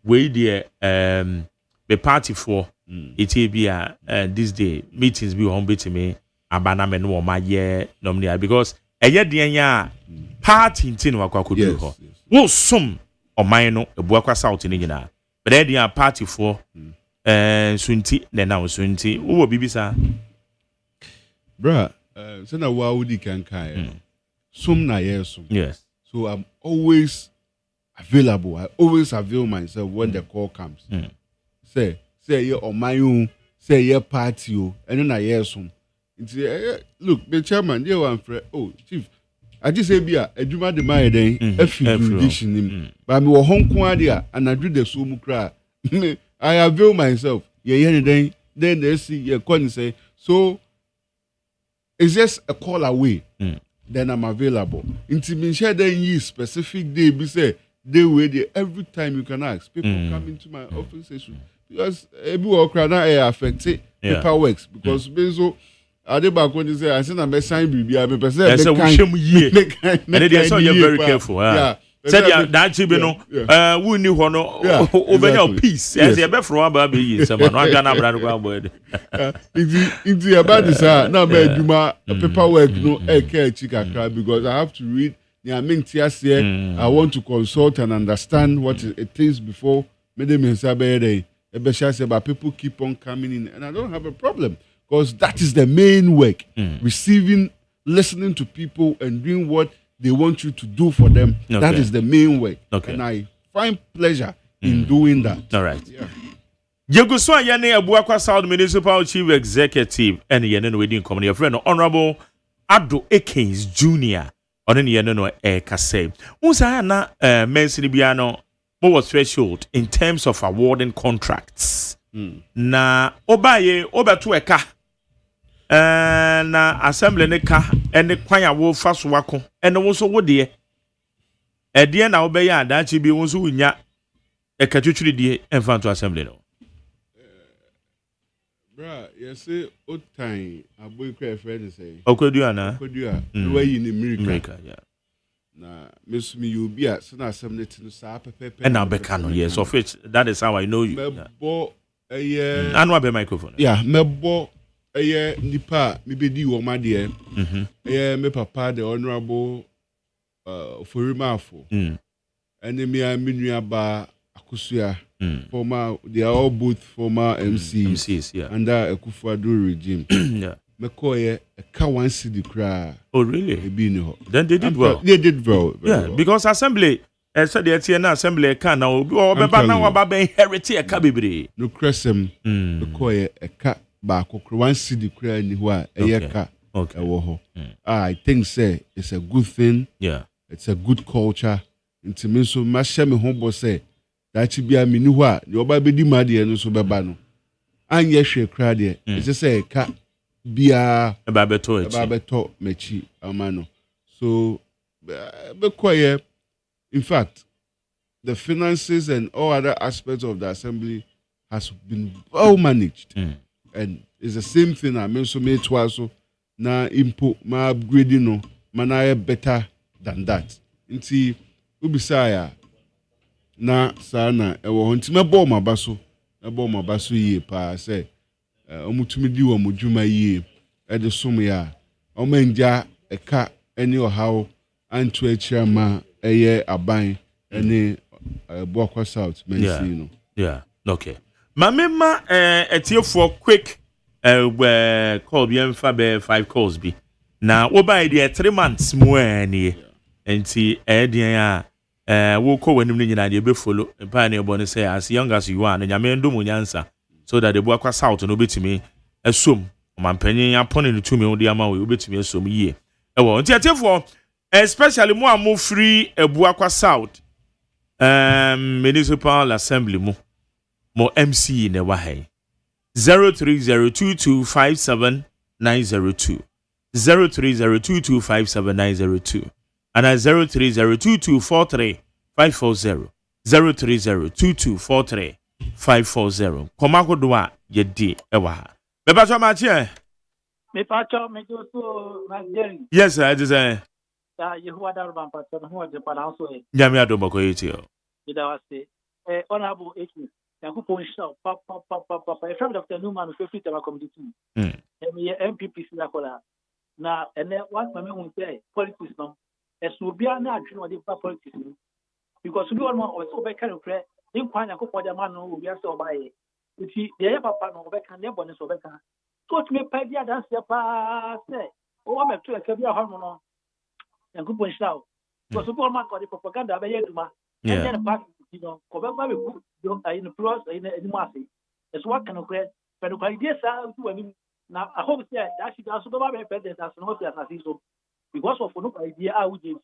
we there the party for it bia this day meetings bi on bit me abana me no ma ye nominate because eye de anya party tin wa kwakodu ho wo som oman no ebuakwa south ni nyina but they are party for sunti now sunti wo bibisa bra so na wa udi kan kai sum na yes so I'm always available. I always avail myself when the call comes. Say you on my own, say your party and then I hear some. Look, the chairman, dear one friend, oh chief, I just say be a Juma de my day, him. But I'm home quadia and I do the sumu cry. I avail myself. Then they see your con say, so it's just a call away. Then I'm available. Intimate then ye specific day be say they wait every time you can ask. People come into my office session because every work affect paper works because so I did back when you say I said I'm a sign baby. I'm a person. And they so you're very careful. Yeah. Said that you know, we knew one over your peace. As a best for baby, yes, I'm not gonna brand word. It's about this. Now, Juma paperwork no care chicken cry because I have to read. I want to consult and understand what it is before. But people keep on coming in, and I don't have a problem because that is the main work: receiving, listening to people, and doing what they want you to do for them. Okay. That is the main way. Okay. And I find pleasure in doing that. All right. Yeah. Yeguswa Yane Abuakwa South Municipal Chief Executive and Yane Wedding Company, your friend Honorable Abdul Akins Jr. On any Yano Kase. Unsana Mensi Biano was threshold in terms of awarding contracts. Na Obaye Obatueka. Na assembly ne ka ene kwan awo faso wako ene wo so wo de ɛdeɛ na wobɛyɛ adaakye bi wo nso wonya ɛkatwitwiridie ɛmfa nto assembly no bra yɛsɛ otan aboy kra friend say okodua na okodua wayi ni America na mesumi yobi a so na assembly no saa pepepe ɛna bɛka no yes of which that is how I know you mebo anu abe microphone mebo nipa me bedi wo made me papa the honorable Forimafo and me a minuaba akusua former they are all both former MCs under a Akufo-Addo regime me koye a ka one city cry. Oh really? Then they did well. They did well. Because assembly said the TN assembly can now or baba inherit a cabibri. No crescem me koye a ka ba one city cry ni wa a yeka. Okay. I think say it's a good thing. Yeah. It's a good culture. Nti me so ma hye me hombo say that chi bia me ni ho a de oba bedi ma de no so beba no. Anye hwe kra de. It's say ka bia eba beto mechi amano. So be in fact the finances and all other aspects of the assembly has been well managed. And it's the same thing I mean so me twaso na impo ma upgrading no mana better than that. Nti ubisaya na sana ewo nti mebo mabaso yie pa say omutumi di wo modwuma yie e de som ya omenja eka eni ohaw anto akira ma eye aban eni Boakwa South mensi no. Yeah, okay. Mamema etiefo quick call bi emfa be 5 calls bi. Na wo ba ide 3 months mo ani. Enti edian a wo ko wanim ni nyina de be follow. Pa na ebo ne say as young as you are na nyame ndom nyansa so that the Boakwa South no betimi asom. Mampanyin apone ne tumi wo de ama wo betimi asom yie. Ewo enti etiefo especially mo am free Boakwa South Municipal Assembly mo MC ne wa hai 0302257902 0302257902 and 0302243540 0302243540 komako doa yedi ewa beba so ma che me pacho me jo so Nigerian yes I just say ya Yehowa Daruba pacho no ho de pala so e nyame adom ko yeti o ida wase honorable H Yakupon show papa a friend of the Newman who fit our community MPP Sinakola na ene one mama who say politics no esubia na adwene odi pa politics because we all want so be kind of in kwan Yakupon the man no we are so by iti the papa no be kan nebo ne so be kan so to me pa dia dance pa say o ma to e ka bia ho no Yakupon show because we all man ko the propaganda be yeduma and then part you know cover be in plus in masi it's what can create but the idea sa to when now I hope say that she also go be president as no say as so because of no idea how we do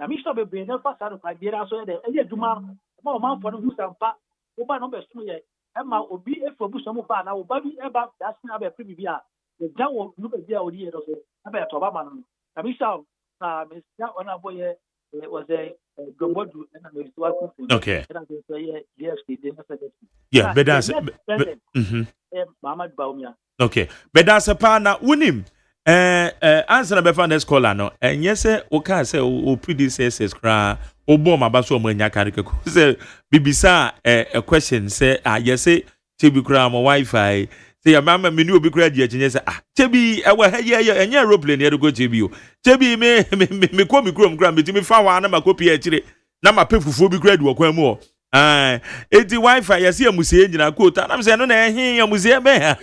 na me stop be bring na pass no idea so dey e duma ma o man for no who sampa o ba no be so ye e ma obi e for bu so mo ba na o ba bi e ba that na be pre bi a the down no be dia o di e so e be to ba ma no na me say me say ona boy was a okay. Yeah, but that's okay. But that's a partner unim. Answer na befa next caller no. And yes, o ka say o predecessors kra o bom abaso mo nya kare ko. Say bibisa a question say yes chebi kra mo wifi. Say your mama me ni obi kra di akyenye say chebi e wa ha ye enye aeroplane ye go chebi o. Chebi me ko mi krom kra me ti me fa wa na makopi a kire. Na ma pefufuo bi kra di wo kwan mu o. Eti wifi yesi amusie nyina quota na me say no na ehin amusie be.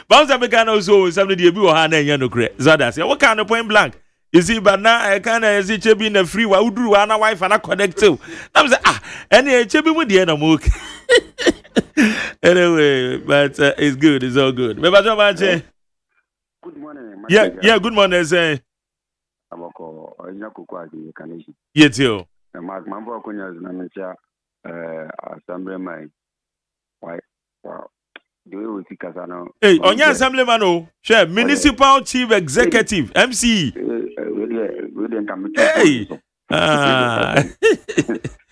Bounce me can also something dey bi wo ha na enye no kra. Zada say what kind of point blank? Is it but now I can see chebi na free wa uduru wa na wifi na connect to. Na me say any chebi mu dey na mo. Anyway, but it's good. It's all good. Good morning. Yeah. Good morning, say. Abako Nyakoko adi kanisi. Yetio. Mambo kunya zinamesha assemblyman. Why? Wow. The way we think asano. Hey, onya assemblyman o. Share municipal chief executive MC. We Hey.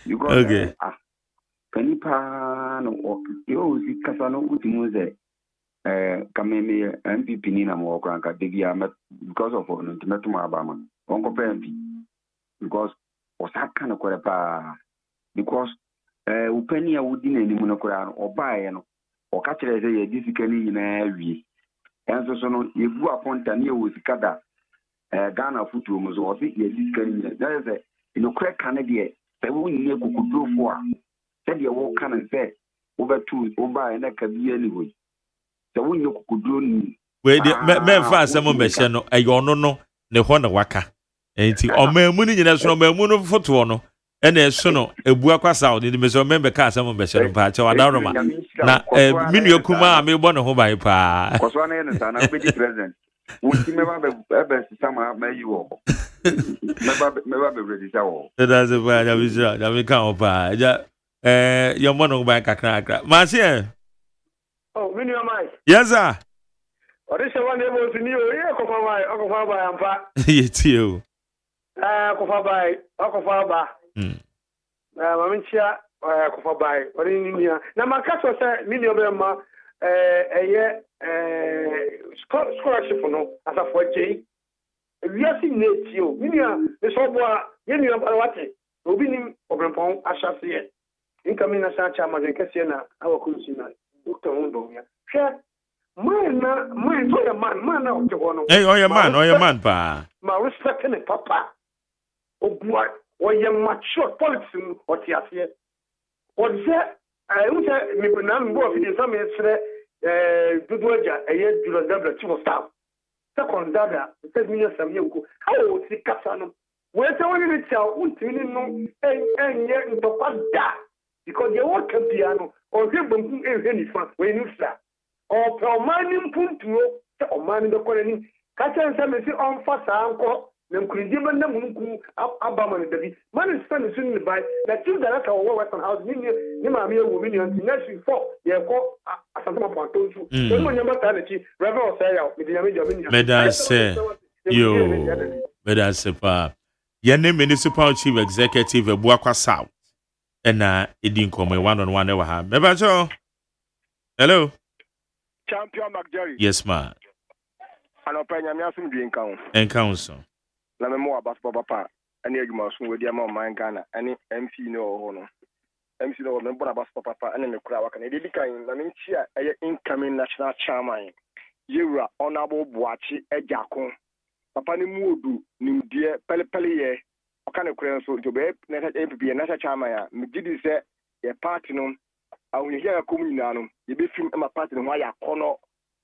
Because Penipa no you see Casano Utimuze Kameme MPP Nina Mokranka Digia because of Ultimatum Abama. Uncle MP. Because was that kind of because Upenia wouldn't any monocran or buy or catch it as a discipline in every. And so if you appoint a new with Kada Ghana football or the discipline, there is a crack Canadian, they won't hear who could do for. Said you walk can and say over two over and that can be anyway. So when you could do wait, men fast some messiano, I no, the Honda waka. Ain't he? Or me money in a snow, me moon of photo. And there's sono a buaka sound in the Miss member car, some messiano patch or Adorama. Now, Minio Kuma, me one home by pa. Was one and I'll be present. Would you never summer may you never ready to that's a bad aviso. I will come by. Your mono back a crack. Marcia. Oh, Minio Mike. Yes, sir. Or this one able to know, yeah, Kofa, it's you. Kofa, Okofa, Mamincha, Kofa by, or in India. Now, my cat was a Minio Bema, a year scholarship for no, as a 4J. We are seeing it, you, Minia, the Sobwa, Yenia Balawati, Rubinim, Obrempon, Ashasia, incoming as a chairman, and Cassiana, our Kusina, Dr. Mundo. Share. Man, out the one. Hey, oh, your man, pa. My respect and papa. Oh, boy, or your mature politics or Tiasia. Or that I would say, maybe none more if some Dudoja, a year to the two staff. Second, Dada, 10 minutes of you. How would see Casano? Where's the only tell, won't you know, and yet in the past, because you work a piano or him any fun when you start. Or Promanin Puntuo, or man the colony, Catcher and Sammy on fast uncle, them Kujiman Namunku, Abaman, the man is standing soon by that you director of Western House, Nimamia, Wominian, Nashville, they have called Asama Pontu, when you're maternity, Reverend Saya, with the American. Medal say, you, Medal say, Yene Municipal Chief Executive of Buakwa South, and it didn't come a one-on-one never have. Mebajo, hello. Champion McJerry. Yes, ma. And opinion, I am doing count. And council. Let me more about Papa. And you must with the amount of Ghana. Any MC no honor. MC no number about Papa and the crowd. And it became a incoming national chairman. You are honorable Boachi Ejakon. Papa ni Mudu, Nimdia, Pelepele, or kind of crowd so to be a national chairman. Mjidi say a party no. I will hear a communal. You be film my party and why I corner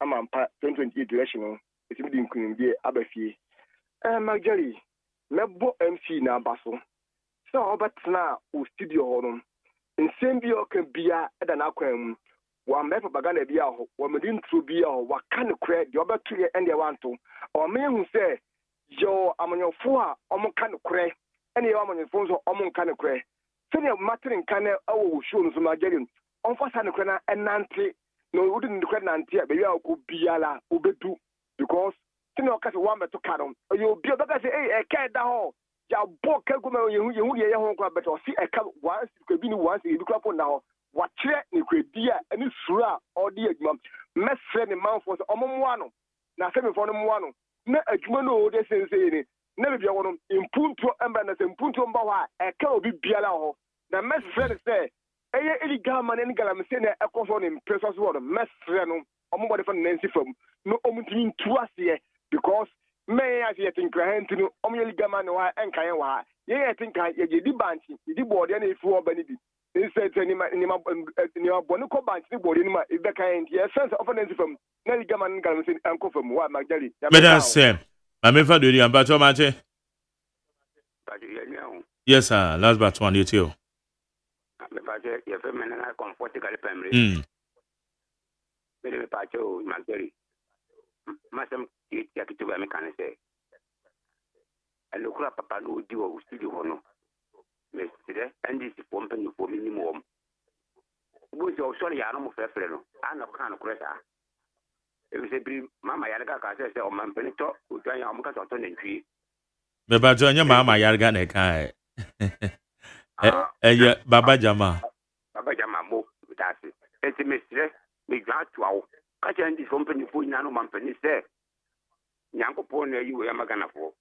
a man 2028 election. It's been including the Abbey. Marjorie, Mebo MC now, Basso. So, but now, who studio home. In same bio can be at an aquarium. One map of Bagana Bia, one within through Bia, what kind of credit the other 2 and they want to. Or men who say, Joe, I'm on your 4, I'm on kind of credit. Any on your phones or I'm on kind of credit. Send your matter in Canada, oh, show some Nigerian. On first hand, and Nanti, no, wouldn't the credit Nanti, but you could be a la, Ubedu, because you know, because one to cut on. You'll be able to say, hey, a cat down. Ya book, you hear home, but or see a cup once, you could be once, you look up on now. What check, you could be a new sura or dear mum. Mess friend in mouth was a mono. Now, 7 for them one. No, a jumano, they say, never be one in Punto Embanas and Punto Bawa, a cow be Biala. The mess friend say, any gaman and galam send a coffin in Precious Water, mess friend, or more different Nancy from no omitting to us here because may I think Graham to know only gaman or and Kayawa. Yeah, I think I did banty, you did board any 4 benefit. Instead, any Bonuco banty board in my kind, yes, sense of an answer from Nelly Gaman Galam and Coffin, what Magdalene. Madam Sam, I'm in for duty and Bato Mate. Yes, sir, last but 22. Your feminine and comfortable family. Maybe Pacho, Magdalene. Madam, you take it to a mechanic. I look up Papa no do studio honor. Mr. And this is pumping for minimum. Who's your sorry, I don't know, I'm not kind of credit. It was a brief Mamma Yarga, I said, or man, Penito, who try your Amaka or Tony tree. The Bajonia Mamma Yargan, Yeah, Baba Jama. Baba Jama mo that's it. It's a mystery. Me glad to our catch and this company for nano company say. Yanko pone you were magana for.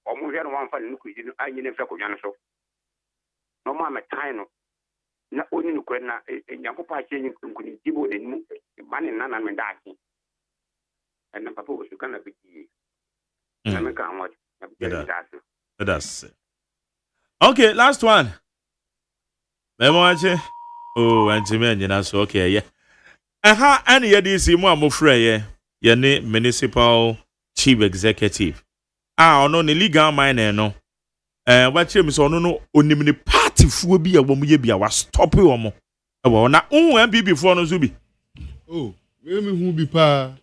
Or more than one fan look in I in a feco janiso. No mamma tino. Not only no quena and Yanko Pachin couldn't give the money none and daki. And the papa was to kind of be. That's okay, last one. Memoache. Oh, and so okay, yeah. And here this is more free, yeah. Municipal Chief Executive. No, the legal minor, no. What you miss on no, only many party for be a woman, ye be a stop you or more. Now, MPP before no Zubi. Oh, who be pa.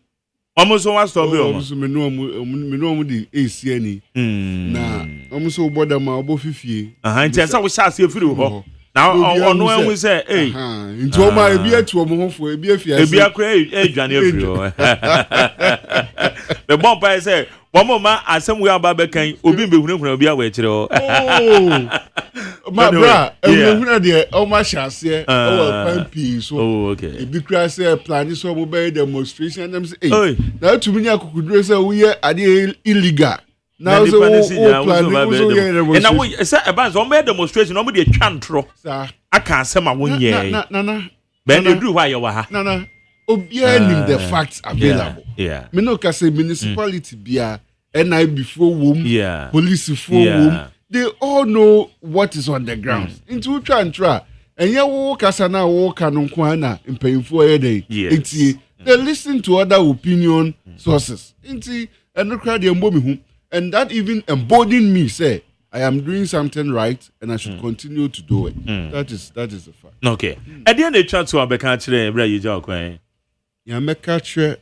Almost one stop you. Almost me no the ACNE. Na, almost so bother my above 50. It's always ask you through. Now, on when we say, hey, into my beer to a more for a beer, a great Johnny. The bomb I say, one moment, as some we are Babacan, Ubi will be away to. My bra, dear, oh, my chassis, oh, okay. Because planning some mobile demonstration, them say, now to me, I could dress we are illegal. Now, so and now we say about some demonstration, nobody can't throw. I can't say my 1 year. No. Ben, you do why you are. No. Obeying the facts available. Yeah. Me no can say municipality bia, NI before womb, police before womb. They all know what is on the ground. Into try. And ya walk as an walk and kwana in paying for a day. They listen to other opinion sources. Into and no crowd and that even emboldened me, say, I am doing something right and I should continue to do it. That is the fact. Okay. At the end of the chance to Abeka today, where you joke, ya meka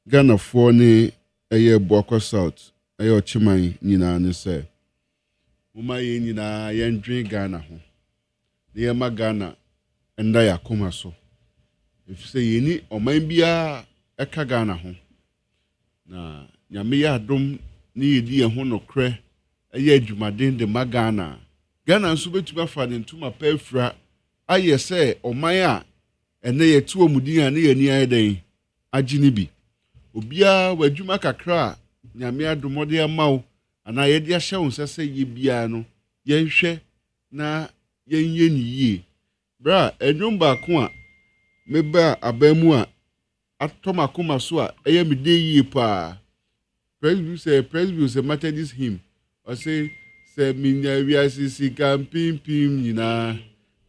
Ghana for ne eye Boko South, eye Ochimai nyina ne say. Uma ye nyina ye ndwen Ghana ho. Ne ma Ghana enda ya koma so. If say ye ni oman bia eka Ghana ho. Na nyame ya dom ne yedi ho nokre eye adwumaden de ma Ghana. Ghana nso betuma fa ne ntuma pafra aye say oman a ene ye tuo mudin a ne ye ni ayeden agini bi. Obia wadwuma kakra nyame adomode amawo ana ye de ahye won sese ye bia no ye hwe na ye nye ni yie. Bra enwom ba ko a meba abamu a atoma koma so a eye me de yie pa. Presbyterian say Methodist hymn. I say minya wiasisi camping pim nyina.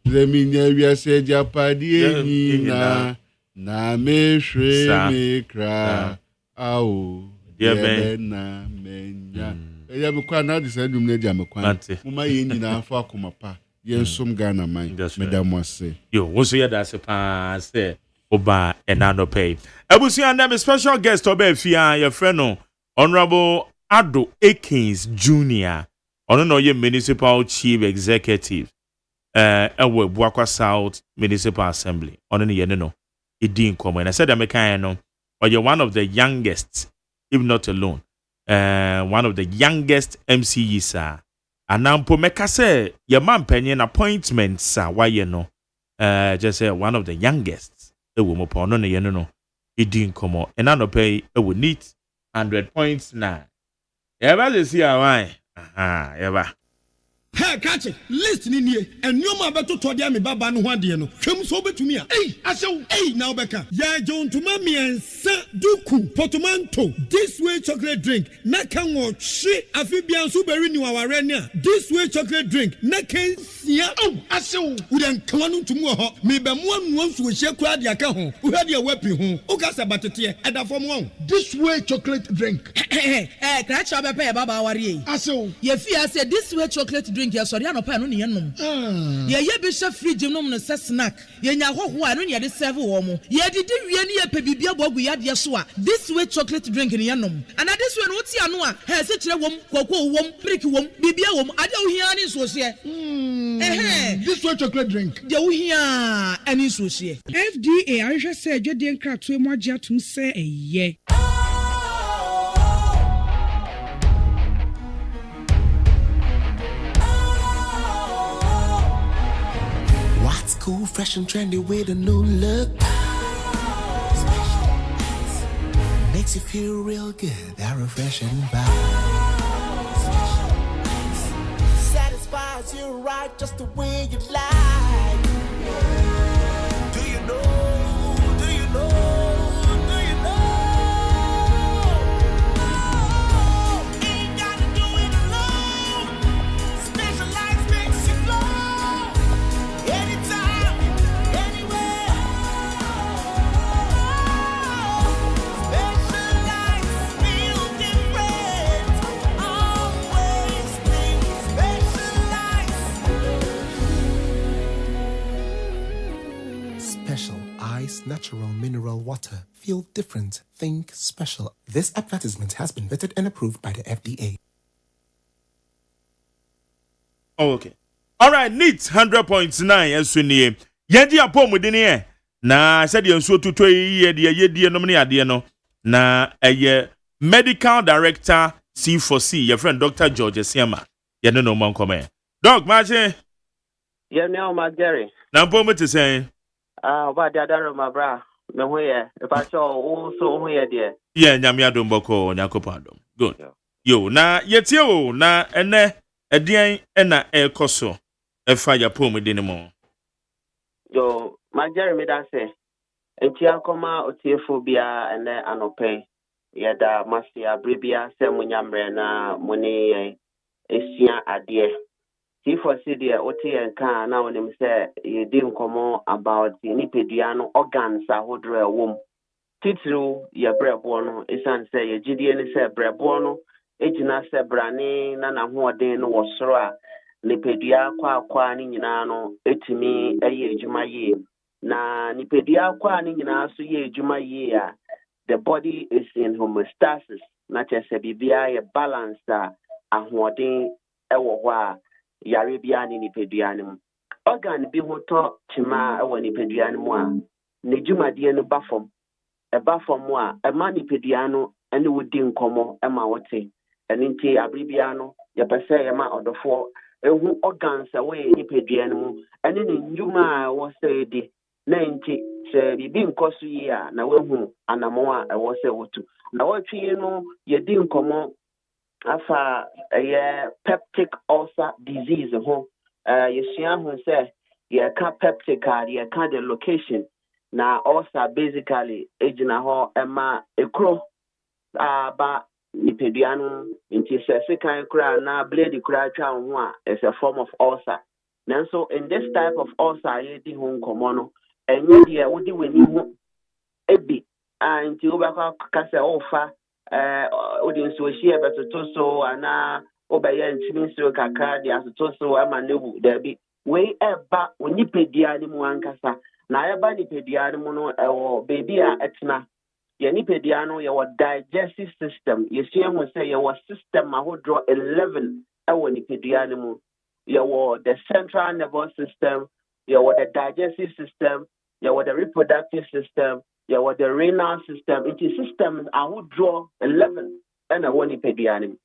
Se minya wiase japadi nyina. Na me shwe me kra. Ao. Ye na menya. Eya me kwa na disa dum na dia me kwa. Muma ye nyina afa akoma pa. Ye nsom Ghana man. Madam wase. Yo, wo so ye da se pa say oba enano pay. Ebusi and them special guest oba fia your friend no. Honorable Ado Akins Jr. No ye Municipal Chief Executive. Ewe Buakwa South Municipal Assembly. No ye no. Idin komo. And I said American no. Or you're one of the youngest, if not alone. One of the youngest MCEs, sir. And now po meka say your man penny appointments, sir. Why you know? Just say one of the youngest. Ewe mo po no ye no. Idin komo. And I no pay ewe neat. 100 points now. Ever you see why? Ever. Hey, catch it. Listen in here. And you ma beto to dia me baba no hwade no. Hwem so betumi a. Hey, now beka. Ya John to mami ensa duku portmanteau. This way chocolate drink. Na kan wo hwe afi bia so beri ni waware ne a. This way chocolate drink. Na kan sia. Asew. Udan kwanu tumu ho. Me be mo anu nso hye kura dia ka ho. Uhwe dia wapi ho. Ukasa batete. Eda fom ho. This way chocolate drink. Catch up be baba ware. Asew. Ye fi say this way chocolate drink. Drink ya sorry anopa no ne yenom ye be hwe fridge nom no se snack ye nya hoho a no ne de serve wo mo ye didi wie ne ye pe bibia bogu ya de so a this way chocolate drink ne yenom and this way no ti ano a he se kire wom kokko wom brick wom bibia wom ade wo hia ne so se this way chocolate drink de wo hia ani so se FDA ahwe se adwede nkrato mu agye atum se eye Cool, fresh and trendy with a new look. Makes you feel real good, that refreshing vibe. Satisfies you right just the way you like. Do you know? Do you know? Do you know? Ain't gotta do it alone. Specialized makes you glow. Anytime, anywhere. Specialized feel different. Always think specialized. Special Ice Natural Mineral Water. Feel different. Think special. This advertisement has been vetted and approved by the FDA. Oh, okay. All right, neat 100.9 and Sunny. Yedi apom within here. Na said you so to ye nomini ade no. Na medical director C4C, your friend Dr. George Siama. Ye no man come. Doc, Marche. Yeah, now my Gary. Na pom to say. What the other my bra. Me hoye. If I saw also hoye there. Yeah, nyamia dom boko nyakopado. Good. Yo, na yetio na ene edian ena ekoso. Efa ya pom within more. Yo, my Jerry made that say. Entia koma otiefobia ene anope. Yada masi abribia se munyamre na muni esia adie. C4C there oti enka na onim say ye di nkomo about nipeduano organs ahodre wom. Titru ye brebo no esan say ye gidie ni say brebo no ejina say brane na hoɔden no wosoro a nipedua kwa ni nyina no etimi eye ejuma ye na nipedua kwa ni nyina so ye ejuma ye a the body is in homeostasis na chese bibia ye balance a ahoɔden ɛwɔ hɔ a yare bia ni nipedua no organ bi ho to chima ɛwɔ nipedua no mu a ne dwumadie no ba fam ɛba fam a ɛma nipedua no ɛne wodi nkɔmɔ ɛma wote ɛninti abribia no yɛpɛsɛ yɛma ɔdɔfoɔ ehu organs a wɔyɛ nipedua no mu ɛne ne ndwuma a ɛwɔ sɛ di na nti sɛ bibi nkɔ so yi a na wahu anamo a ɛwɔ sɛ wotu na wɔtwe no yɛdi nkɔmɔ afa peptic ulcer disease ho yɛsua ho sɛ yɛka peptic a yɛka the location na ulcer basically egyina hɔ ɛma ekuro ba nipedua no nti sɛ sekan kura na blade kura twa ho a is a form of ulcer. Nanso in this type of ulcer yɛdi ho nkɔmɔ no ɛnyɛ deɛ wodi w'ani ho ebi nti wobɛkɔ kasa ofa odi nso hie bɛtoto so ana obɛyɛ ntimi nso kakra de atoto so ama newu dabi wei ɛba onipedua ne mu ankasa na ɛba nipedua ne mu no ɛwɔ baby a ɛtena yɛ nipedua no yɛwɔ digestive system yɛsua ho sɛ yɛwɔ system ahodoro 11 ɛwɔ nipedua ne mu yɛwɔ the central nervous system yɛwɔ the digestive system yɛwɔ the reproductive system yɛwɔ the renal system it is systems ahodoro 11 ɛna ɛwɔ nipedua ne mu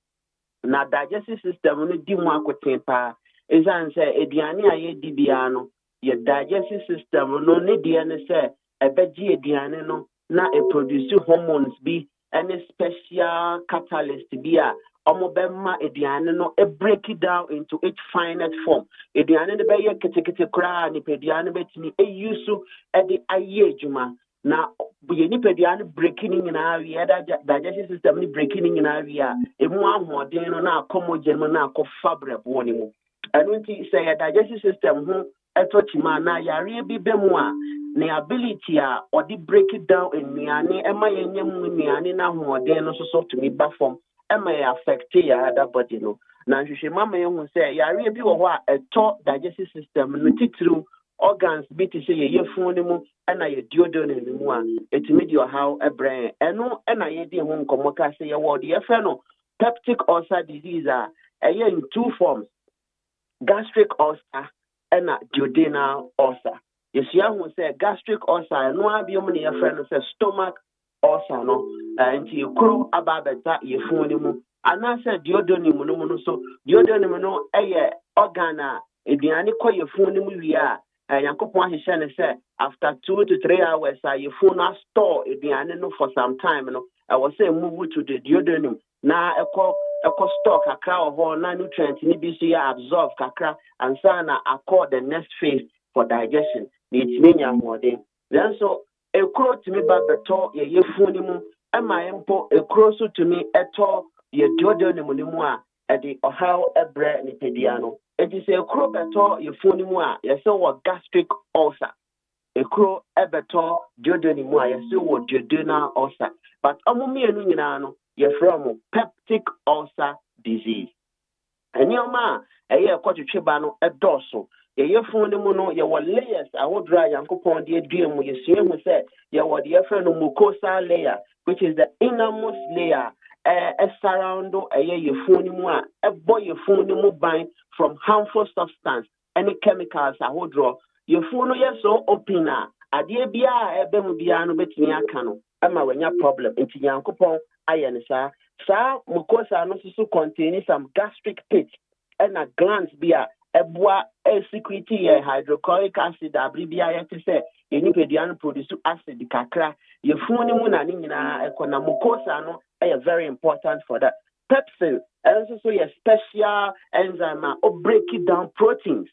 na digestive system no di mu akoten paa ɛsiane sɛ aduane a yɛdi biara no yɛ digestive system no ne deɛ ne sɛ ɛbɛgye aduane no na produce hormones bi any special catalyst bi a omo bema aduane no break it down into its finest form aduane no be ye ketekete kra ni peduane betimi use de aye adwuma na ye ni peduane breaking nyina wi da digestive system ni breaking nyina wi a emu ahoden no na akomogen no na akofa brebo ni mu anu nti say your digestive system ho etochima na yare bi bemu a the ability or the break it down in Miani, am I in Miani now more than also to me back from am I affect your other body? No, now you should mamma who say, ya really what a top digestive system, and through organs, bit to say your phone and I deodorant in one, it's media how a brain, and no, and I didn't want to say a word, the FNO, peptic ulcer disease are in two forms gastric ulcer and duodenal ulcer. Yes, you have say gastric ulcer, no abium near friend says stomach ulcer, no, and you crow about that your phone. And I said, Duodenum, so Duodenum, no, organa, if you any call your phone, we are Yankopon he say after 2 to 3 hours your phone na store aduane no for some time no I was say move to the duodenum na ekọ stock kakra or na nutrient ni bi so ya absorb kakra and na accord the next phase for digestion it mean more then so ekro to me ba beto ye phone mu ama empo ekro so to me eto ye duodenum ni mu a e de ohaw ebre ni pedia no it is a crow beto your phone mu a yes so gastric ulcer a crow ebeto duodenum ni mu a yes so duodenal ulcer but omumienu nyina no ye from peptic ulcer disease enyoma eye kwatwetwe ba no edoso ye phone mu no ye wo layers awodra yankopon de aduam ye sue hu say ye wo de friend no mucosal layer which is the innermost layer surround your phone mu a your phone mu ban from harmful substance any chemicals I would draw your phone yes so open adie bia ebe mu bia no betimi aka no ama wanya problem nti yankopon aye sa mucosa no so contain some gastric pit and a glands bia eboa secrete hydrochloric acid abribia yete say enipedian produce acid kakra your phone mu na nyina ekona mucosa no very important for that. Pepsin also a special enzyme or break it down proteins.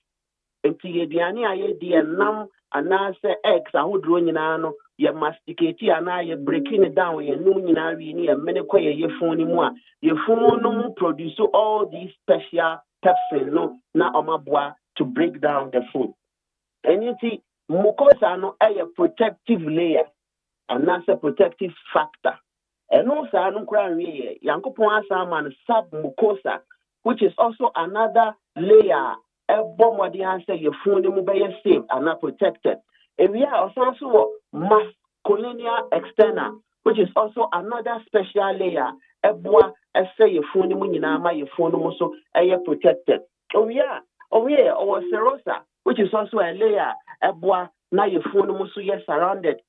Enti yediani aye di enam anase eggs ahudro nyina no ye masticate ana ye breaking it down ye num nyina wi ni ye mene kwa ye phone mu a ye phone no produce all these special pepsin no na omaboa to break down the food. Enti mucosa no a protective layer anase protective factor. And also, Yankopon Asaman submucosa, which is also another layer. A bomb say your phone will be safe and not protected. And we are also masculinia externa, which is also another special layer. A bois, say your phone your phone also protected. Our serosa, which is also a layer. A bois, now your phone also surrounded.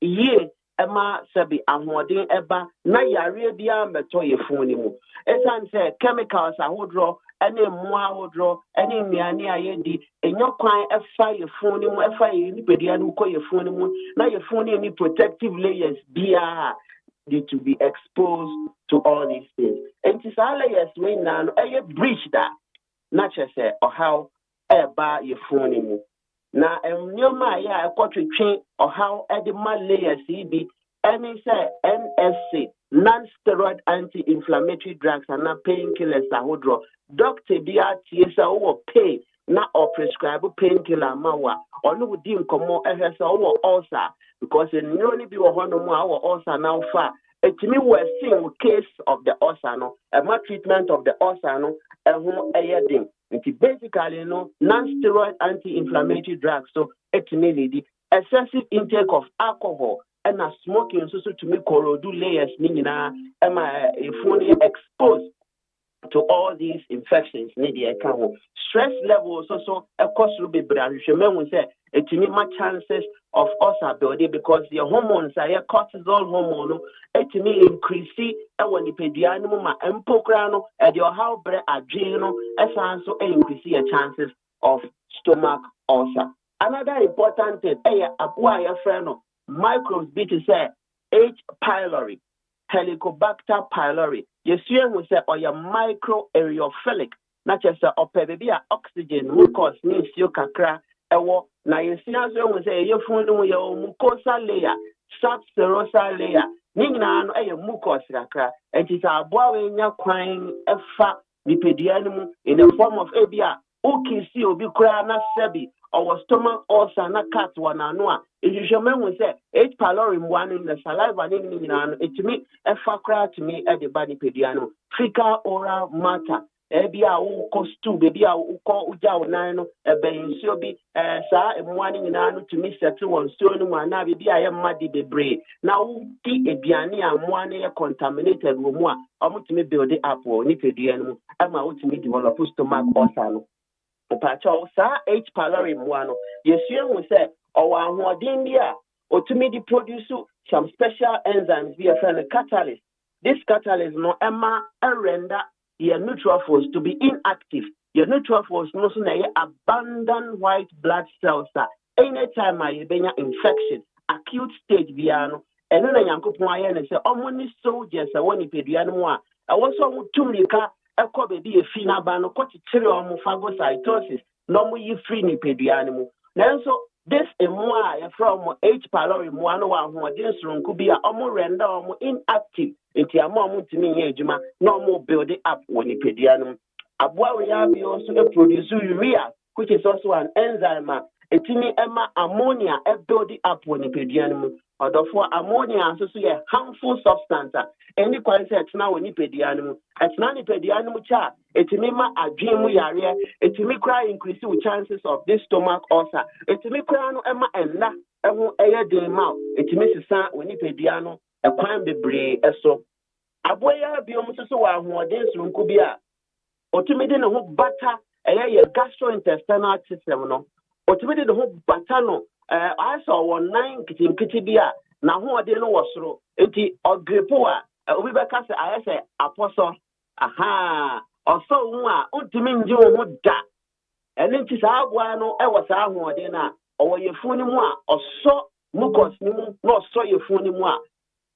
Emma Sabi Amodin Eba na yare bia meto ye phone mu esan say chemicals ahodro any mo ahodro any miani ayedi enyo kwan efa ye phone mu efa ye nipedia no ko ye phone mu na ye phone any protective layers bia need to be exposed to all these things and this all layers we now a breach that not just say or how eba ye phone mu na nyoma ya ekotwetwe or how edema layers be any say NSC non-steroid anti-inflammatory drugs and not painkillers ahodro doctor dia tiesa o pay na or prescribe painkiller mawa or no dim komo ehese o ulcer because in only be one no more ulcer now far it me we seeing case of the ulcer no my treatment of the ulcer no ehun basically, non-steroid anti-inflammatory drugs. So, it may need excessive intake of alcohol and smoking so to make corroded layers, meaning if exposed to all these infections, stress levels also a cost will be brand. Remember, we say it may much chances of ulcer building because the hormones are cortisol hormone. It may increase when the pedianum and pocrano and your how bread adrenal as also increase your chances of stomach ulcer. Another important thing, a friend microbes be to say H. pylori, Helicobacter pylori. You see, we say or your microaerophilic, not just a baby oxygen, mucus, means you kakra, ewo. Now you see, as we say, you find your mucosa layer, subserosal layer, Nina, a mucus kakra, and it's a boy in your crying a fat lipedianum in the form of abia. Okay, see, obi kura na sebi or stomach ulcer na cat one anoa. If you remember, we say H. pylori one in the saliva, it me a fakra to me at the body pediano, fecal oral matter. Ebia u costu, baby, u call uja nano, a ben so be sa and one in an to me settle one stone one nabi I am muddy the brain. Now, tea a biani and one air contaminated rumor, almost to me build the apple, nicodiano, and my ultimate develop stomach ulcer. Pacho sa H. pylori one. Yes, we say, or one India, or to me, produce some special enzymes via a catalyst. This catalyst no emma and render your neutrophils to be inactive. Your neutrophils no abundant white blood cells anytime I benya infection acute stage biano eno na Nyankopon aye ne se omo ni soldiers a woni pedua no a ɛwɔ so omo tumika ɛkɔ bebi efi na ba no kɔ kyekyere omo phagocytosis no mo yi free ni pedua no mu nanso this emu a yɛfrɛ omo H pylori mu ano wa ahoɔden soronko bi a omo render omo inactive enti ama omo ntimi nyɛ adwuma na omo build it up wɔ ni pedua no mu aboa we ya bi also produce urea which is also an enzyme etimi ema ammonia build it up wɔ ni pedua no mu odofo ammonia so yɛ harmful substance any kwan sɛ etena wɔ ni pedua no mu etena ni pedua no mu cha etimi ma adwen mu yare etimi kra increase the chances of this stomach ulcer etimi kra no ema enna ɛho ɛyɛ den ma etimi sisa wɔ ni pedua no ɛkwan bebree ɛso aboa ya bi omo so wɔ ahoɔden soronko bi a otumi de ne ho bata ɛyɛ gastrointestinal system no otumi de ne ho bata no I saw 9 kitty bia na ho ode no wosoro enti ogrepo a obi beka se aye se apostle aha oso hu a ontimi nje ho da ene nti sa aboa no e wo sa ho ode na owo yefu ni mu a oso mucus ni mu na oso yefu ni mu a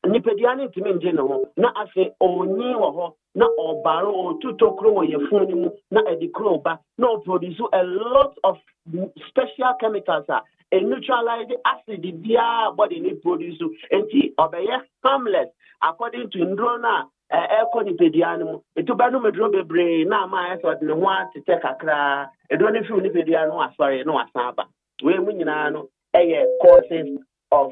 nipadua ne ntimi nje ne ho na afi onyi wo ho na obaro otutokro wo yefu ni mu na edikro ba na produce a lot of special chemicals a neutralize acid bia body need produce enti obeye harmless according to ndrona eko ni pedua no etuba no medro bebre na ama eso de ho atete kakra edo ne fi ni pedua no asore no asaba we mu nyina no causes of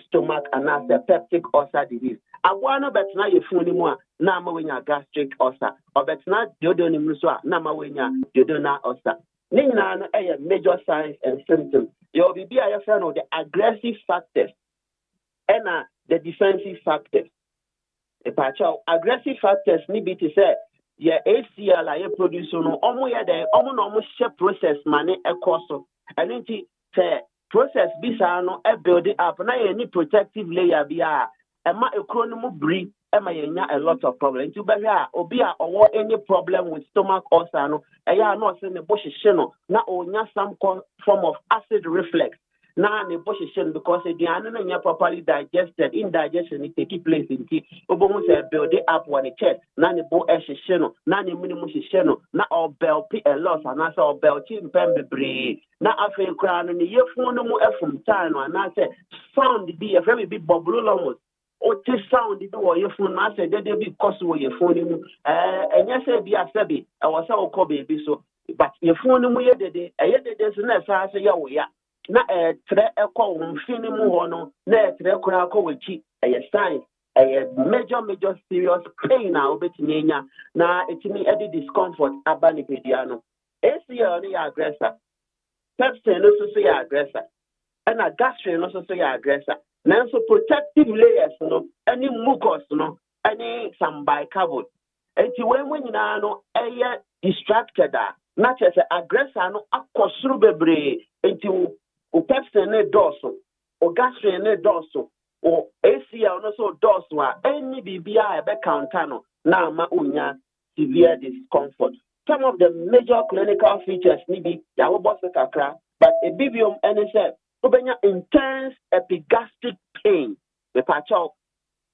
stomach and peptic ulcer disease agwa no betna yefu ni mu a na ama wenya gastric ulcer obetna diodo ni mu so a na ama wenya duodenal ulcer ni nyina no major signs and symptoms your be a friend of the aggressive factors and the defensive factors. The patch of aggressive factors need be to say, yeah, ACL I produce no almost the almost share process money a cost and it say process bisano a building up na any protective layer be a ma economy breed a lot of problems. To be here, obia or any problem with stomach ulcer no, no send the bush shino, na onya some form of acid reflux. Na the bush shin because the animal properly digested, indigestion it take place in tea. Obo say build it up when it chest, na the bo shino, na the minimum shino, na or bell p a loss, and I saw bell chin pembe na afe crown and the year phone no from time, and I say sound be a very big bubble almost. O te sound do wo ye phone na say dey be cause wo ye phone mu enya say bi asabi e wo say wo ko baby so but ye phone mu ye dede so na sa say ya wo ya na tre e ko wo mfini mu ho no na tre kura ko wachi sign major serious pain na obetini nya na etimi discomfort abani pedia no ACL no ya aggressor pepsin no so ya aggressor and a gastric no so ya aggressor. Now, so protective layers, no, any mucus, no, any some bicarbonate. And when you know, distracted, not as an aggressor, no, a cosrubebre, into pepsin dorsal, or gastric dorsal, or ACL, no, so dorsal, any BBI, back countano, now, maunya, severe discomfort. Some of the major clinical features, maybe, but a bibium NSF. Intense epigastric pain. The patch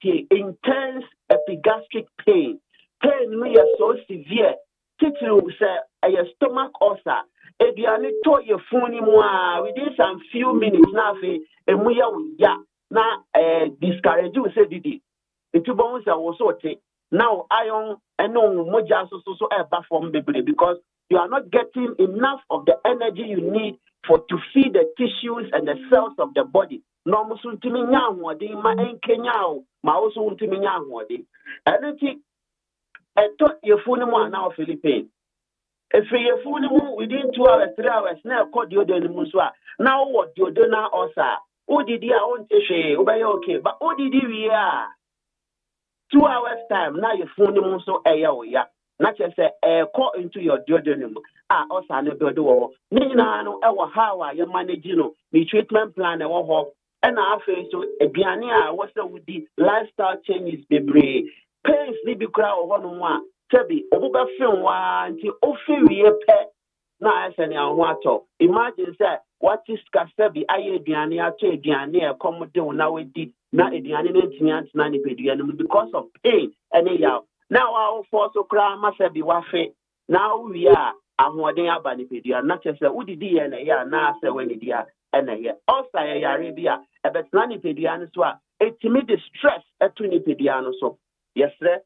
intense epigastric pain. Pain we are so severe. Title say a stomach ulcer. If you are not told your phone within some few minutes now, and we are now discourage you say did the two bones are also take now iron and no moja so from baby because you are not getting enough of the energy you need to feed the tissues and the cells of the body. No musuntimi nyawodi ma enkenyao ma also untimi nyawodi. Anything eto yefuni mu na Philippines. If yefuni mu within 2 hours, 3 hours na call the other muswa. Now what the other na osa. O didi a on teshe obey okay but o didi we are 2 hours time na yefuni mu so ya. Not just say call into your duodenum. Also ne build wo. Ni na no e wo how you manage the treatment plan e wo ho. E na afa so aduane a wo say with the lifestyle changes bebre. Pains ni bi kra wo no mu a tebi obuba film wa nti ofi wie pe na ese ne ho ato. Imagine say what is Casabi, I Diani, Ache Diani, Commodore now did not a Diani Nani Pedianum because of pain. Anyhow, now our force of crime must be wafe. Now we are Amwadea Banipedia, not just a woody DNA, now say when it and a year. Also, Arabia, a bet Nani Pedianoswa, a timid distress at Tunipediano. So, yes, sir.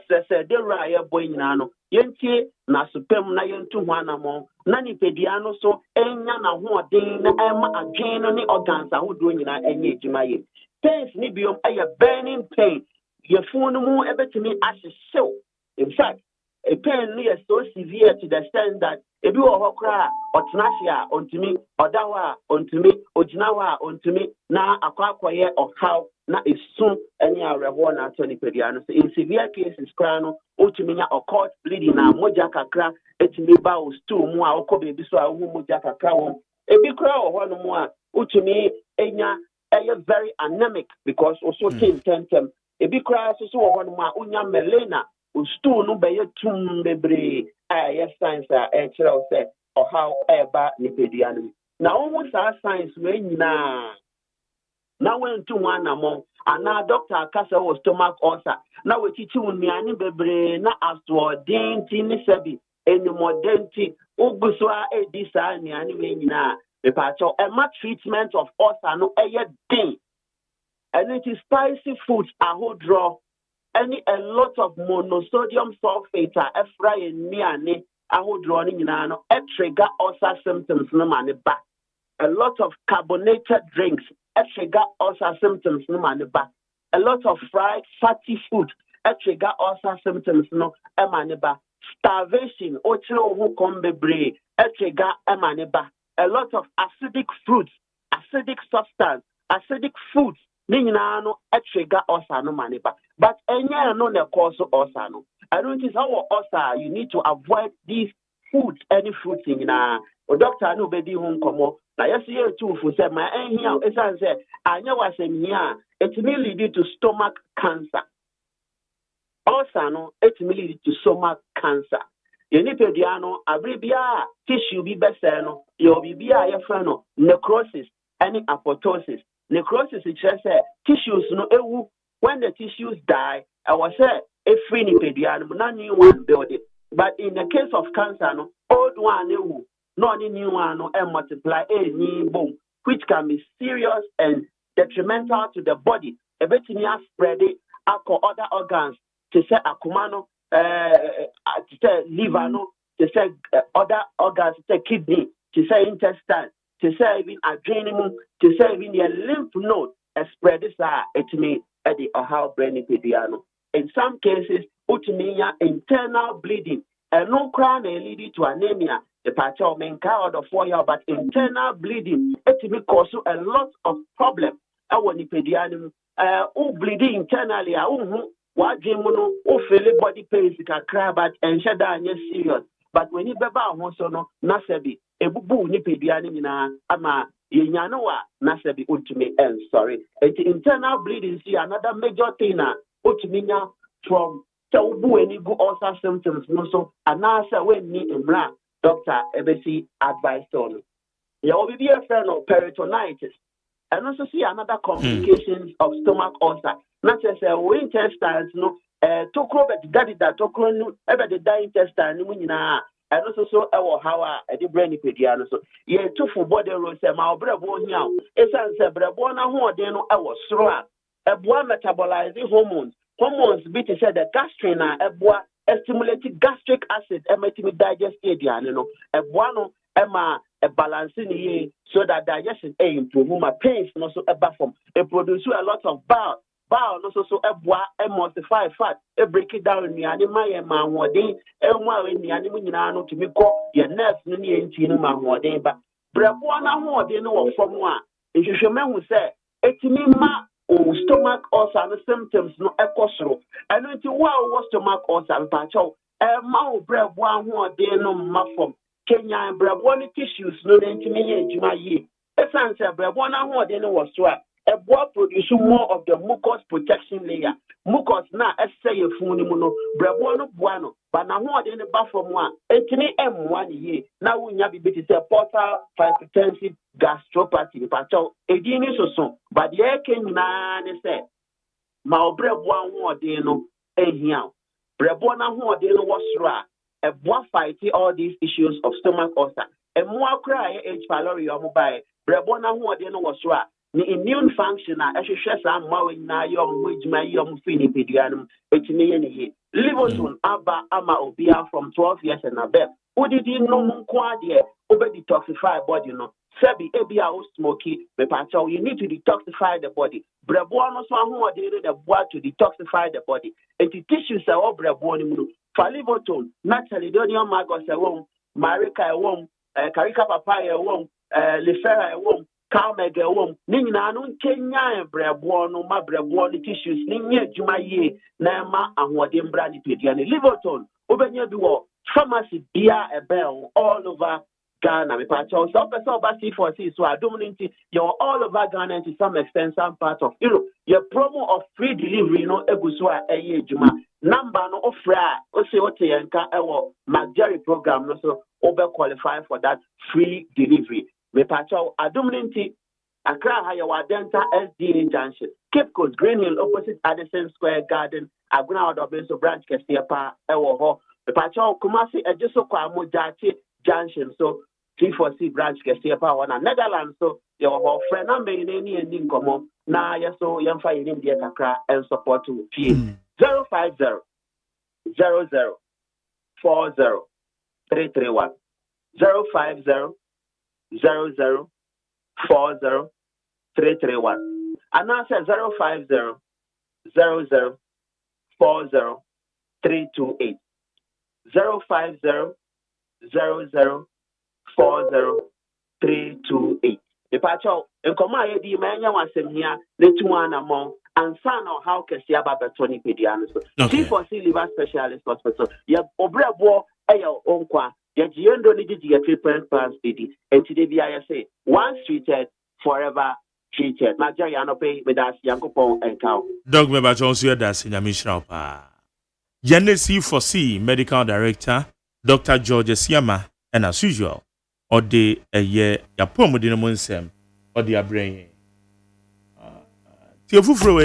Said the raya boy nano, Yentie, na supem na yentu wanamo, Nani Pediano so, Enya na hoa ding, Emma a gain on the organs I would doing in any Jimaye. Pains nibium a burning pain. Your phone more ever to me as a show. In fact, a pain near so severe to the extent that if you are cry or Tnasia onto me, or Dawa onto me, or Jinawa onto me, now a quaquaye or how. Na is soon any reward na Tony Pediano. In severe cases, crano, Otumina or court bleeding na Mojaka crack, Etimiba was 2 more, or Kobe Biswa, Mojaka crown. A big crowd, one more, Utumi, Enya, very anemic because also 10. A big crowd, so one more, Unya Melena, who stood no by your tomb, Bebre, yes, science, said, or however, Nipediano. Now, almost our science, when now. Now went to one among and now Dr. Casa was stomach ulcer. Now we teach you Niani Bebre, na Astro, Tini Sebi, any more denti, Uguswa, Edisa, Niani na the patcho, and much treatment of ulcer, no a day. And it is spicy foods, a whole draw, a lot of monosodium sulfate, a fry and niani, a whole drawing in an trigger ulcer symptoms, no money back. A lot of carbonated drinks, trigger ulcer symptoms, no money back. A lot of fried fatty food, trigger ulcer symptoms, no money back. Starvation, ochiro who come be trigger money back. A lot of acidic fruits, acidic substance, acidic foods, no trigger ulcer, no money back. But any no the cause of ulcer, no. I don't think how ulcer you need to avoid these foods, any fruits in a doctor no baby home come. Now, yes, you too, for said my end here, as I said, I know what's in here. It may lead to stomach cancer. Also, no, it may lead to stomach cancer. You need to diano, abribia, tissue be best, no, you'll be your friend, necrosis, any apoptosis. Necrosis is just tissues, no, when the tissues die, I was said, a free pediano, not new one building. But in the case of cancer, no, old one, no new one and multiply any boom, which can be serious and detrimental to the body. A bit spread it, other organs, to say akumano, to say liver, no, to say other organs, to say kidney, to say intestine, to say even adrenal, to say even your lymph node, spread this it may at the how brain pediano. In some cases, utimia internal bleeding, and no crown leading to anemia. The patch of main car or 4 year, but internal bleeding, it may cause a lot of problems. I want the pedianum, bleeding internally, what Jimuno, feel body pains, it can cry, but and shut down, yes, serious. But when you beba no, Nasabi, a boo ni pedianum, ama, Yanoa, Nasabi, ultimate, and sorry. It's internal bleeding, see another major thing, ultimina from Taubu and Ibu ulcer symptoms, no so, and now when me in black. Doctor Ebesi advised on. There will be a friend of peritonitis, and also see another complications of stomach ulcer. Not just intestines, no, tokro but daddy that tokro no, ever the intestine, and also so how the brain pediano. So, ye two for body rose, my bravo now. Essence a brabona who then I was through a boy metabolizing hormones. Hormones, bit said the gastrina, a boy. Stimulated gastric acid, me digest no, a guano, a balancing so that digestion improve. My pains no so a bathroom. It produces a lot of bowel. Bowel no so a bois, emulsify fat, a break it down in the animal and my wording, and while in the animal to be called your nerves in the in my wording, but Brabuana more they know from one. If you should who say, it's me ma. Stomach ulcer and symptoms no echo and until was stomach ulcer and patcho, mouth bread one who are there no muffum. Kenya and bread one tissues no into me, Juma ye. A fancy bread one who are there no was swap. a boy produce more of the mucus protection layer. Mucus na essay a funimuno, Brabuano Buano, but now more than a buffer one, 1 year. Now we have been a portal hypertensive gastropathy, pacho, a genius or so, but the air came nine said, Mao Brabuan more deno, a hiao. Brabuana more deno was ra, a boy fighting all these issues of stomach ulcer, and more cry H. pylori or mobile, Brabuana more deno was ra. The immune function a ɛhwehwɛ saa mmawe nyinaa yɛ ɔmo adwuma yɛ ɔmo fi nipadua no ɛtumi yɛ ne yie. Liverpool aba ama obia from 12 years and above. Wodidi nom nko adeɛ wobɛ detoxify body no. Sɛbi ebi a wo smoky mepakyɛw, you need to detoxify the body. Brɛboa no so ahoɔden no the boa to detoxify the body. Eti tissues a wɔ brɛboa no mu no fa Liverpool naturally donium magos ɛwɔ marika ɛwɔ karika papaya ɛwɔ lefera ɛwɔ Calmega wom, Nina no Kenya and Brabuano, my Brabuano tissues, Ninya Jumaye, Nama, and what in Brandy Pediani, Liverpool, Ubenya Duo, pharmacy, beer, a bell, all over Ghana. We patch also, so C4C, so I dominant, you're all over Ghana and to some extent, some part of Europe. Your promo of free delivery, no Egusua, a Juma, number no offer, Oseote and Kaewo, Magari program, no so over qualify for that free delivery. Me pacho aduminti Accra Hayawa Denta SDA Junction, Cape Coast Green Hill opposite Addison Square Garden, Aguna Odobenso Branch Kesiapa Ewoho. Me pacho Kumasi Ejiso Kwa Mujachi Junction, so T4C Branch Kesiapa wana Netherlands, so your friend number in any ending common. Na yaso yamfa in India Kakra and support to P 050 00 40 331 050 0040 331 and now say 050 0040 328 050 0040 328. The pacho and come I di manya wasem here let one among and son or how can see about 20 pediatrics. T4C liver specialist hospital. You obrebo ayo onkwa. The Giondo needed to get treatment plans, and today I say, once treated, forever treated. Major pay with us, Yankopon and cow. Dog member Jones, you that's in Yamisha. C4C Medical Director, Dr. George Siama, and as usual, or the a year, Yapom with the Munsem, or the brain. Tiafufro,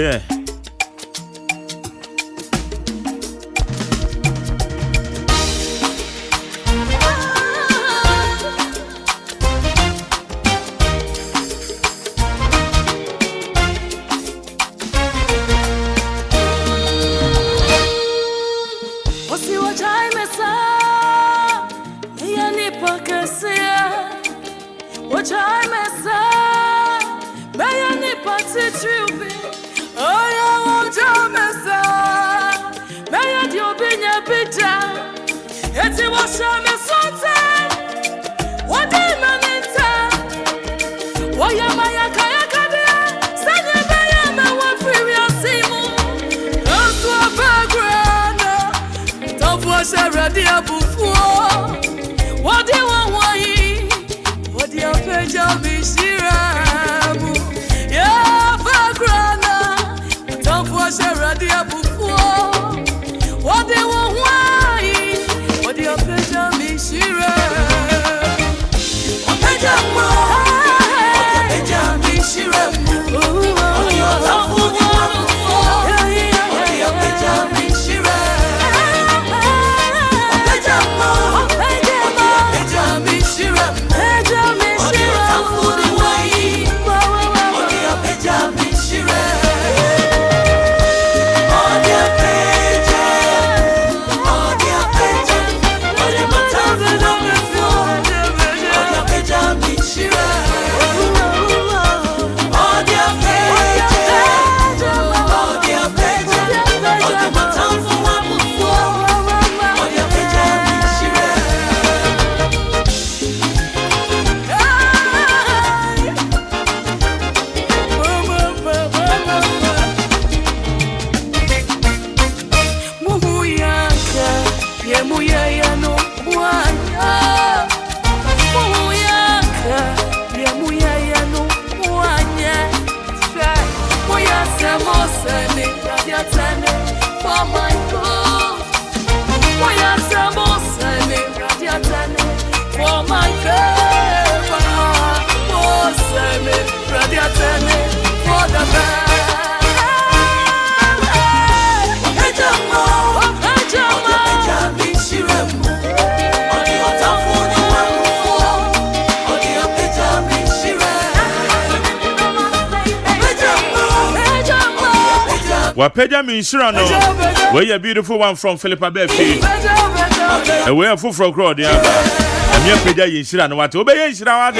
What they want, why? What do you for my favor. Oh, send me, brother, tell me for the best. Wapeja Minshirano, where you beautiful one from Philippa Befi, a way of from crowd, yeah. I'm your Peja Yinshirano, what to obey Yinshirano.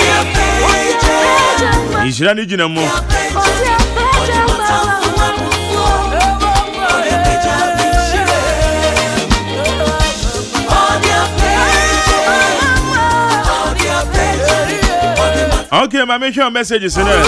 Yinshirani Jinamo. Okay, my make sure messages in there.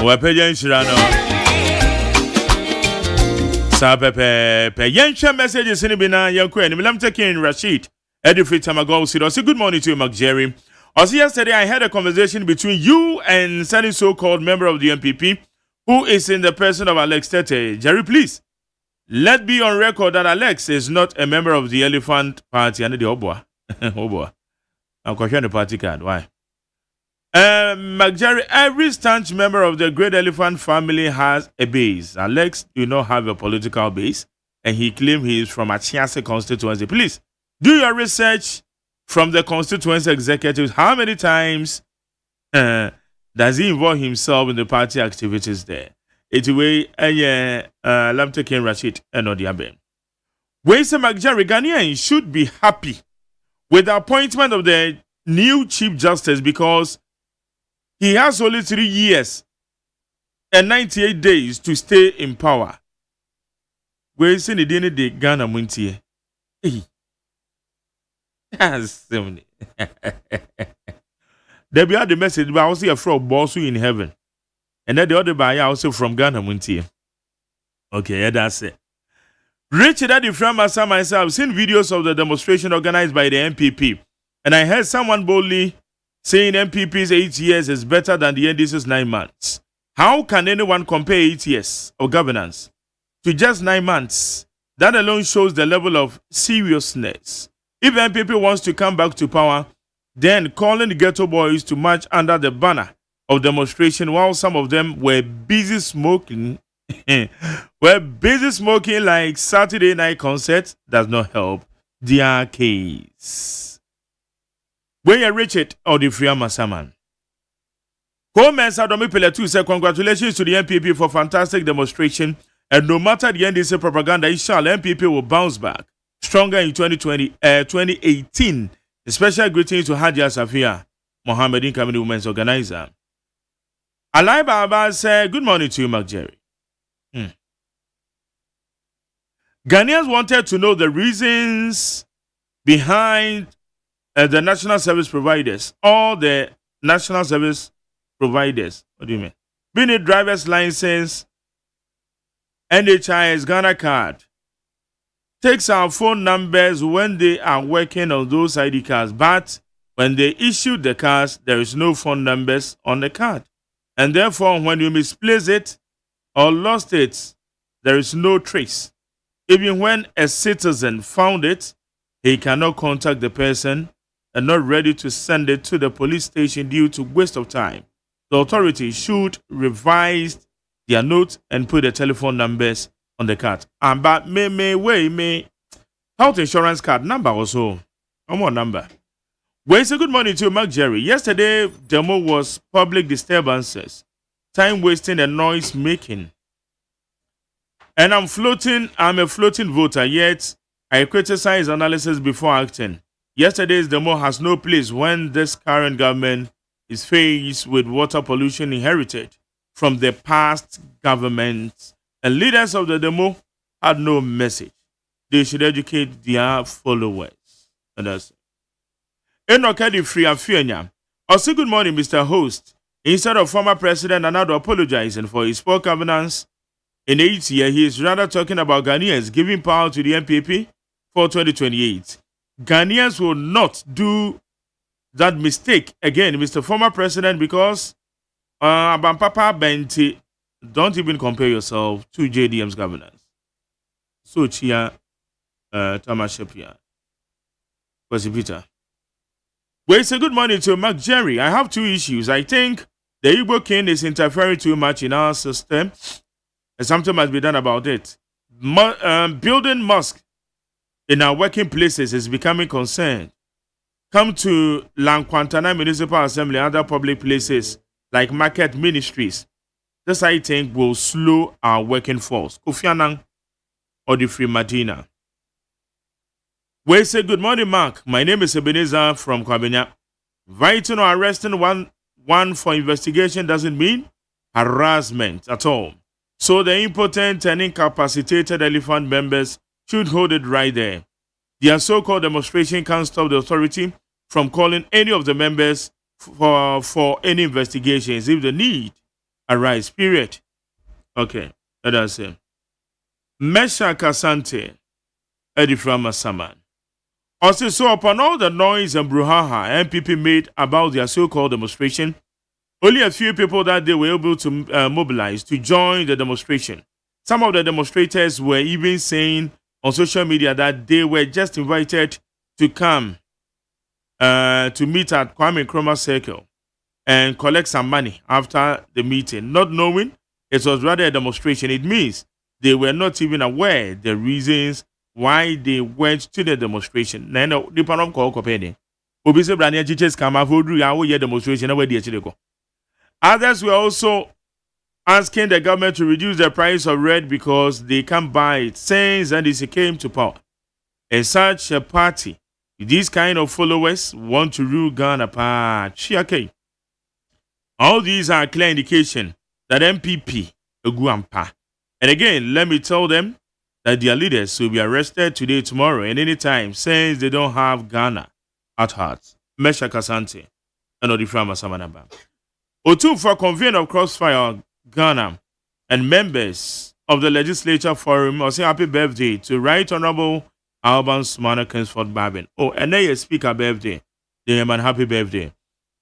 Wapeja Shirano. Sapepe, Yansha messages in Bina, Yanquen, Milam taking Rashid, Edifrit Tamago, say good morning to you, Mark Jerry. Also, yesterday I had a conversation between you and certain so-called member of the MPP who is in the person of Alex Tete. Jerry, please, let be on record that Alex is not a member of the Elephant Party. And the Oboa. Oboa. I'm questioning the party card. Why? Mark Jerry, every staunch member of the Great Elephant family has a base. Alex do not have a political base, and he claims he is from Achiase constituency. Please, do your research from the constituency executives. How many times does he involve himself in the party activities there? It's way, Lamte Ken Rashid and Odiabe. When Mark Jerry, Ghanaians should be happy with the appointment of the new Chief Justice because he has only 3 years and 98 days to stay in power. Where is the dinner de Ghana Montie? Hey, that's so there be the message, but I was here from Bosu in heaven, and then the other by also from Ghana Montie. Okay, yeah, that's it. Richard Addy from myself, I've seen videos of the demonstration organized by the MPP, and I heard someone boldly saying MPP's 8 years is better than the NDC's 9 months. How can anyone compare 8 years of governance to just 9 months? That alone shows the level of seriousness. If MPP wants to come back to power, then calling the ghetto boys to march under the banner of demonstration while some of them were busy smoking, like Saturday night concert does not help their case. When you reach it, or the Friama Saman. Coleman Sadomi Pele 2 said, congratulations to the MPP for fantastic demonstration. And no matter the NDC propaganda, inshallah, MPP will bounce back stronger in 2018. Special greetings to Hadia Safia, Mohammedin Community Women's Organizer. Alai Baba said, good morning to you, Mark Jerry. Ghanaians wanted to know the reasons behind the national service providers, all the national service providers. What do you mean? Being a driver's license, NHIS, Ghana card, takes our phone numbers when they are working on those ID cards, but when they issue the cards, there is no phone numbers on the card. And therefore, when you misplace it or lost it, there is no trace. Even when a citizen found it, he cannot contact the person and not ready to send it to the police station due to waste of time. The authorities should revise their notes and put the telephone numbers on the card. And but may health insurance card number also. One more number. Well, it's a good morning to you, Mark Jerry. Yesterday, demo was public disturbances, time wasting and noise making. And I'm a floating voter, yet I criticize analysis before acting. Yesterday's demo has no place when this current government is faced with water pollution inherited from the past government, and leaders of the demo had no message. They should educate their followers. And that's it. Enokadi Free Afianya. Also, good morning, Mr. Host. Instead of former President Nana apologizing for his poor governance in 8 years, he is rather talking about Ghanaians giving power to the MPP for 2028. Ghanaians will not do that mistake again, Mr. Former President, because Abampapa Benti, don't even compare yourself to JDM's governance. So, Chia Thomas Shepia. Peter. Well, it's a good morning to Mark Jerry. I have two issues. I think the Igbo king is interfering too much in our system, and something must be done about it. Building mosques in our working places is becoming concerned. Come to Lankwantana Municipal Assembly and other public places like market ministries. This, I think, will slow our working force. Kofi Annan or the Free Madina. We say good morning, Mark. My name is Ebenezer from Kwabenya. Inviting or arresting one for investigation doesn't mean harassment at all. So the impotent and incapacitated elephant members should hold it right there. Their so-called demonstration can't stop the authority from calling any of the members for any investigations if the need arise. Period. Okay, let us say. Mesha Kasante, Eddie from Masaman. Also, so upon all the noise and brouhaha MPP made about their so-called demonstration, only a few people that day were able to mobilize to join the demonstration. Some of the demonstrators were even saying on social media that they were just invited to come to meet at Kwame Nkrumah Circle and collect some money after the meeting, not knowing it was rather a demonstration. It means they were not even aware the reasons why they went to the demonstration. Nano the panom call company. Obise Brania Jiches Kama Vodru Yawo demonstration where the go. Others were also asking the government to reduce the price of red because they can't buy it since NDC came to power. And such a party, these kind of followers want to rule Ghana apart. Chiake. All these are clear indication that MPP Guampa. And again, let me tell them that their leaders will be arrested today, tomorrow, and any time since they don't have Ghana at heart. Mesha Kasante and Odiframa Samanaba. Otu for convener of Crossfire Ghana and members of the Legislature Forum will say happy birthday to Right Honorable Alban Smana Kingsford Babin. Oh, and they speaker birthday. They man happy birthday.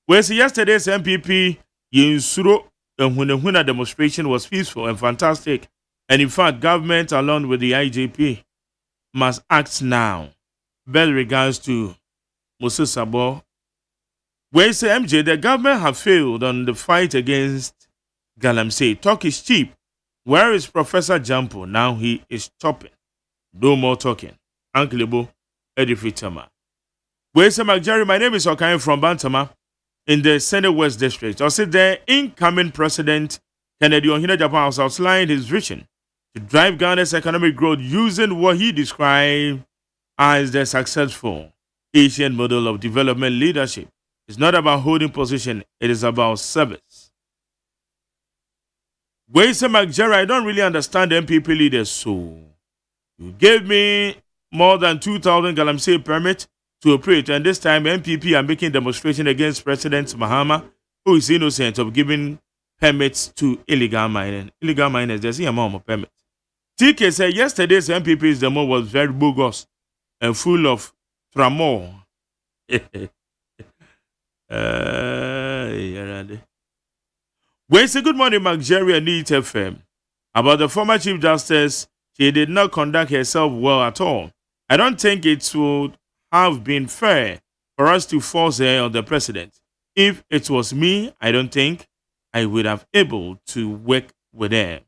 Whereas yesterday's MPP Yinsuro and Hunahuna demonstration was peaceful and fantastic. And in fact, government along with the IJP must act now. Best regards to Moses Sabo. Where say MJ, the government have failed on the fight against Galamsey. Talk is cheap. Where is Professor Jampo? Now he is chopping. No more talking. Uncle Ebo, Edifitama. Where say McJerry, my name is Okain from Bantama in the Senate West District. I said the incoming president, Kennedy Ohina Japan, has outlined his vision to drive Ghana's economic growth using what he described as the successful Asian model of development leadership. It's not about holding position, it is about service. Wayse McJerry, I don't really understand MPP leaders, so you gave me more than 2,000 Galamsey permit to operate, and this time MPP are making demonstration against President Mahama, who is innocent of giving permits to illegal mining. Illegal miners, there's a amount of permits. TK said yesterday's MPP's demo was very bogus and full of tramor. We say good morning, Mark Jerry and Neat FM. About the former Chief Justice, she did not conduct herself well at all. I don't think it would have been fair for us to force her on the president. If it was me, I don't think I would have able to work with her.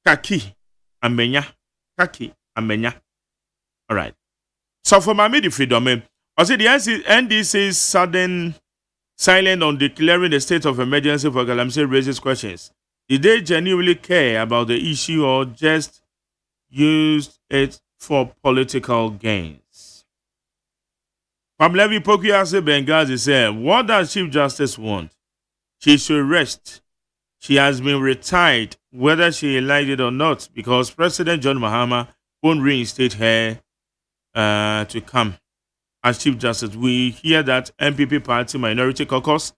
Kaki amenya. All right. So for my midfield domain, I said the NDC's sudden silence on declaring the state of emergency for Galamsey raises questions. Did they genuinely care about the issue or just used it for political gains? Pamlevi Pokuase Benghazi said, what does Chief Justice want? She should rest. She has been retired, whether she liked it or not, because President John Mahama won't reinstate her to come. as Chief Justice. We hear that MPP Party Minority Caucus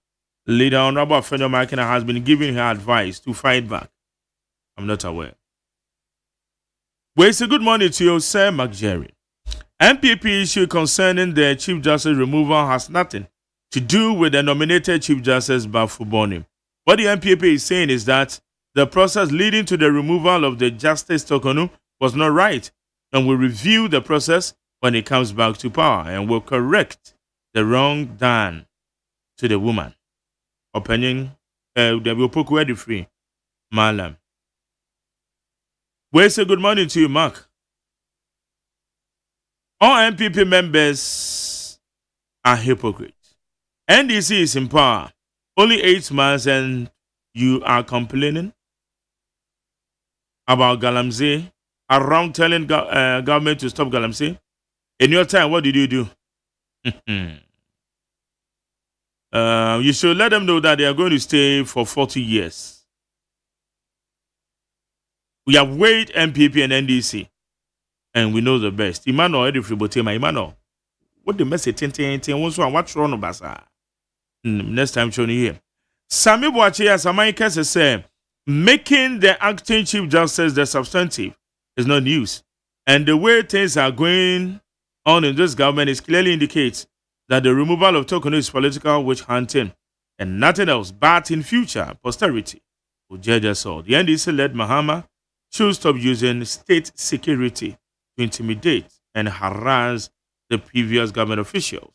leader Honorable Fenyo Makina has been giving her advice to fight back. I'm not aware. Well, it's a good morning to you, Sir McJerry. MPP issue concerning the Chief Justice removal has nothing to do with the nominated Chief Justice Bafuboni. What the MPP is saying is that the process leading to the removal of the Justice Tokonu was not right, and will review the process when it comes back to power and will correct the wrong done to the woman. Opinion, they will put where free, Malam. Well, say good morning to you, Mark. All MPP members are hypocrites. NDC is in power only 8 months and you are complaining about Galamsey, around telling government to stop Galamsey. In your time, what did you do? You should let them know that they are going to stay for 40 years. We have weighed MPP and NDC, and we know the best. Emmanuel, Emmanuel, what the message? What's wrong with us? Next time, show you here. Sami Boache, as Americans say, making the acting Chief Justice the substantive is not news. And the way things are going on in this government is clearly indicates that the removal of Tokeno is political witch hunting and nothing else. But in future, posterity will judge us all. The NDC-led Mahama should stop using state security to intimidate and harass the previous government officials.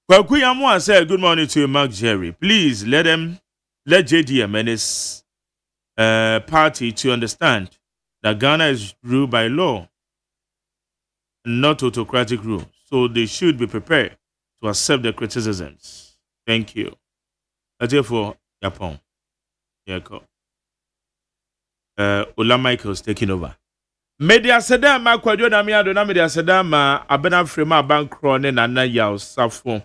Kwakuyamwa said, good morning to you, Mark Jerry. Please let JDM and his party to understand that Ghana is ruled by law, not autocratic rule. So they should be prepared to accept the criticisms. Thank you. Therefore, Yapon. Yako. Ola Michael's taking over. Media Sedama Kwadjo Namiado na Media Sedama abena frema bankrone na na ya osafo.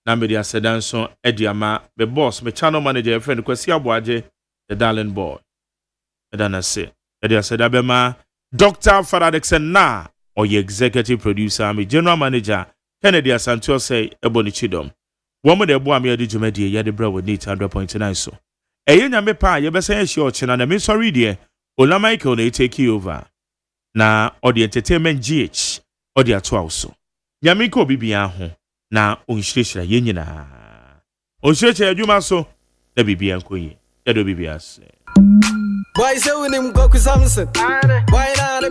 Na Media Sedanson Ediama, the boss, my channel manager, friend Kwesi Abuaje, the darling boy. Edana say, Media Sedabema, Dr. Faradexen na, or your executive producer, my general manager, Kennedy Asantua say, Ebony Chidom. Woman de boa me di jumedi ya de bra with 100.9 so. Enya me pa ye be say sure china na me sorry dear. Ola Michael na take you over. Na or the entertainment GH or the ato also. Nyame ko bibia ho. Na onhirehira ye nyina onhirehira adwuma so na bibia nkoyi ya do bibia se boy say we nim go ku samson boy na